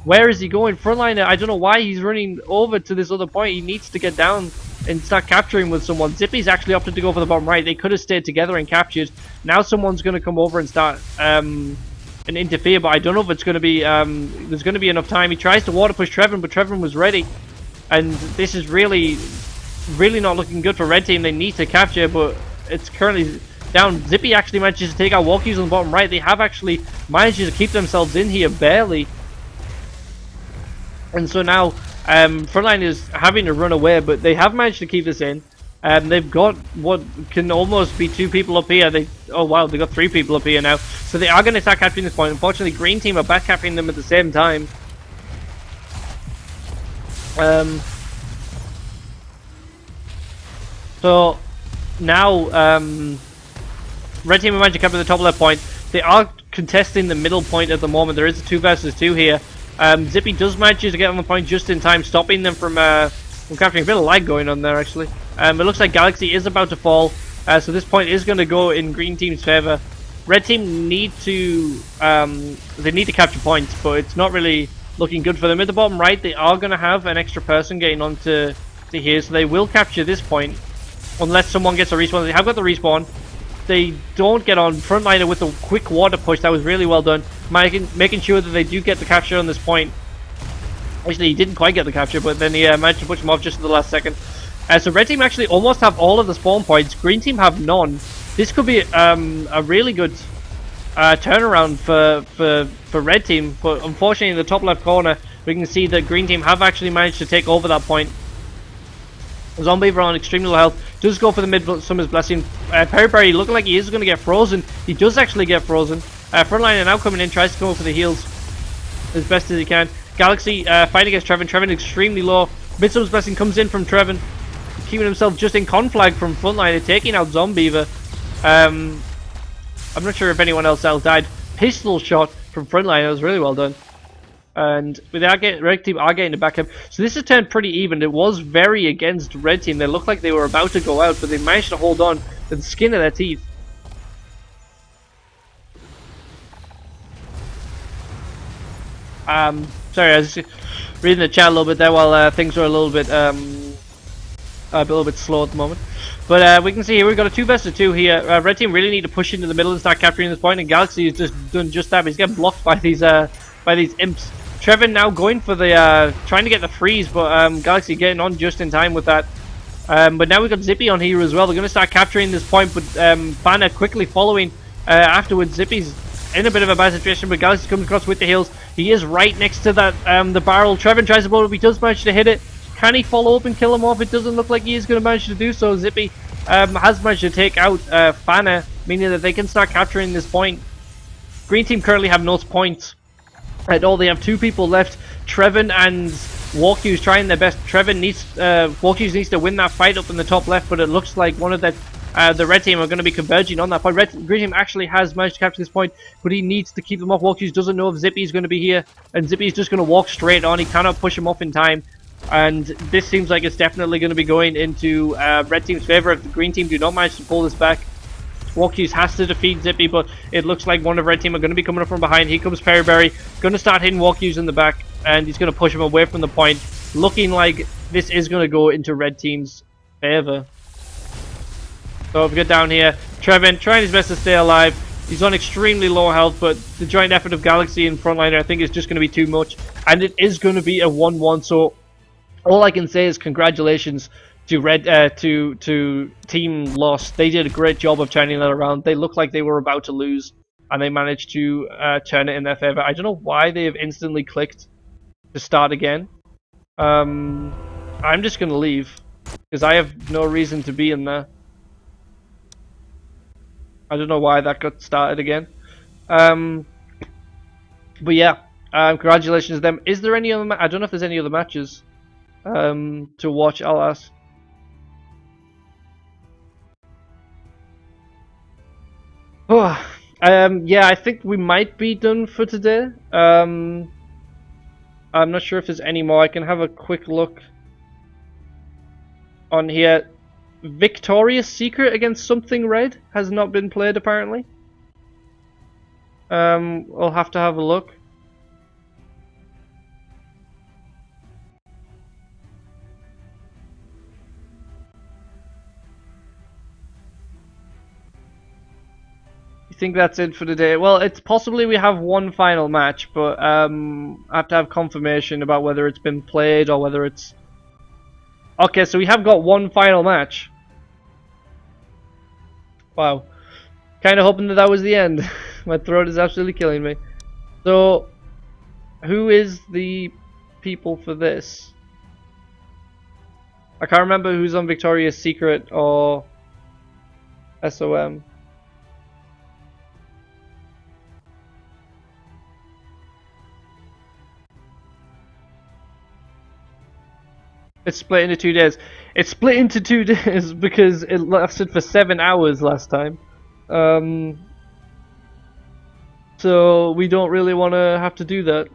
A: Where is he going? Frontliner, I don't know why he's running over to this other point. He needs to get down and start capturing with someone. Zippy's actually opted to go for the bottom right. They could have stayed together and captured. Now someone's going to come over and start and interfere, but I don't know if it's going to be there's going to be enough time. He tries to water push Trevin, but Trevin was ready. And this is really not looking good for red team. They need to capture, but it's currently down. Zippy actually manages to take out Wakyus on the bottom right. They have actually managed to keep themselves in here barely. And so now Frontline is having to run away, but they have managed to keep this in. They've got what can almost be 2 people up here. Oh wow, they've got 3 people up here now. So they are going to start capturing this point. Unfortunately, green team are back capturing them at the same time. So now red team and Magick up at the top left point. They are contesting the middle point at the moment. There is a 2 versus 2 here. Zippy does manage to get on the point just in time, stopping them from capturing. A bit of lag going on there actually. It looks like Galaxy is about to fall, so this point is going to go in green team's favor. Red team need to they need to capture points, but it's not really looking good for them. At the bottom right, they are going to have an extra person getting onto here, so they will capture this point unless someone gets a respawn. They have got the respawn. They don't get on frontliner with a quick water push. That was really well done, making sure that they do get the capture on this point. Actually, he didn't quite get the capture, but then he managed to push him off just at the last second. So red team actually almost have all of the spawn points. Green team have none. This could be a really good turnaround for red team, but unfortunately in the top left corner we can see that green team have actually managed to take over that point. Zombiever on extremely low health does go for the Midsummer's Blessing. Perry looking like he is going to get frozen. He does actually get frozen. Frontliner now coming in, tries to come up for the heals as best as he can. Galaxy fighting against Trevin. Trevin extremely low. Midsummer's Blessing comes in from Trevin, keeping himself just in conflag from frontliner, taking out Zombiever. I'm not sure if anyone else died. Pistol shot from frontliner was really well done. And with red team are getting the back up. So this has turned pretty even. It was very against red team. They looked like they were about to go out, but they managed to hold on to the skin of their teeth. Sorry, I was just reading the chat a little bit there while things were a little bit slow at the moment. But we can see here we've got a 2 versus 2 here. Red team really need to push into the middle and start capturing this point, and Galaxy has just done just that. But he's getting blocked by these imps. Trevin now going for the trying to get the freeze, but Galaxy getting on just in time with that. But now we've got Zippy on here as well. They're going to start capturing this point, but Banner quickly following afterwards. Zippy's in a bit of a bad situation, but Galaxy comes across with the heals. He is right next to that the barrel. Trevin tries to blow it up. He does manage to hit it. Can he follow up and kill him off? It doesn't look like he is going to manage to do so. Zippy has managed to take out Banner, meaning that they can start capturing this point. Green team currently have no points at all. They have 2 people left. Trevin and Walku's trying their best. Walku's needs to win that fight up in the top left, but it looks like one of the red team are going to be converging on that point. Green team actually has managed to capture this point, but he needs to keep them off. Walku's doesn't know if Zippy's going to be here, and Zippy's just going to walk straight on. He cannot push him off in time, and this seems like it's definitely going to be going into red team's favor if the green team do not manage to pull this back. Walkies has to defeat Zippy, but it looks like one of red team are going to be coming up from behind. Here comes Perryberry, going to start hitting Walkies in the back, and he's going to push him away from the point, looking like this is going to go into red team's favor. So if we get down here, Trevin trying his best to stay alive. He's on extremely low health, but the joint effort of Galaxy and frontliner I think is just going to be too much, and it is going to be a 1-1. So all I can say is congratulations to to Team Lost. They did a great job of turning that around. They looked like they were about to lose, and they managed to turn it in their favor. I don't know why they have instantly clicked to start again. I'm just gonna leave because I have no reason to be in there. I don't know why that got started again. But yeah, congratulations to them. Is there any other? I don't know if there's any other matches to watch. I'll ask. Oh, yeah, I think we might be done for today. I'm not sure if there's any more. I can have a quick look on here. Victoria's Secret against Something Red has not been played apparently. We'll have to have a look. I think that's it for today. Well, it's possibly we have one final match, but I have to have confirmation about whether it's been played or whether it's... Okay, so we have got one final match. Wow. Kind of hoping that that was the end. My throat is absolutely killing me. So, who is the people for this? I can't remember who's on Victoria's Secret or SOM. It's split into 2 days. It's split into 2 days because it lasted for 7 hours last time. So we don't really want to have to do that.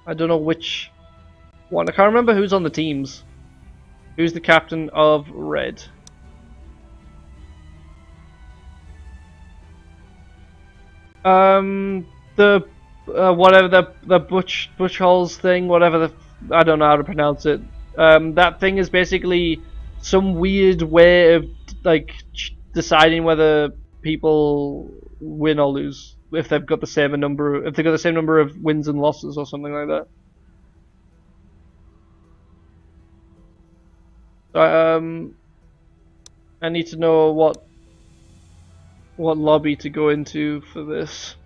A: I don't know which one. I can't remember who's on the teams. Who's the captain of Red? The whatever the Butch Halls thing, whatever the I don't know how to pronounce it. That thing is basically some weird way of like deciding whether people win or lose if they've got the same number of wins and losses or something like that. So, I need to know what lobby to go into for this.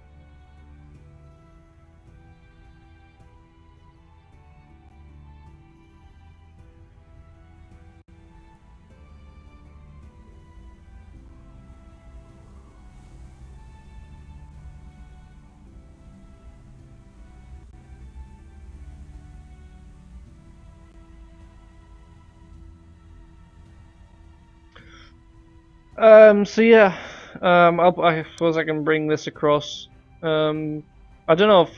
A: So yeah, I suppose I can bring this across. I don't know if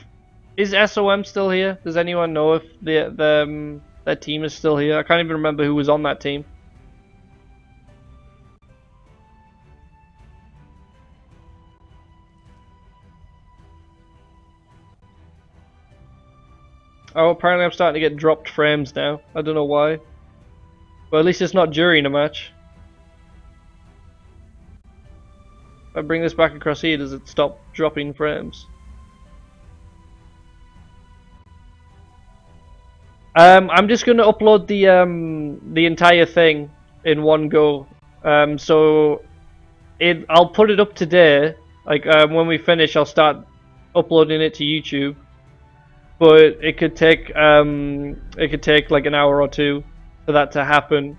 A: is SOM still here. Does anyone know if that team is still here? I can't even remember who was on that team. Oh, apparently I'm starting to get dropped frames now. I don't know why. But at least it's not during a match. If I bring this back across here, does it stop dropping frames? I'm just going to upload the entire thing in one go. So I'll put it up today. Like when we finish, I'll start uploading it to YouTube. But it could take like an hour or two for that to happen,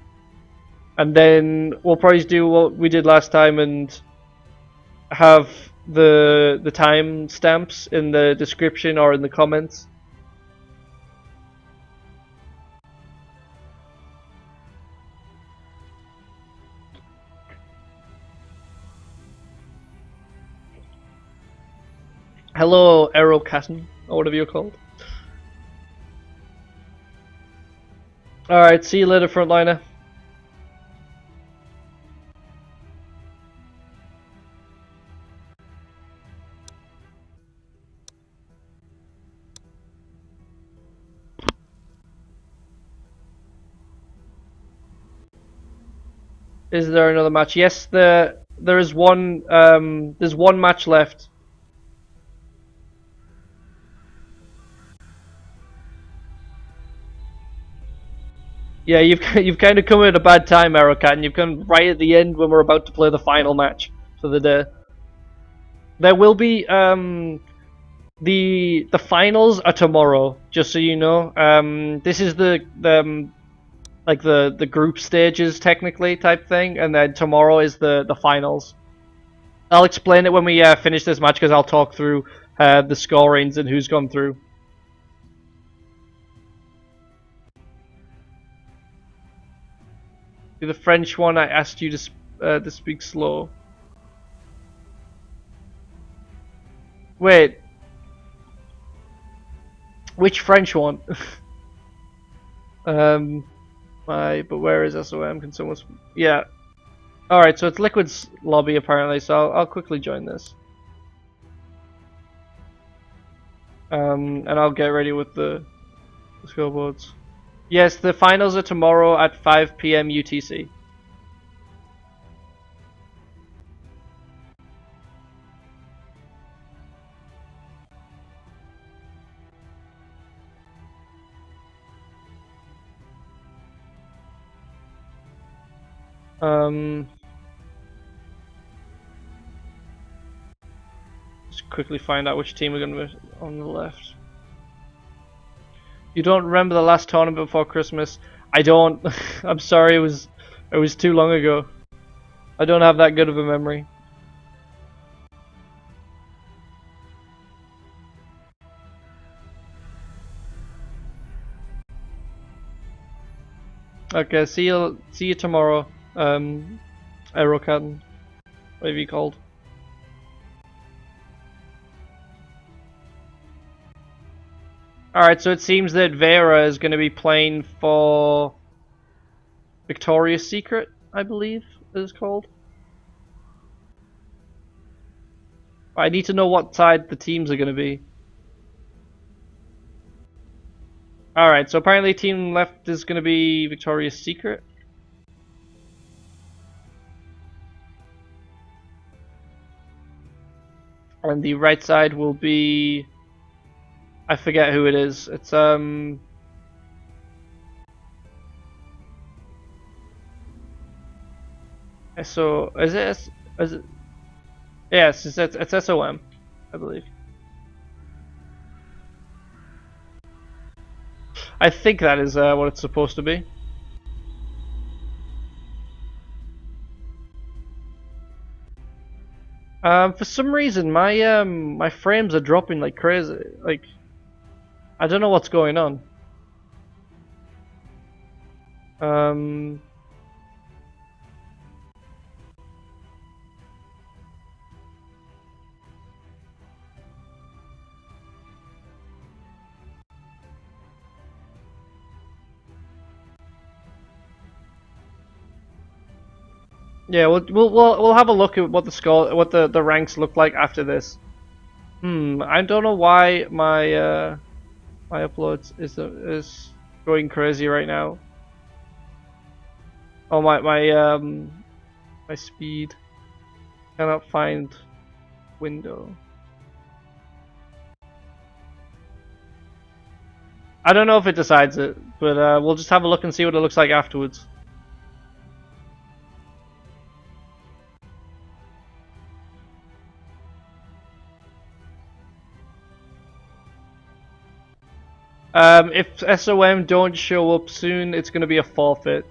A: and then we'll probably do what we did last time and have the time stamps in the description or in the comments. Hello, Aerocaton, or whatever you're called. Alright, see you later, frontliner. Is there another match? Yes, there is one. There's one match left. Yeah, you've kind of come at a bad time, Aerocat, and you've come right at the end when we're about to play the final match for the day. There will be the finals are tomorrow, just so you know. This is the like the group stages technically type thing, and then tomorrow is the finals. I'll explain it when we finish this match because I'll talk through the scorings and who's gone through. The French one, I asked you to speak slow. Wait, which French one? But where is SOM? Can someone? Yeah. All right, so it's Liquid's lobby apparently. So I'll quickly join this. And I'll get ready with the scoreboards. Yes, the finals are tomorrow at 5 p.m. UTC. just quickly find out which team we're going to be on the left. You don't remember the last tournament before Christmas? I don't. I'm sorry, it was too long ago. I don't have that good of a memory. Okay, see you tomorrow. Aerocan, whatever you called. Alright, so it seems that Vera is going to be playing for Victoria's Secret, I believe it is called. I need to know what side the teams are going to be. Alright, so apparently team left is going to be Victoria's Secret. And the right side will be... I forget who it is. It's So is it yes, it's SOM, I believe. I think that is what it's supposed to be. For some reason my frames are dropping like crazy. Like I don't know what's going on. Um Yeah, we'll have a look at what the score, what the ranks look like after this. I don't know why my uploads is going crazy right now. Oh my speed cannot find window. I don't know if it decides it, but we'll just have a look and see what it looks like afterwards. If SOM don't show up soon, it's going to be a forfeit.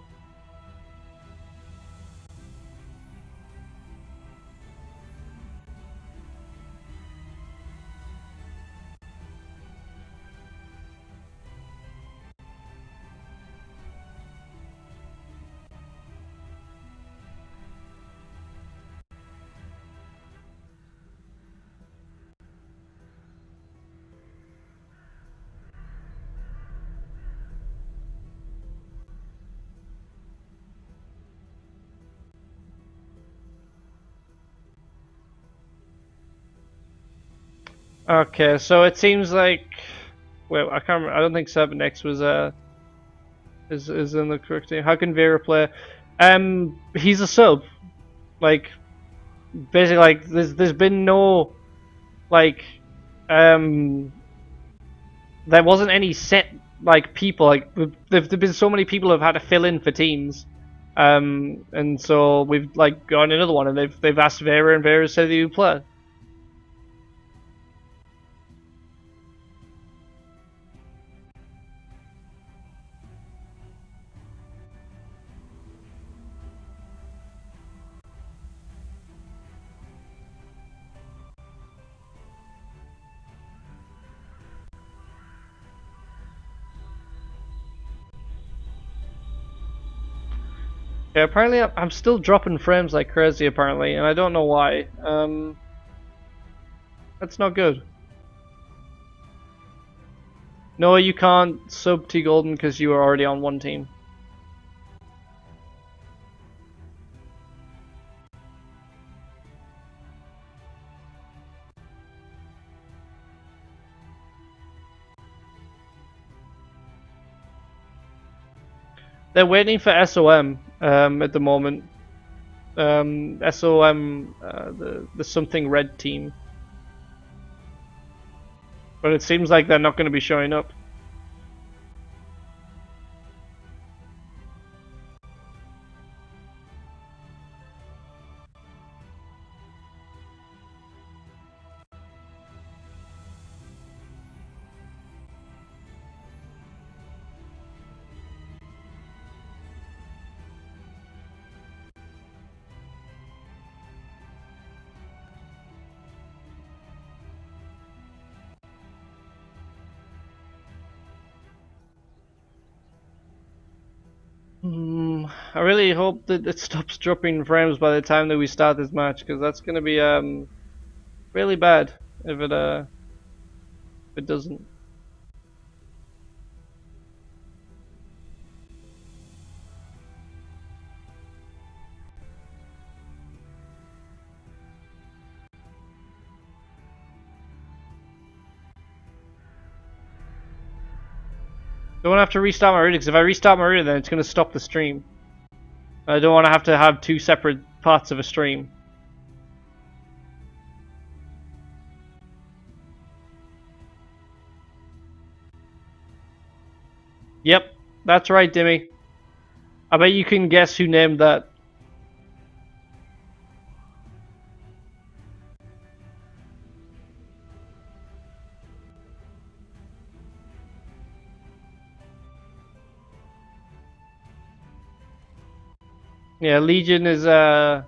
A: Okay, so it seems like, wait, I can't remember, I don't think 7X was is in the correct team. How can Vera play? He's a sub. Like basically, like there's been no like there wasn't any set like people. Like there've been so many people who've had to fill in for teams. And so we've like got another one, and they've asked Vera, and Vera said he would play. Yeah, apparently I'm still dropping frames like crazy apparently, and I don't know why. That's not good. No, you can't sub T Golden because you are already on one team. They're waiting for SOM at the moment. SOM, the something red team. But it seems like they're not going to be showing up. I really hope that it stops dropping frames by the time that we start this match, because that's gonna be really bad if it doesn't. Don't want to have to restart my router, because if I restart my router, then it's gonna stop the stream. I don't want to have two separate parts of a stream. Yep, that's right, Dimmy. I bet you can guess who named that. Yeah, Legion is not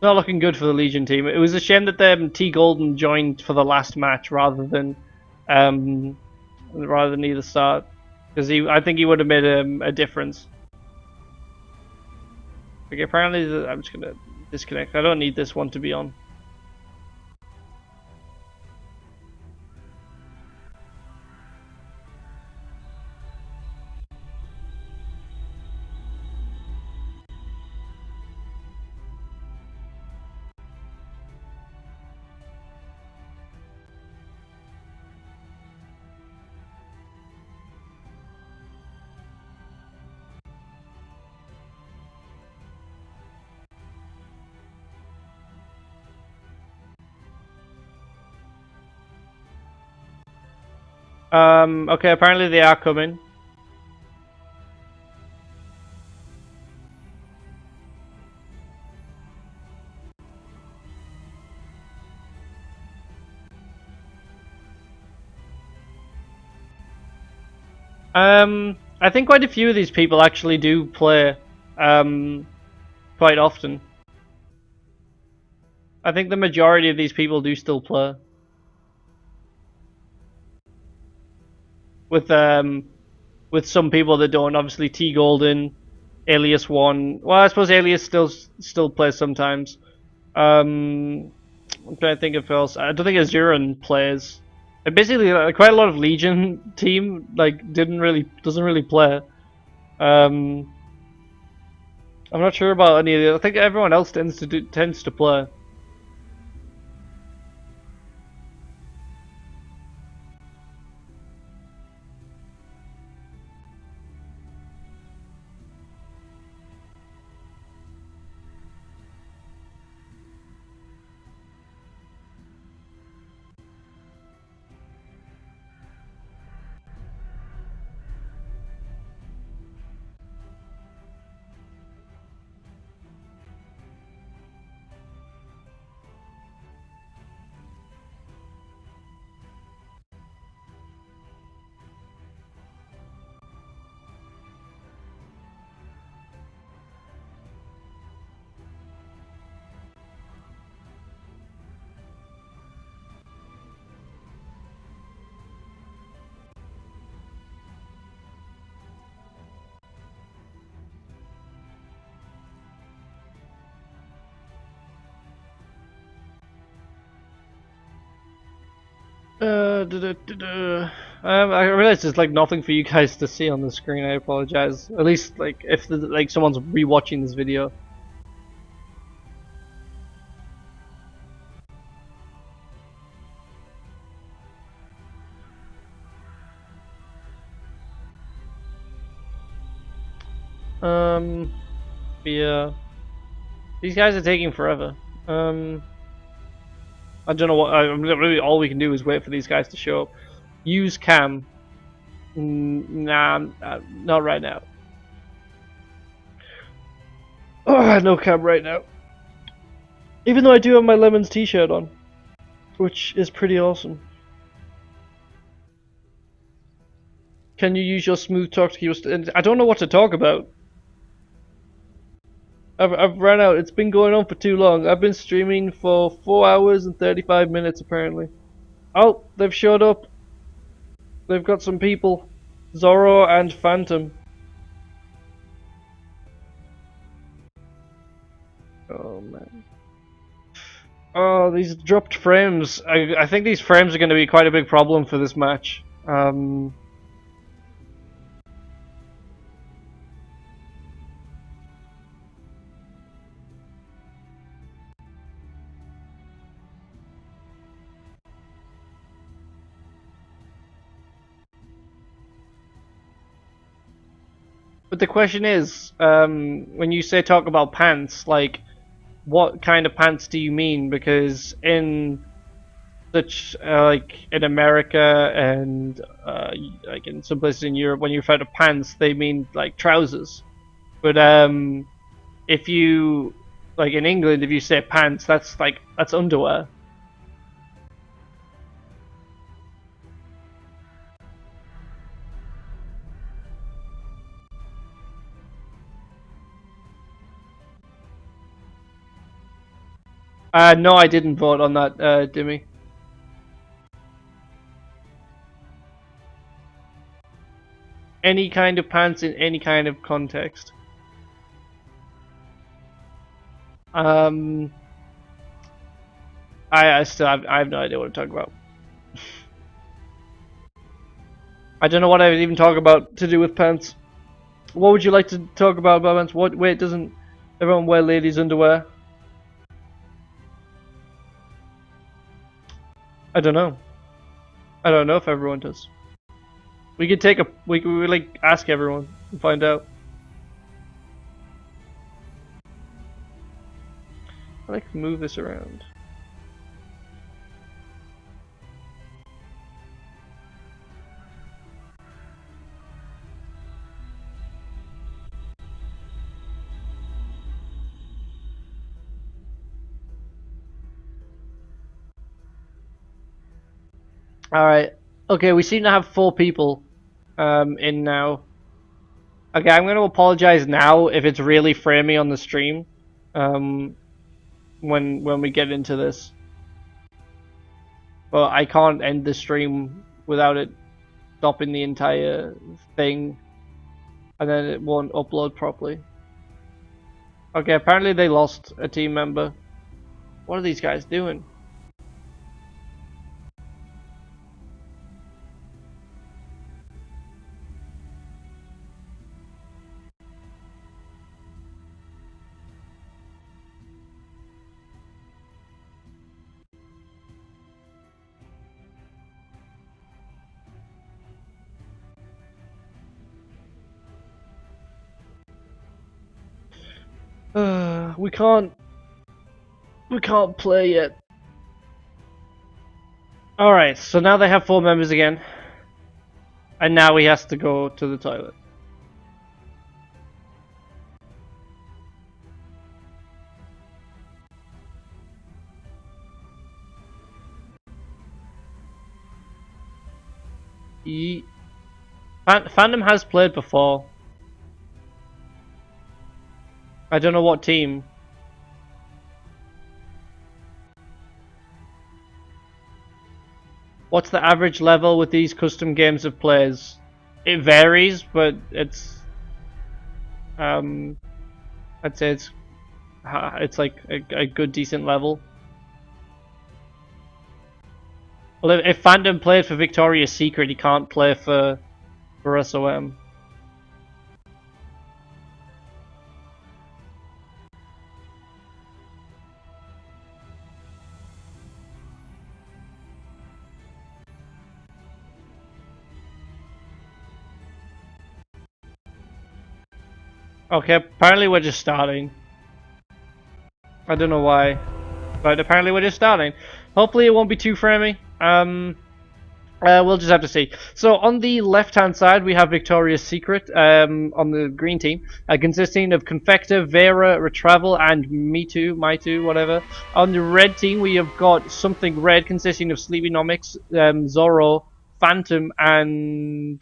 A: looking good for the Legion team. It was a shame that T Golden joined for the last match um rather than either start, because I think he would have made a difference. Okay, apparently I'm just gonna disconnect. I don't need this one to be on. Okay, apparently they are coming. I think quite a few of these people actually do play, quite often. I think the majority of these people do still play. With some people that don't. Obviously, T Golden, Alias One. Well, I suppose Alias still plays sometimes. I'm trying to think of who else. I don't think Azuran plays. Basically, quite a lot of Legion team doesn't really play. Um, I'm not sure about any of the. I think everyone else tends to play. I realize there's nothing for you guys to see on the screen. I apologize. At least if someone's rewatching this video. Yeah, these guys are taking forever. I don't know what. Really, all we can do is wait for these guys to show up. Use cam. Nah, not right now. Oh, no cam right now. Even though I do have my Lemons t-shirt on, which is pretty awesome. Can you use your smooth talk to keep us? I don't know what to talk about. I've run out. It's been going on for too long. I've been streaming for 4 hours and 35 minutes apparently. Oh, they've showed up. They've got some people. Zorro and Phantom. Oh man. Oh, these dropped frames. I think these frames are going to be quite a big problem for this match. But the question is, when you say talk about pants, like, what kind of pants do you mean? Because in such like in America and like in some places in Europe, when you refer to pants, they mean like trousers. But if you like in England, if you say pants, that's underwear. No, I didn't vote on that, Dimmy. Any kind of pants in any kind of context. Um, I have no idea what I'm talking about. I don't know what I would even talk about to do with pants. What would you like to talk about pants? What? Wait, doesn't everyone wear ladies' underwear? I don't know. I don't know if everyone does. We could take a we could like ask everyone and find out. I like to move this around. Alright. Okay, we seem to have 4 people in now. Okay, I'm going to apologize now if it's really framey on the stream when we get into this. But I can't end the stream without it stopping the entire thing, and then it won't upload properly. Okay, apparently they lost a team member. What are these guys doing? We can't play yet. Alright, so now they have 4 members again. And now he has to go to the toilet. Fandom has played before. I don't know what team. What's the average level with these custom games of players? It varies, but it's I'd say it's like a good decent level. Well, if Fandom played for Victoria's Secret, he can't play for SOM. Okay, apparently we're just starting. I don't know why, but apparently we're just starting. Hopefully it won't be too framey. We'll just have to see. So on the left-hand side, we have Victoria's Secret on the green team, consisting of Confecta, Vera, Retravel, and Maitu, whatever. On the red team, we have got Something Red, consisting of Sleepynomics, Zorro, Phantom, and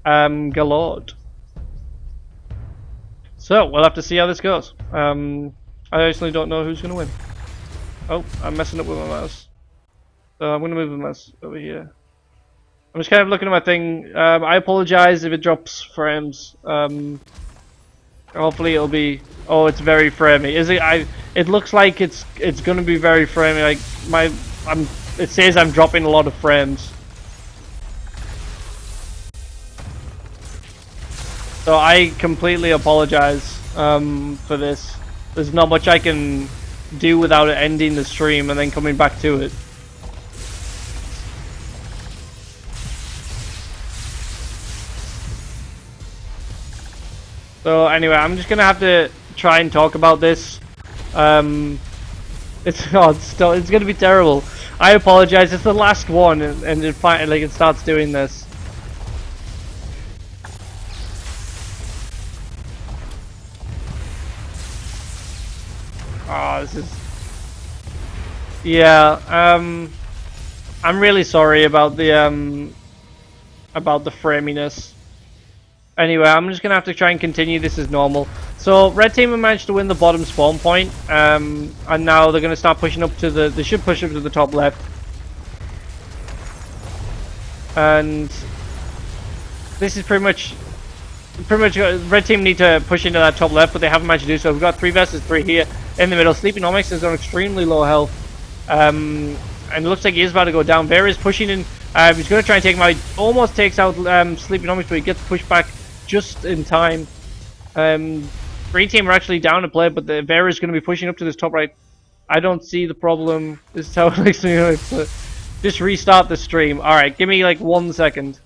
A: Galord. So we'll have to see how this goes. I actually don't know who's going to win. Oh, I'm messing up with my mouse. So I'm going to move the mouse over here. I'm just kind of looking at my thing. I apologize if it drops frames. Hopefully it'll be. Oh, it's very framey. Is it? It looks like it's gonna be very framey. Like I'm. It says I'm dropping a lot of frames. So I completely apologize for this. There's not much I can do without it ending the stream and then coming back to it. So anyway, I'm just gonna have to try and talk about this. It's gonna be terrible. I apologize. It's the last one, and it starts doing this. Oh, this is. Yeah. I'm really sorry about the framiness. Anyway, I'm just gonna have to try and continue this as normal. So red team have managed to win the bottom spawn point, and now they're gonna start pushing up to the. They should push up to the top left, and this is pretty much. Red team need to push into that top left, but they haven't managed to do so. We've got 3 versus 3 here in the middle. Sleepynomics is on extremely low health, and it looks like he is about to go down. Vera is pushing in. He's going to try and take him out. He almost takes out Sleepynomics, but he gets pushed back just in time. Green team are actually down to play, but the Vera is going to be pushing up to this top right. I don't see the problem. This is how it looks to me. Just restart the stream. Alright, give me like 1 second.